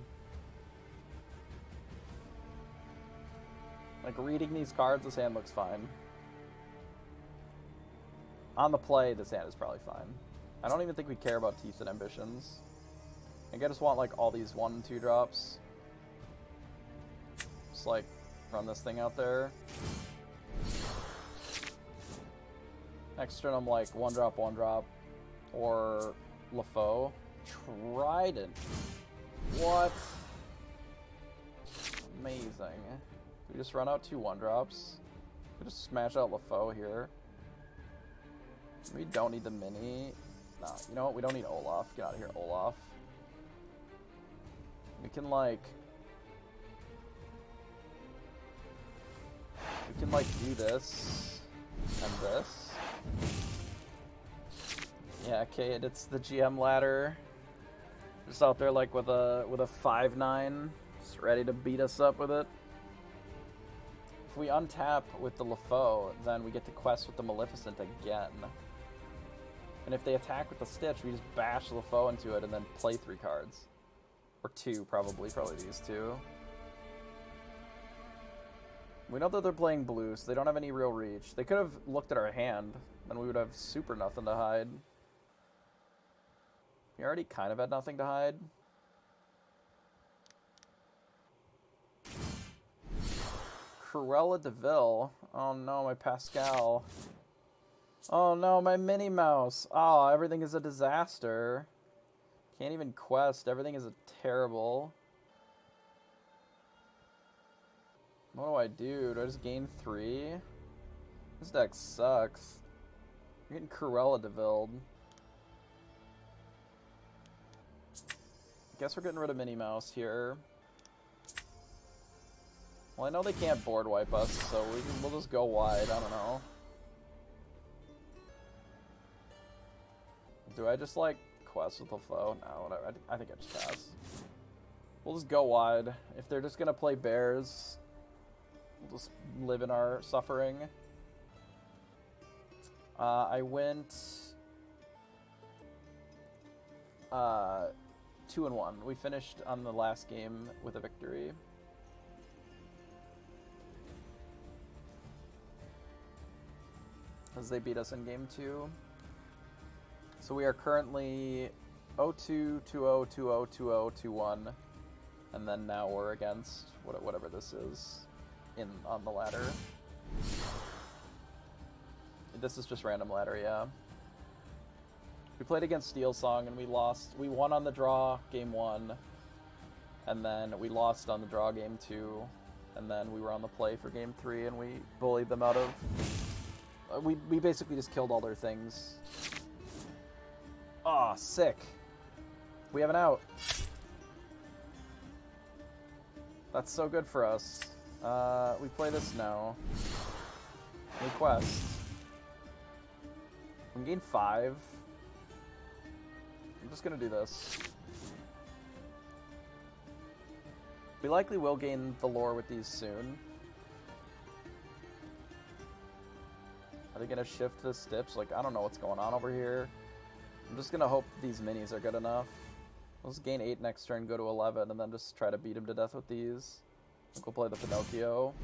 Speaker 1: Like, reading these cards, this hand looks fine. On the play, this hand is probably fine. I don't even think we care about Teeth and Ambitions. I think I just want, like, all these 1 and 2 drops. Just, like, run this thing out there. Next turn, I'm like 1 drop, or LaFoe. Trident. What? Amazing. We just run out 2 1-drops. We just smash out LaFoe here. We don't need the mini. Nah, you know what? We don't need Olaf. Get out of here, Olaf. We can, like... We can, like, do this and this. Yeah, Kate, it's the GM ladder. Just out there like with a 5/9, just ready to beat us up with it. If we untap with the LeFaux, then we get to quest with the Maleficent again. And if they attack with the Stitch, we just bash LeFaux into it and then play 3 cards. Or 2, probably these 2. We know that they're playing blue, so they don't have any real reach. They could have looked at our hand, then we would have super nothing to hide. We already kind of had nothing to hide. Cruella DeVille. Oh no, my Pascal. Oh no, my Minnie Mouse. Oh, everything is a disaster. Can't even quest. Everything is terrible. What do I do? Do I just gain 3? This deck sucks. I'm getting Cruella DeVille. Guess we're getting rid of Minnie Mouse here. Well, I know they can't board wipe us, so we'll just go wide. I don't know. Do I just, like, quest with the foe? No, whatever. I think I just pass. We'll just go wide. If they're just gonna play bears, we'll just live in our suffering. I went 2-1. We finished on the last game with a victory. As they beat us in game 2. So we are currently 0-2, 2-0, 2-0, 2-0, 2-1. And then now we're against whatever this is on the ladder. This is just random ladder, yeah. We played against Steel Song and we lost. We won on the draw game 1. And then we lost on the draw game 2. And then we were on the play for game 3 and we bullied them out of... We basically just killed all their things. Aw, sick. We have an out. That's so good for us. We play this now. We quest. We can gain 5. I'm just gonna do this. We likely will gain the lore with these soon. Are they gonna shift the Stips? Like, I don't know what's going on over here. I'm just gonna hope these minis are good enough. Let's gain 8 next turn, go to 11, and then just try to beat him to death with these. I think we'll play the Pinocchio.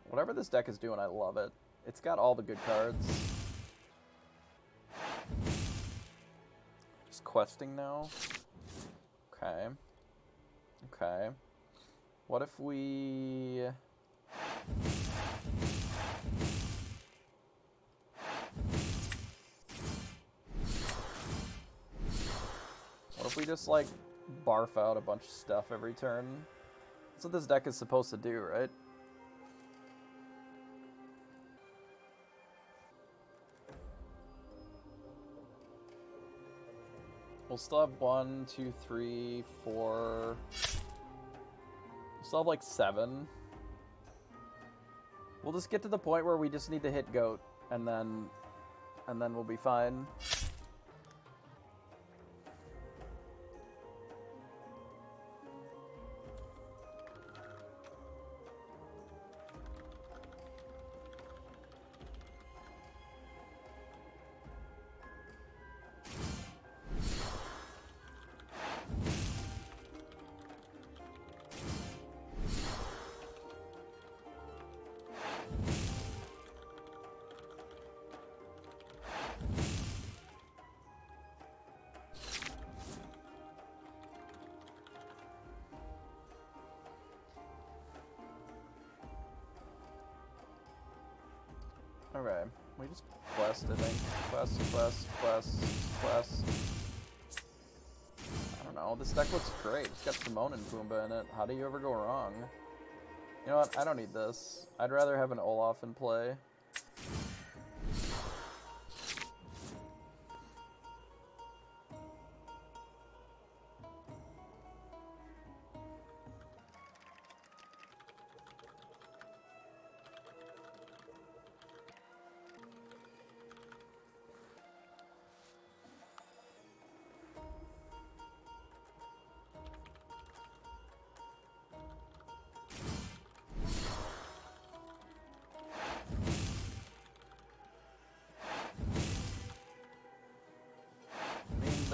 Speaker 1: Whatever this deck is doing, I love it. It's got all the good cards. Just questing now. Okay. Okay. What if we... What if we just, like, barf out a bunch of stuff every turn? That's what this deck is supposed to do, right? We'll still have 1, 2, 3, 4... We'll still have, like, 7. We'll just get to the point where we just need to hit Goat, and then we'll be fine. Okay, we just quest, I think. Quest. I don't know, this deck looks great. It's got Timon and Pumbaa in it. How do you ever go wrong? You know what, I don't need this. I'd rather have an Olaf in play.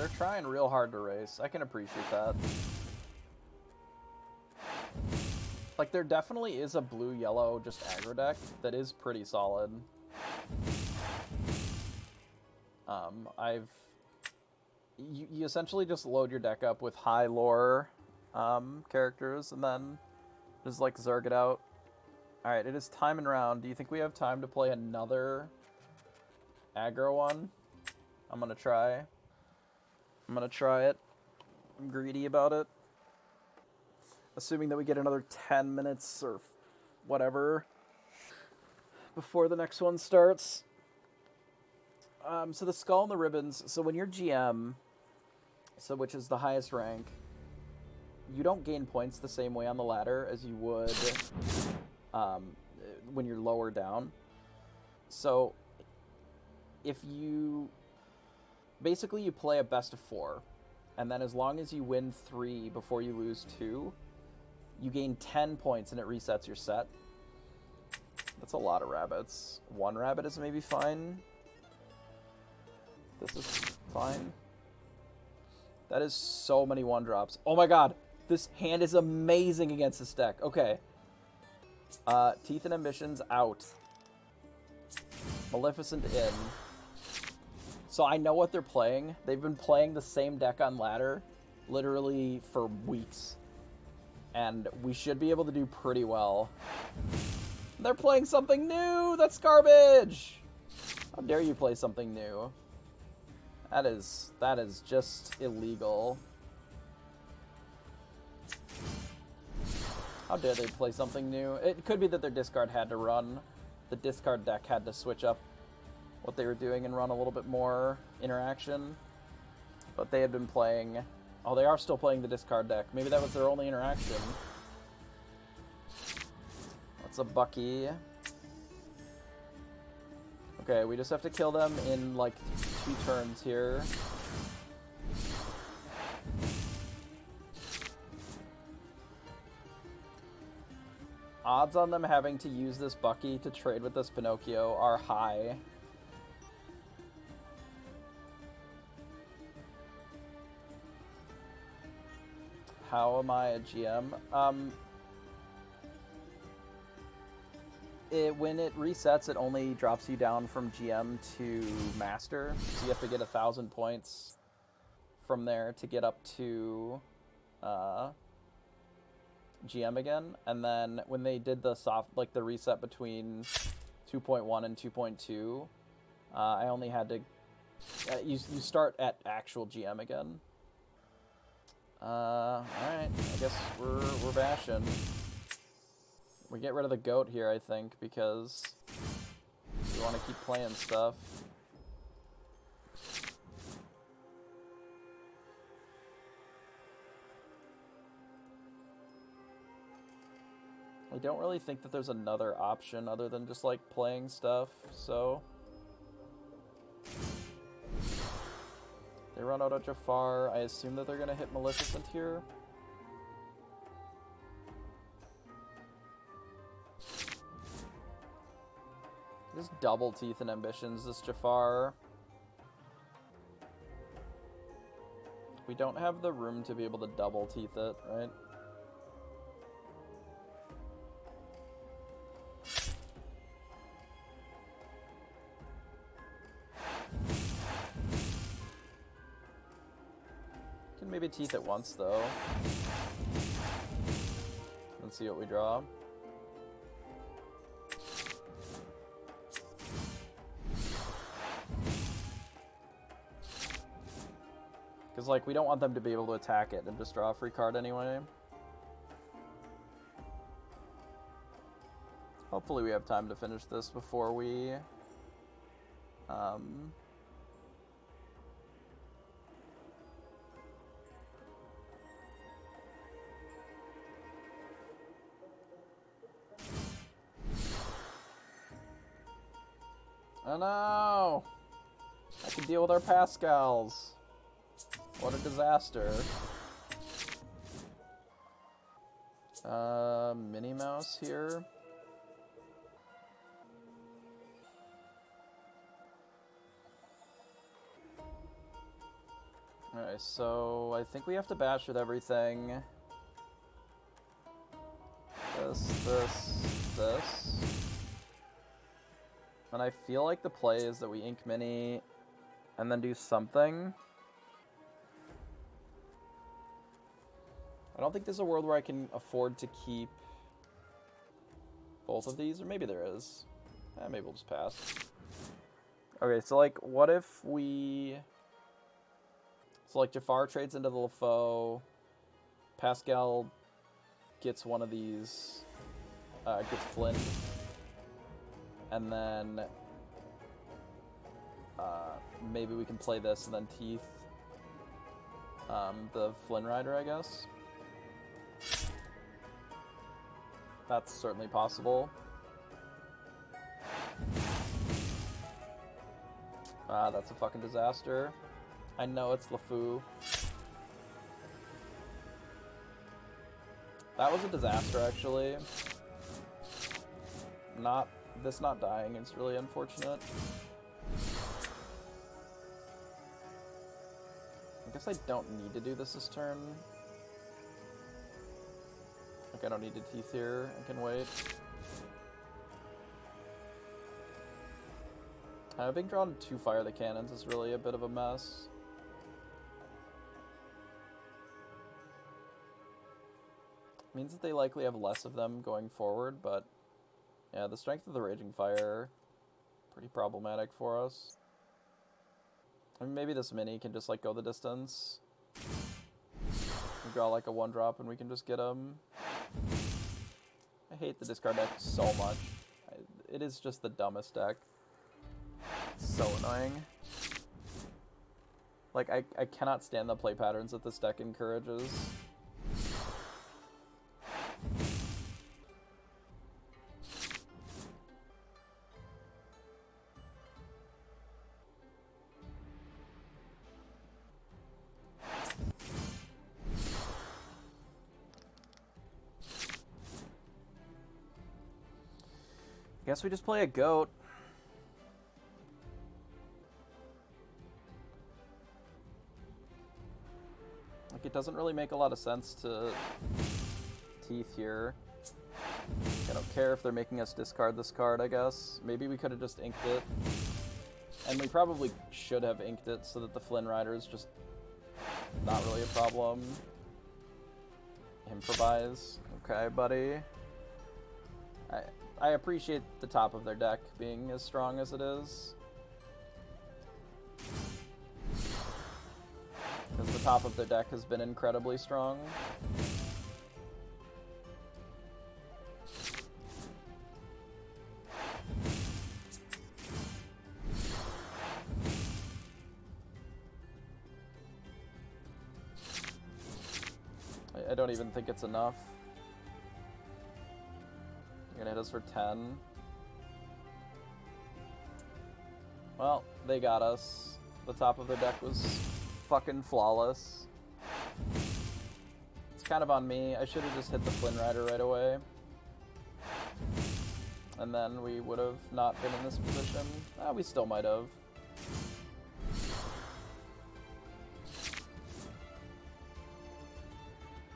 Speaker 1: they're trying real hard to race. I can appreciate that. Like, there definitely is a blue-yellow just aggro deck that is pretty solid. You essentially just load your deck up with high lore characters and then just, like, zerg it out. Alright, it is time and round. Do you think we have time to play another aggro one? I'm gonna try. I'm gonna try it. I'm greedy about it. Assuming that we get another 10 minutes or whatever before the next one starts. So the skull and the ribbons. So when you're GM, so which is the highest rank, you don't gain points the same way on the ladder as you would when you're lower down. So if you... Basically, you play a best of 4. And then as long as you win 3 before you lose 2, you gain 10 points and it resets your set. That's a lot of rabbits. 1 rabbit is maybe fine. This is fine. That is so many 1-drops. Oh my god! This hand is amazing against this deck. Okay. Teeth and Ambitions out. Maleficent in. So I know what they're playing. They've been playing the same deck on ladder literally for weeks. And we should be able to do pretty well. They're playing something new! That's garbage! How dare you play something new? That is just illegal. How dare they play something new? It could be that their discard had to run. The discard deck had to switch up what they were doing and run a little bit more interaction. But they had been playing... Oh, they are still playing the discard deck. Maybe that was their only interaction. That's a Bucky. Okay, we just have to kill them in, like, 2 turns here. Odds on them having to use this Bucky to trade with this Pinocchio are high. How am I a GM? When it resets, it only drops you down from GM to Master. So you have to get 1,000 points from there to get up to GM again. And then when they did the the reset between 2.1 and 2.2, I only had to... you start at actual GM again. Alright, I guess we're bashing. We get rid of the goat here, I think, because we want to keep playing stuff. I don't really think that there's another option other than just, like, playing stuff, so... They run out of Jafar. I assume that they're going to hit Maleficent here. Just double Teeth and Ambitions, this Jafar. We don't have the room to be able to double Teeth it, right? Can maybe Teeth it once, though. Let's see what we draw. Because, like, we don't want them to be able to attack it and just draw a free card anyway. Hopefully we have time to finish this before we... Oh no! I can deal with our Pascals. What a disaster. Minnie Mouse here. Alright, so I think we have to bash with everything. This. And I feel like the play is that we ink mini and then do something. I don't think there's a world where I can afford to keep both of these, or maybe there is. Maybe we'll just pass. Okay, so like, what if we... So like, Jafar trades into the LaFoe, Pascal gets one of these, gets Flynn, and then maybe we can play this and then Teeth the Flynn Rider, I guess. That's certainly possible. That's a fucking disaster. I know it's LeFou. That was a disaster, actually. This not dying is really unfortunate. I guess I don't need to do this turn. Like, I don't need to Teeth here. I can wait. Having drawn 2 Fire the Cannons is really a bit of a mess. Means that they likely have less of them going forward, but yeah, the strength of the Raging Fire, pretty problematic for us. I mean, maybe this mini can just like go the distance. We draw like a 1-drop and we can just get them. I hate the discard deck so much. It is just the dumbest deck. It's so annoying. Like, I cannot stand the play patterns that this deck encourages. Guess we just play a goat. Like, it doesn't really make a lot of sense to Teeth here. I don't care if they're making us discard this card, I guess. Maybe we could have just inked it. And we probably should have inked it so that the Flynn Rider is just not really a problem. Improvise. Okay, buddy. I appreciate the top of their deck being as strong as it is. Because the top of their deck has been incredibly strong. I don't even think it's enough. You're gonna hit us for 10. Well, they got us. The top of the deck was fucking flawless. It's kind of on me. I should have just hit the Flynn Rider right away. And then we would have not been in this position. We still might have.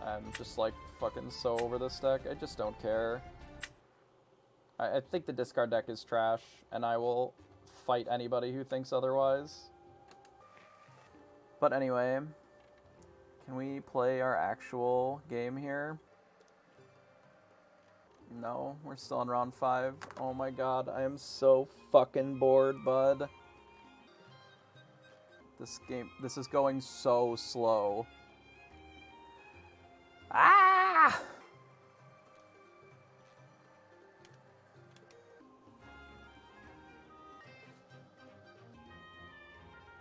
Speaker 1: I'm just like fucking so over this deck. I just don't care. I think the discard deck is trash, and I will fight anybody who thinks otherwise. But anyway, can we play our actual game here? No, we're still in round 5. Oh my god, I am so fucking bored, bud. This is going so slow. Ah!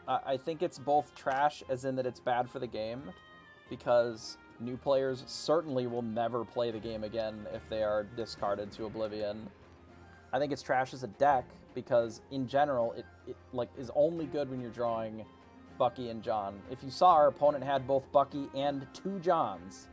Speaker 1: I think it's both trash, as in that it's bad for the game, because new players certainly will never play the game again if they are discarded to oblivion. I think it's trash as a deck, because in general, it like is only good when you're drawing Bucky and John. If you saw, our opponent had both Bucky and 2 Johns.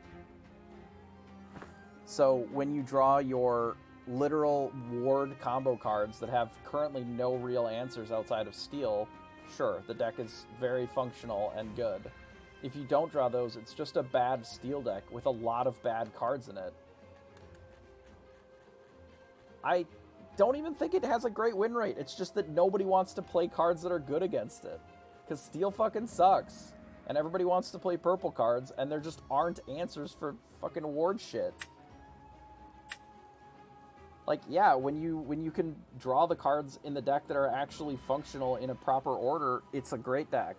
Speaker 1: So when you draw your literal ward combo cards that have currently no real answers outside of Steel, sure, the deck is very functional and good. If you don't draw those, it's just a bad steel deck with a lot of bad cards in it. I don't even think it has a great win rate. It's just that nobody wants to play cards that are good against it. Because steel fucking sucks. And everybody wants to play purple cards, and there just aren't answers for fucking ward shit. Like, yeah, when you can draw the cards in the deck that are actually functional in a proper order, it's a great deck.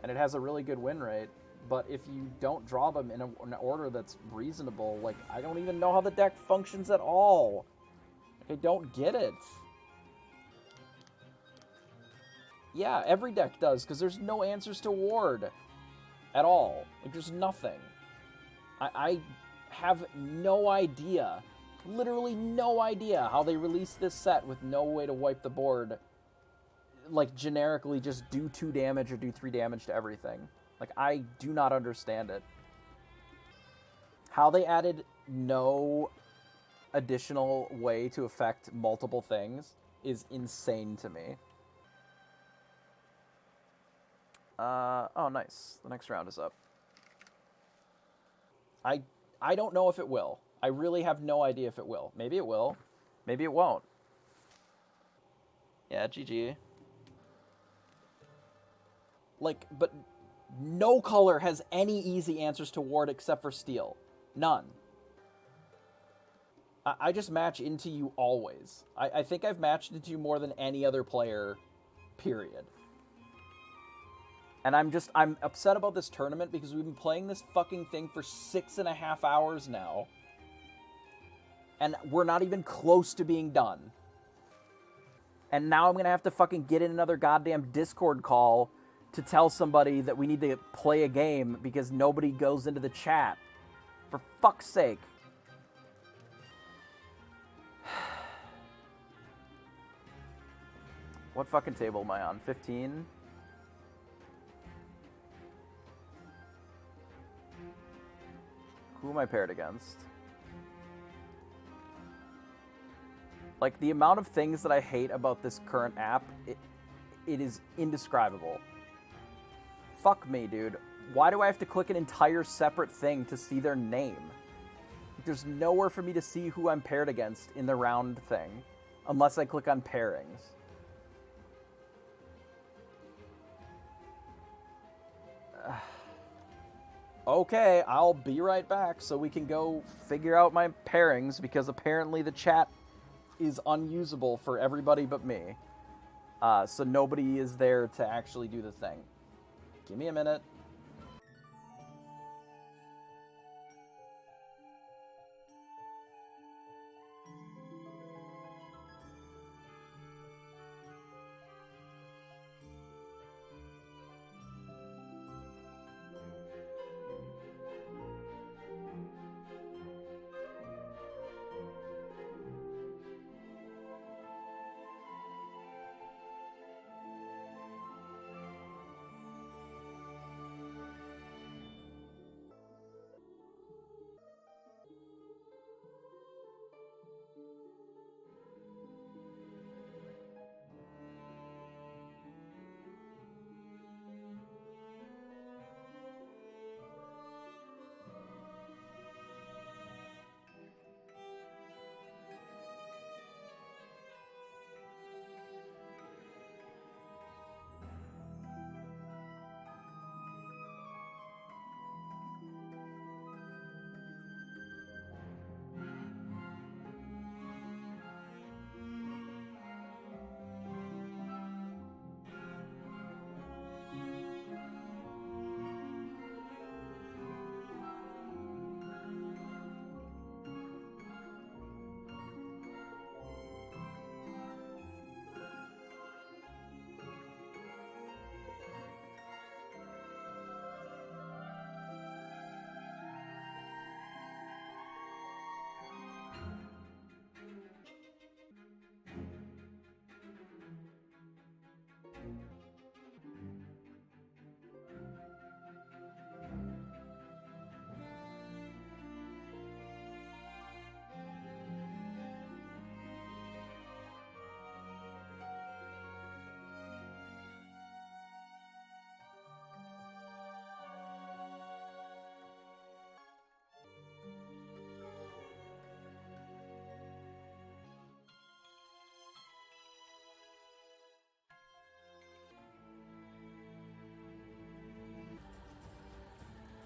Speaker 1: And it has a really good win rate. But if you don't draw them in an order that's reasonable, like, I don't even know how the deck functions at all. I don't get it. Yeah, every deck does, because there's no answers to ward at all. Like, there's nothing. I have no idea, literally no idea, how they released this set with no way to wipe the board. Like, generically just do 2 damage or do 3 damage to everything. Like, I do not understand it. How they added no additional way to affect multiple things is insane to me. Oh, nice. The next round is up. I don't know if it will. I really have no idea if it will. Maybe it will. Maybe it won't. Yeah, GG. Like, but no color has any easy answers to ward except for steel. None. I just match into you always. I think I've matched into you more than any other player, period. And I'm upset about this tournament because we've been playing this fucking thing for 6.5 hours now. And we're not even close to being done. And now I'm gonna have to fucking get in another goddamn Discord call to tell somebody that we need to play a game because nobody goes into the chat. For fuck's sake. What fucking table am I on? 15? Who am I paired against? Like, the amount of things that I hate about this current app, it is indescribable. Fuck me, dude. Why do I have to click an entire separate thing to see their name? There's nowhere for me to see who I'm paired against in the round thing, unless I click on pairings. Okay, I'll be right back so we can go figure out my pairings, because apparently the chat is unusable for everybody but me. So nobody is there to actually do the thing. Give me a minute.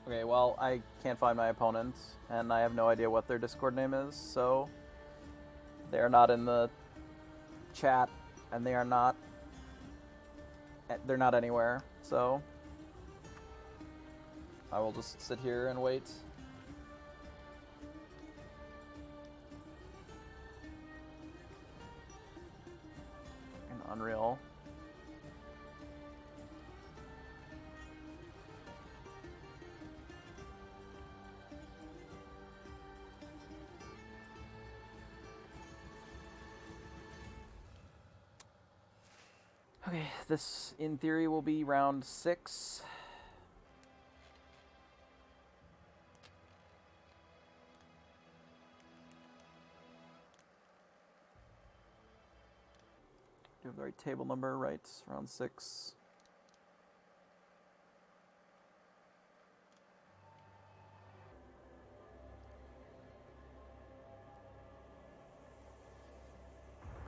Speaker 1: Okay, well, I can't find my opponent, and I have no idea what their Discord name is, so they're not in the chat, and they're not anywhere, so I will just sit here and wait. In Unreal. Okay, this, in theory, will be round 6. Do you have the right table number? Right, round 6.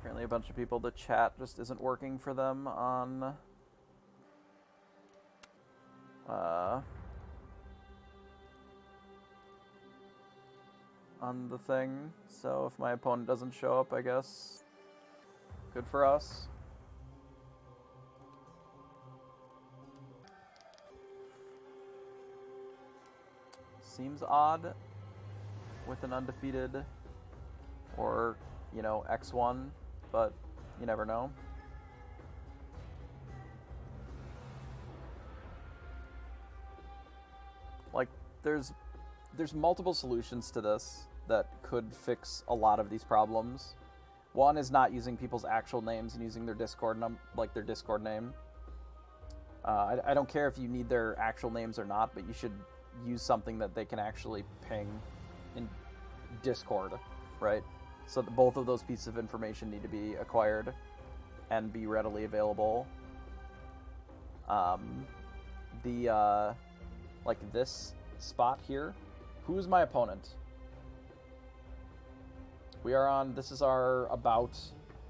Speaker 1: Apparently a bunch of people, the chat just isn't working for them on the thing. So if my opponent doesn't show up, I guess good for us. Seems odd with an undefeated or, you know, X1, but you never know. Like, there's multiple solutions to this that could fix a lot of these problems. One is not using people's actual names and using their Discord their Discord name. I don't care if you need their actual names or not, but you should use something that they can actually ping in Discord, right? So that both of those pieces of information need to be acquired and be readily available. Like this spot here, who's my opponent? We are on, this is our about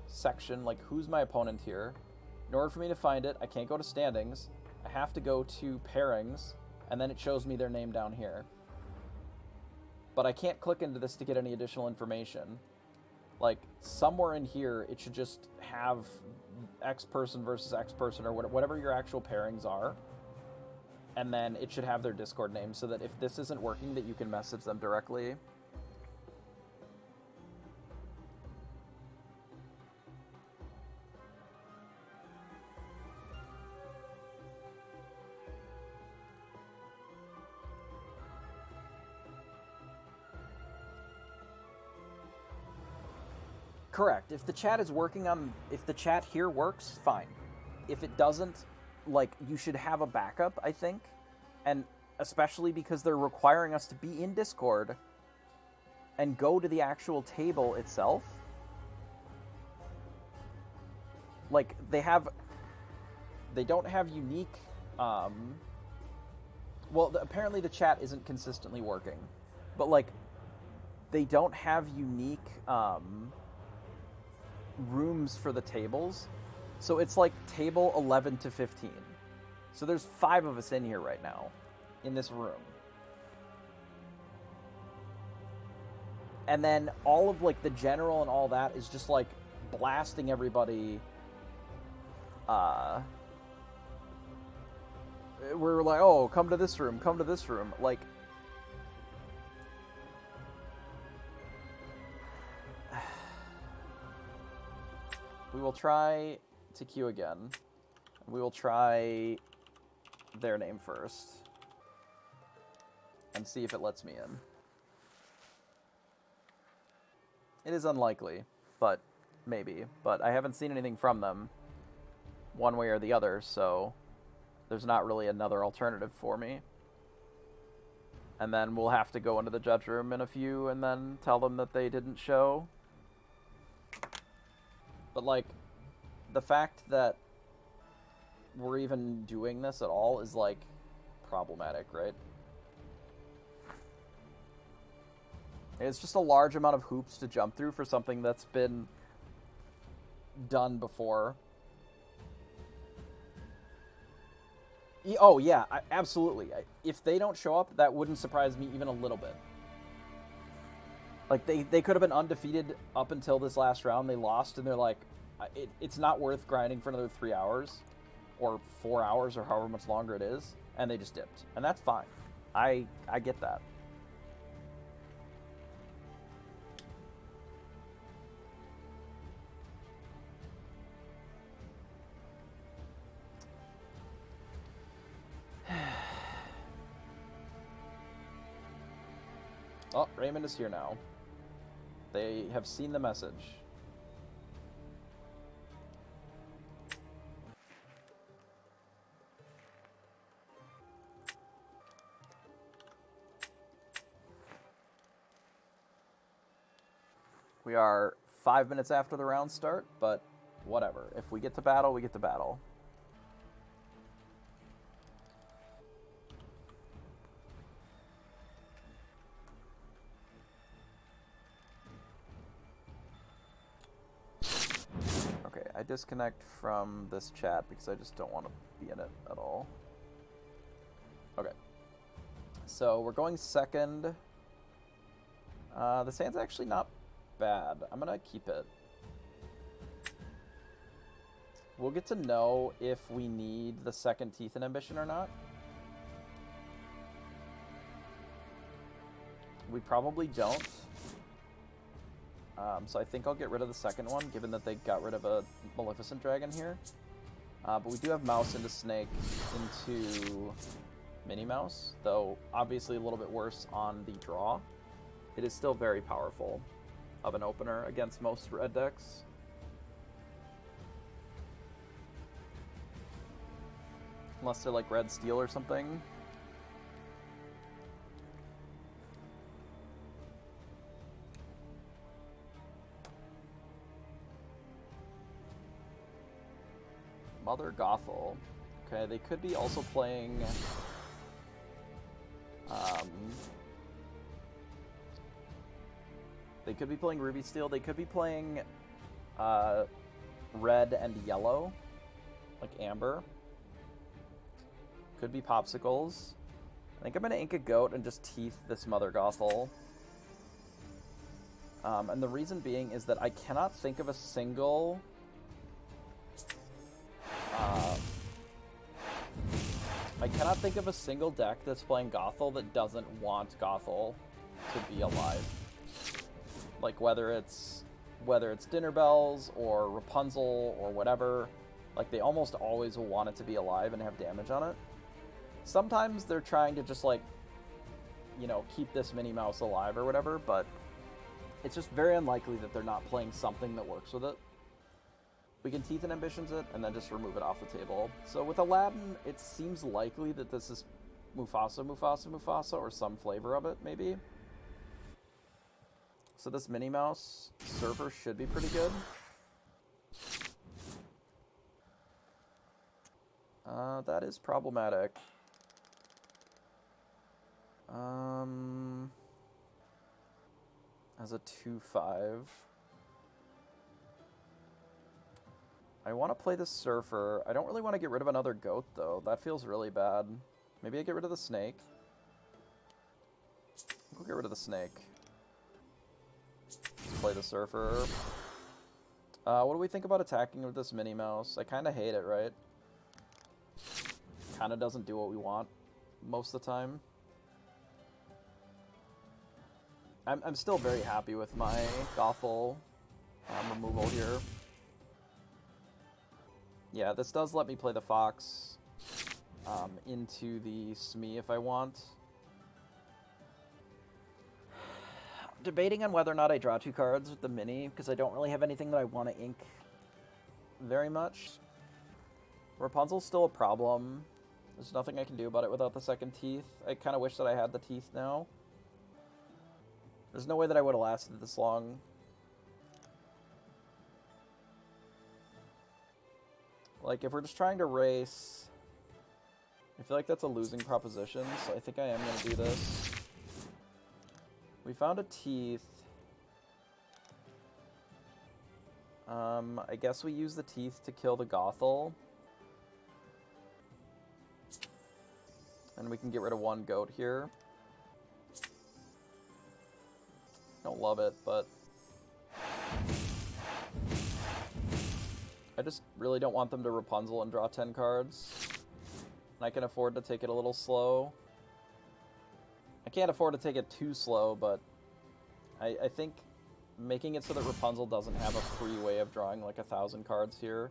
Speaker 1: section, like who's my opponent here? In order for me to find it, I can't go to standings, I have to go to pairings, and then it shows me their name down here. But I can't click into this to get any additional information. Like, somewhere in here, it should just have X person versus X person, or whatever your actual pairings are. And then it should have their Discord name, so that if this isn't working, that you can message them directly. Correct. If the chat is working on... If the chat here works, fine. If it doesn't, like, you should have a backup, I think. And especially because they're requiring us to be in Discord and go to the actual table itself. Like, they don't have unique... Well, apparently the chat isn't consistently working. But, like, they don't have unique... rooms for the tables, so it's like table 11 to 15. So there's 5 of us in here right now in this room, and then all of like the general and all that is just like blasting everybody. We're like, oh, come to this room, like. We will try to queue again. We will try their name first. And see if it lets me in. It is unlikely, but maybe. But I haven't seen anything from them one way or the other, so there's not really another alternative for me. And then we'll have to go into the judge room in a few and then tell them that they didn't show. But, like, the fact that we're even doing this at all is, like, problematic, right? It's just a large amount of hoops to jump through for something that's been done before. Oh, yeah, absolutely. If they don't show up, that wouldn't surprise me even a little bit. Like, they could have been undefeated up until this last round. They lost, and they're like, it's not worth grinding for another 3 hours or 4 hours or however much longer it is, and they just dipped. And that's fine. I get that. Oh, Raymond is here now. They have seen the message. We are 5 minutes after the round start, but whatever. If we get to battle, we get to battle. Okay, I disconnect from this chat because I just don't want to be in it at all. Okay. So we're going second. This hand's actually not bad. I'm gonna keep it. We'll get to know if we need the second Teeth and Ambition or not. We probably don't. So I think I'll get rid of the second one, given that they got rid of a Maleficent Dragon here. But we do have Mouse into Snake into Minnie Mouse, though obviously a little bit worse on the draw. It is still very powerful of an opener against most red decks. Unless they're like red steel or something. Mother Gothel. Okay, they could be also playing... they could be playing Ruby Steel. They could be playing red and yellow, like Amber. Could be Popsicles. I think I'm going to ink a goat and just teeth this Mother Gothel. And the reason being is that I cannot think of a single... I cannot think of a single deck that's playing Gothel that doesn't want Gothel to be alive. Like whether it's Dinner Bells or Rapunzel or whatever, like they almost always will want it to be alive and have damage on it. Sometimes they're trying to just like, you know, keep this Minnie Mouse alive or whatever, but it's just very unlikely that they're not playing something that works with it. We can Teeth and Ambitions it, and then just remove it off the table. So with Aladdin, it seems likely that this is Mufasa, Mufasa, Mufasa, or some flavor of it, maybe. So this Minnie Mouse Surfer should be pretty good. That is problematic. As a 2/5. I want to play the Surfer. I don't really want to get rid of another goat, though. That feels really bad. Maybe I get rid of the snake. We'll get rid of the snake. Let's play the Surfer. What do we think about attacking with this Minnie Mouse? I kind of hate it, right? Kind of doesn't do what we want most of the time. I'm still very happy with my Gothel removal here. Yeah, this does let me play the Fox into the Smee if I want. I'm debating on whether or not I draw 2 cards with the Mini, because I don't really have anything that I want to ink very much. Rapunzel's still a problem. There's nothing I can do about it without the second Teeth. I kind of wish that I had the Teeth now. There's no way that I would have lasted this long. Like, if we're just trying to race, I feel like that's a losing proposition, so I think I am going to do this. We found a Teeth. I guess we use the Teeth to kill the Gothel. And we can get rid of one goat here. Don't love it, but I just really don't want them to Rapunzel and draw 10 cards. And I can afford to take it a little slow. I can't afford to take it too slow, but I think making it so that Rapunzel doesn't have a free way of drawing like 1,000 cards here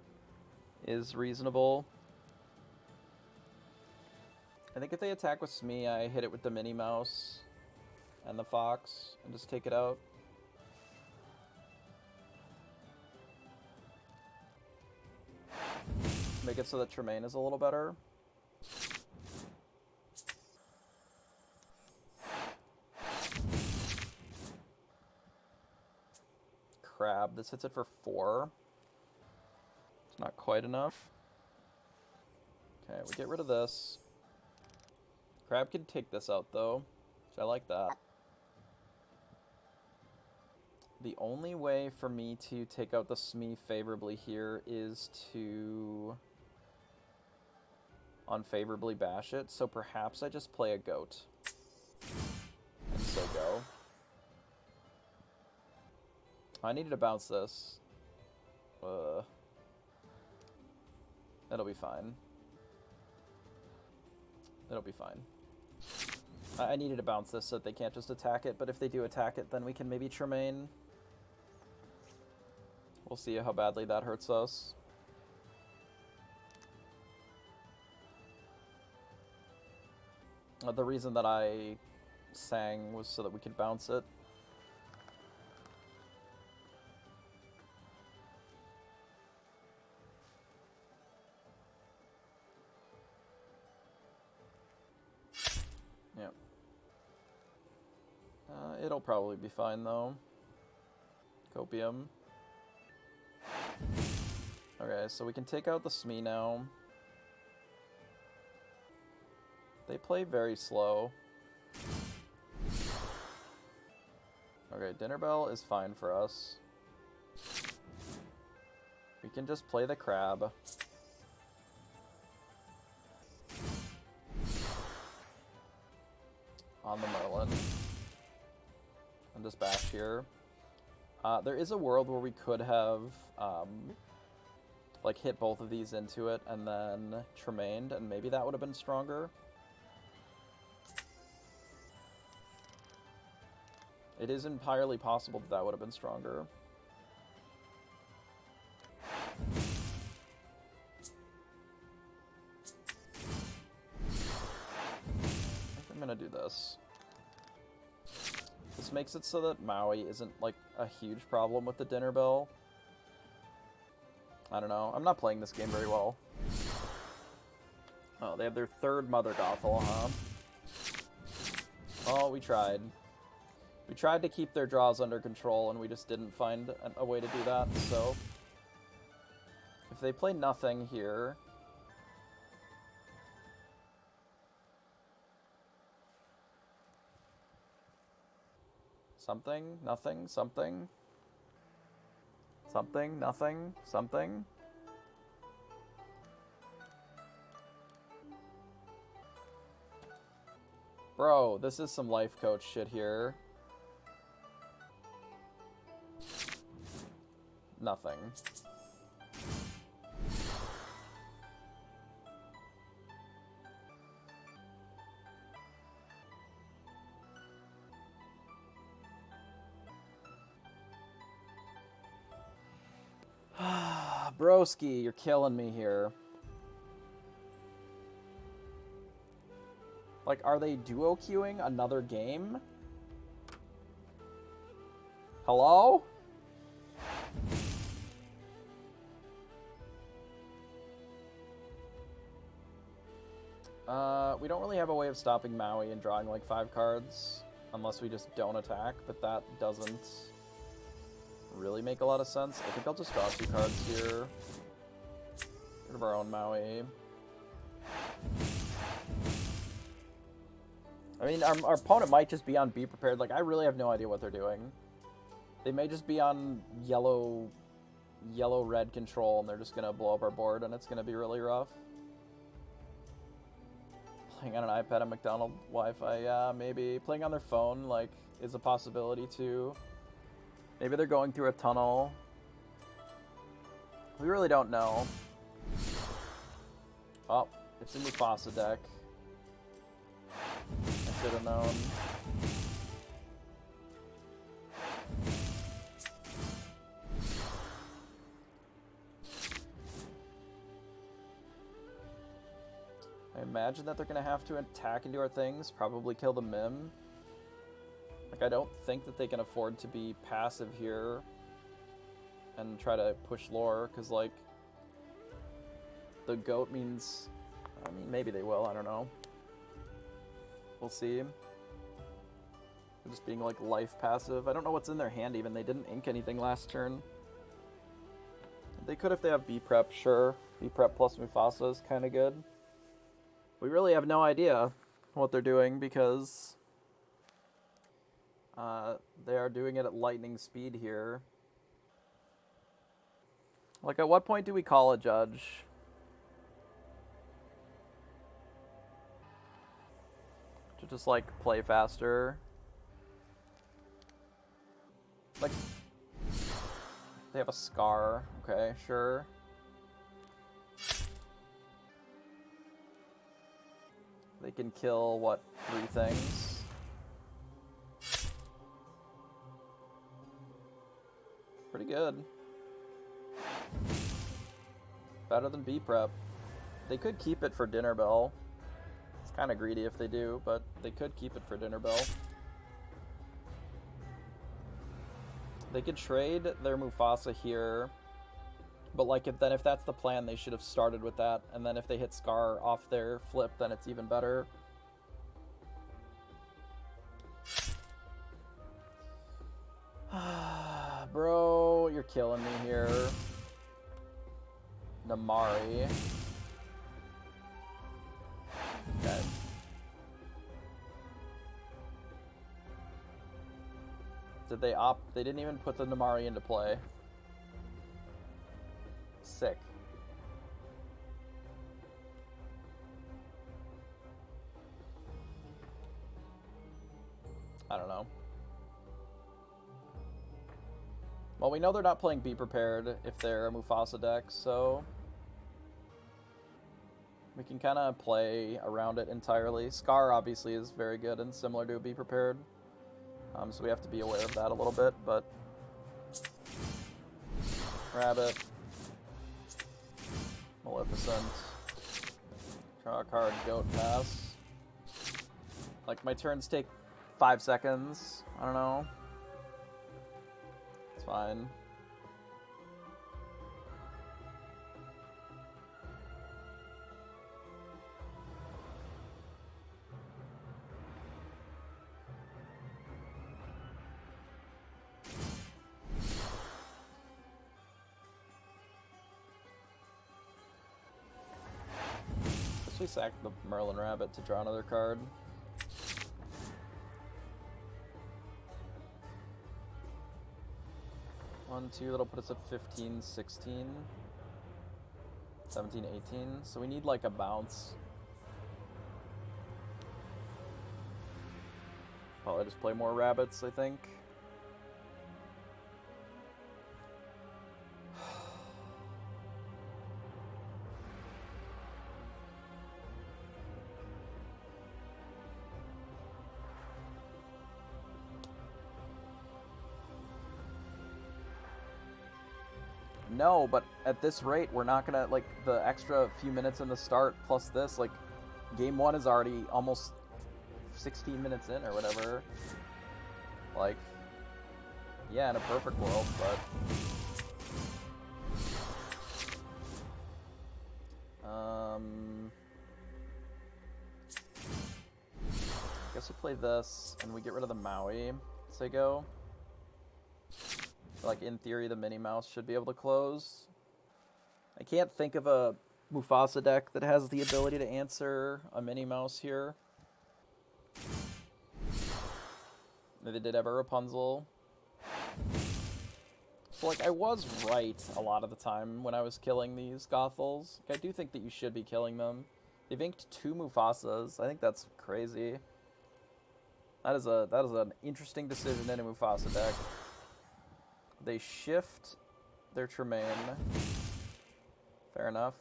Speaker 1: is reasonable. I think if they attack with Smee, I hit it with the Minnie Mouse and the Fox and just take it out. Make it so that Tremaine is a little better. Crab. This hits it for 4. It's not quite enough. Okay, we get rid of this. Crab could take this out, though, which I like that. The only way for me to take out the Smee favorably here is to unfavorably bash it, so perhaps I just play a goat. And so go. I needed to bounce this. It'll be fine. It'll be fine. I needed to bounce this so that they can't just attack it, but if they do attack it, then we can maybe Tremaine. We'll see how badly that hurts us. The reason that I sang was so that we could bounce it. Yep. It'll probably be fine, though. Copium. Okay, so we can take out the Smee now. They play very slow. Okay, Dinner Bell is fine for us. We can just play the Crab. On the Merlin. And just bash here. There is a world where we could have like hit both of these into it and then Tremained, and maybe that would have been stronger. It is entirely possible that that would have been stronger. I think I'm gonna do this. This makes it so that Maui isn't like a huge problem with the Dinner Bell. I don't know. I'm not playing this game very well. Oh, they have their third Mother Gothel, huh? Oh, we tried. We tried to keep their draws under control, and we just didn't find a way to do that, so... If they play nothing here... Something, nothing, something... Something, nothing, something... Bro, this is some life coach shit here. Nothing. Broski, you're killing me here. Like, are they duo queuing another game? Hello? We don't really have a way of stopping Maui and drawing like 5 cards, unless we just don't attack, but that doesn't really make a lot of sense. I think I'll just draw 2 cards here. Get rid of our own Maui. I mean, our opponent might just be on Be Prepared. Like, I really have no idea what they're doing. They may just be on yellow-red control, and they're just going to blow up our board, and it's going to be really rough. playing on an iPad and McDonald's Wi-Fi. Yeah, maybe playing on their phone like is a possibility too. Maybe they're going through a tunnel. We really don't know. Oh, it's a Mufasa deck. I should have known. I imagine that they're going to have to attack into our things, probably kill the Mim. Like, I don't think that they can afford to be passive here and try to push lore, because, like, the goat means... I mean, maybe they will, I don't know. We'll see. They're just being, like, life passive. I don't know what's in their hand, even. They didn't ink anything last turn. They could if they have B-Prep, sure. B-Prep plus Mufasa is kind of good. We really have no idea what they're doing because they are doing it at lightning speed here. Like, at what point do we call a judge? To just, like, play faster? Like, they have a Scar. Okay, sure. They can kill, what, 3 things? Pretty good. Better than B-Prep. They could keep it for Dinner Bell. It's kind of greedy if they do, but they could keep it for Dinner Bell. They could trade their Mufasa here. But, like, if that's the plan, they should have started with that. And then if they hit Scar off their flip, then it's even better. Bro, you're killing me here. Namari. Okay. Did they opt? They didn't even put the Namari into play. Sick. I don't know. Well, we know they're not playing Be Prepared if they're a Mufasa deck, so we can kind of play around it entirely. Scar obviously is very good and similar to a Be Prepared, so we have to be aware of that a little bit, but Rabbit, Maleficent, draw a card, Goat, pass. Like, my turns take 5 seconds. I don't know. It's fine. Let's just sack the Merlin Rabbit to draw another card. One, two, that'll put us at 15, 16, 17, 18. So we need like a bounce. Probably just play more rabbits, I think. No, but at this rate, we're not gonna, like, the extra few minutes in the start plus this, like, game 1 is already almost 16 minutes in or whatever. Like, yeah, in a perfect world, but... I guess we play this, and we get rid of the Maui, say go. Like, in theory, the Minnie Mouse should be able to close. I can't think of a Mufasa deck that has the ability to answer a Minnie Mouse here. They did have a Rapunzel. So, like, I was right a lot of the time when I was killing these Gothels. Like, I do think that you should be killing them. They've inked 2 Mufasas. I think that's crazy. That is an interesting decision in a Mufasa deck. They shift their Tremaine. Fair enough.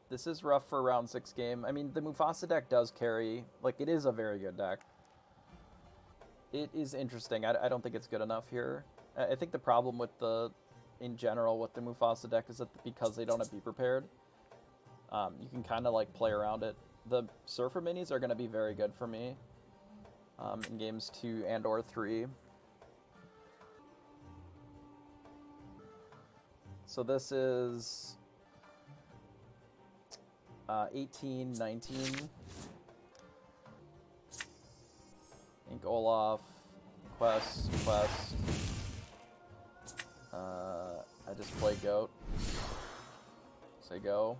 Speaker 1: This is rough for a round 6 game. I mean, the Mufasa deck does carry... Like, it is a very good deck. It is interesting. I don't think it's good enough here. I think the problem with the... In general, with the Mufasa deck is that because they don't have Be Prepared, you can kind of, like, play around it. The Surfer Minis are going to be very good for me in games 2 and or 3. So this is... 18, 19. Ink Olaf. Quest. I just play Goat. Say go.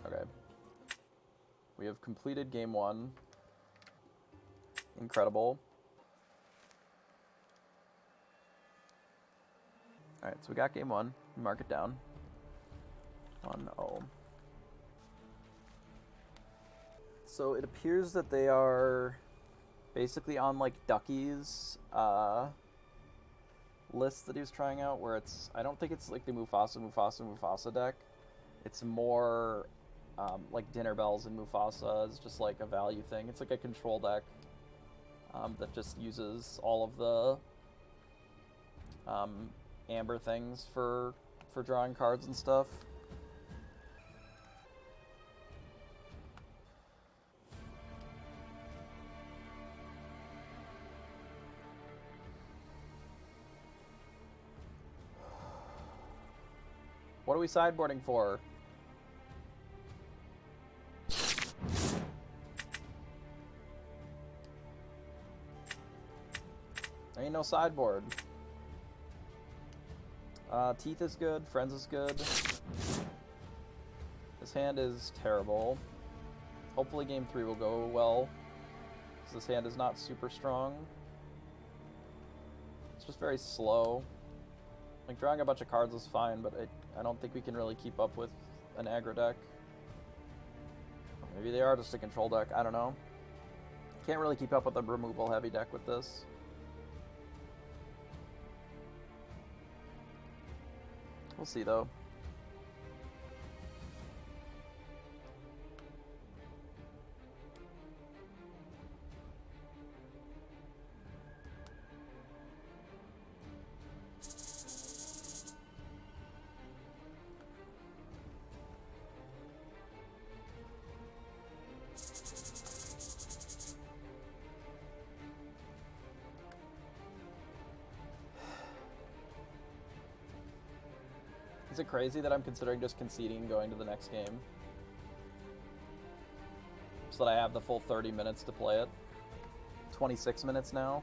Speaker 1: Okay. We have completed game 1. Incredible. Alright, so we got game 1. Mark it down. 1-0. So it appears that they are basically on, like, Ducky's list that he was trying out, where it's... I don't think it's, like, the Mufasa deck. It's more, like, Dinner Bells and Mufasa is just, like, a value thing. It's, like, a control deck that just uses all of the... amber things for drawing cards and stuff. What are we sideboarding for? There ain't no sideboard. Teeth is good, Friends is good. This hand is terrible. Hopefully game 3 will go well, because this hand is not super strong. It's just very slow. Like, drawing a bunch of cards is fine, but I don't think we can really keep up with an aggro deck. Maybe they are just a control deck, I don't know. Can't really keep up with a removal heavy deck with this. We'll see, though. Is it crazy that I'm considering just conceding and going to the next game? So that I have the full 30 minutes to play it. 26 minutes now.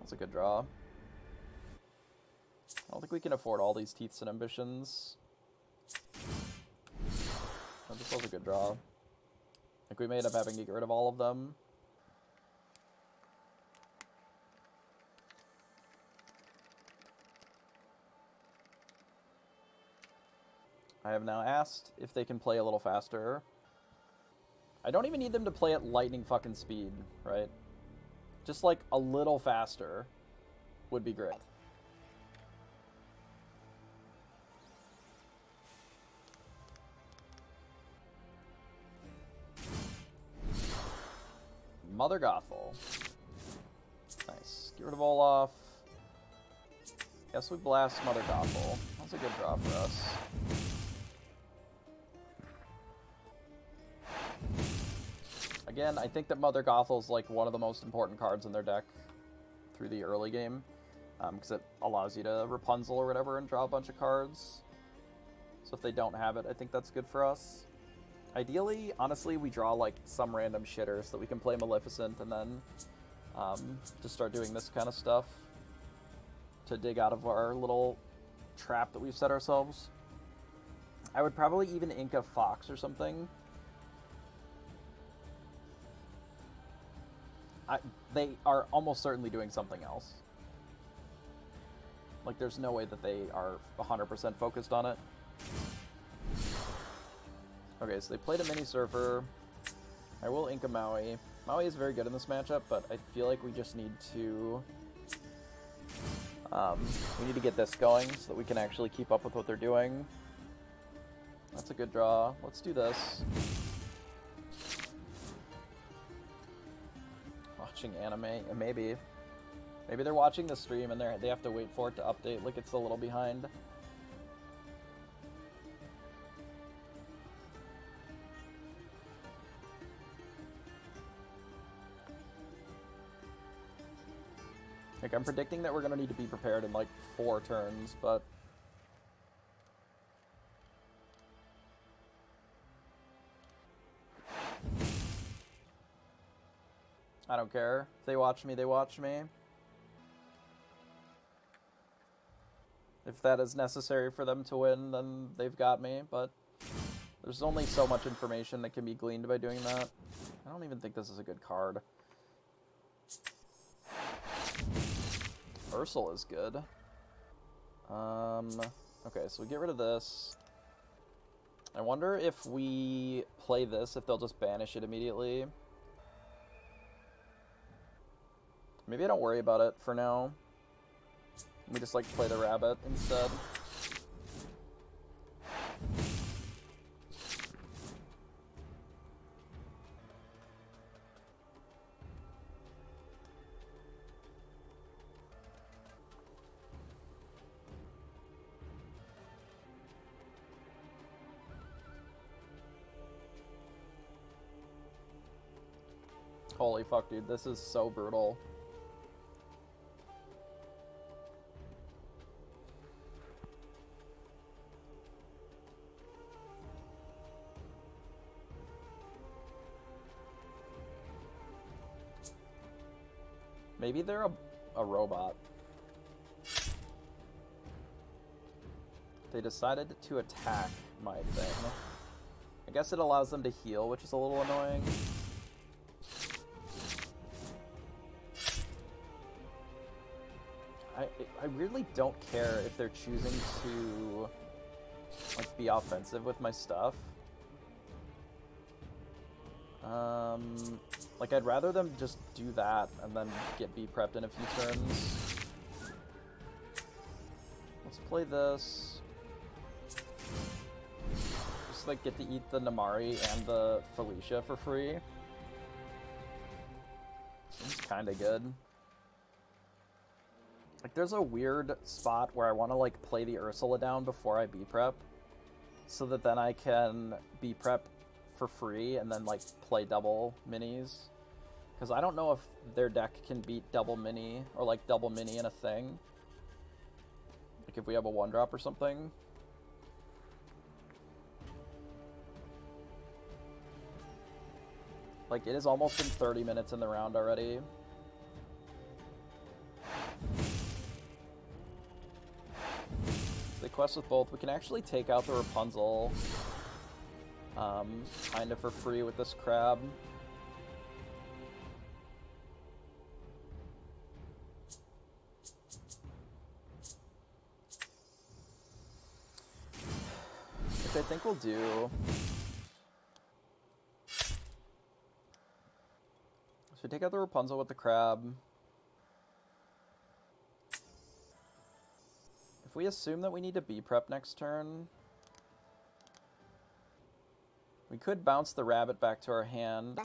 Speaker 1: That's a good draw. I don't think we can afford all these Teeths and Ambitions. This was a good draw. I think we may end up having to get rid of all of them. I have now asked if they can play a little faster. I don't even need them to play at lightning fucking speed, right? Just like a little faster would be great. Mother Gothel. Nice. Get rid of Olaf. Guess we blast Mother Gothel. That's a good draw for us. Again, I think that Mother Gothel is like one of the most important cards in their deck through the early game. Because it allows you to Rapunzel or whatever and draw a bunch of cards. So if they don't have it, I think that's good for us. Ideally, honestly, we draw like some random shitter so that we can play Maleficent and then just start doing this kind of stuff to dig out of our little trap that we've set ourselves. I would probably even ink a fox or something. They are almost certainly doing something else. Like, there's no way that they are 100% focused on it. Okay, so they played a Mini Surfer. I will ink a Maui. Maui is very good in this matchup, but I feel like we just need to... we need to get this going so that we can actually keep up with what they're doing. That's a good draw. Let's do this. Watching anime, maybe. Maybe they're watching the stream and they have to wait for it to update, like it's a little behind. Like, I'm predicting that we're gonna need to be prepared in like 4 turns, but I don't care. If they watch me, they watch me. If that is necessary for them to win, then they've got me, but there's only so much information that can be gleaned by doing that. I don't even think this is a good card. Ursula is good. Okay, so we get rid of this. I wonder if we play this, if they'll just banish it immediately. Maybe I don't worry about it for now. We just, like, play the rabbit instead. Holy fuck, dude, this is so brutal. Maybe they're a robot. They decided to attack my thing. I guess it allows them to heal, which is a little annoying. I really don't care if they're choosing to, like, be offensive with my stuff. Like, I'd rather them just do that and then get B-prepped in a few turns. Let's play this. Just, like, get to eat the Namari and the Felicia for free. Seems kinda good. Like, there's a weird spot where I want to, like, play the Ursula down before I B-prep, so that then I can B-prep for free and then, like, play double minis. Because I don't know if their deck can beat double mini, or, like, double mini in a thing. Like, if we have a 1-drop or something. Like, it has almost been 30 minutes in the round already. They quest with both. We can actually take out the Rapunzel kind of for free with this crab. Which I think we'll do. So we take out the Rapunzel with the crab. If we assume that we need to B-prep next turn, we could bounce the rabbit back to our hand.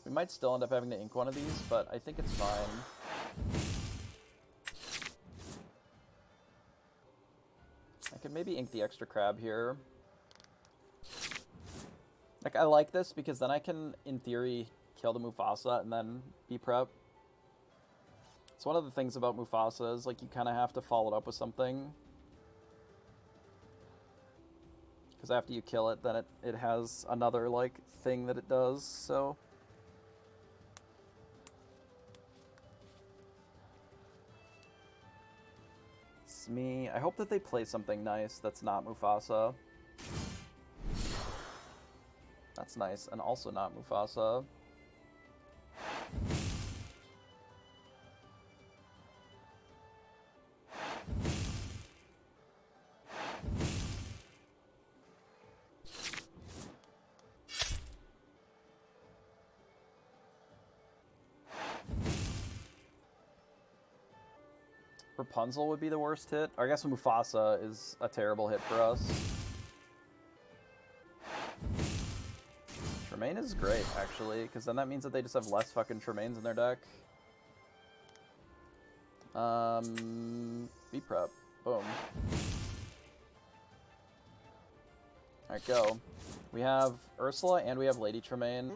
Speaker 1: We might still end up having to ink one of these, but I think it's fine. I could maybe ink the extra crab here. Like, I like this because then I can, in theory, kill the Mufasa and then B-prep. It's one of the things about Mufasa is, like, you kind of have to follow it up with something. Because after you kill it, then it has another, like, thing that it does, so... It's me. I hope that they play something nice that's not Mufasa. That's nice, and also not Mufasa. Rapunzel would be the worst hit. Or I guess Mufasa is a terrible hit for us. Tremaine is great, actually, because then that means that they just have less fucking Tremaines in their deck. Be prep. Boom. Alright, go. We have Ursula and we have Lady Tremaine.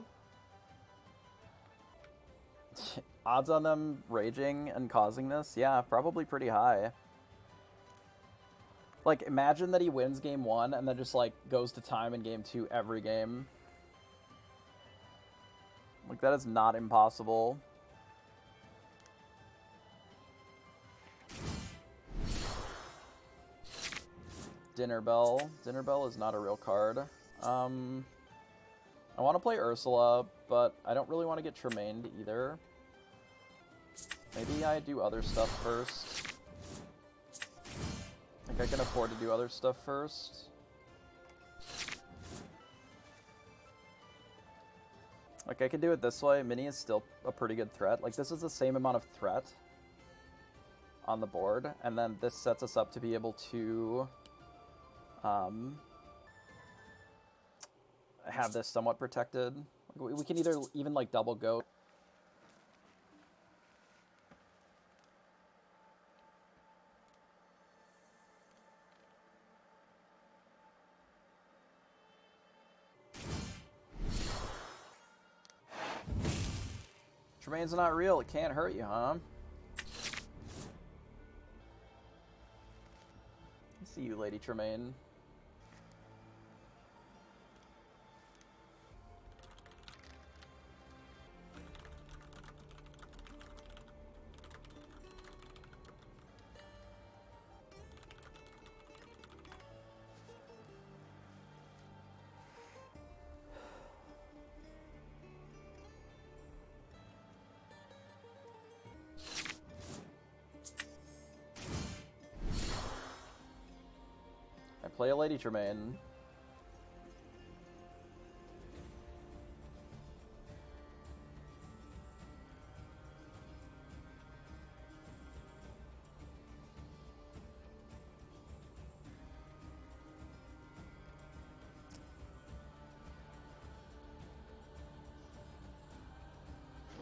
Speaker 1: Odds on them raging and causing this? Yeah, probably pretty high. Like, imagine that he wins game 1 and then just, like, goes to time in game 2 every game. Like, that is not impossible. Dinner Bell. Dinner Bell is not a real card. I want to play Ursula, but I don't really want to get Tremained either. Maybe I do other stuff first. I think I can afford to do other stuff first. Like, I could do it this way. Mini is still a pretty good threat. Like, this is the same amount of threat on the board, and then this sets us up to be able to have this somewhat protected. Like, we can either even, like, double goat. Tremaine's not real. It can't hurt you, huh? I see you, Lady Tremaine. Play a Lady Tremaine.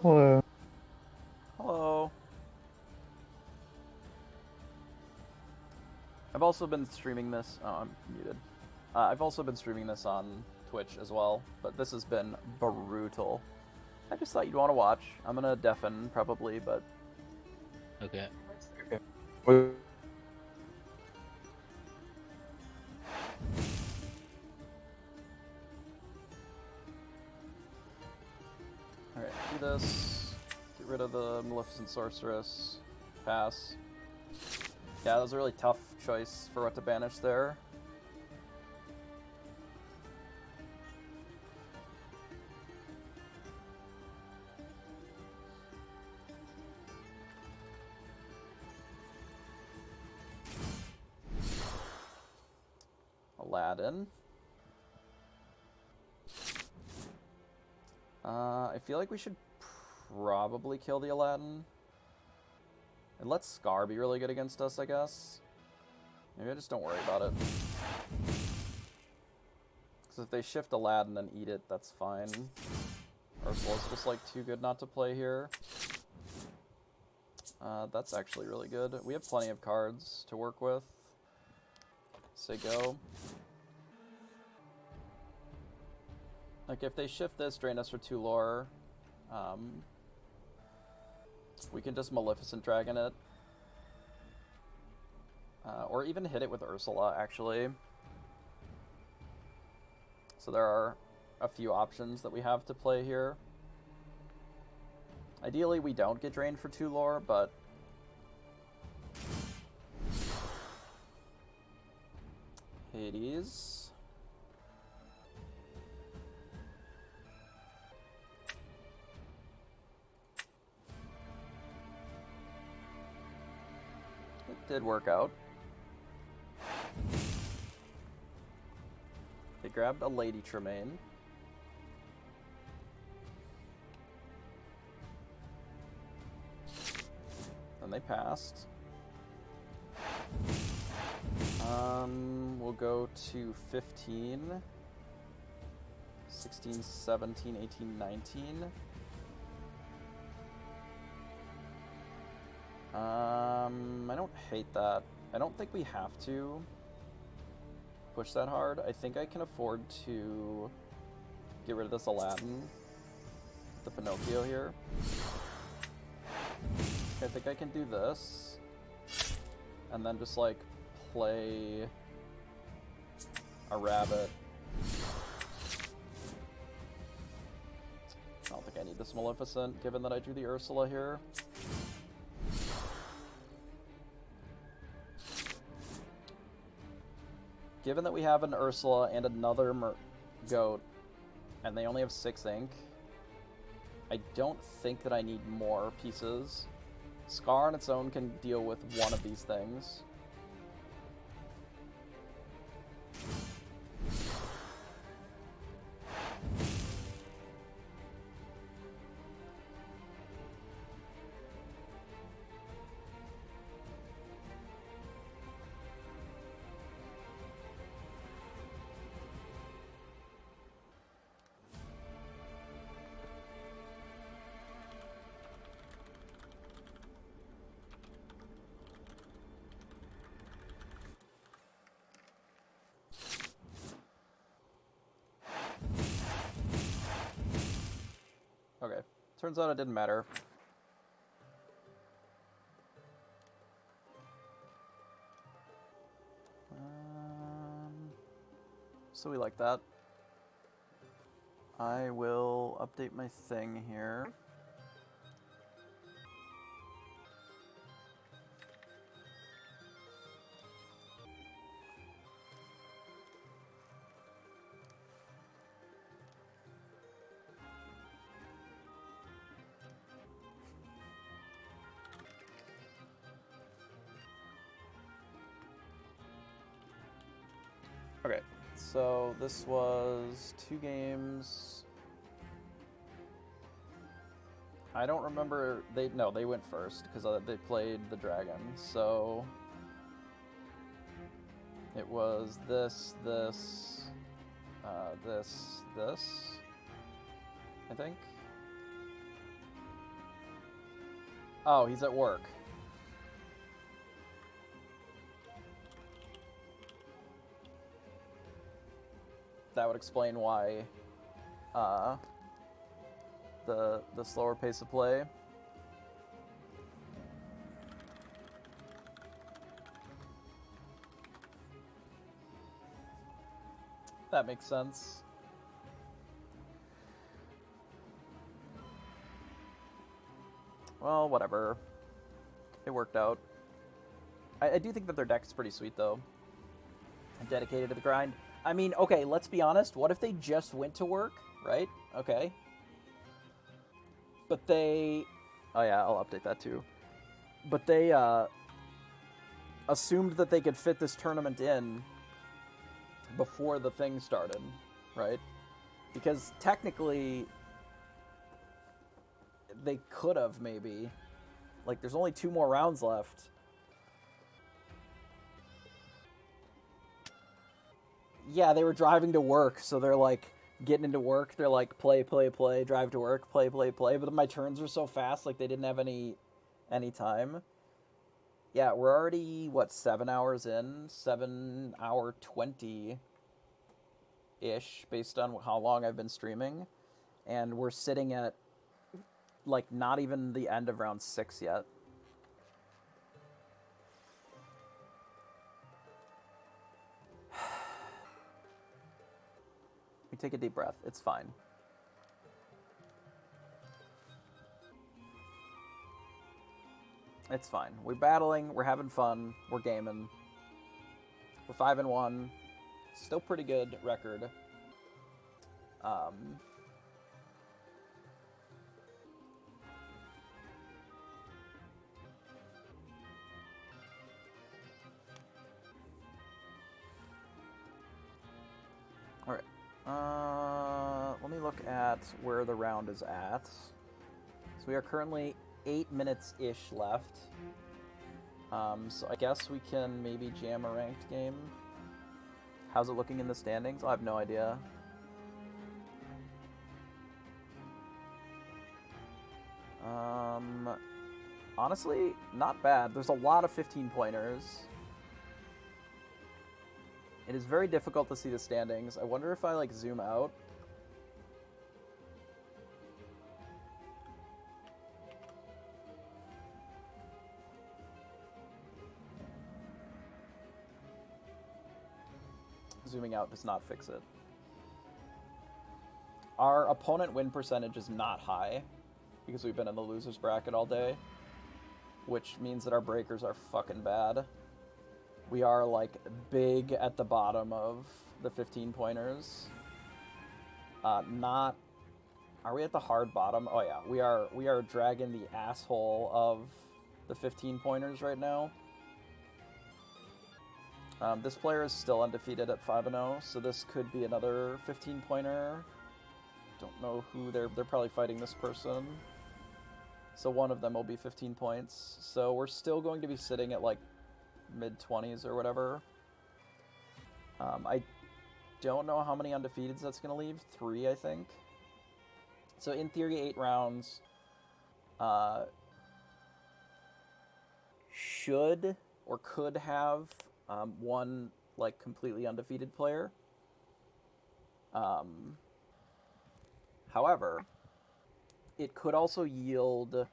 Speaker 3: Hello.
Speaker 1: Hello. I've also been streaming this. Oh, I'm muted. I've also been streaming this on Twitch as well, but this has been brutal. I just thought you'd want to watch. I'm gonna deafen probably, but
Speaker 2: Okay.
Speaker 3: Okay.
Speaker 1: alright, do this. Get rid of the Maleficent Sorceress. Pass. Yeah, that was a really tough choice for what to banish there. Aladdin. I feel like we should probably kill the Aladdin. And let Scar be really good against us, I guess. Maybe I just don't worry about it. Because if they shift Aladdin and eat it, that's fine. Ursula's just, like, too good not to play here. That's actually really good. We have plenty of cards to work with. Say go. Like, if they shift this, drain us for 2 lore, we can just Maleficent Dragon it. Or even hit it with Ursula, actually. So there are a few options that we have to play here. Ideally, we don't get drained for 2 lore, but... Hades. It did work out. They grabbed a Lady Tremaine. And they passed. We'll go to 15, 16, 17, 18, 19. I don't hate that. I don't think we have to push that hard. I think I can afford to get rid of this Aladdin, the Pinocchio here. I think I can do this, and then just like play a rabbit. I don't think I need this Maleficent, given that I drew the Ursula here. Given that we have an Ursula and another goat, and they only have 6 ink, I don't think that I need more pieces. Scar on its own can deal with one of these things. Okay, turns out it didn't matter. So we like that. I will update my thing here. Okay, so this was 2 games. I don't remember, they went first, because they played the dragon, so... It was this, this, I think? Oh, he's at work. That would explain why the slower pace of play. That makes sense. Well, whatever. It worked out. I do think that their deck is pretty sweet, though. Dedicated to the grind. I mean, okay, let's be honest. What if they just went to work, right? Okay. But they... Oh yeah, I'll update that too. But they assumed that they could fit this tournament in before the thing started, right? Because technically, they could have, maybe. Like, there's only 2 more rounds left. Yeah, they were driving to work, so they're like getting into work. They're like play, play, play, drive to work, play, play, play. But my turns were so fast, like they didn't have any time. Yeah, we're already what, 7 hours in, 7 hour 20 ish, based on how long I've been streaming, and we're sitting at like not even the end of round 6 yet. We take a deep breath. It's fine. It's fine. We're battling. We're having fun. We're gaming. We're 5-1. Still pretty good record. Alright. Let me look at where the round is at. So we are currently 8 minutes-ish left. So I guess we can maybe jam a ranked game. How's it looking in the standings? I have no idea. Honestly, not bad. There's a lot of 15-pointers. It is very difficult to see the standings. I wonder if I, like, zoom out. Zooming out does not fix it. Our opponent win percentage is not high because we've been in the losers bracket all day, which means that our breakers are fucking bad. We are, like, big at the bottom of the 15-pointers. Not... Are we at the hard bottom? Oh, yeah. We are dragging the asshole of the 15-pointers right now. This player is still undefeated at 5-0, so this could be another 15-pointer. Don't know who they're probably fighting this person. So one of them will be 15 points. So we're still going to be sitting at, like, mid-20s or whatever. I don't know how many undefeateds that's going to leave. 3, I think. So in theory, 8 rounds. Should or could have one, like, completely undefeated player. However, it could also yield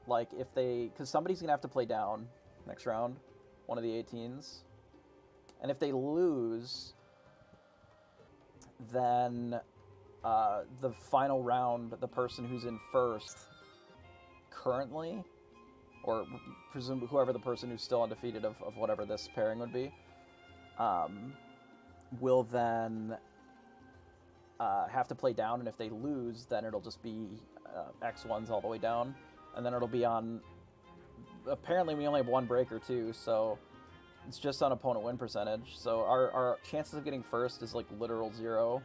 Speaker 1: like, if they... Because somebody's going to have to play down next round, one of the 18s. And if they lose, then the final round, the person who's in first currently, or presumably whoever the person who's still undefeated of whatever this pairing would be, will then have to play down, and if they lose, then it'll just be X1s all the way down. And then it'll be on... Apparently we only have one breaker too, so it's just on opponent win percentage. So our chances of getting first is, like, literal 0.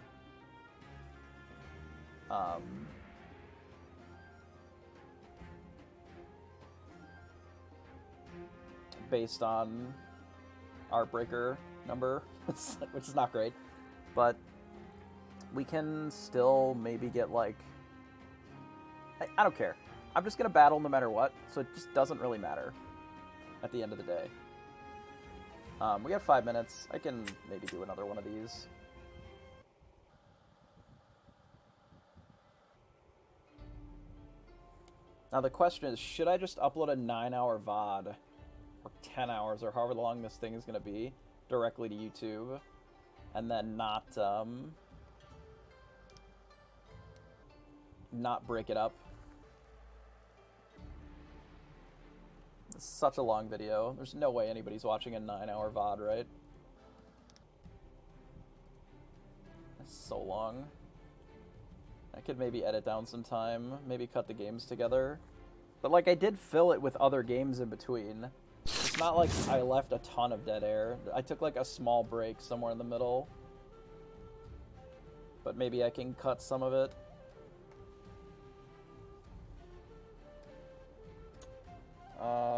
Speaker 1: Based on our breaker number, which is not great. But we can still maybe get, like... I don't care. I'm just going to battle no matter what, so it just doesn't really matter at the end of the day. We got 5 minutes. I can maybe do another one of these. Now the question is, should I just upload a 9-hour VOD, or 10 hours, or however long this thing is going to be, directly to YouTube, and then not break it up? It's such a long video. There's no way anybody's watching a 9-hour VOD, right? That's so long. I could maybe edit down some time, maybe cut the games together. But, like, I did fill it with other games in between. It's not like I left a ton of dead air. I took, like, a small break somewhere in the middle. But maybe I can cut some of it.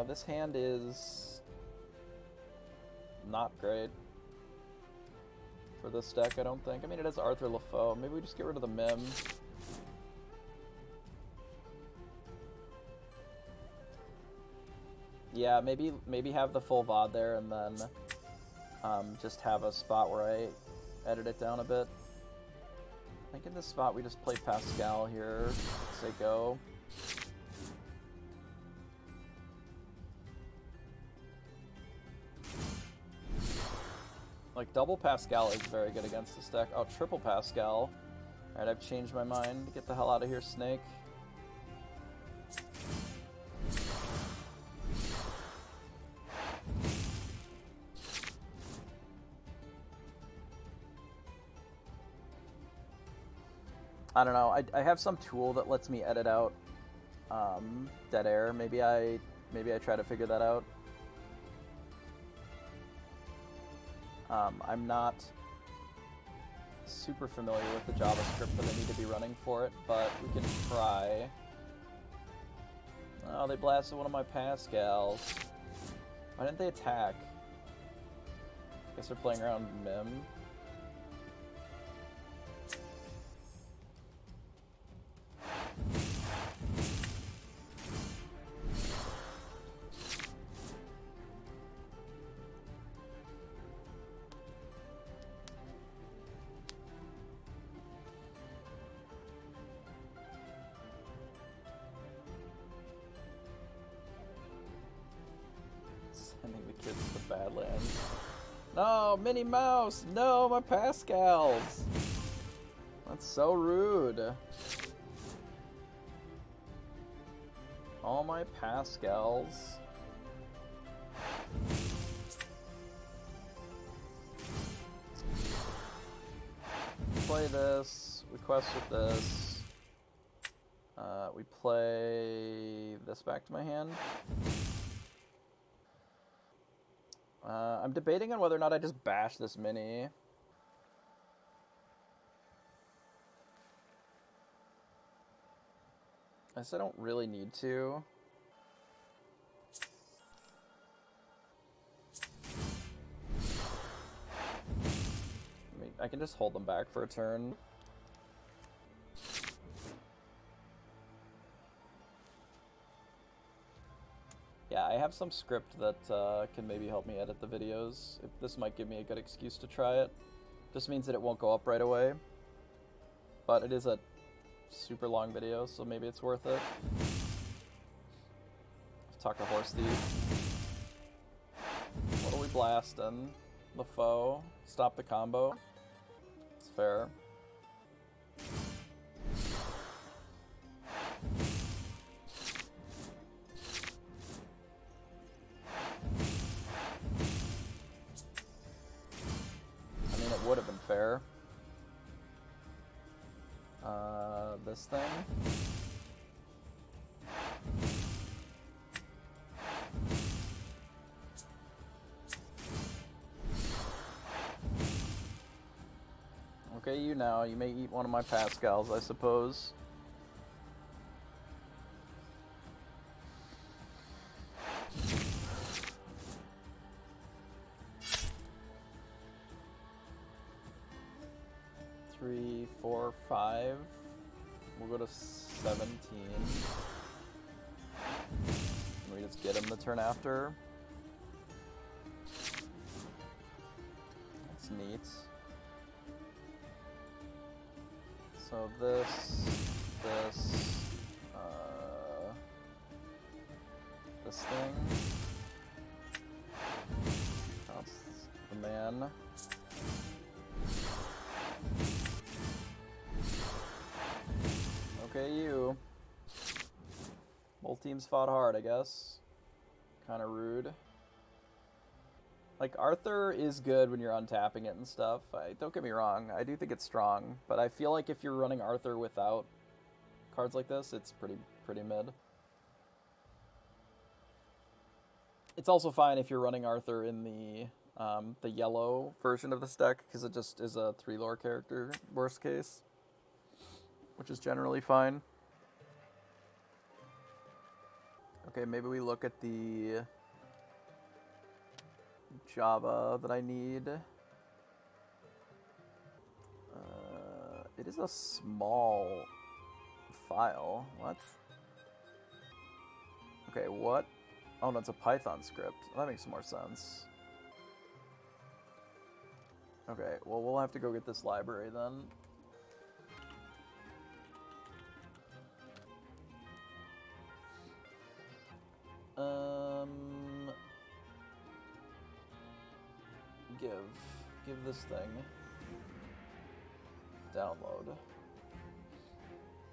Speaker 1: This hand is not great for this deck, I don't think. I mean, it has Arthur LaFoe. Maybe we just get rid of the Mim. Yeah, maybe have the full VOD there and then just have a spot where I edit it down a bit. I think in this spot we just play Pascal here. Say go. Like, double Pascal is very good against this deck. Oh, triple Pascal. Alright, I've changed my mind. Get the hell out of here, Snake. I don't know. I have some tool that lets me edit out dead air. Maybe I try to figure that out. I'm not super familiar with the JavaScript that I need to be running for it, but we can try. Oh, they blasted one of my Pascals. Why didn't they attack? Guess they're playing around Mim. Sending the kids to Badlands. No, Minnie Mouse! No, my Pascals! That's so rude. All my Pascals. Play this. We quest with this. We play this back to my hand. I'm debating on whether or not I just bash this mini. I guess I don't really need to. I can just hold them back for a turn. Yeah, I have some script that can maybe help me edit the videos. This might give me a good excuse to try it. Just means that it won't go up right away. But it is a super long video, so maybe it's worth it. Talk to Horse Thief. What are we blasting? The foe. Stop the combo. It's fair. I mean, it would have been fair. This thing. Okay, you now. You may eat one of my Pascals, I suppose. Three, 4, 5. We'll go to 17. We just get him the turn after. That's neat. So this thing. That's the man. Okay, you. Both teams fought hard, I guess. Kinda rude. Like, Arthur is good when you're untapping it and stuff. Don't get me wrong, I do think it's strong, but I feel like if you're running Arthur without cards like this, it's pretty mid. It's also fine if you're running Arthur in the yellow version of this deck, because it just is a 3 lore character, worst case. Which is generally fine. Okay, maybe we look at the Java that I need. It is a small file. What? Okay, what? Oh no, it's a Python script. That makes more sense. Okay, well, we'll have to go get this library then. Give. give this thing download.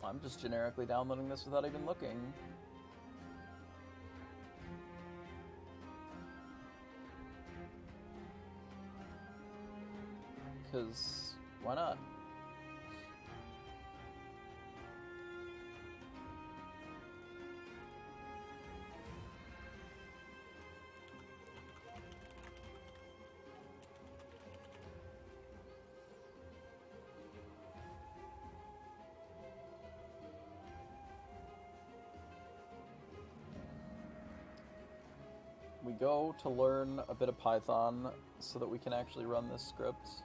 Speaker 1: I'm just generically downloading this without even looking. Because why not? We go to learn a bit of Python so that we can actually run this script.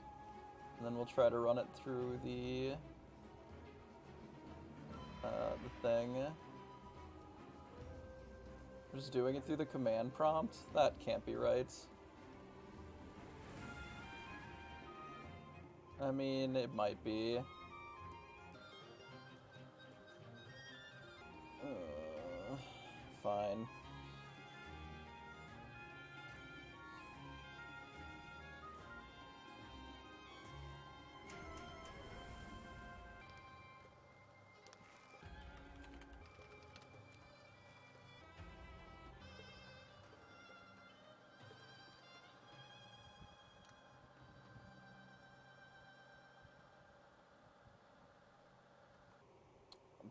Speaker 1: And then we'll try to run it through the thing. We're just doing it through the command prompt? That can't be right. I mean, it might be. Fine.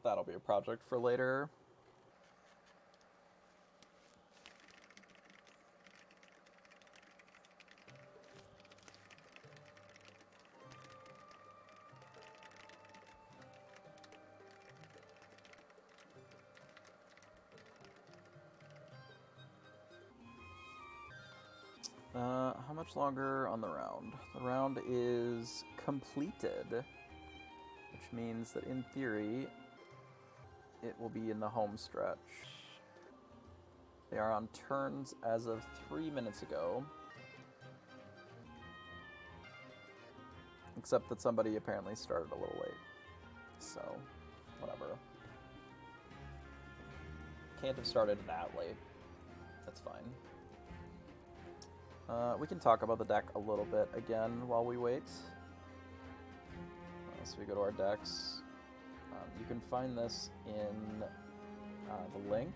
Speaker 1: That'll be a project for later. How much longer on the round? The round is completed, which means that in theory, it will be in the home stretch. They are on turns as of 3 minutes ago. Except that somebody apparently started a little late. So, whatever. Can't have started that late. That's fine. We can talk about the deck a little bit again while we wait. So we go to our decks. You can find this in the link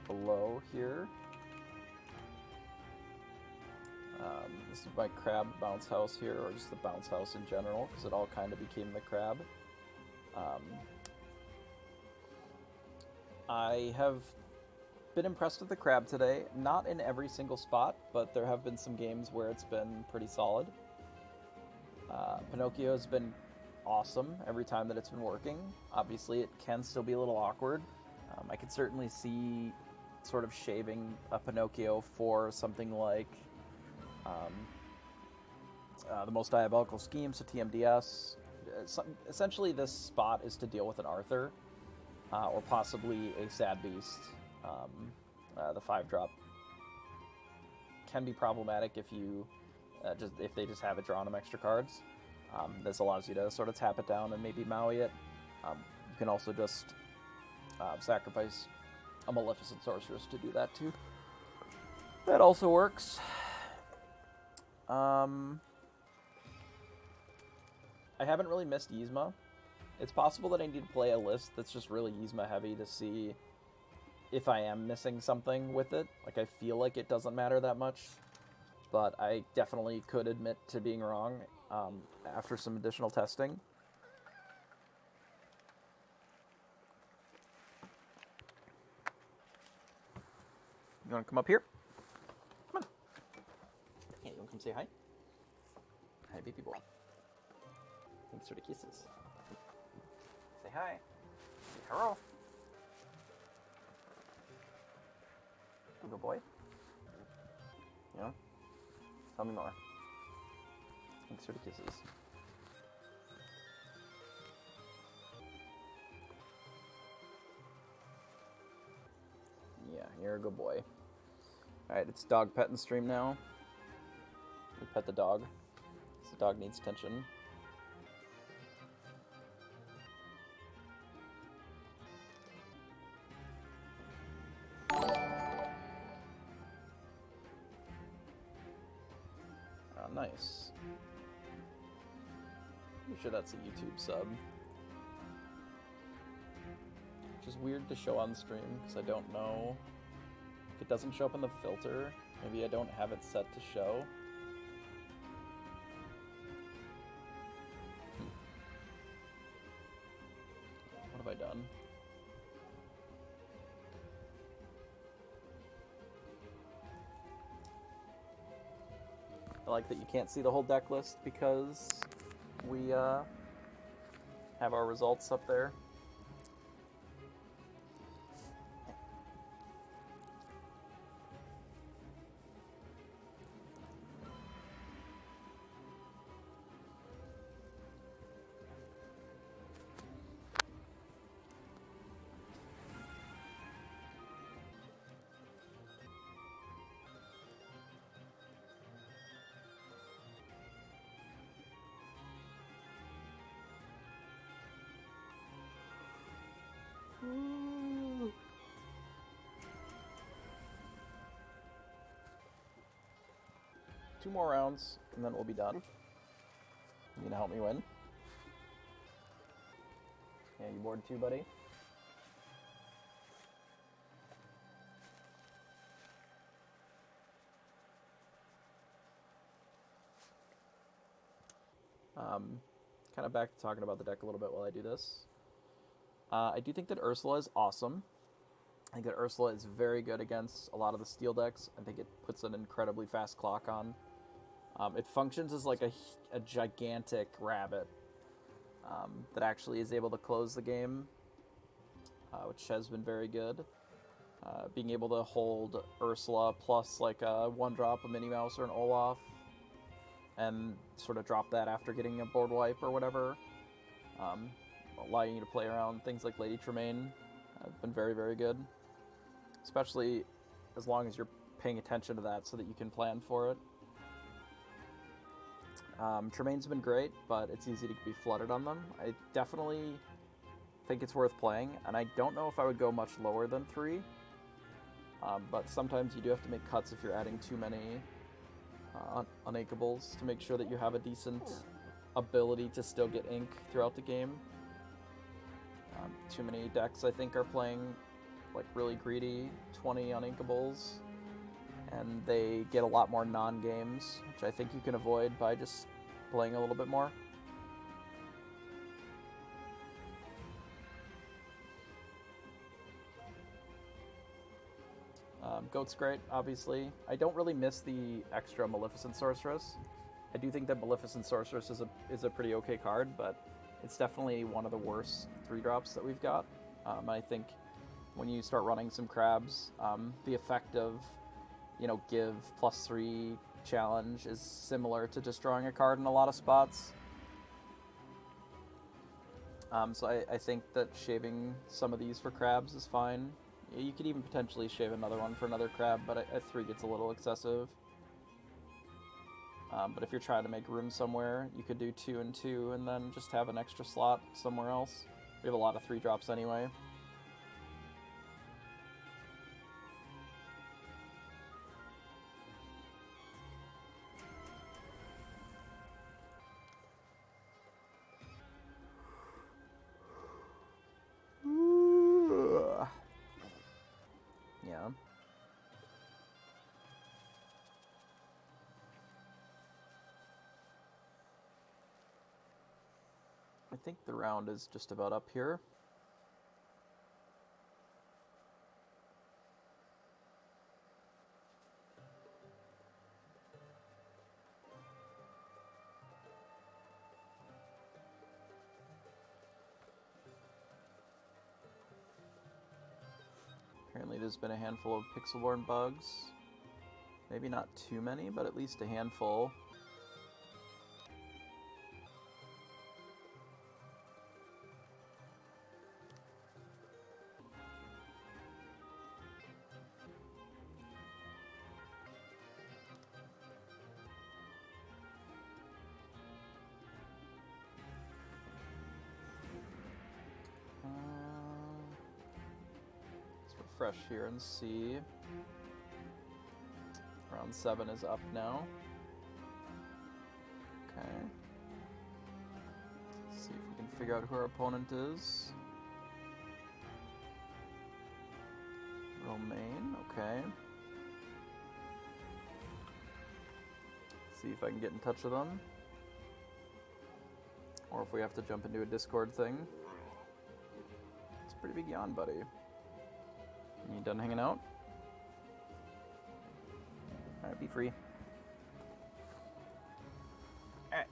Speaker 1: below here. This is my crab bounce house here, or just the bounce house in general, because it all kind of became the crab. I have been impressed with the crab today. Not in every single spot, but there have been some games where it's been pretty solid. Pinocchio has been awesome every time that it's been working. Obviously, it can still be a little awkward. I could certainly see sort of shaving a Pinocchio for something like the Most Diabolical Scheme, so TMDS. Essentially, this spot is to deal with an Arthur, or possibly a Sad Beast. The 5-drop can be problematic if you if they just have it draw them extra cards. This allows you to sort of tap it down and maybe Maui it. You can also just sacrifice a Maleficent Sorceress to do that too. That also works. I haven't really missed Yzma. It's possible that I need to play a list that's just really Yzma heavy to see if I am missing something with it. Like, I feel like it doesn't matter that much, but I definitely could admit to being wrong after some additional testing. You want to come up here? Come on. Yeah, you want to come say hi? Hi, baby boy. Thanks for the kisses. Say hi. Say hello. Good boy. Yeah? Tell me more. Thanks for the kisses. Yeah, you're a good boy. Alright, it's dog petting stream now. We pet the dog. The dog needs attention. Nice. Pretty sure that's a YouTube sub. Which is weird to show on stream, because I don't know if it doesn't show up in the filter. Maybe I don't have it set to show. What have I done? I like that you can't see the whole deck list because we have our results up there. Two more rounds, and then we'll be done. You gonna help me win? Yeah, you bored too, buddy? Kind of back to talking about the deck a little bit while I do this. I do think that Ursula is awesome. I think that Ursula is very good against a lot of the steel decks. I think it puts an incredibly fast clock on. It functions as like a gigantic rabbit that actually is able to close the game, which has been very good. Being able to hold Ursula plus like a 1-drop, a Minnie Mouse, or an Olaf, and sort of drop that after getting a board wipe or whatever, allowing you to play around things like Lady Tremaine have been very, very good. Especially as long as you're paying attention to that so that you can plan for it. Tremaine's been great, but it's easy to be flooded on them. I definitely think it's worth playing, and I don't know if I would go much lower than 3. But sometimes you do have to make cuts if you're adding too many uninkables to make sure that you have a decent ability to still get ink throughout the game. Too many decks, I think, are playing like really greedy 20 uninkables, and they get a lot more non-games, which I think you can avoid by just playing a little bit more. Goat's great, obviously. I don't really miss the extra Maleficent Sorceress. I do think that Maleficent Sorceress is a pretty okay card, but it's definitely one of the worst 3-drops that we've got. I think when you start running some crabs, the effect of, give +3 challenge is similar to just drawing a card in a lot of spots. So I think that shaving some of these for crabs is fine. You could even potentially shave another one for another crab, but at 3 gets a little excessive. But if you're trying to make room somewhere, you could do 2 and 2 and then just have an extra slot somewhere else. We have a lot of 3-drops anyway. Yeah. I think the round is just about up here. Apparently there's been a handful of Pixelborn bugs. Maybe not too many, but at least a handful. Let's refresh here and see. Round 7 is up now. Okay. figure out who our opponent is. Romaine, okay. See if I can get in touch with them. Or if we have to jump into a Discord thing. It's a pretty big yawn, buddy. You done hanging out? Alright, be free. Alright.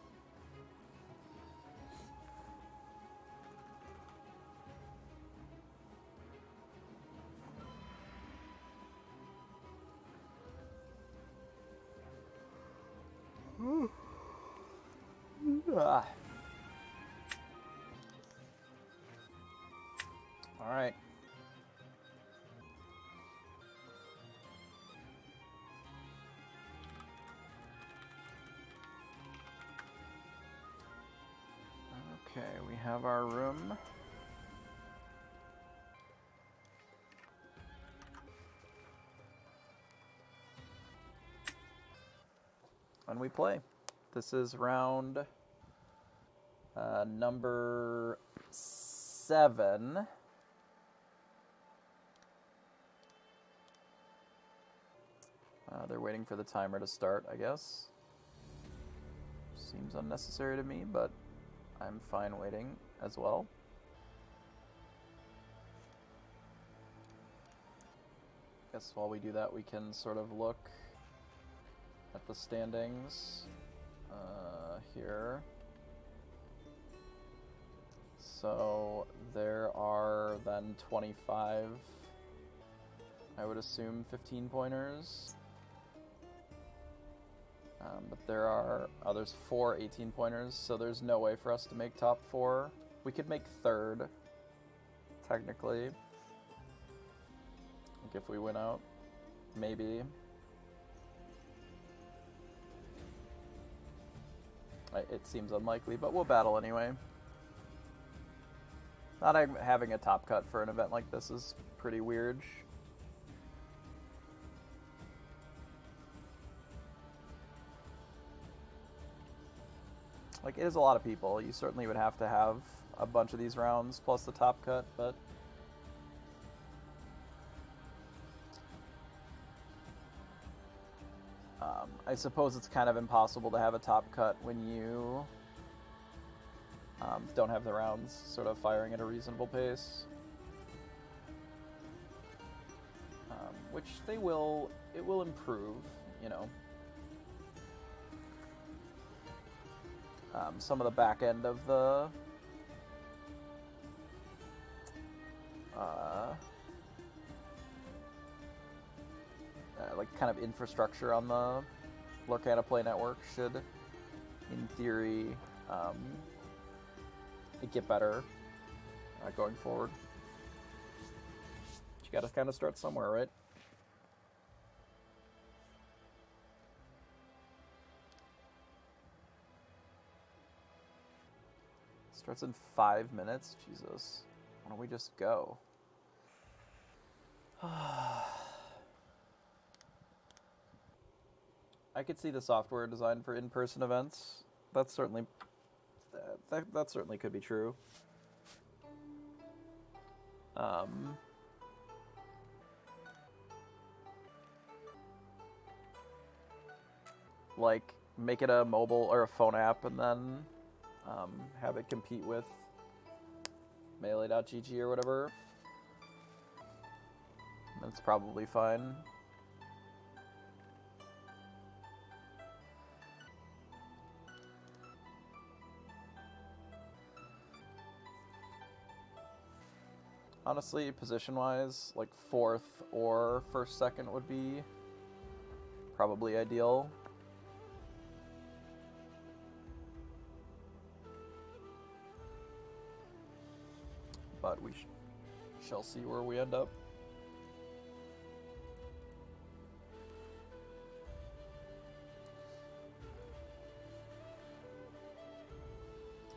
Speaker 1: Ah. All right. Okay, we have our room. And we play. This is round number 7. They're waiting for the timer to start, I guess. Seems unnecessary to me, but I'm fine waiting as well. Guess while we do that, we can sort of look at the standings here. So there are then 25, I would assume 15-pointers. But there are, there's 4 18-pointers, so there's no way for us to make top 4. We could make 3rd, technically. Like if we win out, maybe. It seems unlikely, but we'll battle anyway. Not having a top cut for an event like this is pretty weird. Like, it is a lot of people. You certainly would have to have a bunch of these rounds plus the top cut, but I suppose it's kind of impossible to have a top cut when you don't have the rounds sort of firing at a reasonable pace. Which it will improve, you know. Some of the back end of the like kind of infrastructure on the Lorcana Play Network should, in theory, get better going forward. But you gotta kind of start somewhere, right? Starts in 5 minutes? Jesus. Why don't we just go? I could see the software designed for in-person events. That's certainly... That certainly could be true. Like, make it a mobile or a phone app and then have it compete with Melee.gg or whatever. That's probably fine. Honestly, position-wise, like 4th or 1st, 2nd would be probably ideal. But we shall see where we end up.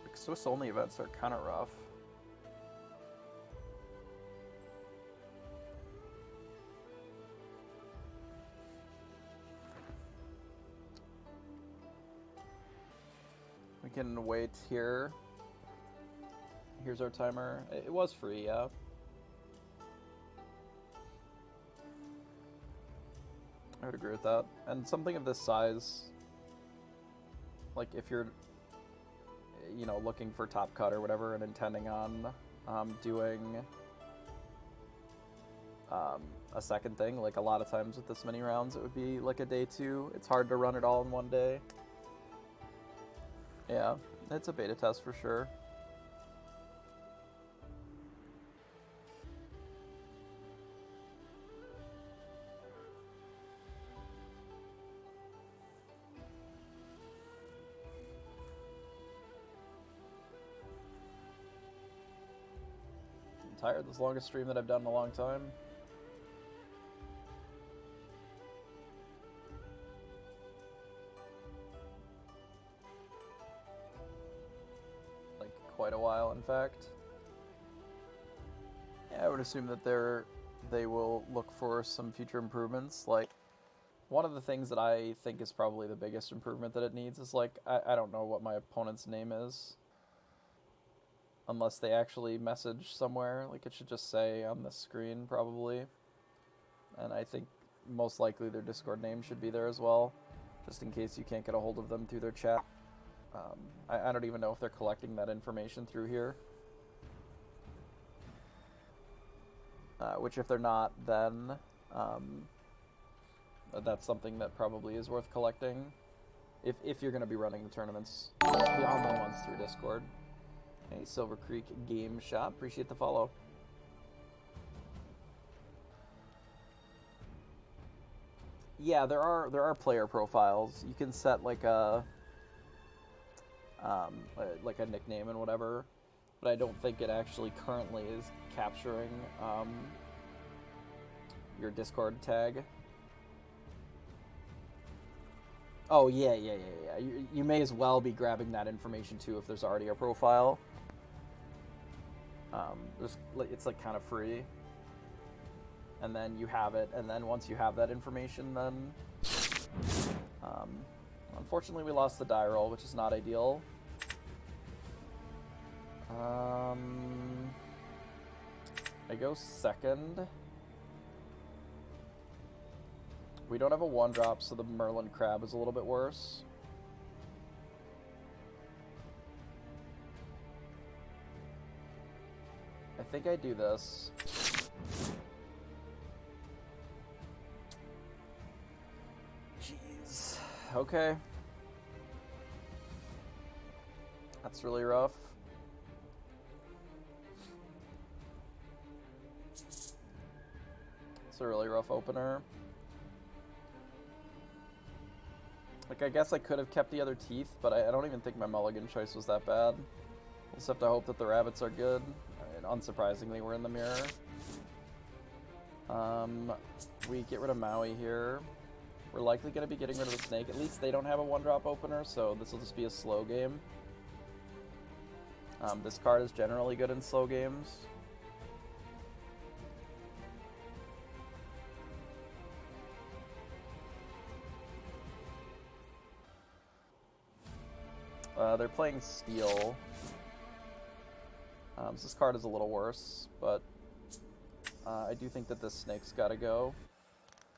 Speaker 1: Like, Swiss-only events are kind of rough. We can wait here Here's our timer. It was free, yeah. I would agree with that. And something of this size, like if you're, you know, looking for Top Cut or whatever and intending on doing a second thing, like a lot of times with this many rounds, it would be like a day 2. It's hard to run it all in one day. Yeah, it's a beta test for sure. I'm tired. This is the longest stream that I've done in a long time. Quite a while, in fact. Yeah, I would assume that they will look for some future improvements. Like, one of the things that I think is probably the biggest improvement that it needs is, like, I don't know what my opponent's name is. Unless they actually message somewhere. Like, it should just say on the screen, probably. And I think most likely their Discord name should be there as well. Just in case you can't get a hold of them through their chat. I don't even know if they're collecting that information through here. Which if they're not, then that's something that probably is worth collecting. If you're going to be running the tournaments, the online ones through Discord. Hey, Silver Creek Game Shop, appreciate the follow. Yeah, there are player profiles. You can set like a nickname and whatever, but I don't think it actually currently is capturing your Discord tag. Oh yeah. You may as well be grabbing that information too if there's already a profile. It's like kind of free, and then you have it, and then once you have that information, then unfortunately we lost the die roll, which is not ideal. I go second. We don't have a 1-drop, so the Merlin Crab is a little bit worse. I think I do this. Jeez. Okay. That's really rough. It's a really rough opener. Like, I guess I could have kept the other teeth, but I don't even think my mulligan choice was that bad. We'll just have to hope that the rabbits are good. And unsurprisingly, we're in the mirror. We get rid of Maui here. We're likely going to be getting rid of the snake. At least they don't have a 1-drop opener, so this will just be a slow game. This card is generally good in slow games. They're playing Steel. So this card is a little worse, but I do think that this snake's gotta go.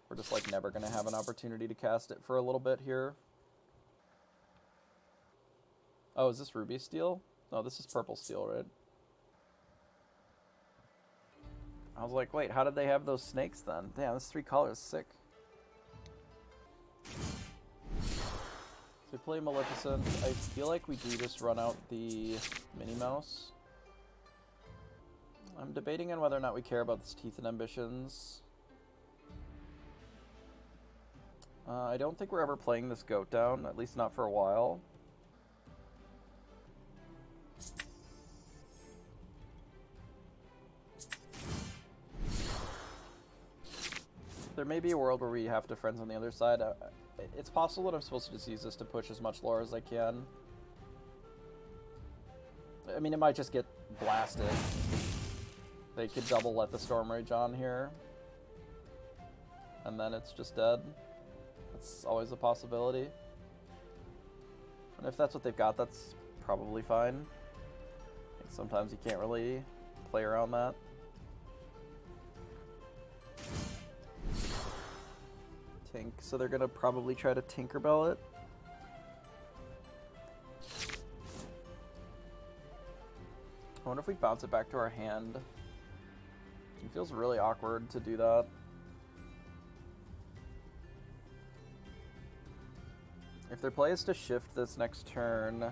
Speaker 1: We're just like never gonna have an opportunity to cast it for a little bit here. Oh, is this Ruby Steel? No, this is Purple Steel, right? I was like, wait, how did they have those snakes then? Damn, this 3 colors, sick. So we play Maleficent. I feel like we do just run out the Minnie Mouse. I'm debating on whether or not we care about this Teeth and Ambitions. I don't think we're ever playing this Goat down, at least not for a while. There may be a world where we have to friends on the other side. It's possible that I'm supposed to just use this to push as much lore as I can. I mean, it might just get blasted. They could double let the Storm Rage on here. And then it's just dead. That's always a possibility. And if that's what they've got, that's probably fine. Sometimes you can't really play around that. Tink, so they're gonna probably try to Tinkerbell it. I wonder if we bounce it back to our hand. It feels really awkward to do that. If their play is to shift this next turn,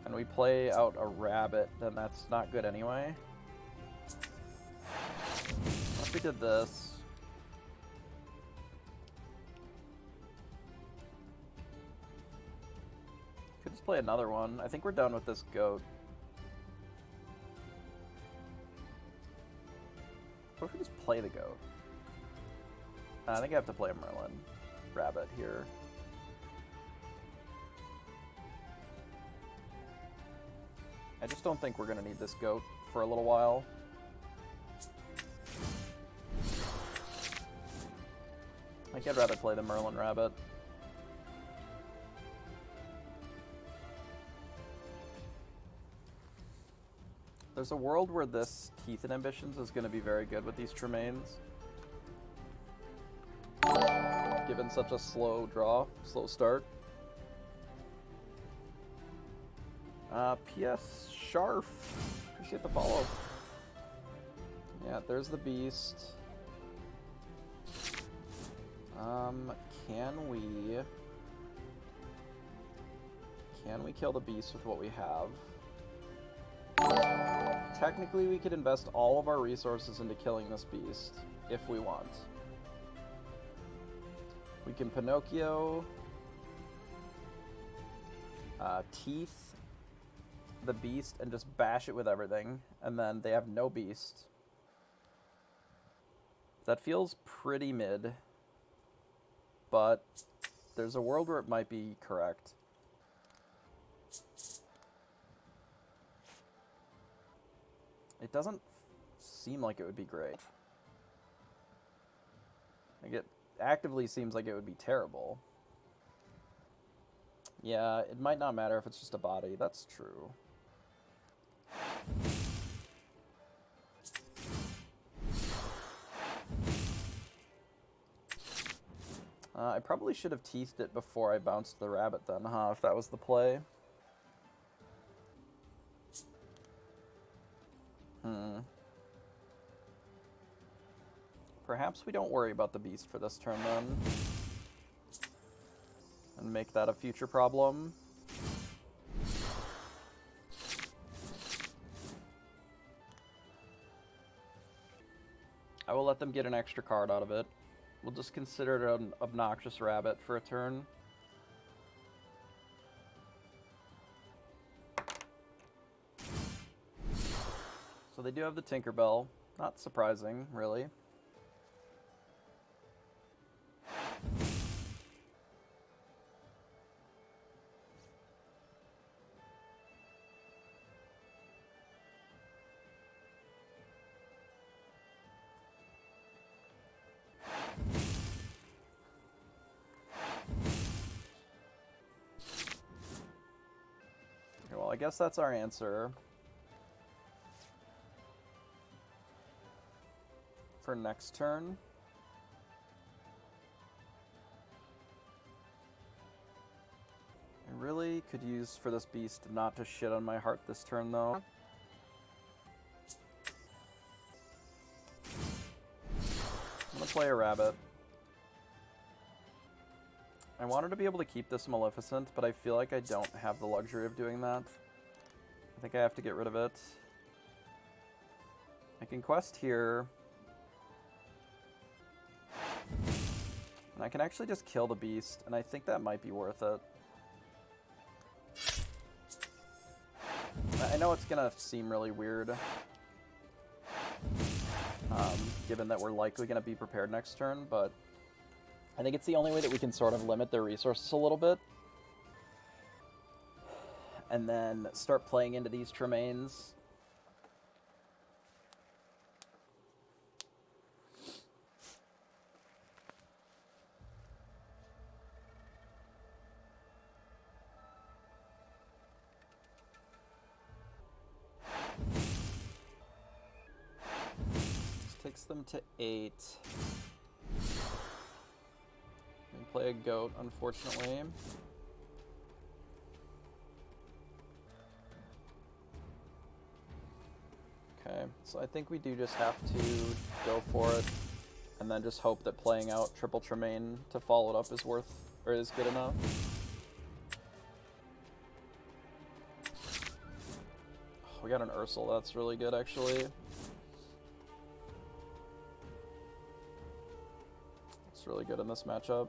Speaker 1: and we play out a rabbit, then that's not good anyway. What if we did this? Could just play another one. I think we're done with this goat. What if we just play the goat? I think I have to play a Merlin rabbit here. I just don't think we're going to need this goat for a little while. I think I'd rather play the Merlin rabbit. There's a world where this Teeth and Ambitions is going to be very good with these Tremaines. Given such a slow draw, slow start. P.S. Sharf. Appreciate the follow. Yeah, there's the beast. Can we kill the beast with what we have? Technically, we could invest all of our resources into killing this beast, if we want. We can Pinocchio, Teeth, the beast, and just bash it with everything, and then they have no beast. That feels pretty mid, but there's a world where it might be correct. It doesn't seem like it would be great. Like, it actively seems like it would be terrible. Yeah, it might not matter if it's just a body. That's true. I probably should have teethed it before I bounced the rabbit then, huh? If that was the play. Perhaps we don't worry about the beast for this turn then. And make that a future problem. I will let them get an extra card out of it. We'll just consider it an obnoxious rabbit for a turn. So they do have the Tinkerbell. Not surprising, really. Okay, well, I guess that's our answer. For next turn. I really could use for this beast not to shit on my heart this turn, though. I'm gonna play a rabbit. I wanted to be able to keep this Maleficent, but I feel like I don't have the luxury of doing that. I think I have to get rid of it. I can quest here. And I can actually just kill the beast, and I think that might be worth it. I know it's gonna seem really weird, given that we're likely gonna be prepared next turn, but I think it's the only way that we can sort of limit their resources a little bit. And then start playing into these Tremaines. takes them to 8. We play a goat, unfortunately. Okay, so I think we do just have to go for it, and then just hope that playing out triple Tremaine to follow it up is worth, or is good enough. Oh, we got an Ursel, that's really good actually. It's really good in this matchup.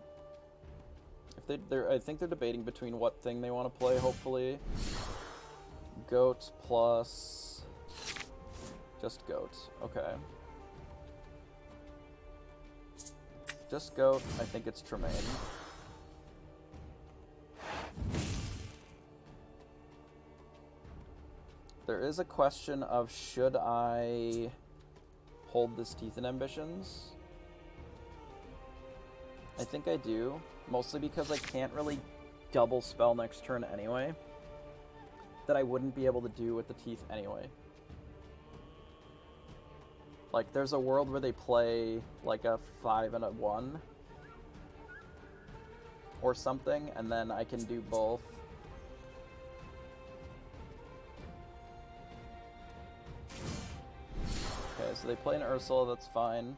Speaker 1: If I think they're debating between what thing they want to play, hopefully. Goat plus... just goat, okay. Just goat, I think it's Tremaine. There is a question of should I hold this Teeth and Ambitions? I think I do, mostly because I can't really double spell next turn anyway, that I wouldn't be able to do with the Teeth anyway. Like, there's a world where they play, like, a 5 and a 1, or something, and then I can do both. Okay, so they play an Ursula, that's fine.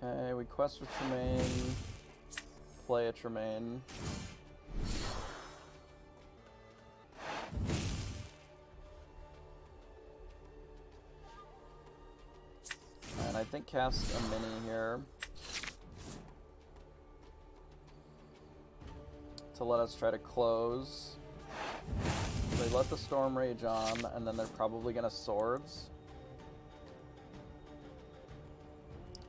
Speaker 1: Okay, we quest with Tremaine, play a Tremaine. And I think cast a mini here to let us try to close. They let the Storm Rage on, and then they're probably gonna Swords.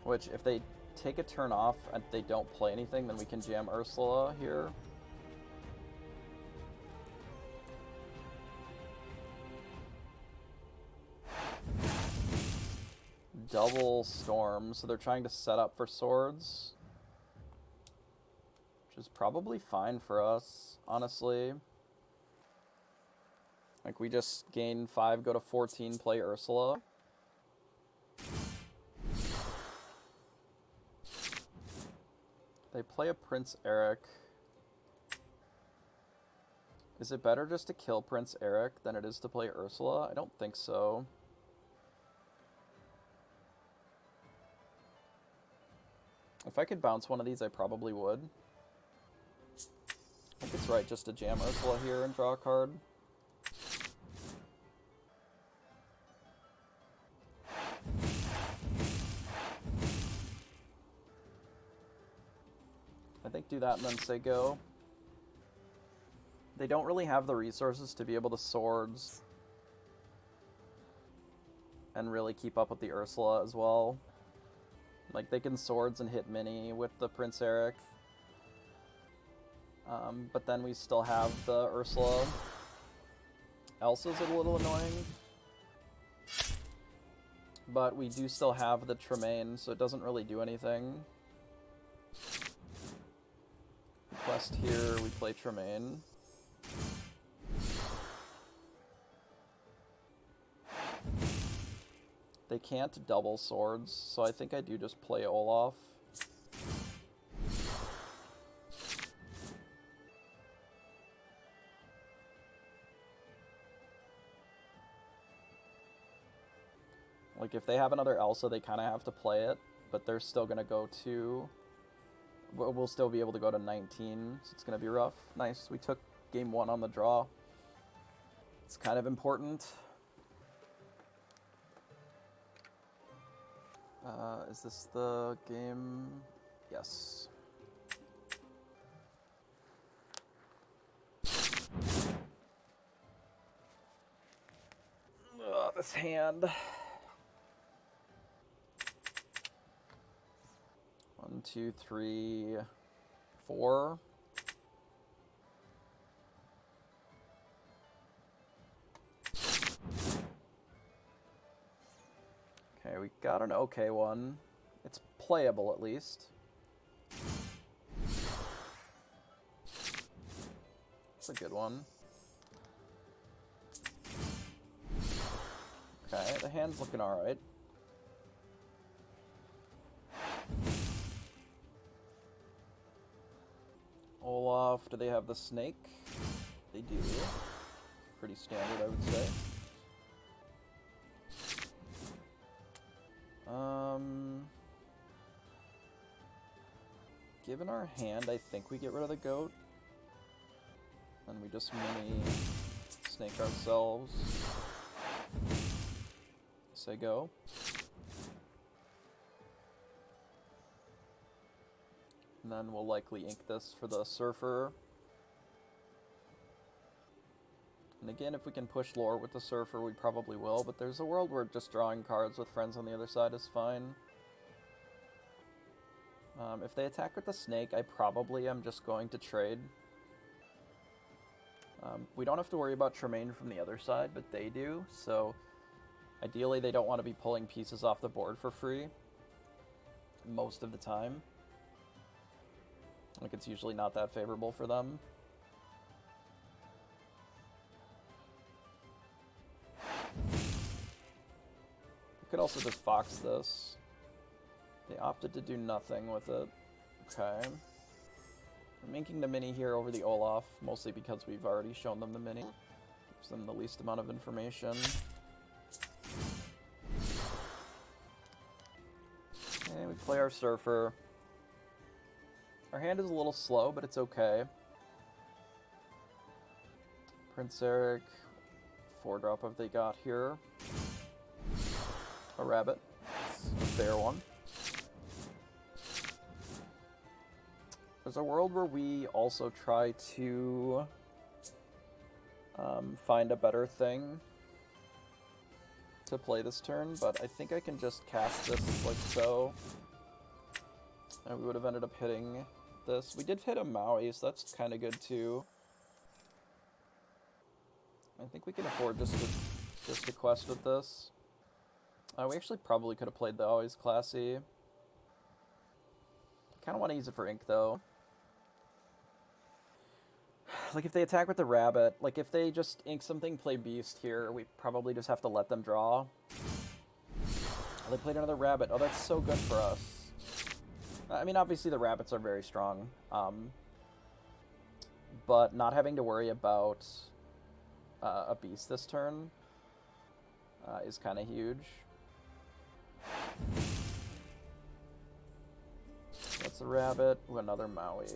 Speaker 1: Which, if they take a turn off and they don't play anything, then we can jam Ursula here. Double Storm, so they're trying to set up for Swords. Which is probably fine for us, honestly. Like, we just gain 5, go to 14, play Ursula. They play a Prince Eric. Is it better just to kill Prince Eric than it is to play Ursula? I don't think so. If I could bounce one of these, I probably would. I think it's right just to jam Ursula here and draw a card. I think do that and then say go. They don't really have the resources to be able to Swords and really keep up with the Ursula as well. Like, they can Swords and hit mini with the Prince Eric. But then we still have the Ursula. Elsa's a little annoying. But we do still have the Tremaine, so it doesn't really do anything. Quest here, we play Tremaine. They can't double Swords, so I think I do just play Olaf. Like, if they have another Elsa, they kind of have to play it, but they're still going to go to... We'll still be able to go to 19, so it's going to be rough. Nice, we took game 1 on the draw. It's kind of important. Is this the game? Yes. Ugh, this hand. 1, 2, 3, 4. Okay, we got an okay one. It's playable at least. It's a good one. Okay, the hand's looking alright. Olaf, do they have the snake? They do. Pretty standard, I would say. Given our hand, I think we get rid of the goat. And we just mini snake ourselves. Say go. And then we'll likely ink this for the surfer. And again, if we can push lore with the surfer, we probably will, but there's a world where just drawing cards with friends on the other side is fine. If they attack with the snake, I probably am just going to trade. We don't have to worry about Tremaine from the other side, but they do, so ideally they don't want to be pulling pieces off the board for free most of the time. Like, it's usually not that favorable for them. We could also just fox this. They opted to do nothing with it. Okay. I'm inking the mini here over the Olaf, mostly because we've already shown them the mini. Gives them the least amount of information. And we play our surfer. Our hand is a little slow, but it's okay. Prince Eric, 4-drop have they got here. A rabbit. It's a fair one. There's a world where we also try to find a better thing to play this turn, but I think I can just cast this like so. And we would have ended up hitting this. We did hit a Maui, so that's kind of good too. I think we can afford just to quest with this. We actually probably could have played the Always Classy. I kind of want to use it for ink though. Like, if they attack with the rabbit, like, if they just ink something, play beast here, we probably just have to let them draw. Oh, they played another rabbit. Oh, that's so good for us. I mean, obviously the rabbits are very strong. But not having to worry about a beast this turn is kind of huge. That's a rabbit. Ooh, another Maui.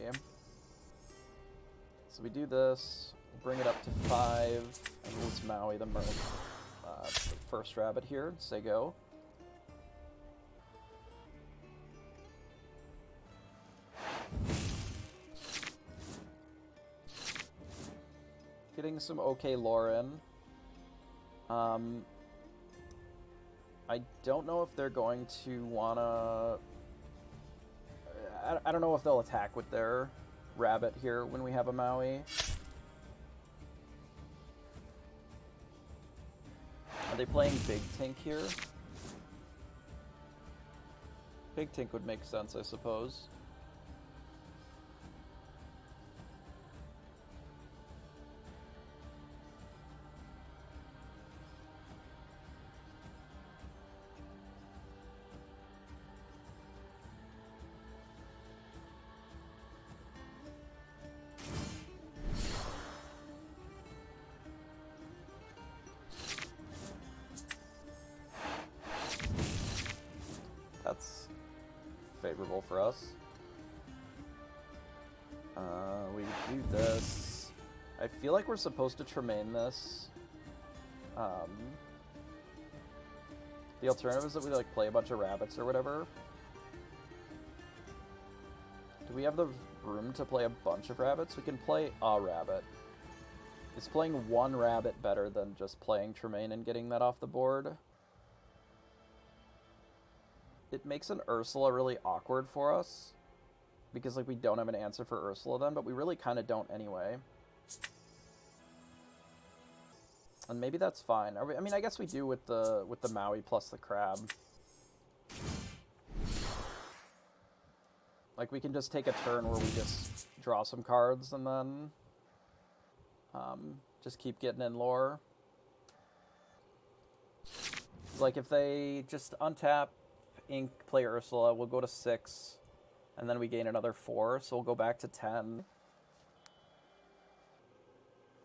Speaker 1: So we do this, bring it up to 5, and let's Maui the first rabbit here, say go. Getting some okay lore in. I don't know if they're going to wanna... I don't know if they'll attack with their rabbit here when we have a Maui. Are they playing Big Tink here? Big Tink would make sense, I suppose. That's favorable for us. We do this. I feel like we're supposed to Tremaine this. The alternative is that we like play a bunch of rabbits or whatever. Do we have the room to play a bunch of rabbits? We can play a rabbit. Is playing one rabbit better than just playing Tremaine and getting that off the board? It makes an Ursula really awkward for us, because like we don't have an answer for Ursula then, but we really kind of don't anyway. And maybe that's fine. I mean, I guess we do with the Maui plus the crab. Like, we can just take a turn where we just draw some cards and then just keep getting in lore. Like, if they just untap, ink, play Ursula, we'll go to 6, and then we gain another 4, so we'll go back to 10.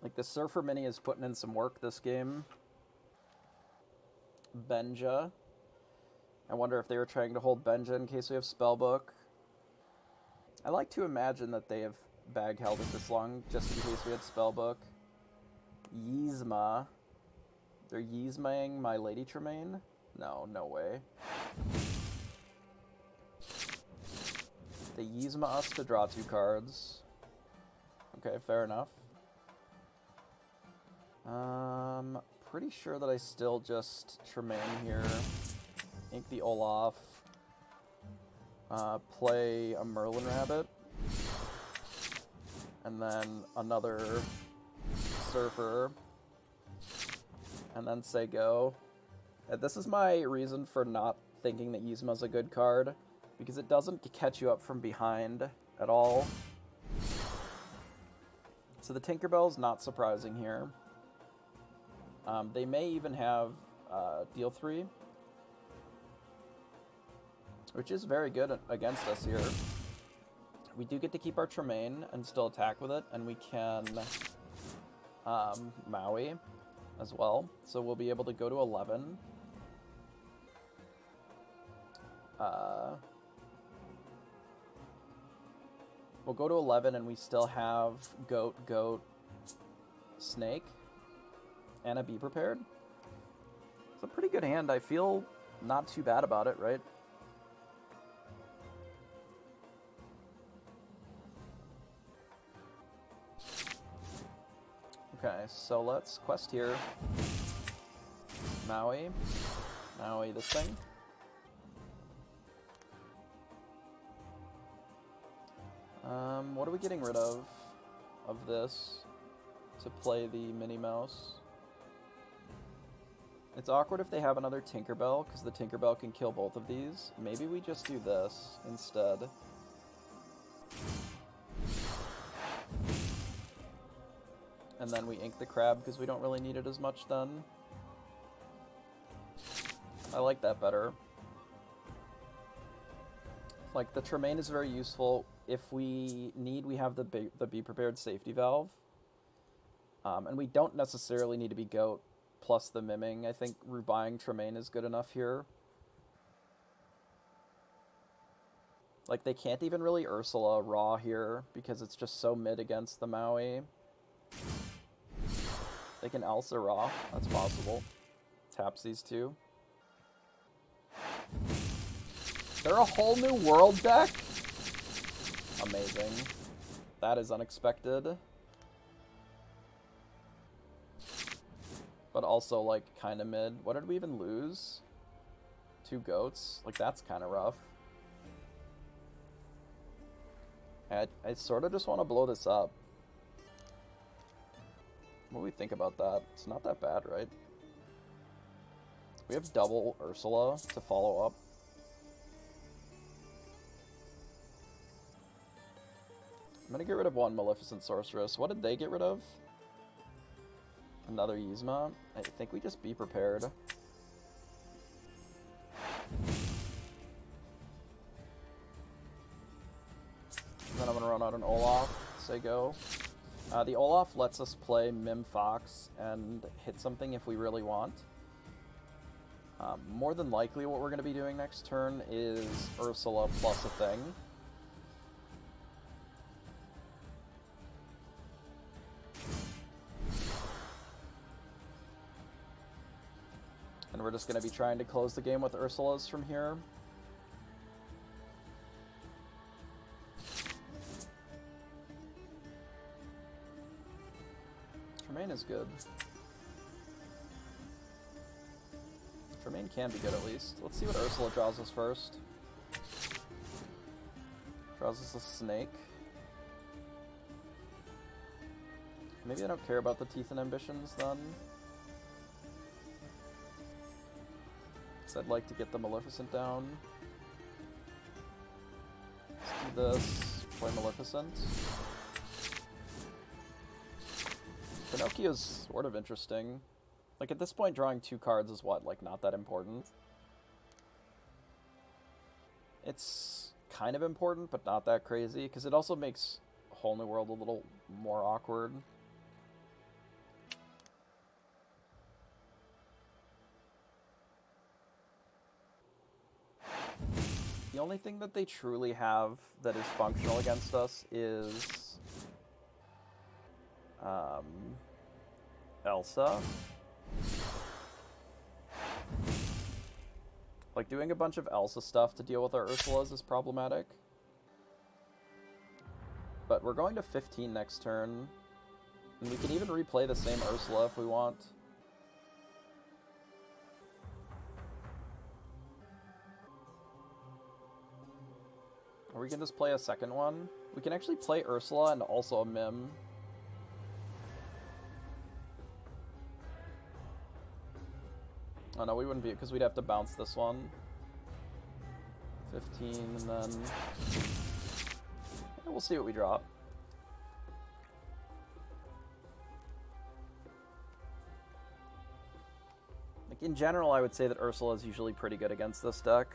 Speaker 1: Like, the Surfer Mini is putting in some work this game. Benja. I wonder if they were trying to hold Benja in case we have Spellbook. I like to imagine that they have bag held it this long, just in case we had Spellbook. Yzma. They're Yzmaing my Lady Tremaine? No, no way. They Yzma us to draw 2 cards. Okay, fair enough. Pretty sure that I still just Tremaine here. Ink the Olaf. Play a Merlin Rabbit. And then another Surfer. And then say go. This is my reason for not thinking that Yzma's a good card, because it doesn't catch you up from behind at all. So the Tinkerbell's not surprising here. They may even have deal 3, which is very good against us here. We do get to keep our Tremaine and still attack with it, and we can Maui as well. So we'll be able to go to 11. We'll go to 11 and we still have Goat, Goat, Snake, and a Be Prepared. It's a pretty good hand. I feel not too bad about it, right? Okay, so let's quest here. Maui. Maui this thing. What are we getting rid of this to play the Minnie Mouse? It's awkward if they have another Tinkerbell, because the Tinkerbell can kill both of these. Maybe we just do this instead. And then we ink the crab, because we don't really need it as much then. I like that better. Like, the Tremaine is very useful. If we need, we have the Be Prepared safety valve. And we don't necessarily need to be Goat plus the Miming. I think rebuying Tremaine is good enough here. Like, they can't even really Ursula raw here, because it's just so mid against the Maui. They can Elsa raw. That's possible. Taps these 2. They're a whole new world deck? Amazing. That is unexpected. But also, like, kind of mid. What did we even lose? 2 goats? Like, that's kind of rough. I sort of just want to blow this up. What do we think about that? It's not that bad, right? We have double Ursula to follow up. I'm gonna get rid of 1 Maleficent Sorceress. What did they get rid of? Another Yzma? I think we just Be Prepared. And then I'm gonna run out an Olaf. Say go. The Olaf lets us play Mim Fox and hit something if we really want. More than likely what we're going to be doing next turn is Ursula plus a thing. And we're just going to be trying to close the game with Ursulas from here. Tremaine is good. Tremaine can be good at least. Let's see what Ursula draws us first. Draws us a snake. Maybe I don't care about the Teeth and Ambitions then. Because I'd like to get the Maleficent down. Let's do this. Play Maleficent. Pinocchio's sort of interesting. Like, at this point, drawing 2 cards is what? Like, not that important? It's kind of important, but not that crazy, because it also makes Whole New World a little more awkward. The only thing that they truly have that is functional against us is Elsa. Like, doing a bunch of Elsa stuff to deal with our Ursulas is problematic. But we're going to 15 next turn, and we can even replay the same Ursula if we want. Or we can just play a second one. We can actually play Ursula and also a Mim. Oh no, we wouldn't be, because we'd have to bounce this one. 15, and then... yeah, we'll see what we drop. Like, in general, I would say that Ursula is usually pretty good against this deck.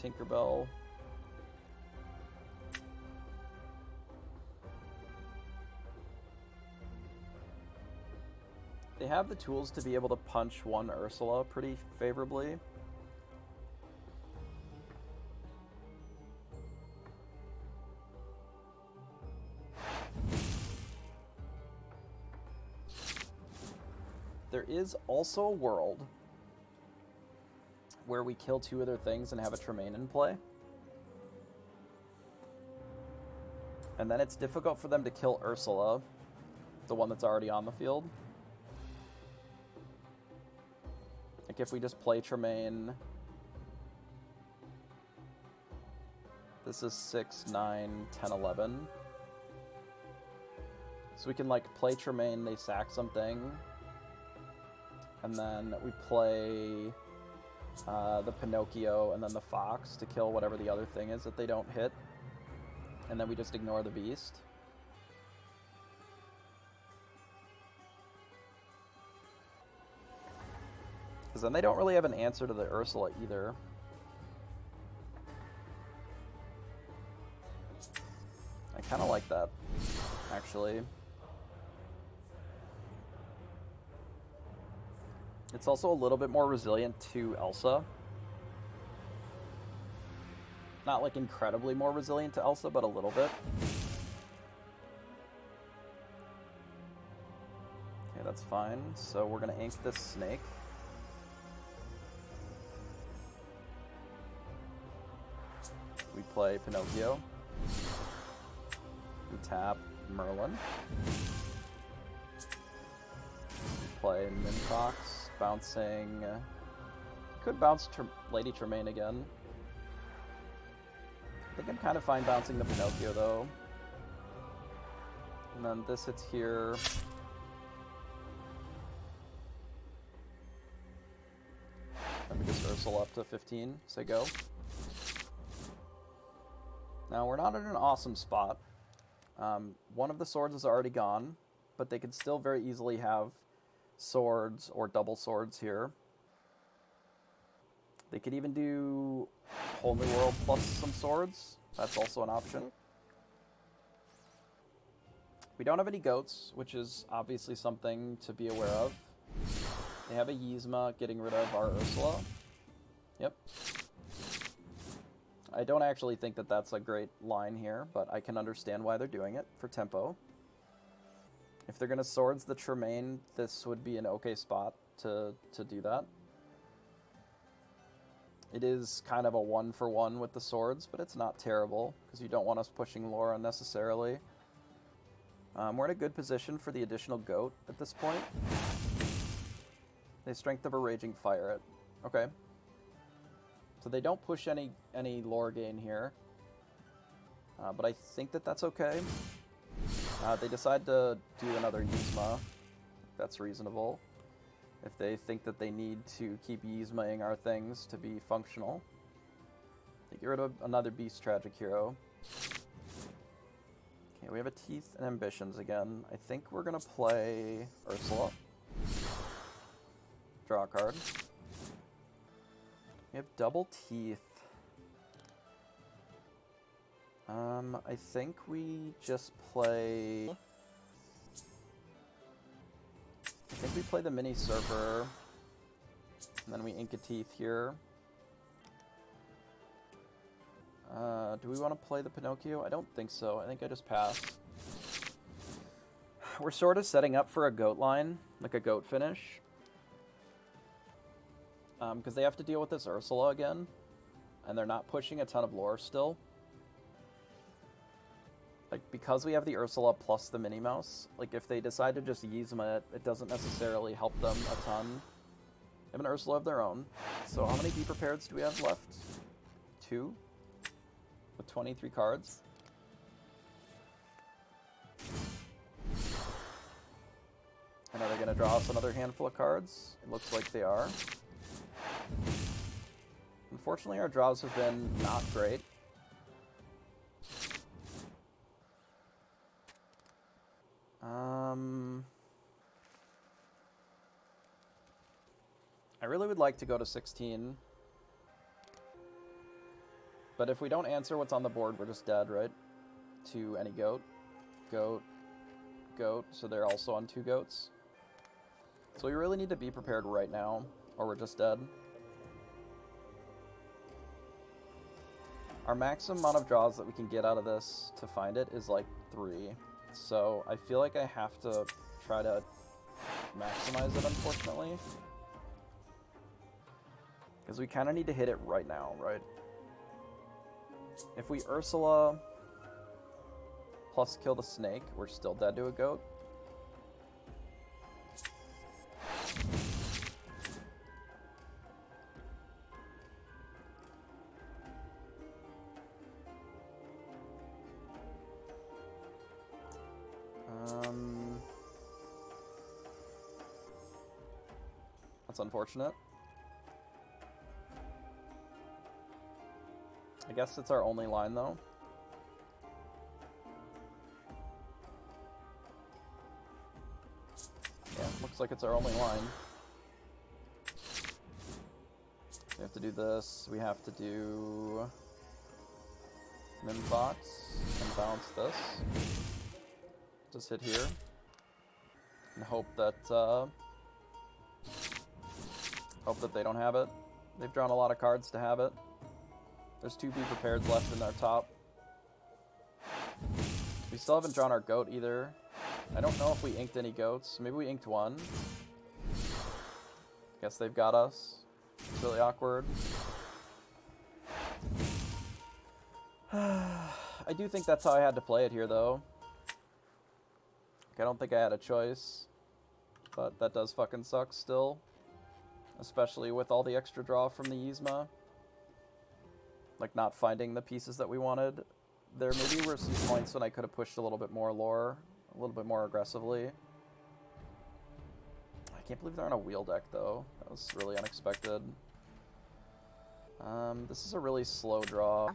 Speaker 1: Tinkerbell. They have the tools to be able to punch one Ursula pretty favorably. There is also a world where we kill 2 other things and have a Tremaine in play. And then it's difficult for them to kill Ursula, the one that's already on the field. Like, if we just play Tremaine... This is 6, 9, 10, 11. So we can, like, play Tremaine, they sack something. And then we play... the Pinocchio and then the Fox to kill whatever the other thing is that they don't hit. And then we just ignore the beast. Because then they don't really have an answer to the Ursula either. I kind of like that, actually. It's also a little bit more resilient to Elsa. Not like incredibly more resilient to Elsa, but a little bit. Okay, that's fine. So we're gonna ink this snake. We play Pinocchio. We tap Merlin. We play Minfox. Bouncing... could bounce Lady Tremaine again. I think I'm kind of fine bouncing the Pinocchio, though. And then this hits here. Let me just Ursula up to 15. Say go. Now, we're not in an awesome spot. One of the swords is already gone, but they could still very easily have swords or double swords here. They could even do Whole New World plus some swords. That's also an option. We don't have any goats, which is obviously something to be aware of. They have a Yzma getting rid of our Ursula. Yep. I don't actually think that that's a great line here, but I can understand why they're doing it for tempo. If they're going to swords the Tremaine, this would be an okay spot to do that. It is kind of a 1-for-1 with the swords, but it's not terrible, because you don't want us pushing lore unnecessarily. We're in a good position for the additional goat at this point. They Strength of a Raging Fire it. Okay. So they don't push any lore gain here. But I think that that's okay. They decide to do another Yzma. That's reasonable. if they think that they need to keep Yzmaing our things to be functional. They get rid of another Beast Tragic Hero. Okay, we have a Teeth and Ambitions again. I think we're gonna play Ursula. Draw a card. We have double Teeth. I think we just play... I think we play the Mini Surfer, and then we ink a Teeth here. Do we want to play the Pinocchio? I don't think so. I think I just pass. We're sort of setting up for a goat line, like a goat finish. Because they have to deal with this Ursula again, and they're not pushing a ton of lore still. Like, because we have the Ursula plus the Minnie Mouse, like, if they decide to just Yzma it, it doesn't necessarily help them a ton. They have an Ursula of their own. So how many Be Prepareds do we have left? 2? With 23 cards? And are they going to draw us another handful of cards? It looks like they are. Unfortunately, our draws have been not great. I really would like to go to 16. But if we don't answer what's on the board, we're just dead, right? To any goat. Goat. Goat. So they're also on 2 goats. So we really need to be prepared right now, or we're just dead. Our maximum amount of draws that we can get out of this to find it is like 3. So I feel like I have to try to maximize it, unfortunately. Because we kind of need to hit it right now, right? If we Ursula plus kill the snake, we're still dead to a goat. That's unfortunate. I guess it's our only line, though. Yeah, looks like it's our only line. We have to do this. We have to do Mimbox and bounce this. Just hit here and hope that they don't have it. They've drawn a lot of cards to have it. There's 2 Be Prepared left in their top. We still haven't drawn our goat either. I don't know if we inked any goats. Maybe we inked 1. Guess they've got us. It's really awkward. I do think that's how I had to play it here, though. Like, I don't think I had a choice. But that does fucking suck still. Especially with all the extra draw from the Yzma. Like, not finding the pieces that we wanted. There maybe were some points when I could have pushed a little bit more lore, a little bit more aggressively. I can't believe they're on a wheel deck, though. That was really unexpected. This is a really slow draw. I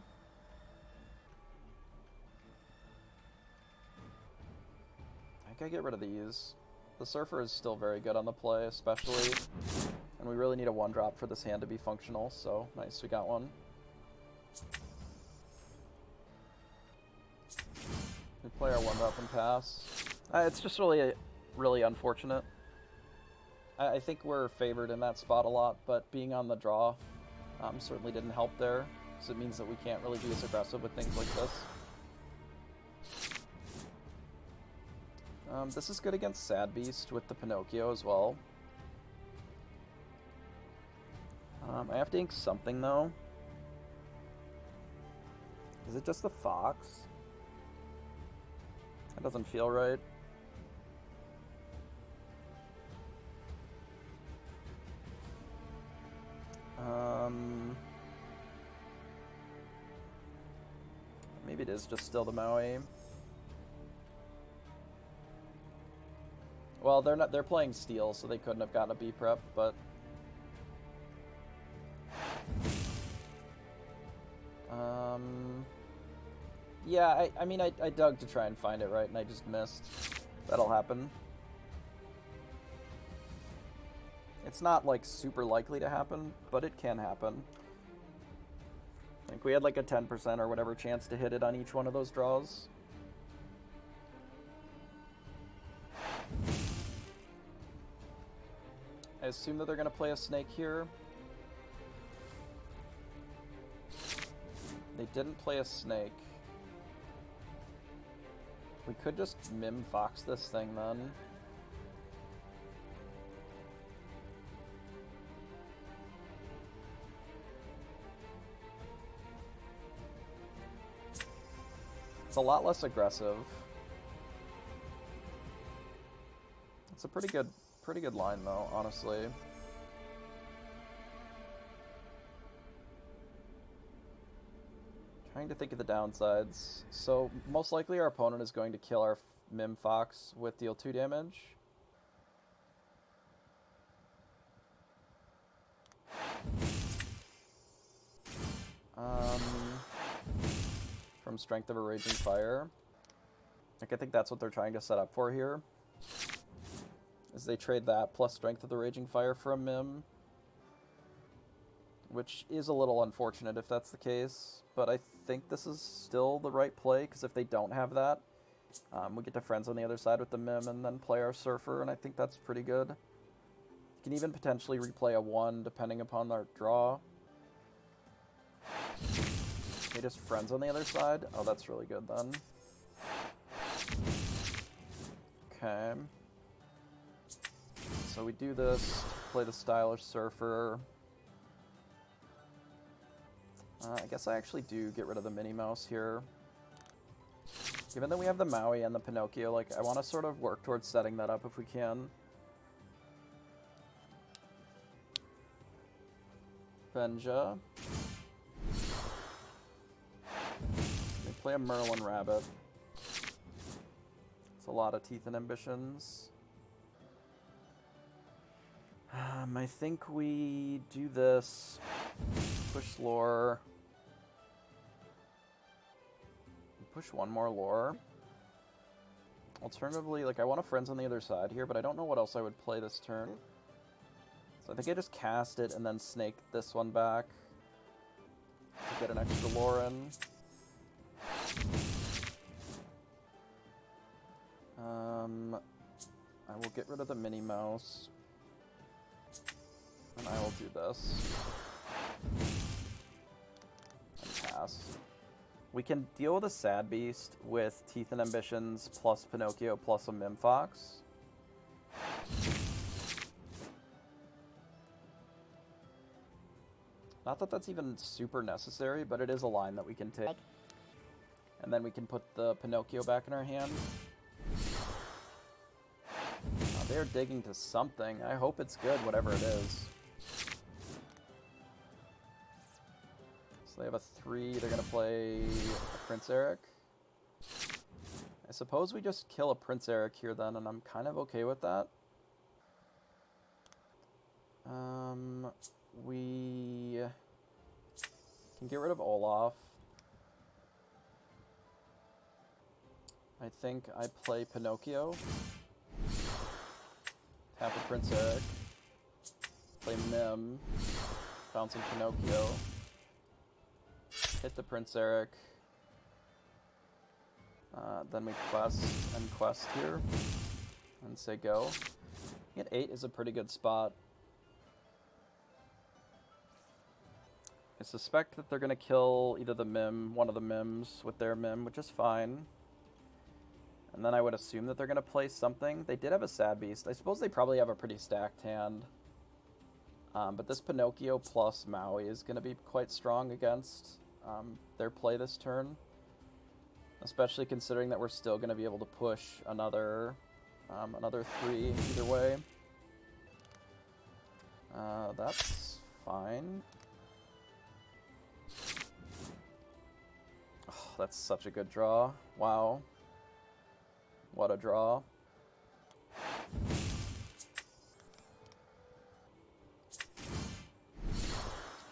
Speaker 1: think I get rid of these. The Surfer is still very good on the play, especially. And we really need a 1-drop for this hand to be functional, so nice, we got one. We play our 1-drop and pass. It's just really unfortunate. I think we're favored in that spot a lot, but being on the draw certainly didn't help there, because it means that we can't really be as aggressive with things like this. This is good against Sad Beast with the Pinocchio as well. I have to ink something, though. Is it just the fox? That doesn't feel right. Maybe it is just still the Maui. Well, they're not. They're playing steel, so they couldn't have gotten a B prep, but. Yeah, I mean, I dug to try and find it, right, and I just missed. That'll happen. It's not, like, super likely to happen, but it can happen. I think we had, like, a 10% or whatever chance to hit it on each one of those draws. I assume that they're going to play a snake here. They didn't play a snake. We could just Mim Fox this thing then. It's a lot less aggressive. It's a pretty good line though, honestly. Trying to think of the downsides. So most likely our opponent is going to kill our Mim Fox with deal 2 damage. From Strength of a Raging Fire. Like, I think that's what they're trying to set up for here. Is they trade that plus Strength of the Raging Fire for a Mim. Which is a little unfortunate if that's the case. But I think this is still the right play, because if they don't have that, we get to Friends on the other side with the Mim and then play our Surfer, and I think that's pretty good. You can even potentially replay a 1 depending upon our draw. They just Friends on the other side? Oh, that's really good then. Okay. So we do this, play the Stylish Surfer. I guess I actually do get rid of the Minnie Mouse here. Given that we have the Maui and the Pinocchio, like, I want to sort of work towards setting that up if we can. Benja. They play a Merlin Rabbit. It's a lot of teeth and ambitions. I think we do this. Push lore. Push one more lore. Alternatively, like, I want a Friends on the other side here, but I don't know what else I would play this turn. So I think I just cast it and then snake this one back to get an extra lore in. I will get rid of the Minnie Mouse. And I will do this. And pass. We can deal with a Sad Beast with Teeth and Ambitions plus Pinocchio plus a Mim Fox. Not that that's even super necessary, but it is a line that we can take. And then we can put the Pinocchio back in our hand. They're digging to something. I hope it's good, whatever it is. So they have a 3. They're going to play a Prince Eric. I suppose we just kill a Prince Eric here then, and I'm kind of okay with that. We can get rid of Olaf. I think I play Pinocchio. Tap a Prince Eric. Play Mim. Bouncing Pinocchio. Hit the Prince Eric. Then we quest and quest here. And say go. I think 8 is a pretty good spot. I suspect that they're going to kill either the Mim, one of the Mims with their Mim, which is fine. And then I would assume that they're going to play something. They did have a Sad Beast. I suppose they probably have a pretty stacked hand. But this Pinocchio plus Maui is going to be quite strong against their play this turn. Especially considering that we're still going to be able to push another 3 either way. That's fine. Oh, that's such a good draw. Wow. What a draw.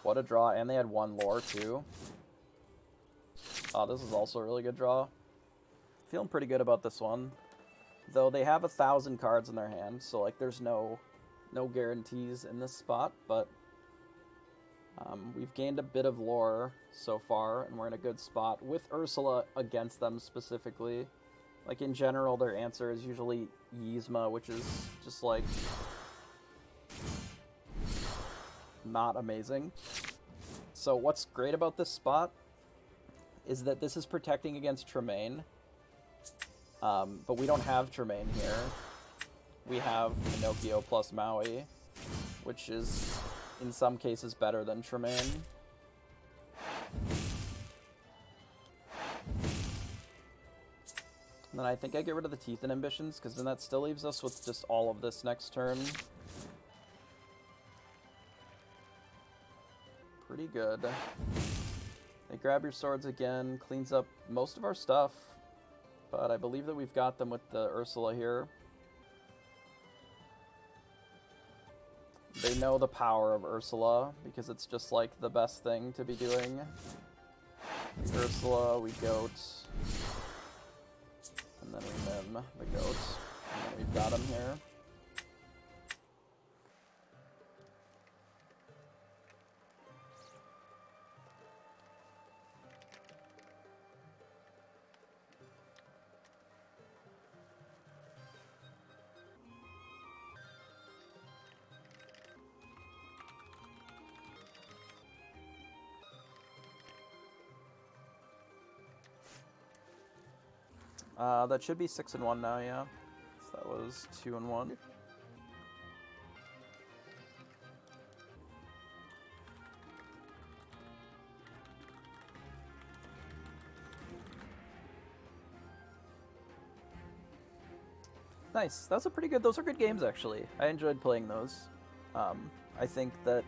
Speaker 1: What a draw, and they had 1 lore too. Oh, this is also a really good draw. Feeling pretty good about this one. Though they have 1,000 cards in their hand, so like there's no guarantees in this spot, but we've gained a bit of lore so far, and we're in a good spot with Ursula against them specifically. Like in general, their answer is usually Yzma, which is just like not amazing. So what's great about this spot is that this is protecting against Tremaine. But we don't have Tremaine here. We have Pinocchio plus Maui, which is in some cases better than Tremaine. And then I think I get rid of the Teeth and Ambitions, because then that still leaves us with just all of this next turn. Pretty good. They grab your swords again, cleans up most of our stuff. But I believe that we've got them with the Ursula here. They know the power of Ursula, because it's just like the best thing to be doing. The Ursula, we goat. And then we mim the goat. And then we've got him here. That should be 6 and 1 now, yeah. So that was 2 and 1. Nice. Those are pretty good. Those are good games, actually. I enjoyed playing those. I think that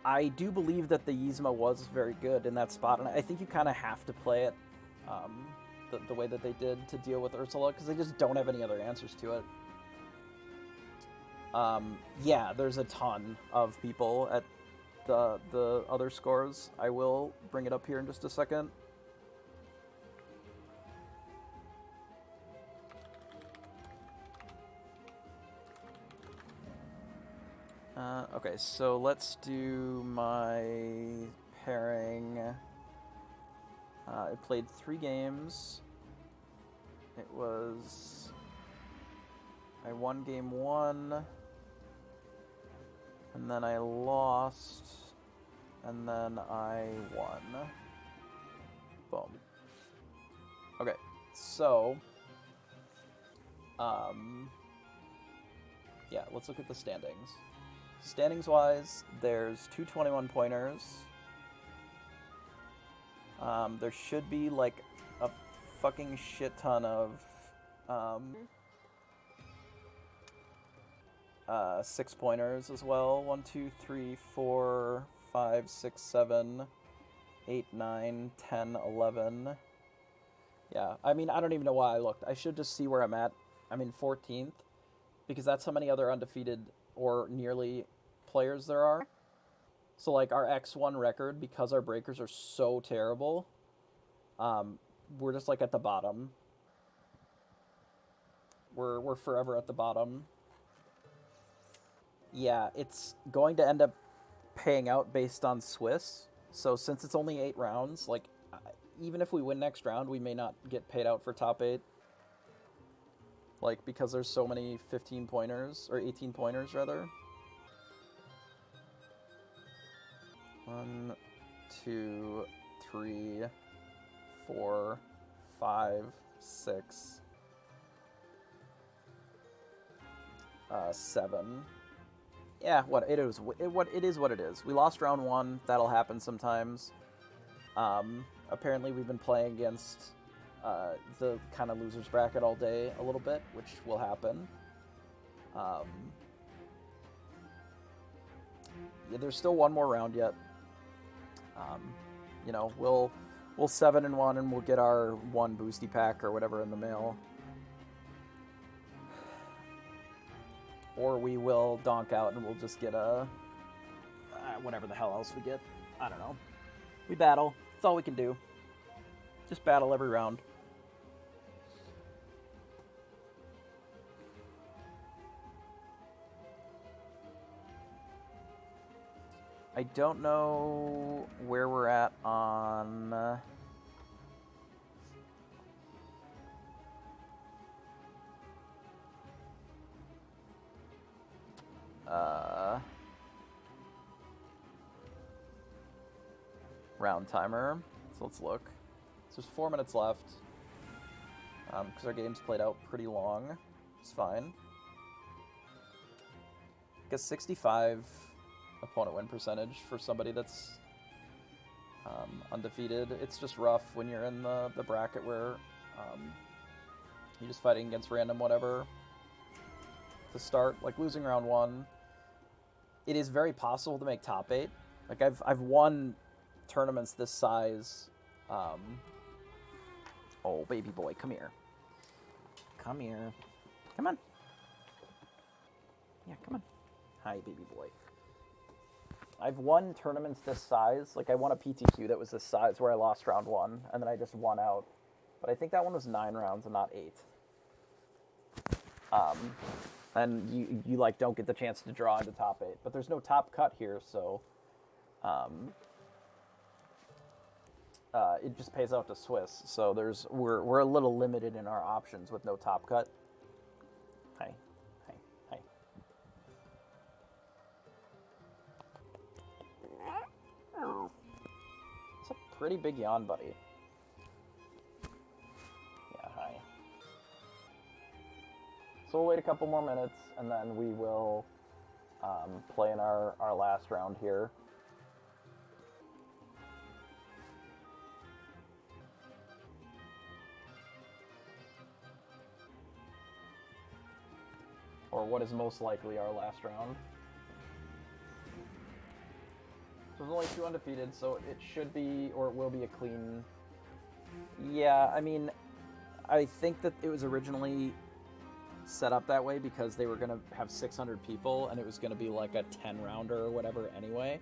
Speaker 1: I do believe that the Yzma was very good in that spot, and I think you kind of have to play it the way that they did to deal with Ursula, because they just don't have any other answers to it. Yeah, there's a ton of people at the other scores. I will bring it up here in just a second. Okay, so let's do my pairing. I played 3 games. It was... I won game 1, and then I lost, and then I won. Boom. Okay, so... yeah, let's look at the standings. Standings-wise, there's 2 21-pointers. There should be, like, a fucking shit ton of, 6-pointers as well. 1, 2, 3, 4, 5, 6, 7, 8, 9, 10, 11. Yeah, I mean, I don't even know why I looked. I should just see where I'm at. I'm in 14th, because that's how many other undefeated or nearly players there are. So, like, our X1 record, because our breakers are so terrible, we're just, like, at the bottom. We're forever at the bottom. Yeah, it's going to end up paying out based on Swiss. So, since it's only 8 rounds, like, even if we win next round, we may not get paid out for top 8. Like, because there's so many 15-pointers, or 18-pointers, rather. 1, 2, 3, 4, 5, 6, 7. Yeah, what it is what it is. We lost round 1. That'll happen sometimes. Apparently we've been playing against the kind of losers bracket all day a little bit, which will happen. Yeah, there's still one more round yet. You know, we'll 7 and 1, and we'll get our 1 boosty pack or whatever in the mail. Or we will donk out and we'll just get a whatever the hell else we get. I don't know. We battle. That's all we can do. Just battle every round. I don't know where we're at on... round timer. So let's look. So there's 4 minutes left. Because our game's played out pretty long. It's fine. I guess 65 opponent win percentage for somebody that's undefeated. It's just rough when you're in the bracket where you're just fighting against random whatever to start. Like losing round 1. It is very possible to make top 8. Like I've won tournaments this size. Oh, baby boy, come here. Come here. Come on. Yeah, come on. Hi, baby boy. I've won tournaments this size. Like, I won a PTQ that was this size where I lost round 1, and then I just won out. But I think that one was 9 rounds and not 8. And you like, don't get the chance to draw into top 8. But there's no top cut here, so... it just pays out to Swiss, so we're a little limited in our options with no top cut. Hi. It's a pretty big yawn, buddy. Yeah, hi. So we'll wait a couple more minutes, and then we will play in our last round here. Or what is most likely our last round. So there's only 2 undefeated, so it should be, or it will be a clean... Yeah, I mean, I think that it was originally set up that way because they were going to have 600 people, and it was going to be like a 10-rounder or whatever anyway.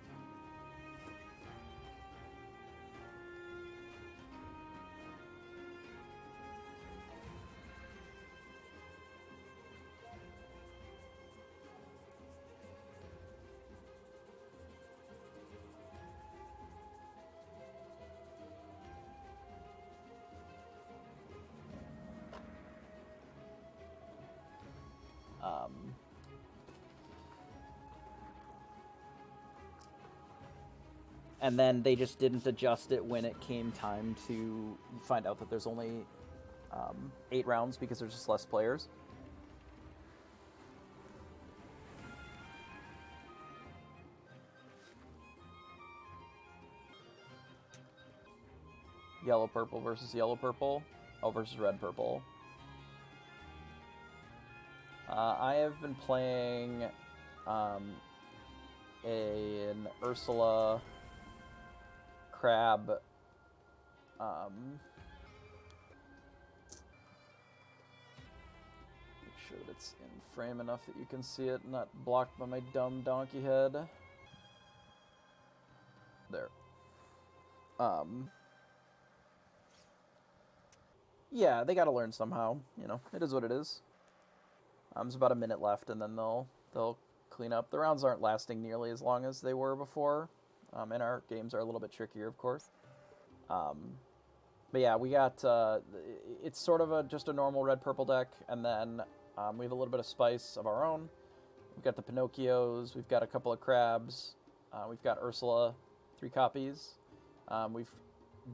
Speaker 1: And then they just didn't adjust it when it came time to find out that there's only 8 rounds because there's just less players. Yellow-purple versus yellow-purple. Oh, versus red-purple. I have been playing an Ursula crab. Make sure that it's in frame enough that you can see it, not blocked by my dumb donkey head. There. Yeah, they gotta learn somehow. You know, it is what it is. There's about a minute left, and then they'll clean up. The rounds aren't lasting nearly as long as they were before, and our games are a little bit trickier, of course. But yeah, we got it's sort of just a normal red-purple deck, and then we have a little bit of spice of our own. We've got the Pinocchios, we've got a couple of crabs, we've got Ursula, 3 copies. We've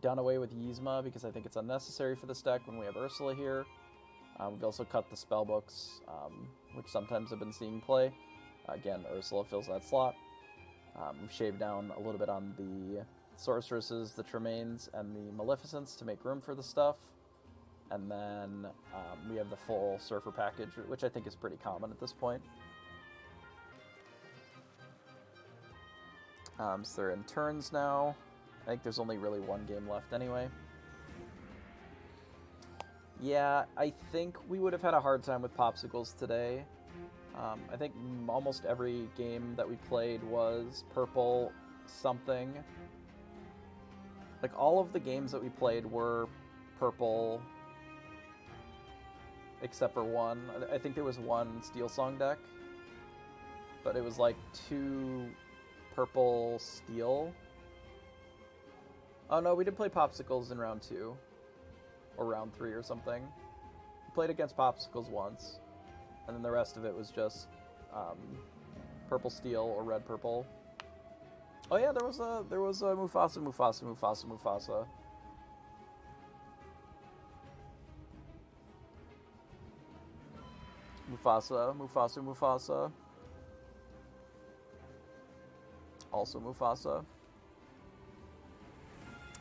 Speaker 1: done away with Yzma because I think it's unnecessary for this deck when we have Ursula here. We've also cut the spell books, which sometimes have been seeing play. Again, Ursula fills that slot. We've shaved down a little bit on the Sorceresses, the Tremaines, and the Maleficents to make room for the stuff. And then we have the full Surfer package, which I think is pretty common at this point. So they're in turns now. I think there's only really 1 game left anyway. Yeah, I think we would have had a hard time with popsicles today. I think almost every game that we played was purple something. Like, all of the games that we played were purple, except for one. I think there was one Steel Song deck, but it was like 2 purple steel. Oh no, we did play Popsicles in round 2, or round 3 or something. We played against Popsicles once, and then the rest of it was just purple steel or red purple. Oh yeah, there was a Mufasa. Mufasa. Also Mufasa.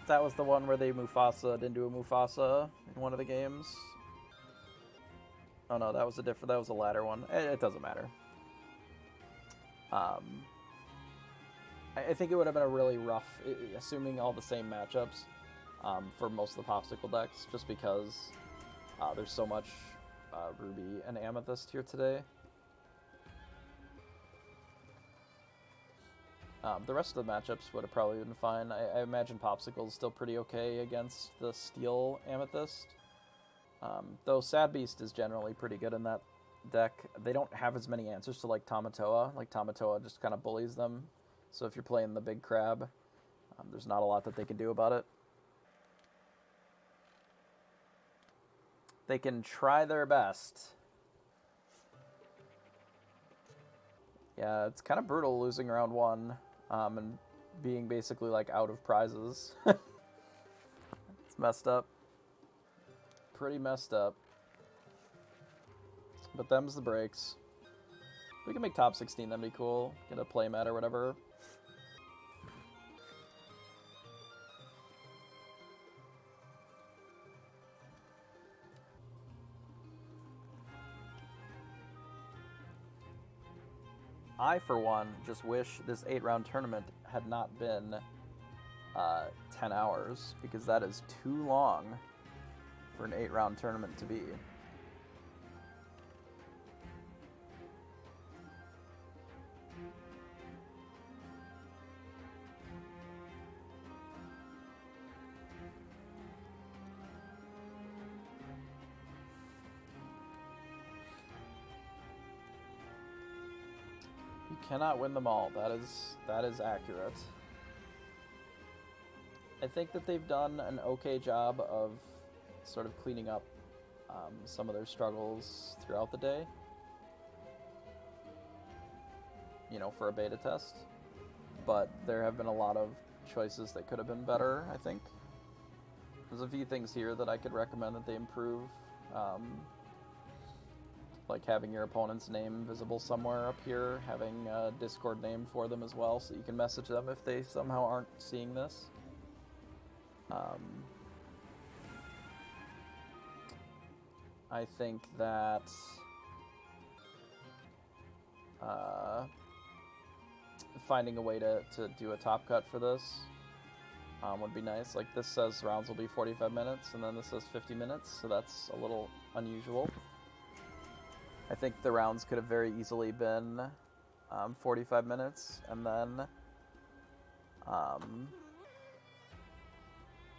Speaker 1: That was the one where they Mufasa'd into a Mufasa in one of the games. Oh no, that was a ladder one. It doesn't matter. I think it would have been a really rough, assuming all the same matchups, for most of the Popsicle decks, just because there's so much Ruby and Amethyst here today. The rest of the matchups would have probably been fine. I imagine Popsicle is still pretty okay against the Steel Amethyst. Though Sad Beast is generally pretty good in that deck. They don't have as many answers to like Tamatoa. Like Tamatoa just kind of bullies them. So if you're playing the big crab, there's not a lot that they can do about it. They can try their best. Yeah, it's kind of brutal losing round 1 and being basically like out of prizes. It's messed up. Pretty messed up. But them's the breaks. We can make top 16, that'd be cool. Get a playmat or whatever. I, for one, just wish this 8-round tournament had not been 10 hours, because that is too long for an 8-round tournament to be. You cannot win them all. That is accurate. I think that they've done an okay job of sort of cleaning up some of their struggles throughout the day. You know, for a beta test. But there have been a lot of choices that could have been better, I think. There's a few things here that I could recommend that they improve. Like having your opponent's name visible somewhere up here, having a Discord name for them as well, so you can message them if they somehow aren't seeing this. I think that finding a way to do a top cut for this would be nice. Like, this says rounds will be 45 minutes, and then this says 50 minutes, so that's a little unusual. I think the rounds could have very easily been 45 minutes, and then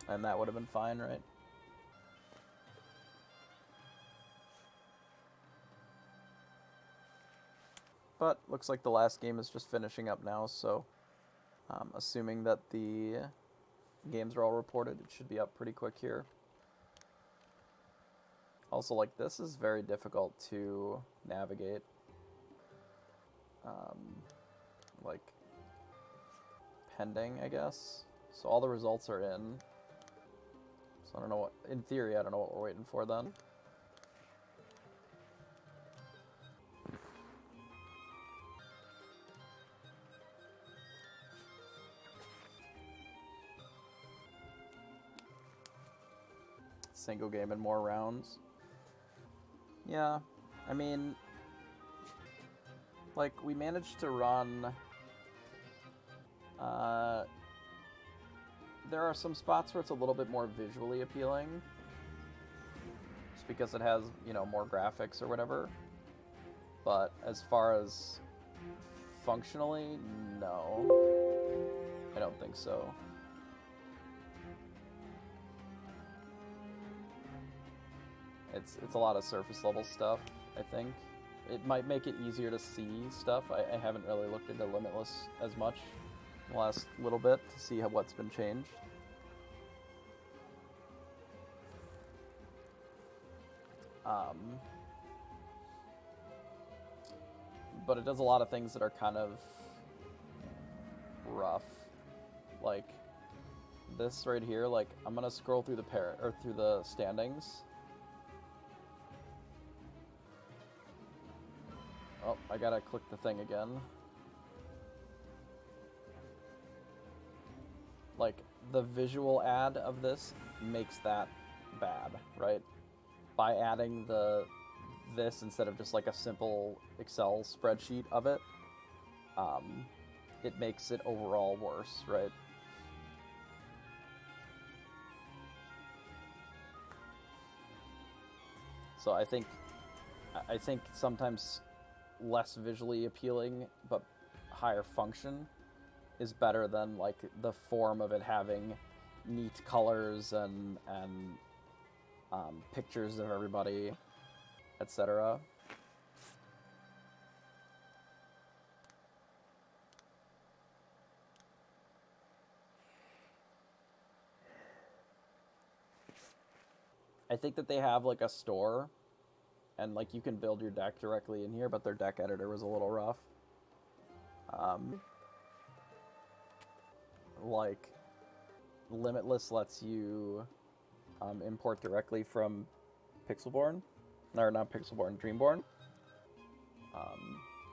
Speaker 1: and that would have been fine, right? But looks like the last game is just finishing up now, so assuming that the games are all reported, it should be up pretty quick here. Also, like, this is very difficult to navigate. Like, pending, I guess. So all the results are in. So I don't know what, in theory, I don't know what we're waiting for then. Single game and more rounds. Yeah, I mean, like, we managed to run, there are some spots where it's a little bit more visually appealing, just because it has, you know, more graphics or whatever. But as far as functionally, no. I don't think so. It's a lot of surface level stuff, I think. It might make it easier to see stuff. I haven't really looked into Limitless as much in the last little bit to see what's been changed. But it does a lot of things that are kind of rough. Like this right here, like I'm gonna scroll through through the standings. Oh, I gotta click the thing again. Like, the visual ad of this makes that bad, right? By adding this instead of just like a simple Excel spreadsheet of it, it makes it overall worse, right? So I think sometimes less visually appealing but higher function is better than like the form of it having neat colors and pictures of everybody, etc. I think that they have like a store and like you can build your deck directly in here, but their deck editor was a little rough. Like Limitless lets you import directly from Pixelborn, or not Pixelborn, Dreamborn.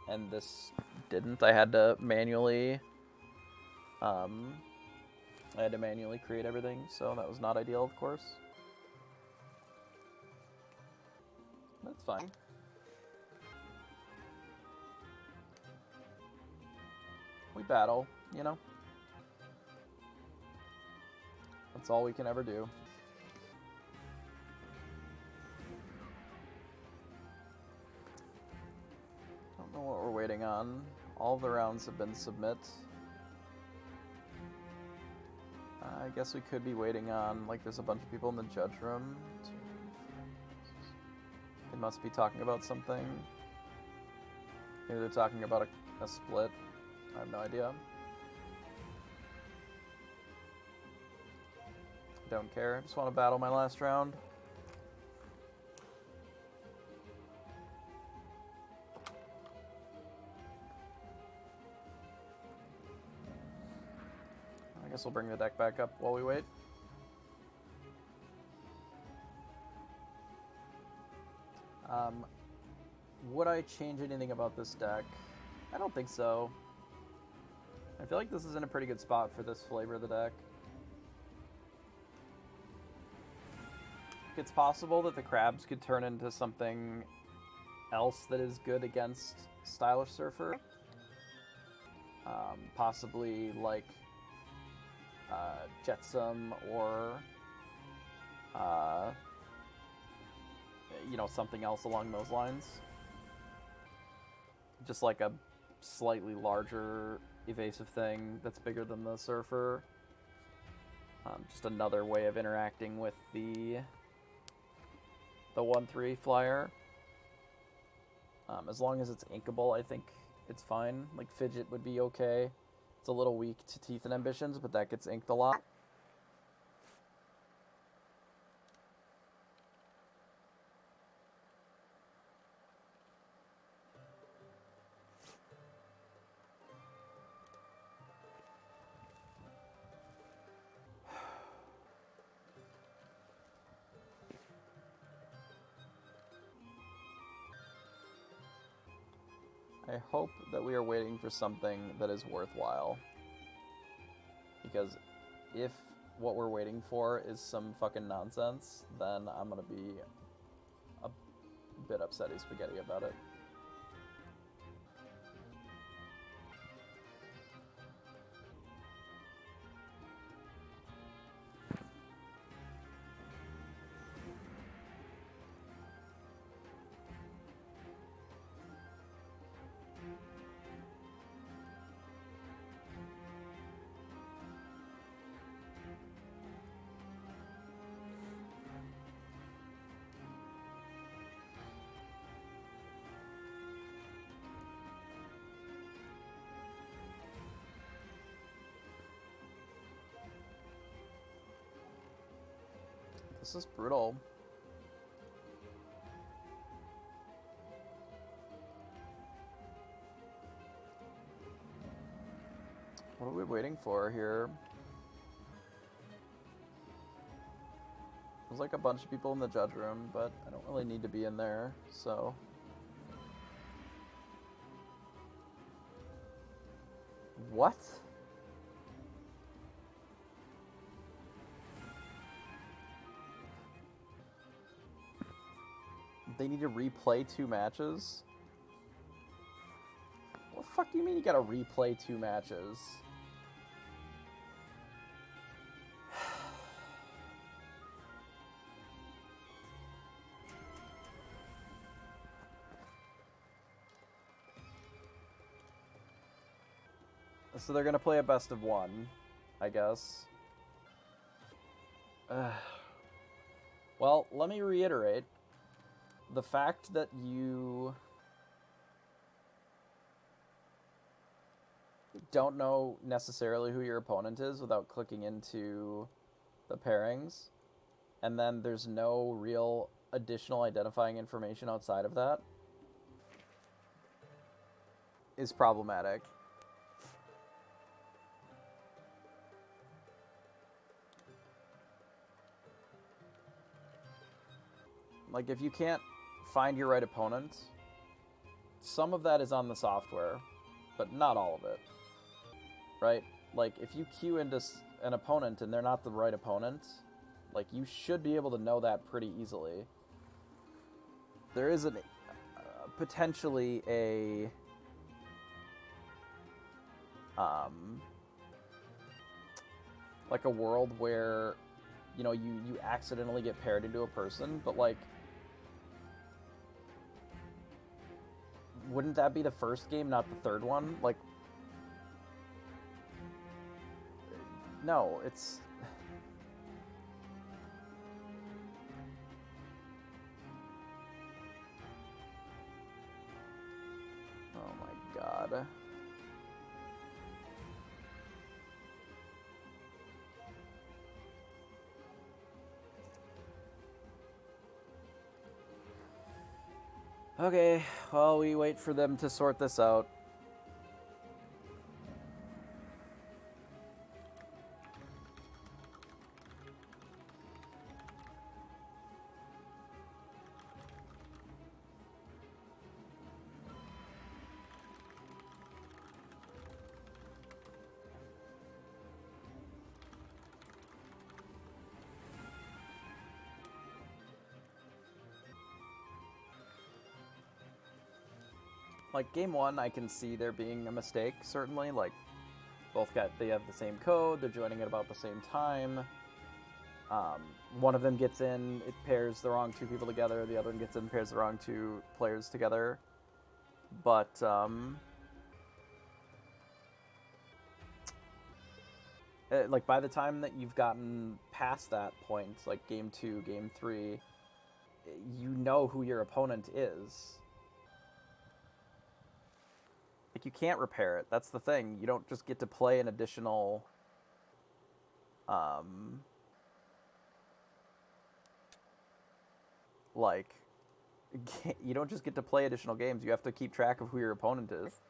Speaker 1: And this didn't. I had to manually create everything, so that was not ideal, of course. That's fine. We battle, you know? That's all we can ever do. Don't know what we're waiting on. All the rounds have been submit. I guess we could be waiting on, like, there's a bunch of people in the judge room. They must be talking about something. Maybe they're talking about a split. I have no idea. Don't care. Just want to battle my last round. I guess we'll bring the deck back up while we wait. Would I change anything about this deck? I don't think so. I feel like this is in a pretty good spot for this flavor of the deck. It's possible that the crabs could turn into something else that is good against Stylish Surfer. Possibly like Jetsam or you know, something else along those lines. Just like a slightly larger evasive thing that's bigger than the Surfer. Just another way of interacting with the 1/3 flyer. As long as it's inkable, I think it's fine. Like Fidget would be okay. It's a little weak to Teeth and Ambitions, but that gets inked a lot. I hope that we are waiting for something that is worthwhile. Because if what we're waiting for is some fucking nonsense, then I'm gonna be a bit upsetty spaghetti about it. This is brutal. What are we waiting for here? There's like a bunch of people in the judge room, but I don't really need to be in there, so... What? They need to replay 2 matches? What the fuck do you mean you gotta replay 2 matches? So they're gonna play a best of 1, I guess. Well, let me reiterate. The fact that you don't know necessarily who your opponent is without clicking into the pairings, and then there's no real additional identifying information outside of that, is problematic. Like, if you can't find your right opponent, some of that is on the software, but not all of it, right? Like, if you queue into an opponent and they're not the right opponent, like, you should be able to know that pretty easily. There is potentially a like a world where, you know, you accidentally get paired into a person, but like, wouldn't that be the first game, not the third one? Like, no, it's... Oh my god. Okay, well, we wait for them to sort this out. Like, game 1, I can see there being a mistake, certainly. Like, they have the same code, they're joining at about the same time. One of them gets in, it pairs the wrong 2 people together, the other one gets in, pairs the wrong 2 players together. But, like, by the time that you've gotten past that point, like game 2, game 3, you know who your opponent is. Like, you can't repair it. That's the thing. You don't just get to play an additional... like, you don't just get to play additional games. You have to keep track of who your opponent is.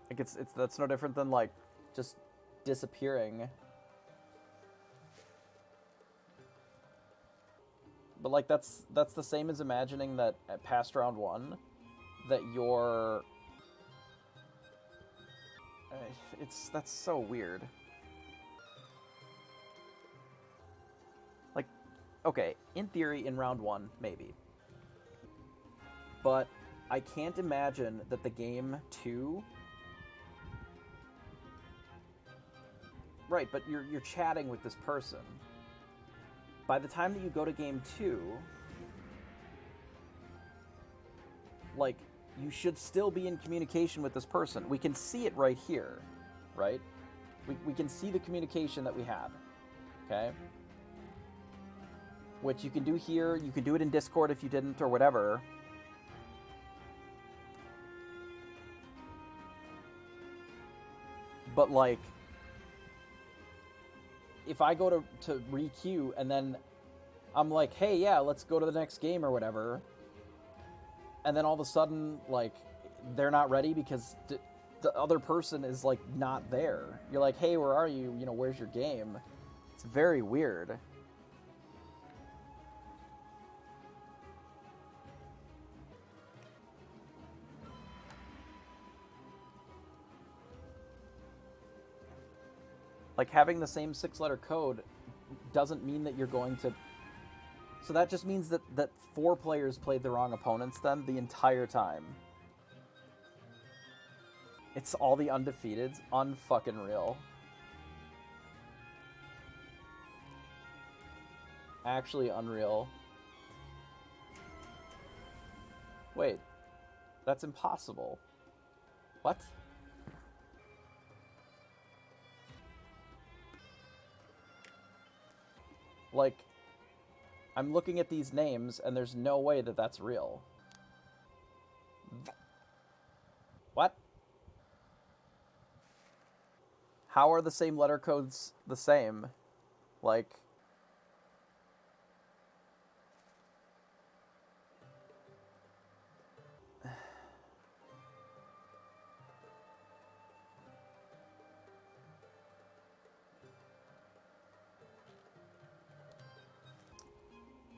Speaker 1: Like, that's no different than, like, just disappearing. But, like, that's the same as imagining that at past round 1, that you're... that's so weird. Like, okay, in theory, in round 1, maybe. But I can't imagine that the game 2... Right, but you're chatting with this person. By the time that you go to game 2, like, you should still be in communication with this person. We can see it right here, right? We can see the communication that we had, okay? Which you can do here, you can do it in Discord if you didn't, or whatever. But, like, if I go to re-queue and then I'm like, hey, yeah, let's go to the next game or whatever. And then all of a sudden, like, they're not ready because the other person is, like, not there. You're like, hey, where are you? You know, where's your game? It's very weird. Like, having the same 6-letter code doesn't mean that you're going to... So that just means that 4 players played the wrong opponents then the entire time. It's all the undefeateds. Unfucking real. Actually unreal. Wait. That's impossible. What? Like, I'm looking at these names, and there's no way that that's real. What? How are the same letter codes the same? Like...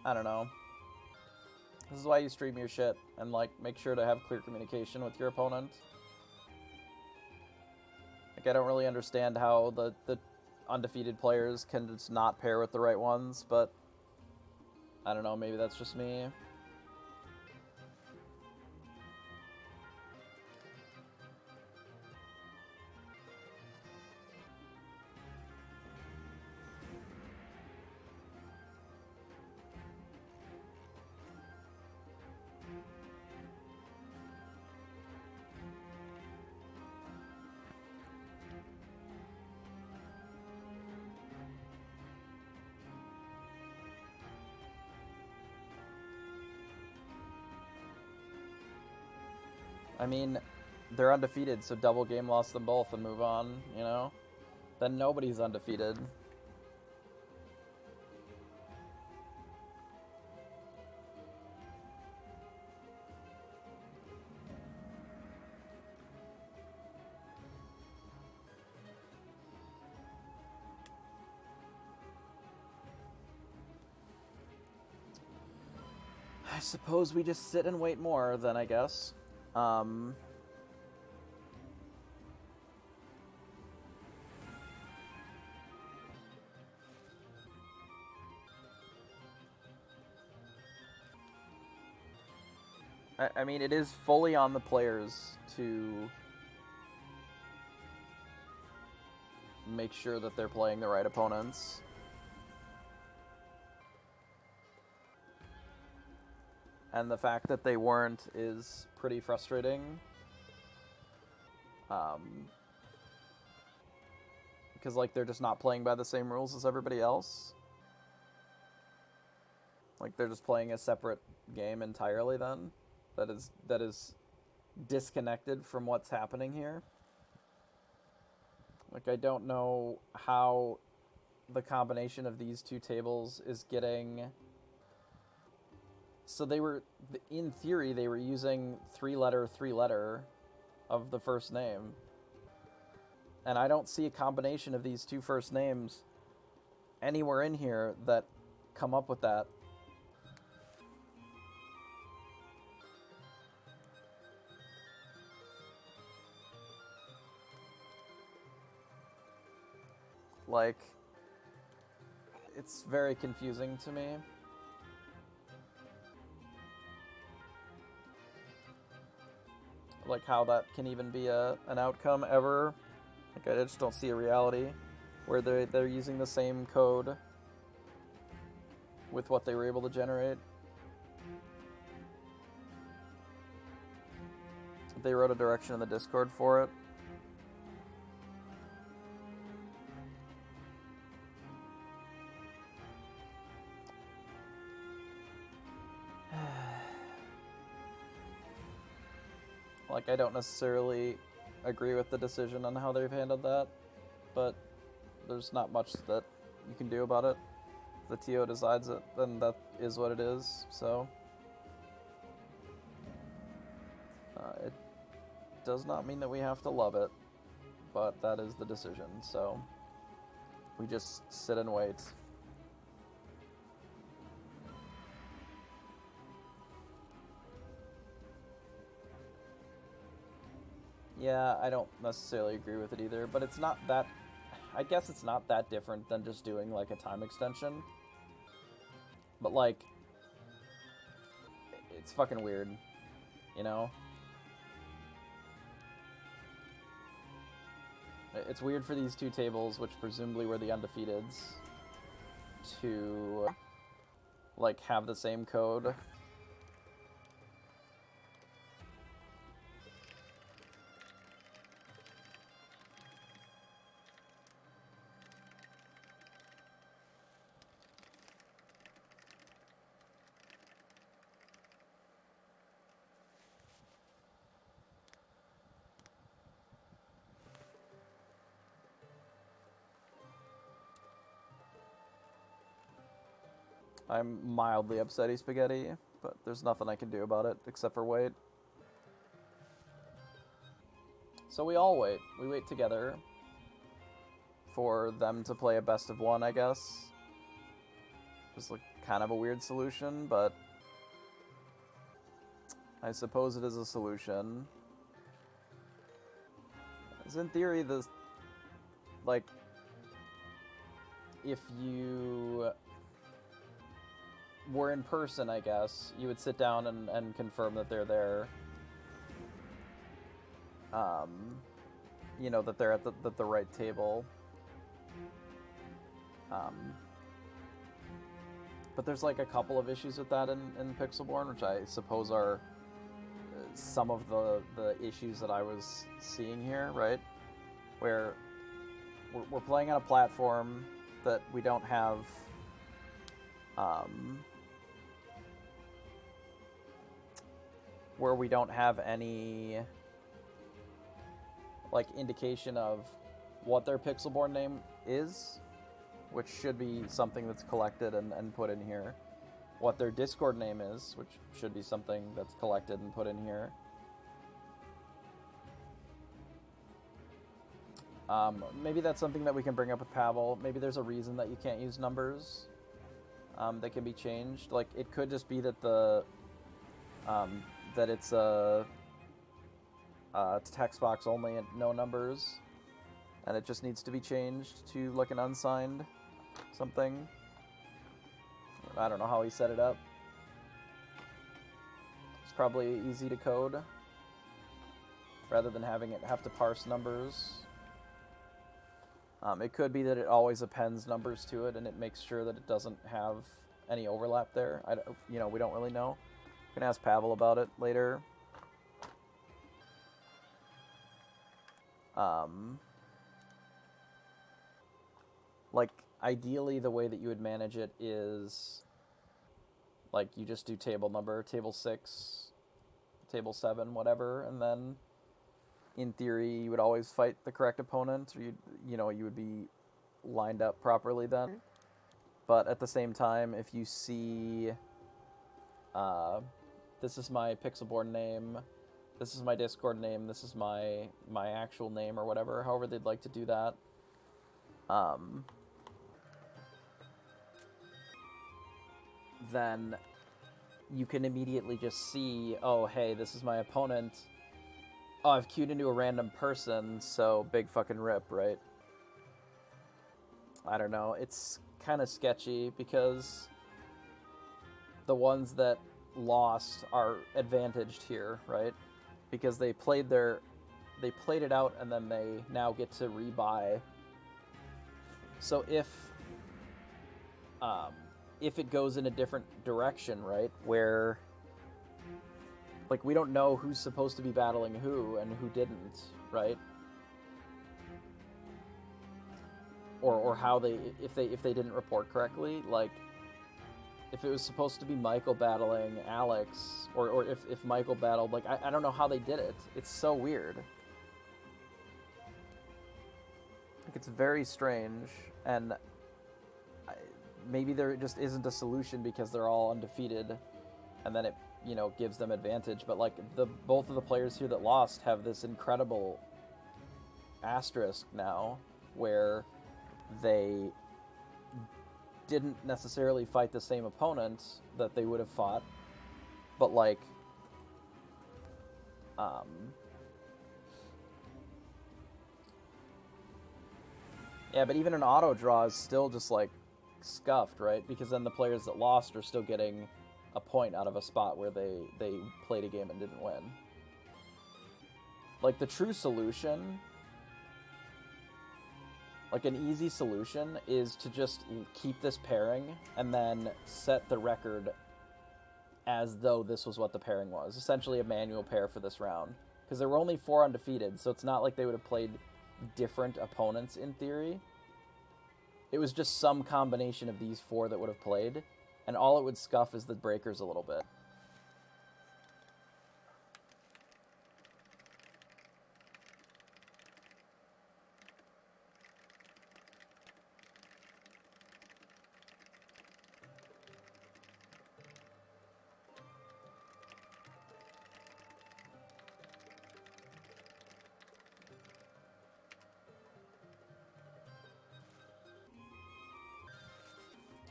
Speaker 1: I don't know. This is why you stream your shit, and, like, make sure to have clear communication with your opponent. Like, I don't really understand how the undefeated players can just not pair with the right ones, but... I don't know, maybe that's just me. I mean, they're undefeated, so double game lost them both and move on, you know? Then nobody's undefeated. I suppose we just sit and wait more, then, I guess. I mean, it is fully on the players to make sure that they're playing the right opponents. And the fact that they weren't is pretty frustrating. Because, like, they're just not playing by the same rules as everybody else. Like, they're just playing a separate game entirely then. That is disconnected from what's happening here. Like, I don't know how the combination of these two tables is getting... So they were, in theory, they were using 3-letter of the first name. And I don't see a combination of these two first names anywhere in here that come up with that. Like, it's very confusing to me. Like, how that can even be an outcome ever. Like, I just don't see a reality where they're using the same code with what they were able to generate. They wrote a direction in the Discord for it. Like, I don't necessarily agree with the decision on how they've handled that, but there's not much that you can do about it. the TO decides it, then that is what it is. So it does not mean that we have to love it, but that is the decision. So we just sit and wait. Yeah, I don't necessarily agree with it either, but it's not that... I guess it's not that different than just doing, like, a time extension. But, like, it's fucking weird, you know? It's weird for these two tables, which presumably were the undefeateds, to, like, have the same code. I'm mildly upsetty spaghetti, but there's nothing I can do about it except for wait. So we all wait. We wait together for them to play a best of one, I guess. Just like kind of a weird solution, but I suppose it is a solution. As in theory, the like if you were in person, I guess, you would sit down and confirm that they're there. You know, that they're at the right table. But there's like a couple of issues with that in Pixelborn, which I suppose are some of the issues that I was seeing here, right? Where we're playing on a platform that we don't have where we don't have any like indication of what their Pixelborn name is, which should be something that's collected and put in here. What their Discord name is, which should be something that's collected and put in here. Maybe that's something that we can bring up with Pavel. Maybe there's a reason that you can't use numbers that can be changed. Like, it could just be that the that it's a text box only and no numbers, and it just needs to be changed to like an unsigned something. I don't know how he set it up. It's probably easy to code rather than having it have to parse numbers. It could be that it always appends numbers to it and it makes sure that it doesn't have any overlap there. You know, we don't really know. We can ask Pavel about it later. Like, ideally, the way that you would manage it is, like, you just do table number, table 6, table 7, whatever, and then, in theory, you would always fight the correct opponent, or you would be lined up properly then. But at the same time, if you see, this is my Pixelborn name, this is my Discord name, this is my actual name, or whatever, however they'd like to do that, then you can immediately just see, oh, hey, this is my opponent. Oh, I've queued into a random person, so big fucking rip, right? I don't know. It's kind of sketchy because the ones that lost are advantaged here, right? Because they played it out and then they now get to rebuy. So if it goes in a different direction, right, where like we don't know who's supposed to be battling who and who didn't, right? Or how they if they didn't report correctly, like if it was supposed to be Michael battling Alex, or if Michael battled, like I don't know how they did it. It's so weird. Like, it's very strange, and maybe there just isn't a solution because they're all undefeated, and then it, gives them advantage. But like both of the players here that lost have this incredible asterisk now, where they didn't necessarily fight the same opponents that they would have fought, but like, yeah, but even an auto draw is still just like scuffed, right? Because then the players that lost are still getting a point out of a spot where they played a game and didn't win. Like, the true solution, like an easy solution, is to just keep this pairing and then set the record as though this was what the pairing was. Essentially a manual pair for this round. Because there were only 4 undefeated, so it's not like they would have played different opponents in theory. It was just some combination of these 4 that would have played, and all it would scuff is the breakers a little bit.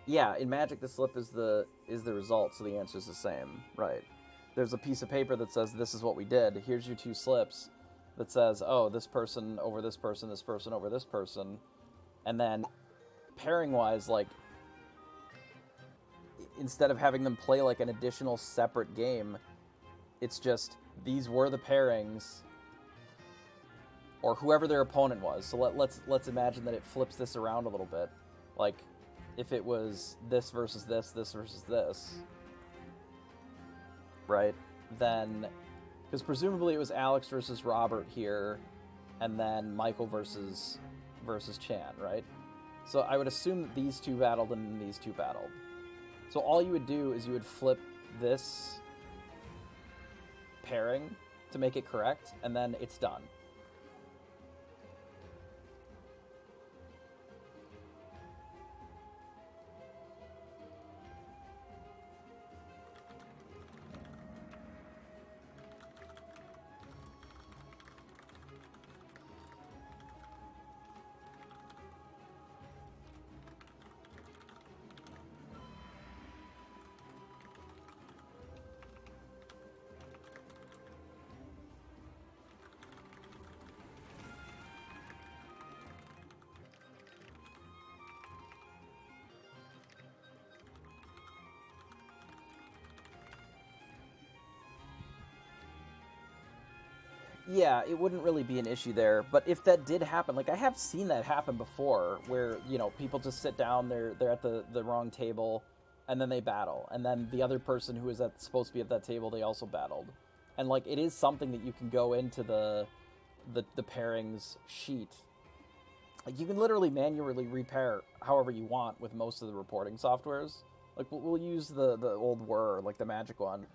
Speaker 1: Yeah, in Magic, the slip is the result, so the answer is the same, right? There's a piece of paper that says this is what we did. Here's your 2 slips that says, oh, this person over this person over this person, and then pairing-wise, like, instead of having them play like an additional separate game, it's just these were the pairings, or whoever their opponent was. So let's imagine that it flips this around a little bit, like, if it was this versus this, this versus this, right? Then, because presumably it was Alex versus Robert here, and then Michael versus Chan, right? So I would assume that these 2 battled and then these 2 battled. So all you would do is you would flip this pairing to make it correct, and then it's done. Yeah, it wouldn't really be an issue there, but if that did happen, like I have seen that happen before, where, people just sit down, they're at the wrong table, and then they battle, and then the other person who is supposed to be at that table, they also battled. And like, it is something that you can go into the pairings sheet. Like, you can literally manually repair however you want with most of the reporting softwares. Like, we'll use the old Whir, like the Magic one.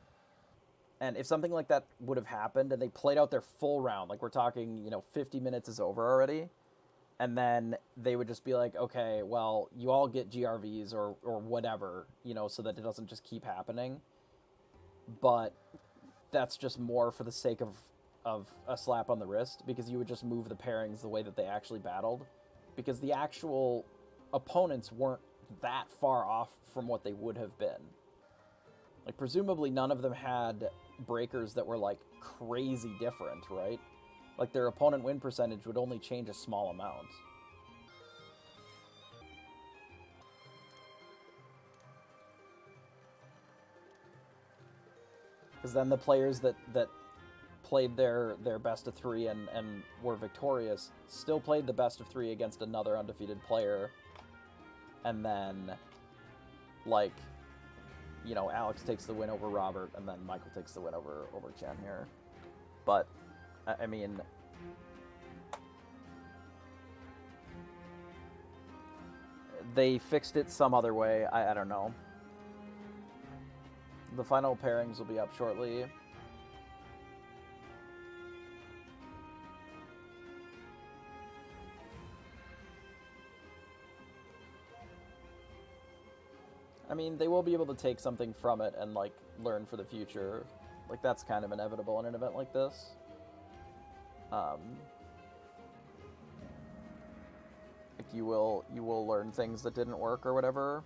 Speaker 1: And if something like that would have happened and they played out their full round, like we're talking, 50 minutes is over already, and then they would just be like, okay, well, you all get GRVs or whatever, so that it doesn't just keep happening. But that's just more for the sake of a slap on the wrist, because you would just move the pairings the way that they actually battled, because the actual opponents weren't that far off from what they would have been. Like, presumably none of them had breakers that were, like, crazy different, right? Like, their opponent win percentage would only change a small amount. Because then the players that played their best of 3 and were victorious still played the best of 3 against another undefeated player. And then, like, Alex takes the win over Robert, and then Michael takes the win over Chen here. But, I mean, they fixed it some other way. I don't know. The final pairings will be up shortly. I mean, they will be able to take something from it and, like, learn for the future. Like, that's kind of inevitable in an event like this. Like, you will learn things that didn't work or whatever.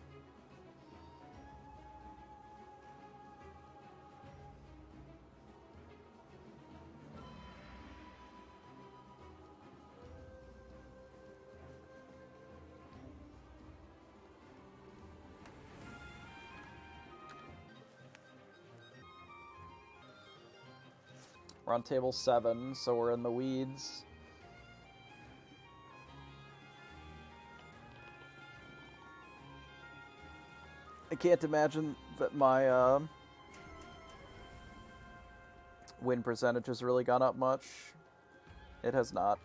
Speaker 1: We're on table 7, so we're in the weeds. I can't imagine that my win percentage has really gone up much. It has not.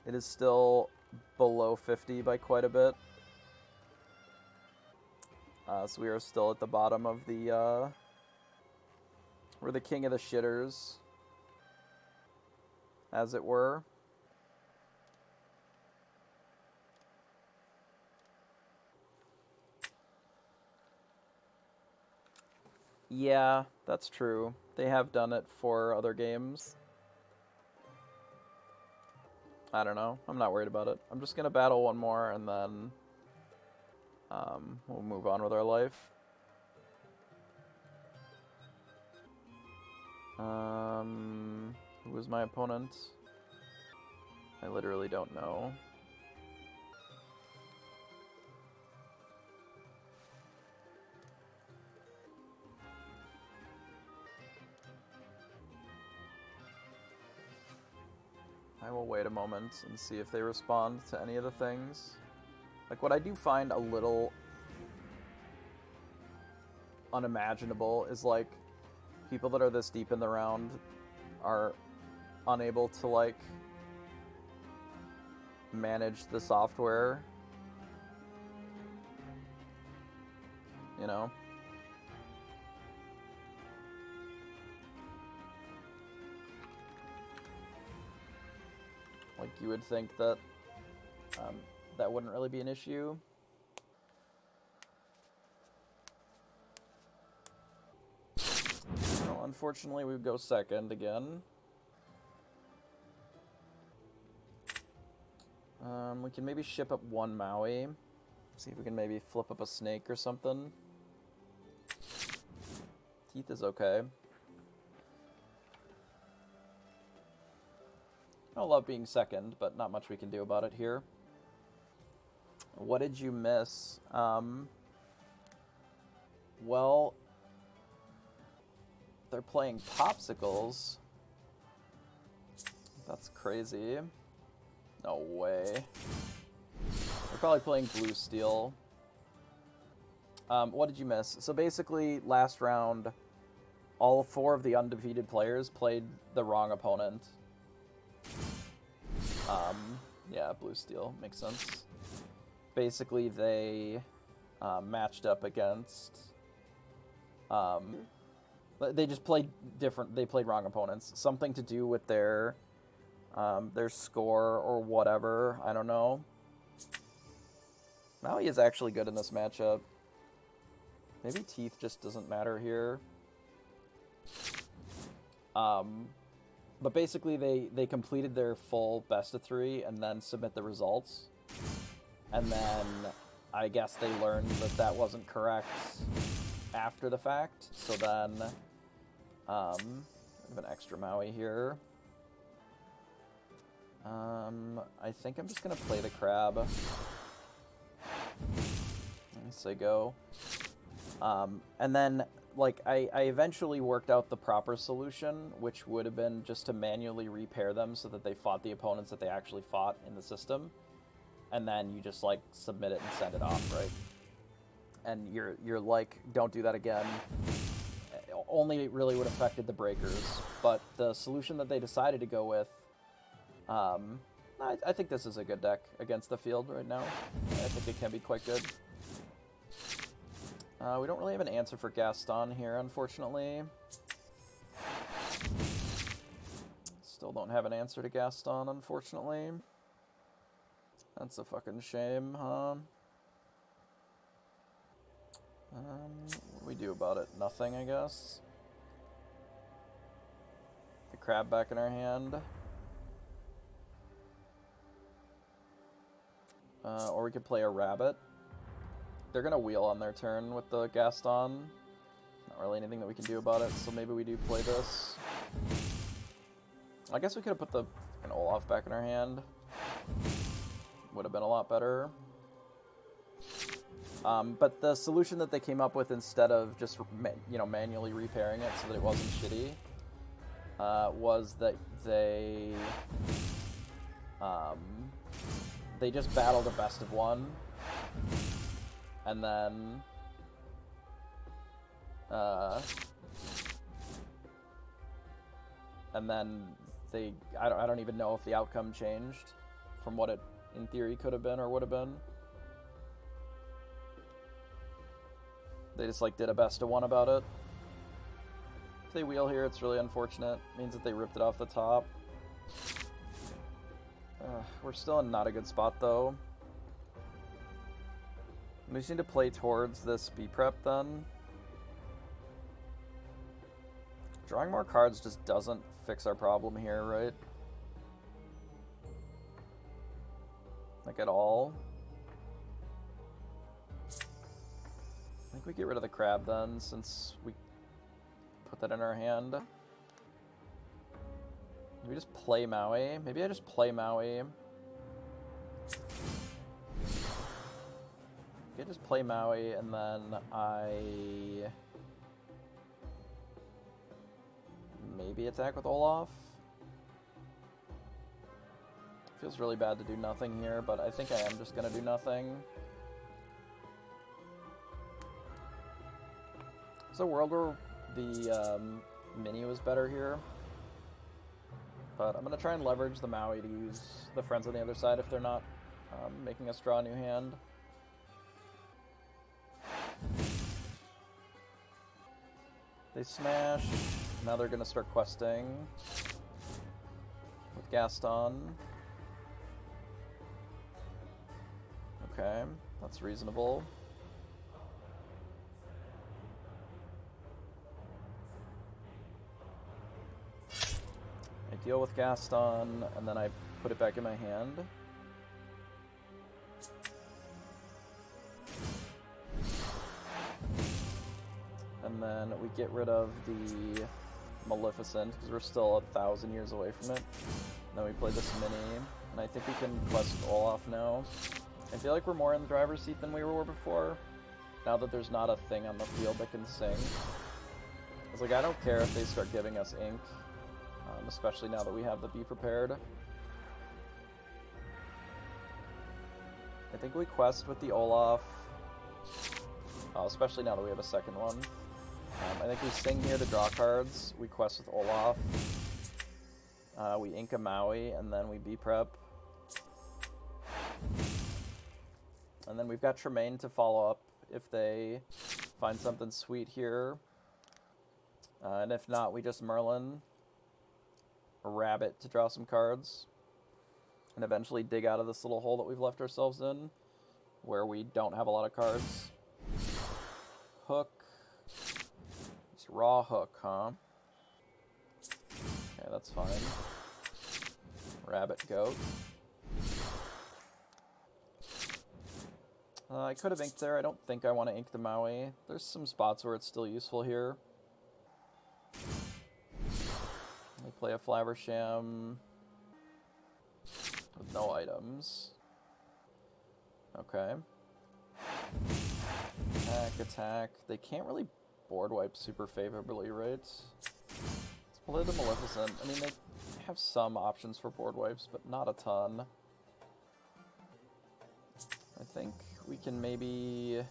Speaker 1: It is still below 50 by quite a bit. So we are still at the bottom of the, we're the king of the shitters, as it were. Yeah, that's true. They have done it for other games. I don't know. I'm not worried about it. I'm just gonna battle one more and then we'll move on with our life. Who was my opponent? I literally don't know. I will wait a moment and see if they respond to any of the things. Like, what I do find a little unimaginable is, like, people that are this deep in the round are unable to, like, manage the software. You know? Like, you would think that that wouldn't really be an issue. Well, unfortunately, we go second again. We can maybe ship up one Maui. See if we can maybe flip up a snake or something. Teeth is okay. I don't love being second, but not much we can do about it here. What did you miss? Well, they're playing popsicles. That's crazy. No way. They're probably playing blue steel. What did you miss? So basically, last round, all 4 of the undefeated players played the wrong opponent. Yeah, blue steel. Makes sense. Basically, they matched up against... they just played different... They played wrong opponents. Something to do with their score or whatever. I don't know. Maui is actually good in this matchup. Maybe teeth just doesn't matter here. But basically, they completed their full best of 3 and then submit the results. And then I guess they learned that that wasn't correct after the fact. So then, I have an extra Maui here. I think I'm just gonna play the crab. Let's say go. And then, like, I eventually worked out the proper solution, which would have been just to manually repair them so that they fought the opponents that they actually fought in the system. And then you just, like, submit it and send it off, right? And you're like, don't do that again. Only it really would have affected the breakers. But the solution that they decided to go with, I think this is a good deck against the field right now. I think it can be quite good. We don't really have an answer for Gaston here, unfortunately. Still don't have an answer to Gaston, unfortunately. That's a fucking shame, huh? What do we do about it? Nothing, I guess. The crab back in our hand. Or we could play a rabbit. They're gonna wheel on their turn with the Gaston. Not really anything that we can do about it, so maybe we do play this. I guess we could have put the Olaf back in our hand. Would have been a lot better. But the solution that they came up with instead of just manually repairing it so that it wasn't shitty was that they just battled a best of one, and then I don't even know if the outcome changed from what it in theory could have been or would have been. They just did a best of one about it. If they wheel here, it's really unfortunate. It means that they ripped it off the top. We're still in not a good spot though. We just need to play towards this B prep then. Drawing more cards just doesn't fix our problem here, right? At all. I think we get rid of the crab then, since we put that in our hand. Maybe we just play Maui. Maybe I just play Maui. Maybe I just play Maui, and then I maybe attack with Olaf. Feels really bad to do nothing here, but I think I am just gonna do nothing. There's a world where the mini was better here, but I'm gonna try and leverage the Maui to use the friends on the other side if they're not making us draw a new hand. They smash. Now they're gonna start questing with Gaston. Okay, that's reasonable. I deal with Gaston, and then I put it back in my hand. And then we get rid of the Maleficent, because we're still 1,000 years away from it. And then we play this mini, and I think we can quest Olaf now. I feel like we're more in the driver's seat than we were before, now that there's not a thing on the field that can sing. It's I don't care if they start giving us ink, especially now that we have the Be Prepared. I think we quest with the Olaf, especially now that we have a second one. I think we sing here to draw cards, we quest with Olaf, we ink a Maui, and then we Be Prep. And then we've got Tremaine to follow up if they find something sweet here. And if not, we just Merlin a Rabbit to draw some cards. And eventually dig out of this little hole that we've left ourselves in, where we don't have a lot of cards. Hook. It's raw hook, huh? Okay, that's fine. Rabbit, goat. I could have inked there. I don't think I want to ink the Maui. There's some spots where it's still useful here. We play a Flaversham with no items. Okay. Attack. They can't really board wipe super favorably, right? Let's play the Maleficent. I mean, they have some options for board wipes, but not a ton. I think we can maybe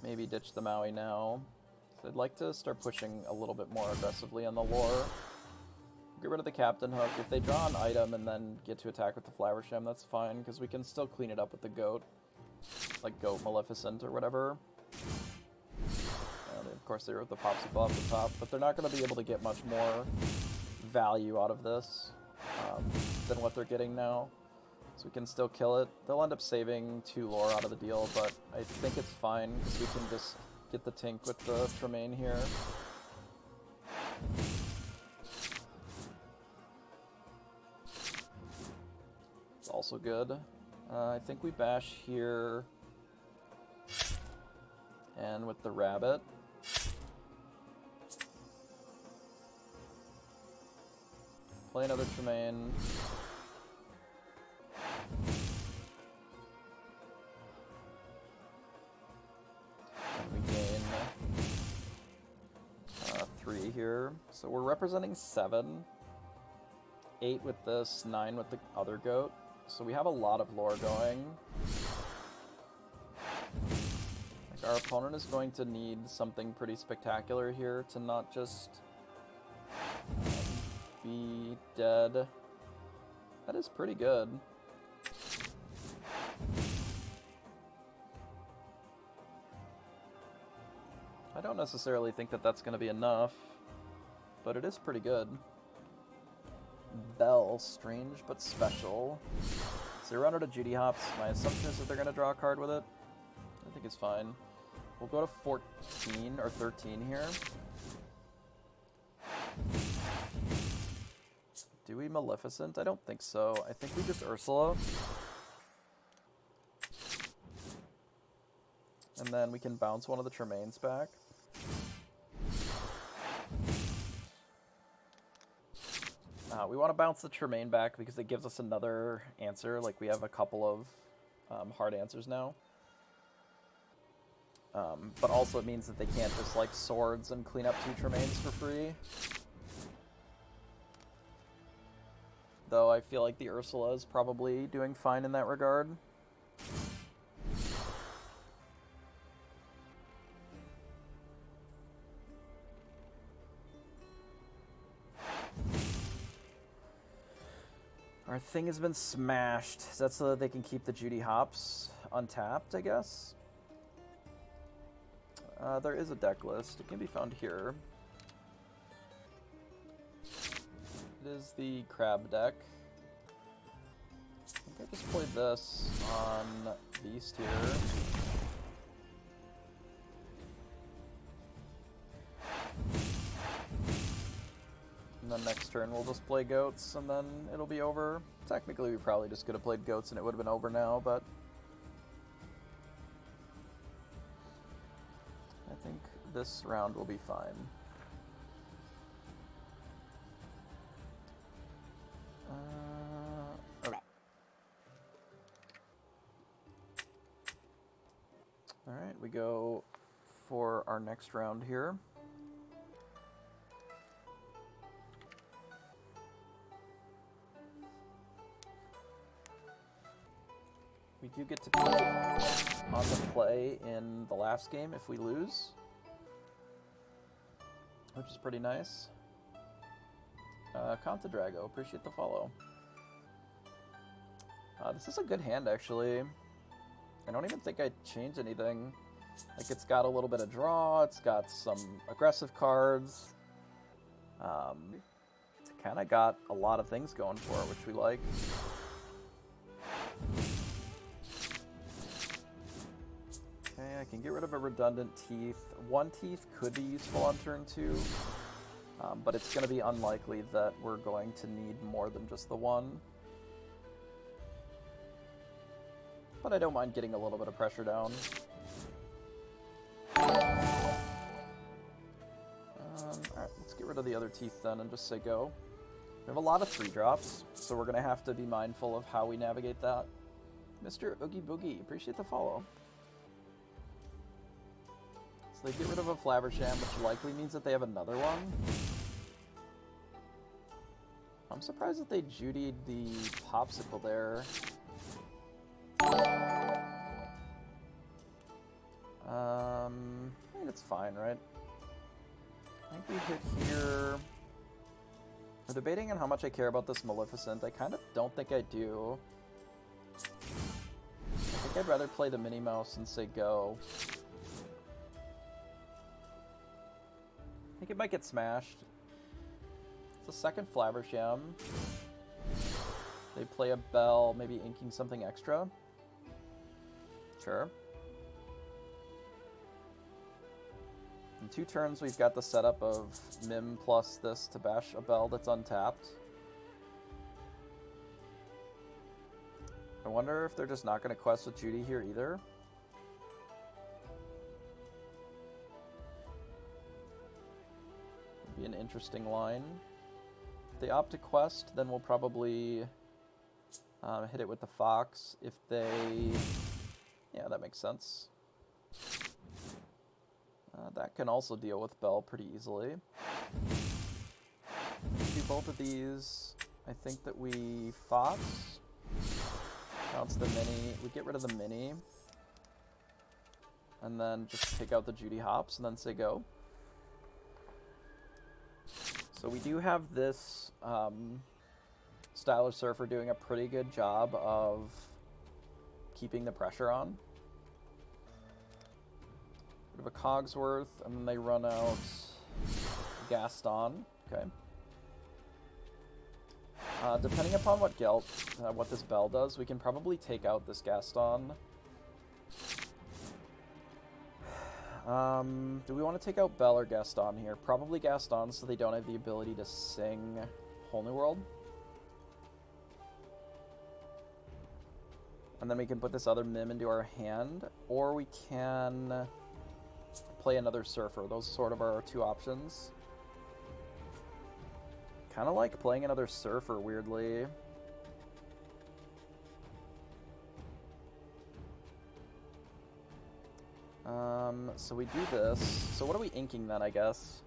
Speaker 1: ditch the Maui now. So I'd like to start pushing a little bit more aggressively on the lore. Get rid of the Captain Hook. If they draw an item and then get to attack with the Flaversham, that's fine, because we can still clean it up with the goat. Like Goat Maleficent or whatever. And of course they wrote the Popsicle off the top, but they're not going to be able to get much more value out of this than what they're getting now. So we can still kill it. They'll end up saving 2 lore out of the deal, but I think it's fine because we can just get the Tink with the Tremaine here. It's also good. I think we bash here and with the rabbit. Play another Tremaine. And we gain 3 here. So we're representing 7. 8 with this, 9 with the other goat. So we have a lot of lore going. Like, our opponent is going to need something pretty spectacular here to not just be dead. That is pretty good. I don't necessarily think that that's going to be enough, but it is pretty good. Bell, strange but special. 0 to Judy Hops. My assumption is that they're going to draw a card with it. I think it's fine. We'll go to 14 or 13 here. Do we Maleficent? I don't think so. I think we just Ursula. And then we can bounce one of the Tremaines back. We want to bounce the Tremaine back because it gives us another answer. Like, we have a couple of hard answers now. But also it means that they can't just, like, swords and clean up 2 Tremaines for free. Though I feel like the Ursula is probably doing fine in that regard. Our thing has been smashed. Is that so that they can keep the Judy Hops untapped, I guess? There is a deck list. It can be found here. It is the crab deck. I think I just played this on Beast here. And then next turn we'll just play goats and then it'll be over. Technically we probably just could have played goats and it would have been over now, but I think this round will be fine. Okay. Alright, we go for our next round here. We do get to be on the play in the last game if we lose, which is pretty nice. Conta Drago, appreciate the follow. This is a good hand, actually. I don't even think I'd change anything. Like, it's got a little bit of draw, it's got some aggressive cards. It's kind of got a lot of things going for it, which we like. Okay, I can get rid of a redundant teeth. 1 teeth could be useful on turn 2, but it's going to be unlikely that we're going to need more than just the 1. But I don't mind getting a little bit of pressure down. Alright, let's get rid of the other teeth then and just say go. We have a lot of 3-drops, so we're going to have to be mindful of how we navigate that. Mr. Oogie Boogie, appreciate the follow. So they get rid of a Flaversham, which likely means that they have another one. I'm surprised that they Judied the Popsicle there. I mean, it's fine, right? I think we hit here. We're debating on how much I care about this Maleficent. I kind of don't think I do. I think I'd rather play the Minnie Mouse and say go. I think it might get smashed. It's a second Flaversham. They play a Bell, maybe inking something extra. Sure. In 2 turns, we've got the setup of Mim plus this to bash a Bell that's untapped. I wonder if they're just not going to quest with Judy here either. Would be an interesting line. If they opt to quest, then we'll probably hit it with the Fox. If they... Yeah, that makes sense. That can also deal with Bell pretty easily. Do both of these. I think that we Fox. Bounce the mini. We get rid of the mini. And then just take out the Judy hops and then say go. So we do have this Styler Surfer doing a pretty good job of keeping the pressure on. Bit of a Cogsworth, and then they run out Gaston. Okay. Depending upon what what this Bell does, we can probably take out this Gaston. Do we want to take out Bell or Gaston here? Probably Gaston, so they don't have the ability to sing Whole New World. And then we can put this other Mim into our hand, or we can play another Surfer. Those sort of are our 2 options. Kind of like playing another Surfer, weirdly. So we do this. So what are we inking then, I guess?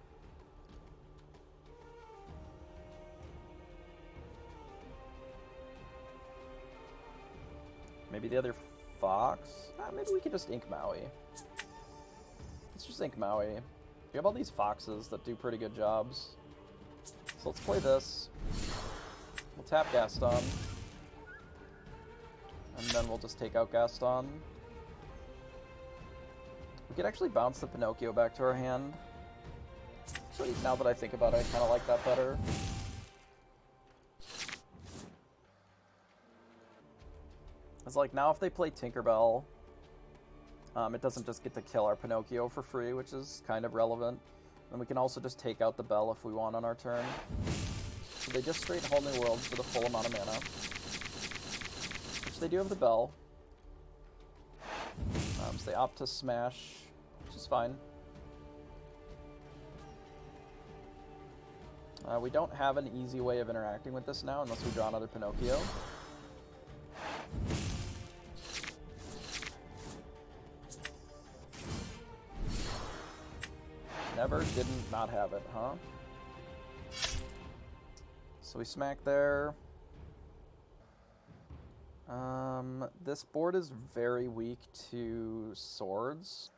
Speaker 1: Maybe the other Fox? Maybe we could just ink Maui. Let's just ink Maui. We have all these Foxes that do pretty good jobs. So let's play this. We'll tap Gaston. And then we'll just take out Gaston. We could actually bounce the Pinocchio back to our hand. Actually, now that I think about it, I kind of like that better. It's like, now if they play Tinkerbell, it doesn't just get to kill our Pinocchio for free, which is kind of relevant. And we can also just take out the Bell if we want on our turn. So they just straight Whole New World for the full amount of mana. Which they do have the Bell. So they opt to smash, which is fine. We don't have an easy way of interacting with this now unless we draw another Pinocchio. Never didn't not have it, huh? So we smack there. This board is very weak to swords,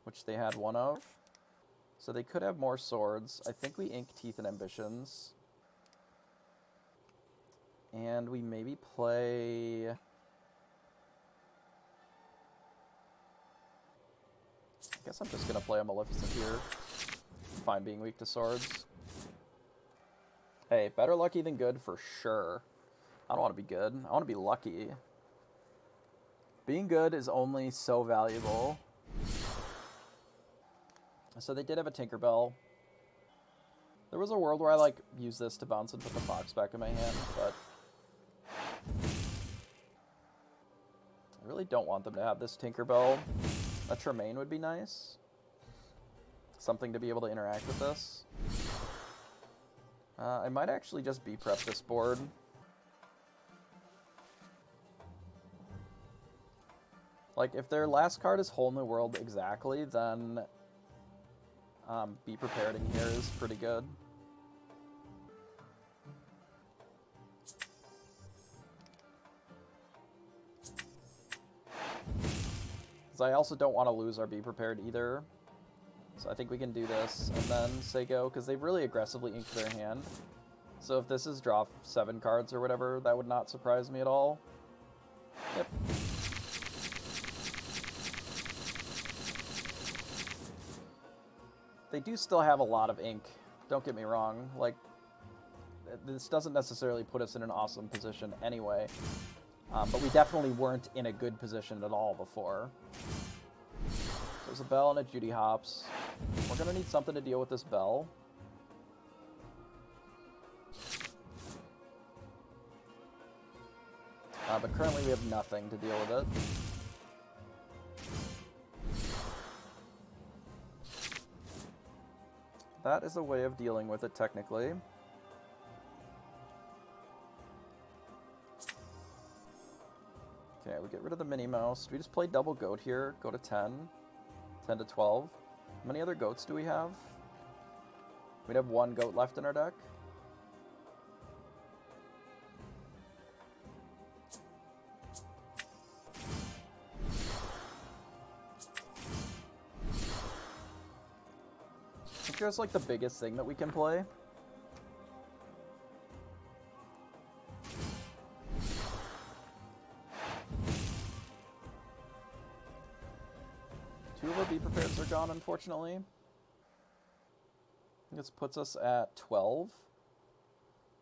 Speaker 1: which they had 1 of. So they could have more swords. I think we ink Teeth and Ambitions. And we maybe play... I guess I'm just going to play a Maleficent here. Fine being weak to swords. Hey, better lucky than good for sure. I don't want to be good. I want to be lucky. Being good is only so valuable. So they did have a Tinkerbell. There was a world where I, like, used this to bounce and put the Fox back in my hand, but... I really don't want them to have this Tinkerbell. A Tremaine would be nice. Something to be able to interact with this. I might actually just B-prep this board. Like, if their last card is Whole New World exactly, then Be Prepared in here is pretty good. Because I also don't want to lose our Be Prepared either. So I think we can do this and then say go, because they've really aggressively inked their hand. So if this is draw 7 cards or whatever, that would not surprise me at all. Yep. They do still have a lot of ink, don't get me wrong. Like, this doesn't necessarily put us in an awesome position anyway. But we definitely weren't in a good position at all before. There's a Bell and a Judy Hops. We're going to need something to deal with this Bell. But currently we have nothing to deal with it. That is a way of dealing with it, technically. Okay, we get rid of the Minnie Mouse. Do we just play double goat here? Go to 10. 10 to 12. How many other goats do we have? We'd have one goat left in our deck. I think that's like the biggest thing that we can play. Two of our Be Prepareds are gone, unfortunately. I think this puts us at 12.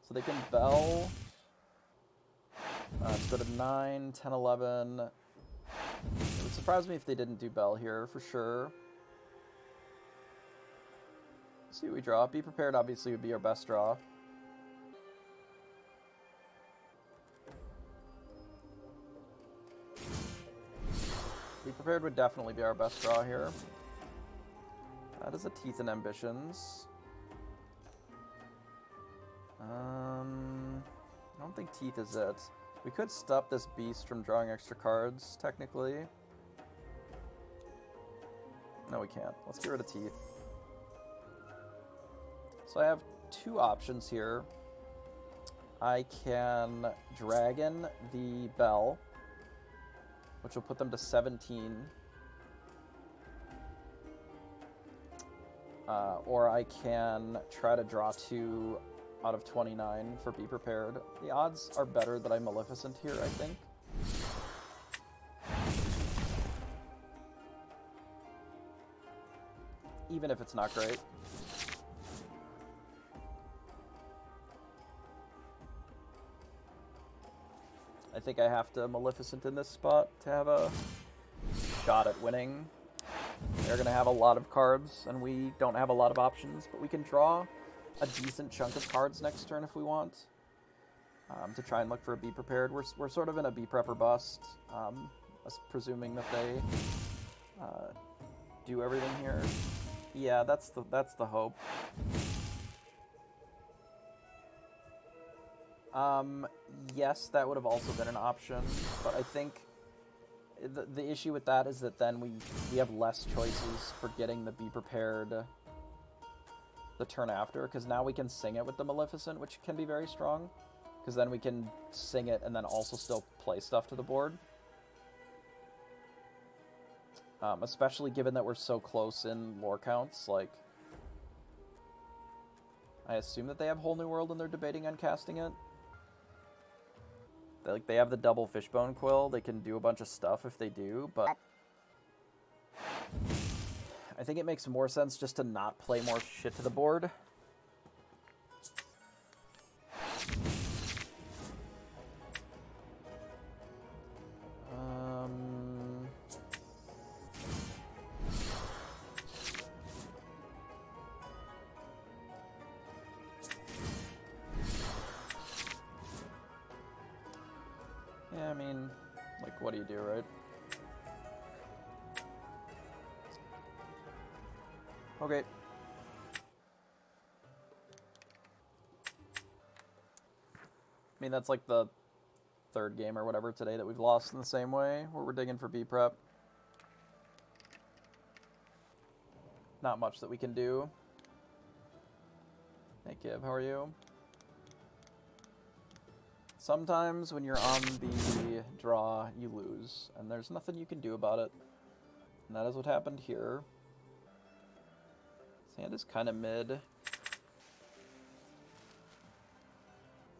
Speaker 1: So they can Bell. Let's go to 9, 10, 11. It would surprise me if they didn't do Bell here, for sure. Let's see what we draw. Be Prepared obviously would be our best draw. Be Prepared would definitely be our best draw here. That is a Teeth and Ambitions. I don't think Teeth is it. We could stop this beast from drawing extra cards, technically. No, we can't. Let's get rid of Teeth. So I have two options here. I can Dragon the Bell, which will put them to 17. Or I can try to draw 2 out of 29 for Be Prepared. The odds are better that I Maleficent here, I think. Even if it's not great. I think I have to Maleficent in this spot to have a shot at winning. They're going to have a lot of cards, and we don't have a lot of options, but we can draw a decent chunk of cards next turn if we want, to try and look for a Be Prepared. We're sort of in a Be Prep or Bust, presuming that they do everything here. Yeah, that's the hope. Yes, that would have also been an option, but I think the issue with that is that then we have less choices for getting the Be Prepared the turn after, because now we can sing it with the Maleficent, which can be very strong, because then we can sing it and then also still play stuff to the board. Especially given that we're so close in lore counts, like, I assume that they have Whole New World and they're debating on casting it. They have the double Fishbone Quill. They can do a bunch of stuff if they do, but I think it makes more sense just to not play more shit to the board. Yeah, I mean, like, what do you do, right? Okay. I mean, that's like the third game or whatever today that we've lost in the same way, where we're digging for B prep. Not much that we can do. Hey, Giv, how are you? Sometimes when you're on the draw, you lose, and there's nothing you can do about it. And that is what happened here. This hand is kind of mid. I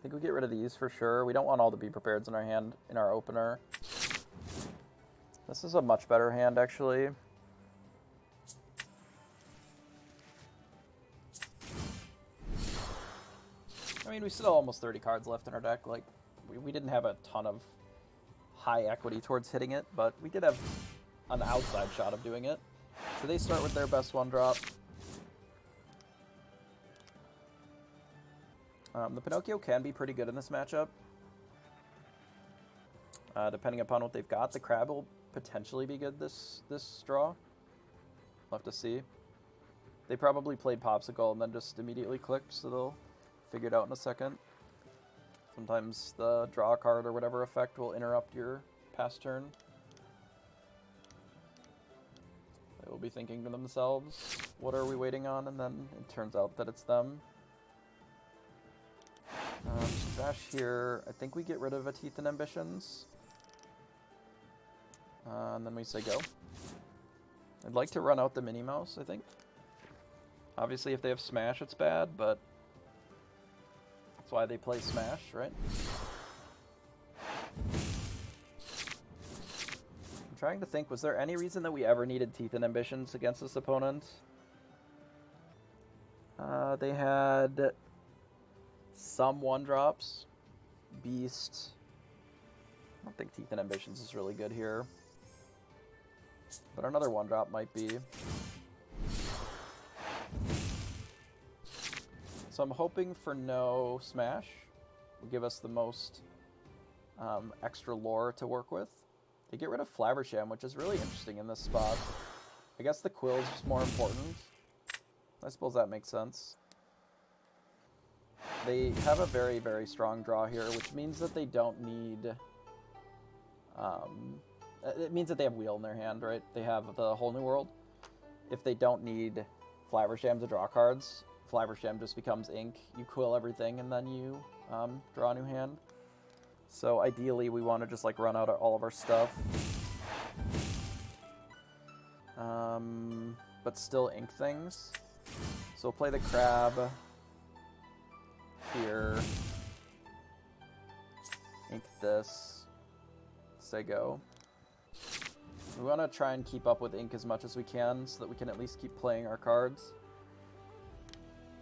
Speaker 1: think we get rid of these for sure. We don't want all the Be Prepareds in our hand in our opener. This is a much better hand, actually. mean, we still have almost 30 cards left in our deck. Like, we didn't have a ton of high equity towards hitting it, but we did have an outside shot of doing it. So they start with their best one drop. The Pinocchio can be pretty good in this matchup. Depending upon what they've got. The Crab will potentially be good this draw. We'll have to see. They probably played Popsicle and then just immediately clicked, so they'll figure it out in a second. Sometimes the draw card or whatever effect will interrupt your pass turn. They will be thinking to themselves, what are we waiting on? And then it turns out that it's them. Dash here. I think we get rid of a Teeth and Ambitions. And then we say go. I'd like to run out the Minnie Mouse, I think. Obviously, if they have Smash, it's bad, but that's why they play Smash, right? I'm trying to think, was there any reason that we ever needed Teeth and Ambitions against this opponent? They had some one-drops. Beast. I don't think Teeth and Ambitions is really good here. But another one-drop might be. So I'm hoping for no Smash. Will give us the most extra lore to work with. They get rid of Flaversham, which is really interesting in this spot. I guess the Quill is just more important. I suppose that makes sense. They have a very, very strong draw here, which means that they don't need... it means that they have Wheel in their hand, right? They have the Whole New World. If they don't need Flaversham to draw cards, Flaversham just becomes ink. You quill everything, and then you draw a new hand. So ideally, we want to just like run out all of our stuff. But still ink things. So we'll play the Crab here. Ink this. Say go. We want to try and keep up with ink as much as we can so that we can at least keep playing our cards.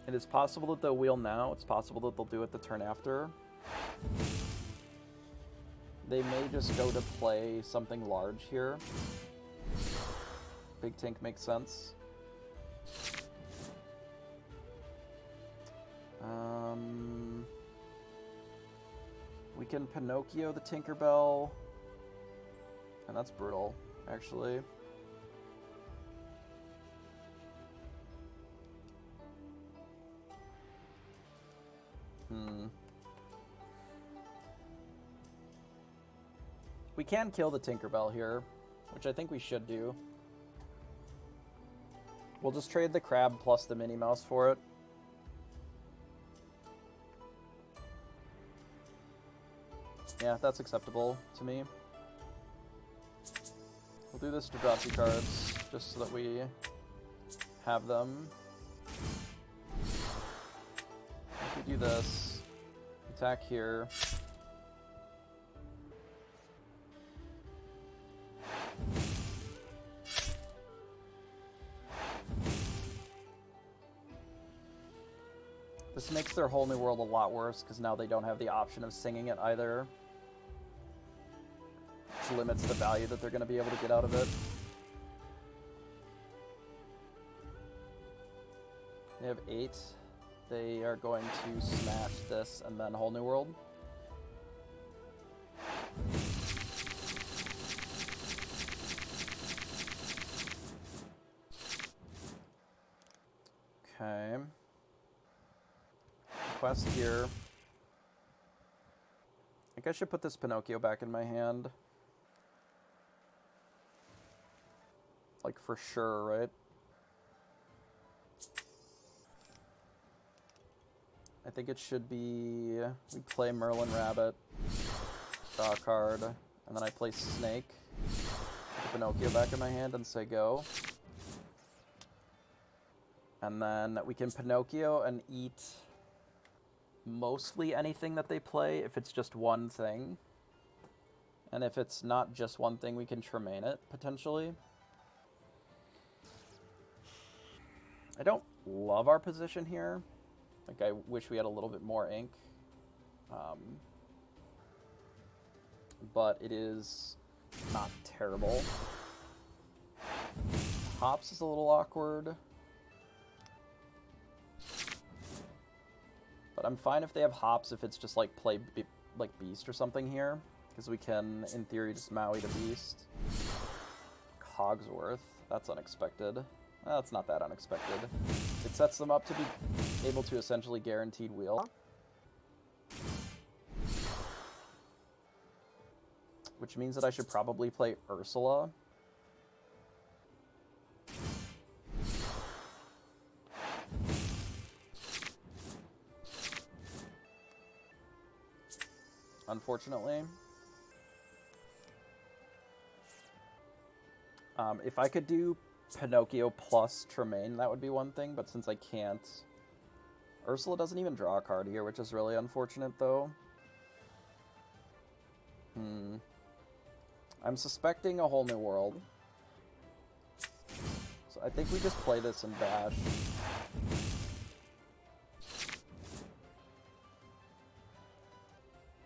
Speaker 1: It is possible that they'll wheel now. It's possible that they'll do it the turn after. They may just go to play something large here. Big Tink makes sense. We can Pinocchio the Tinkerbell. And that's brutal, actually. We can kill the Tinkerbell here, which I think we should do. We'll just trade the Crab plus the Minnie Mouse for it. Yeah, that's acceptable to me. We'll do this to drop 2 cards, just so that we have them. If we do this, attack here. This makes their Whole New World a lot worse, because now they don't have the option of singing it either. Which limits the value that they're going to be able to get out of it. They have 8. They are going to smash this and then Whole New World. Okay. Quest here. I think I should put this Pinocchio back in my hand. Like, for sure, right? I think it should be... We play Merlin Rabbit, draw a card, and then I play Snake. Put the Pinocchio back in my hand and say go. And then we can Pinocchio and eat mostly anything that they play if it's just one thing. And if it's not just one thing, we can Tremaine it, potentially. I don't love our position here. Like, I wish we had a little bit more ink. But it is not terrible. Hops is a little awkward. But I'm fine if they have hops if it's just like play like Beast or something here. Because we can, in theory, just Maui the Beast. Cogsworth. That's unexpected. Well, it's not that unexpected. It sets them up to be able to essentially guaranteed wheel. Which means that I should probably play Ursula. Unfortunately. If I could do Pinocchio plus Tremaine, that would be one thing, but since I can't... Ursula doesn't even draw a card here, which is really unfortunate, though. I'm suspecting a whole new world. So I think we just play this in Bash.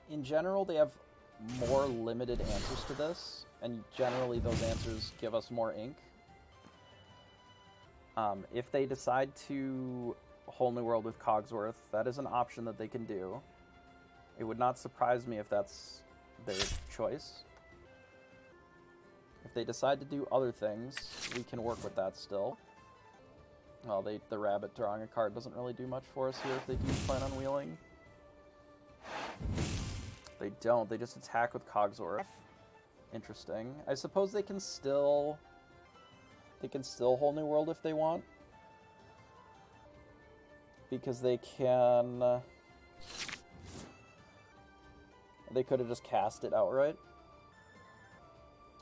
Speaker 1: In general, they have more limited answers to this, and generally those answers give us more ink. If they decide to Whole New World with Cogsworth, that is an option that they can do. It would not surprise me if that's their choice. If they decide to do other things, we can work with that still. Well, the rabbit drawing a card doesn't really do much for us here if they do plan on wheeling. They don't. They just attack with Cogsworth. Interesting. I suppose they can still... They can still Whole New World if they want. Because they can... They could have just cast it outright.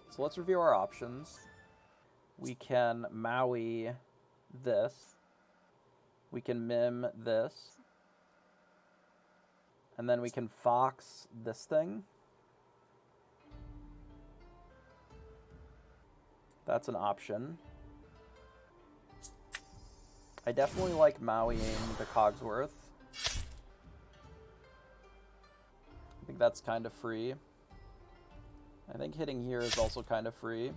Speaker 1: So let's review our options. We can Maui this. We can Mim this. And then we can Fox this thing. That's an option. I definitely like Mauiing the Cogsworth. I think that's kind of free. I think hitting here is also kind of free.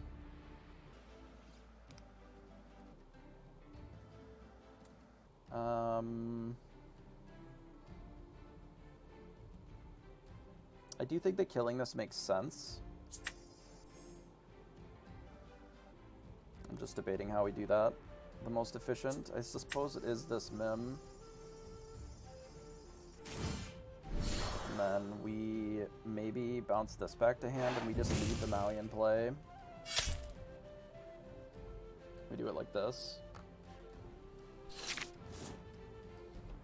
Speaker 1: I do think that killing this makes sense. I'm just debating how we do that. The most efficient, I suppose it is this Mim. And then we maybe bounce this back to hand and we just leave the Maui in play. We do it like this.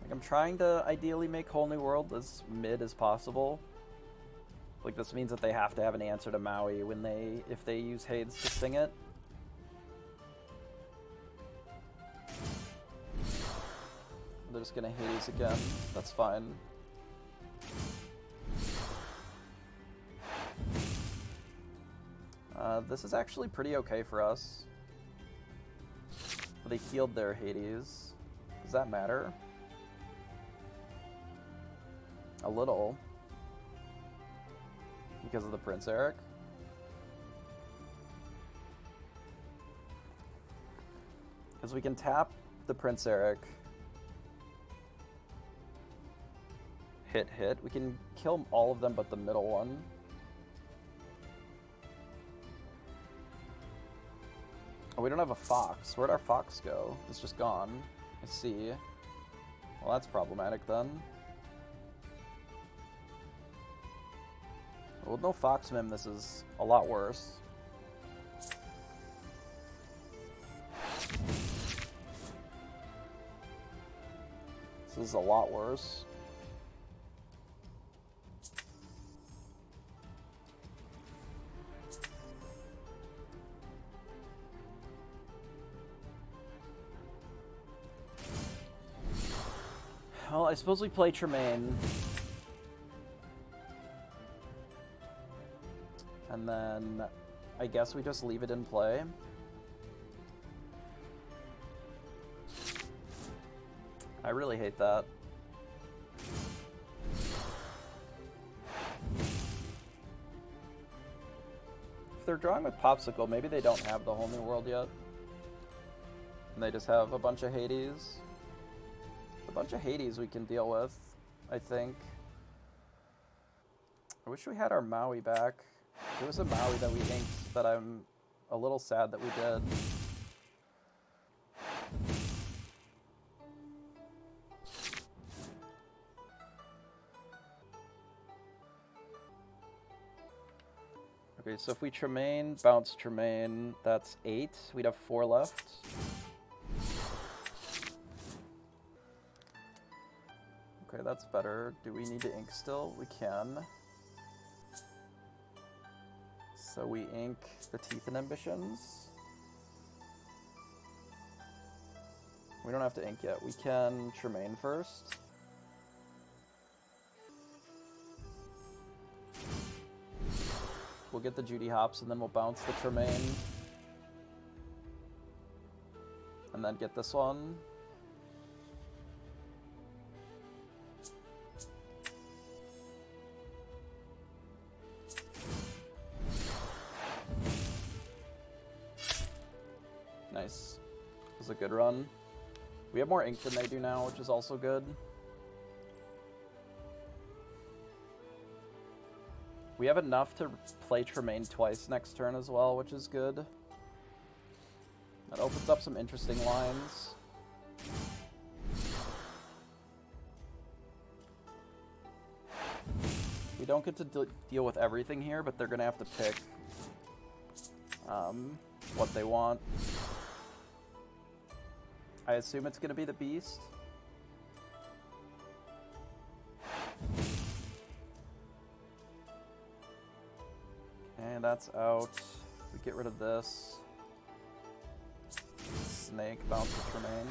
Speaker 1: Like, I'm trying to ideally make Whole New World as mid as possible. Like, this means that they have to have an answer to Maui when if they use Hades to sing it. They're just gonna Hades again. That's fine. This is actually pretty okay for us. They healed their Hades. Does that matter? A little. Because of the Prince Eric. Because we can tap the Prince Eric. Hit. We can kill all of them but the middle one. Oh, we don't have a fox. Where'd our fox go? It's just gone. I see. Well, that's problematic then. Well, with no fox mim, this is a lot worse. This is a lot worse. Well, I suppose we play Tremaine. And then I guess we just leave it in play. I really hate that. they're drawing with Popsicle, maybe they don't have the whole new world yet. And they just have a bunch of Hades. A bunch of Hades we can deal with, I think. I wish we had our Maui back. There was a Maui that we inked that I'm a little sad that we did. Okay, so if we Tremaine, bounce Tremaine, that's 8. We'd have 4 left. Okay, that's better. Do we need to ink still? We can. So we ink the Teeth and Ambitions. We don't have to ink yet. We can Tremaine first. We'll get the Judy Hops and then we'll bounce the Tremaine. And then get this one. Nice. This is a good run. We have more ink than they do now, which is also good. We have enough to play Tremaine twice next turn as well, which is good. That opens up some interesting lines. We don't get to deal with everything here, but they're going to have to pick what they want. I assume it's going to be the Beast. And that's out. We get rid of this. Snake, bounce the Tremaine.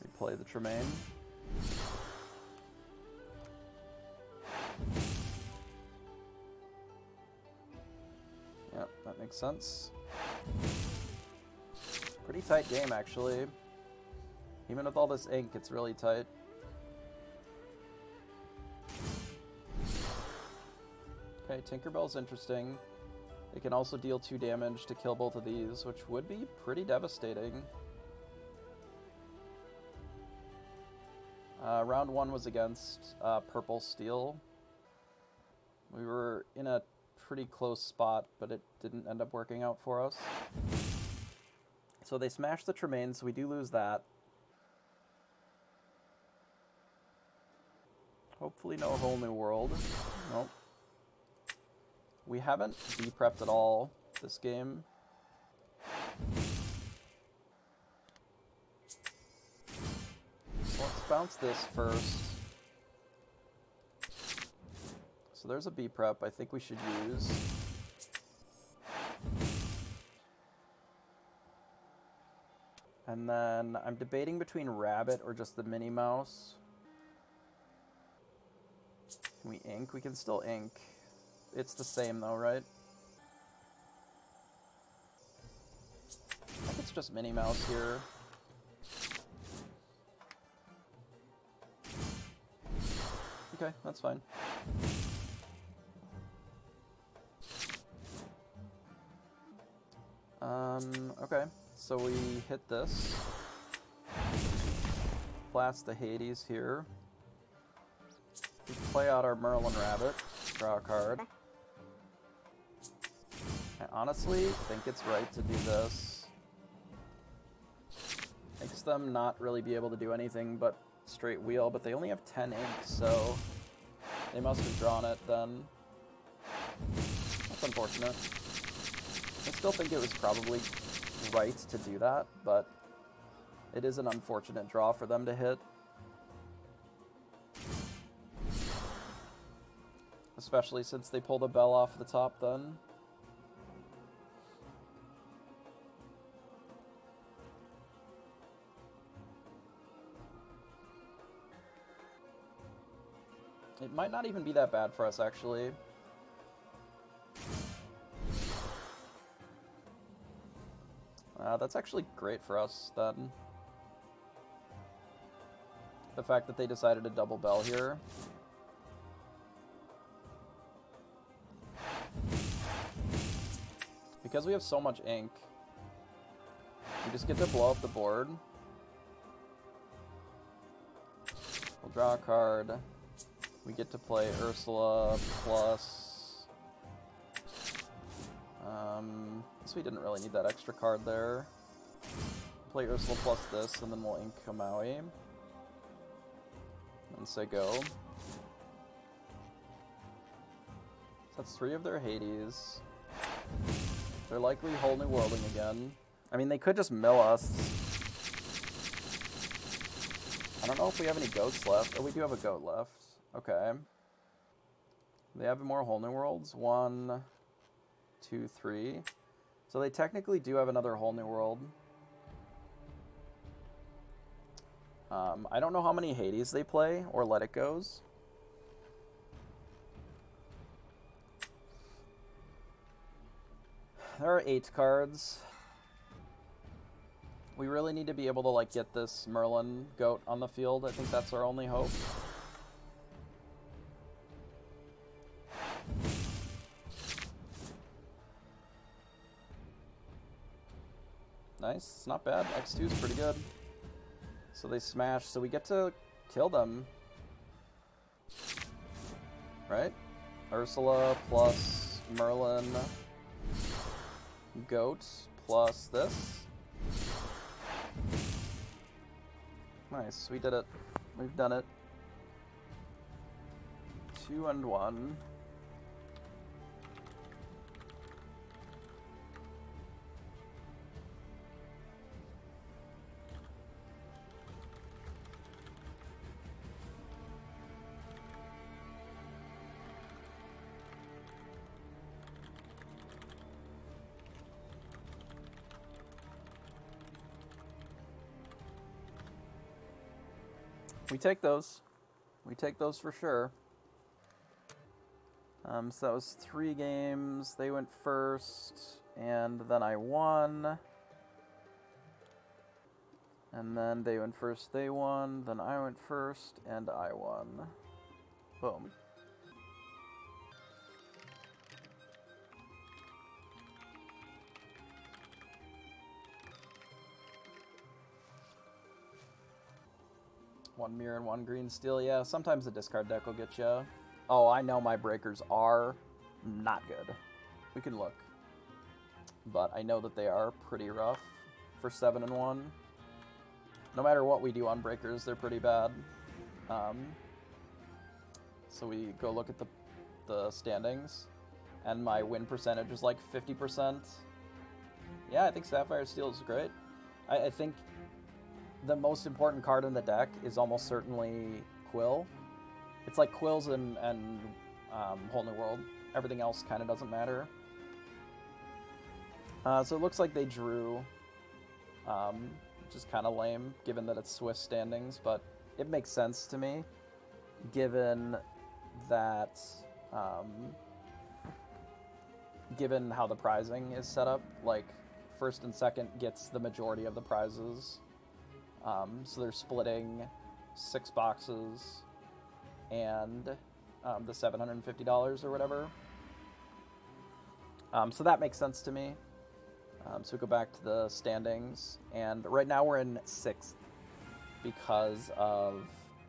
Speaker 1: Replay the Tremaine. Yep, that makes sense. Pretty tight game, actually. Even with all this ink, it's really tight. Okay, Tinkerbell's interesting. It can also deal 2 damage to kill both of these, which would be pretty devastating. Round 1 was against Purple Steel. We were in a pretty close spot, but it didn't end up working out for us. So they smashed the Tremaine, so we do lose that. Hopefully no whole new world. Nope. We haven't de-prepped at all this game. So let's bounce this first. So there's a B-prep I think we should use. And then I'm debating between Rabbit or just the Minnie Mouse. Can we ink? We can still ink. It's the same though, right? I think it's just Minnie Mouse here. Okay, that's fine. Okay, so we hit this. Blast the Hades here. We play out our Merlin Rabbit. Draw a card. I honestly think it's right to do this. Makes them not really be able to do anything but straight wheel, but they only have 10 ink, so they must have drawn it then. That's unfortunate. I still think it was probably right to do that, but it is an unfortunate draw for them to hit. Especially since they pulled a bell off the top then. It might not even be that bad for us, actually. That's actually great for us, then. The fact that they decided to double bell here. because we have so much ink, we just get to blow up the board. We'll draw a card. We get to play Ursula plus... so we didn't really need that extra card there. Play Ursula plus this, and then we'll ink Kamaui. And say go. So that's 3 of their Hades. They're likely whole new worlding again. I mean, they could just mill us. I don't know if we have any goats left. Oh, we do have a goat left. Okay. They have more whole new worlds. 1, 2, 3. So they technically do have another whole new world. I don't know how many Hades they play or Let It Goes. There are 8 cards. We really need to be able to like get this Merlin goat on the field. I think that's our only hope. Nice, it's not bad. X2 is pretty good. So they smash, so we get to kill them. Right? Ursula plus Merlin goat plus this. Nice, we did it. We've done it. 2 and 1. We take those. We take those for sure. So that was 3 games. They went first, and then I won. And then they went first, they won. Then I went first, and I won. Boom. One mirror and 1 green steel. Yeah, sometimes the discard deck will get you. Oh, I know my breakers are not good. We can look. But I know that they are pretty rough for 7 and 1. No matter what we do on breakers, they're pretty bad. So we go look at the standings, and my win percentage is like 50%. Yeah, I think Sapphire Steel is great. I think the most important card in the deck is almost certainly Quill. It's like Quills and Whole New World. Everything else kind of doesn't matter. So it looks like they drew, which is kind of lame, given that it's Swiss standings, but it makes sense to me, given that, given how the prizing is set up. Like, first and second gets the majority of the prizes. So they're splitting 6 boxes and the $750 or whatever. So that makes sense to me. So we go back to the standings, and right now we're in 6th because of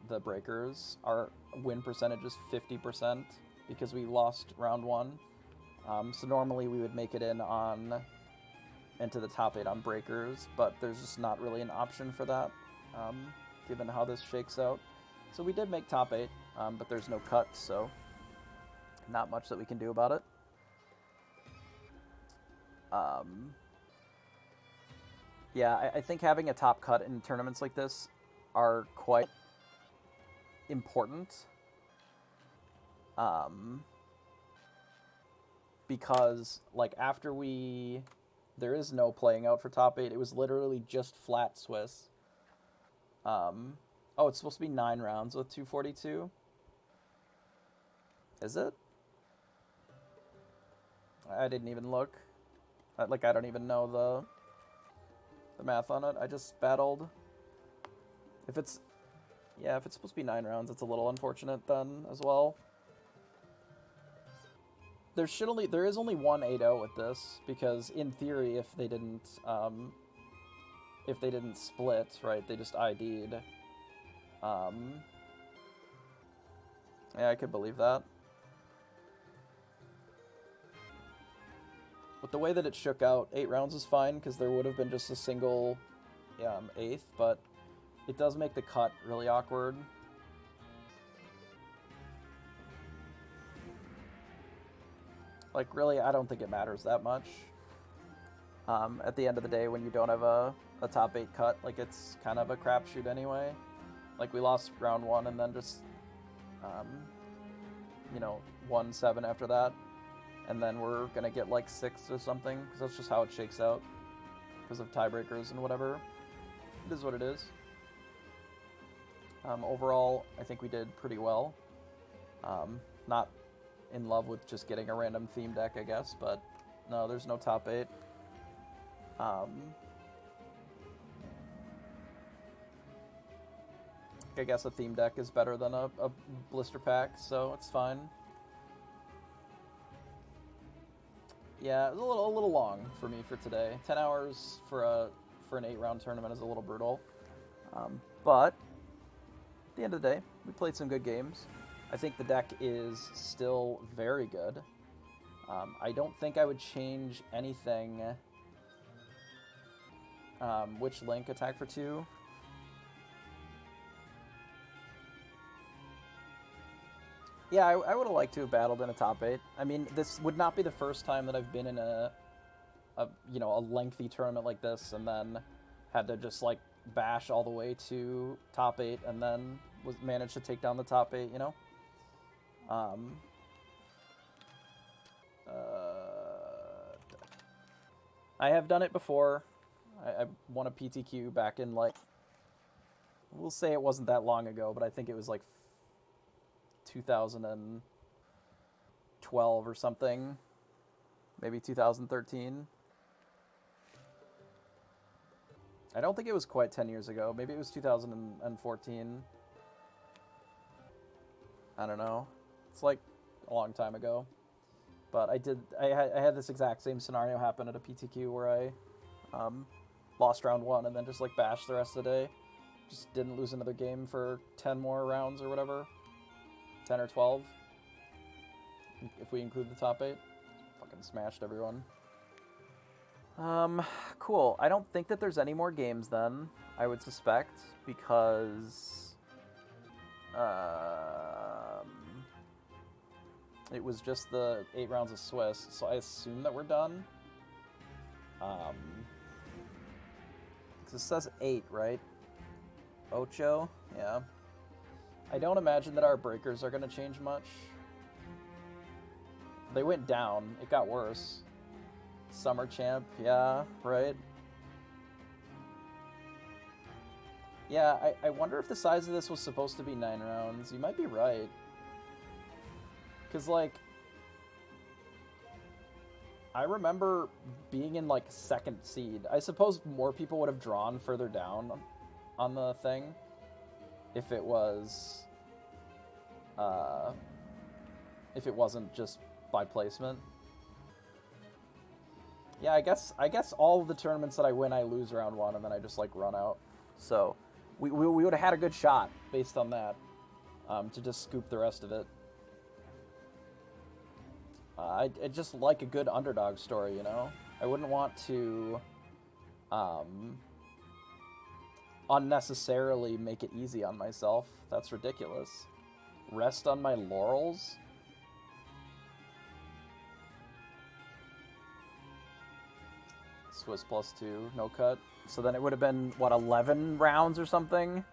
Speaker 1: the breakers. Our win percentage is 50% because we lost round 1. So normally we would make it into the top 8 on breakers, but there's just not really an option for that, given how this shakes out. So we did make top 8, but there's no cut, so not much that we can do about it. Yeah, I think having a top cut in tournaments like this are quite important. Because, like, after there is no playing out for top 8. It was literally just flat Swiss. Oh, it's supposed to be 9 rounds with 242? Is it? I didn't even look. I don't even know the math on it. I just battled. If it's supposed to be 9 rounds, it's a little unfortunate then as well. there is only one 8-0 with this, because in theory, if they didn't split, right, they just ID'd. Yeah, I could believe that. But the way that it shook out, 8 rounds is fine, because there would have been just a single 8th, but it does make the cut really awkward. Like, really, I don't think it matters that much. At the end of the day, when you don't have a top 8 cut, like, it's kind of a crapshoot anyway. Like, we lost round 1 and then just, you know, 1-7 after that. And then we're going to get, like, 6 or something, because that's just how it shakes out. Because of tiebreakers and whatever. It is what it is. Overall, I think we did pretty well. Not in love with just getting a random theme deck, I guess, but no, there's no top 8. I guess a theme deck is better than a blister pack, so it's fine. Yeah, it was a little long for me for today. 10 hours for an 8-round tournament is a little brutal. But at the end of the day, we played some good games. I think the deck is still very good. I don't think I would change anything. Which link? Attack for 2? Yeah, I would have liked to have battled in a top 8. I mean, this would not be the first time that I've been in a lengthy tournament like this and then had to just, like, bash all the way to top 8 and then managed to take down the top 8, you know? I have done it before. I won a PTQ back in, like, we'll say it wasn't that long ago, but I think it was like 2012 or something. Maybe 2013. I don't think it was quite 10 years ago. Maybe it was 2014. I don't know. It's like a long time ago. But I had this exact same scenario happen at a PTQ where I lost round 1 and then just, like, bashed the rest of the day. Just didn't lose another game for 10 more rounds or whatever. 10 or 12. If we include the top 8. Fucking smashed everyone. Cool. I don't think that there's any more games then, I would suspect, because it was just the 8 rounds of Swiss, so I assume that we're done. Because it says 8, right? Ocho? Yeah. I don't imagine that our breakers are going to change much. They went down. It got worse. Summer champ, yeah, right? Yeah, I wonder if the size of this was supposed to be 9 rounds. You might be right. Because, like, I remember being in, like, 2nd seed. I suppose more people would have drawn further down on the thing if it was, if it wasn't just by placement. Yeah, I guess all of the tournaments that I win, I lose round 1, and then I just, like, run out. So, we would have had a good shot based on that, to just scoop the rest of it. I just like a good underdog story, you know? I wouldn't want to unnecessarily make it easy on myself. That's ridiculous. Rest on my laurels? Swiss +2, no cut. So then it would have been, what, 11 rounds or something?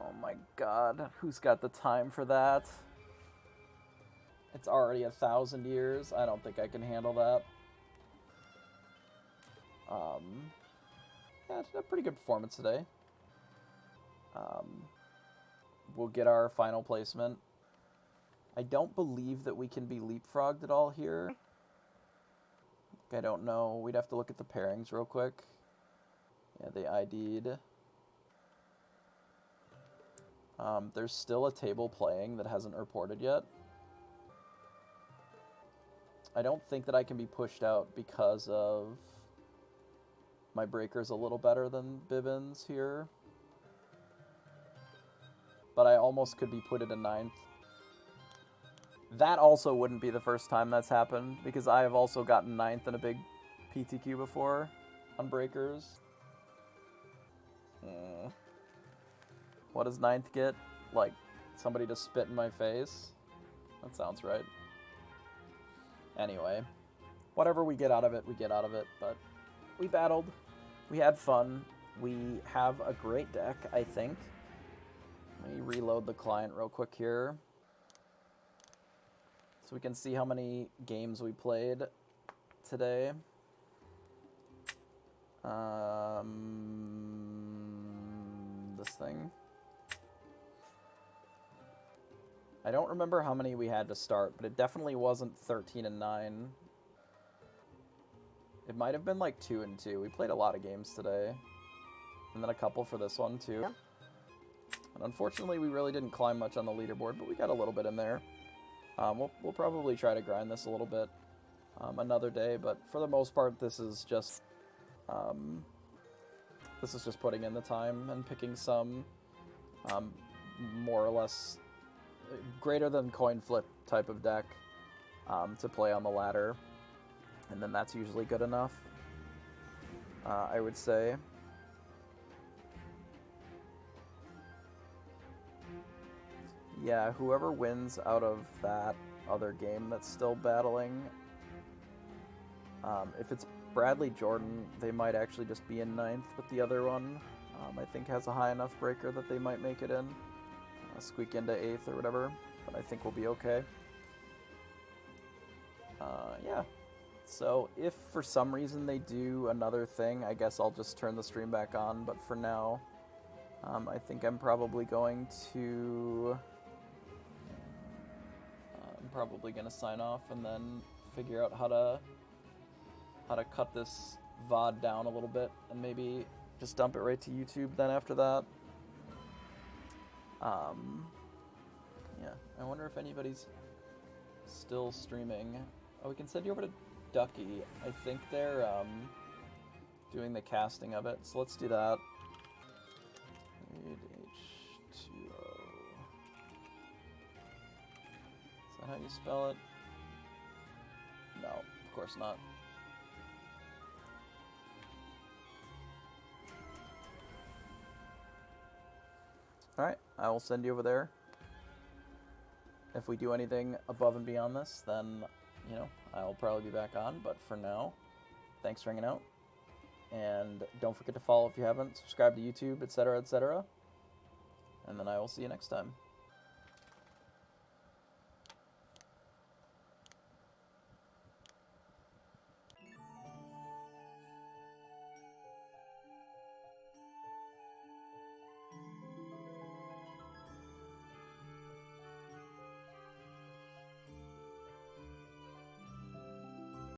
Speaker 1: Oh my god, who's got the time for that? It's already 1,000 years. I don't think I can handle that. Yeah, it's a pretty good performance today. We'll get our final placement. I don't believe that we can be leapfrogged at all here. I don't know. We'd have to look at the pairings real quick. Yeah, they ID'd. There's still a table playing that hasn't reported yet. I don't think that I can be pushed out because of my breaker's a little better than Bibbin's here. But I almost could be put into 9th. That also wouldn't be the first time that's happened, because I have also gotten 9th in a big PTQ before on breakers. What does 9th get? Like, somebody to spit in my face? That sounds right. Anyway, whatever we get out of it, we get out of it. But we battled. We had fun. We have a great deck, I think. Let me reload the client real quick here, so we can see how many games we played today. This thing. I don't remember how many we had to start, but it definitely wasn't 13 and 9. It might have been like 2 and 2. We played a lot of games today. And then a couple for this one too.
Speaker 4: Yeah.
Speaker 1: And unfortunately, we really didn't climb much on the leaderboard, but we got a little bit in there. We'll probably try to grind this a little bit another day, but for the most part, this is just putting in the time and picking some more or less greater than coin flip type of deck to play on the ladder, and then that's usually good enough, I would say. Yeah, whoever wins out of that other game that's still battling, if it's Bradley Jordan, they might actually just be in 9th, but the other one, I think has a high enough breaker that they might make it in, squeak into 8th or whatever, but I think we'll be okay. Yeah, so if for some reason they do another thing, I guess I'll just turn the stream back on, but for now, I think I'm probably going to... probably gonna sign off and then figure out how to cut this VOD down a little bit and maybe just dump it right to YouTube then after that. Yeah, I wonder if anybody's still streaming. Oh, we can send you over to Ducky. I think they're doing the casting of it, so let's do that. H2O. Is that how you spell it? No, of course not. Alright, I will send you over there. If we do anything above and beyond this, then, you know, I'll probably be back on. But for now, thanks for hanging out. And don't forget to follow if you haven't. Subscribe to YouTube, etc., etc. And then I will see you next time.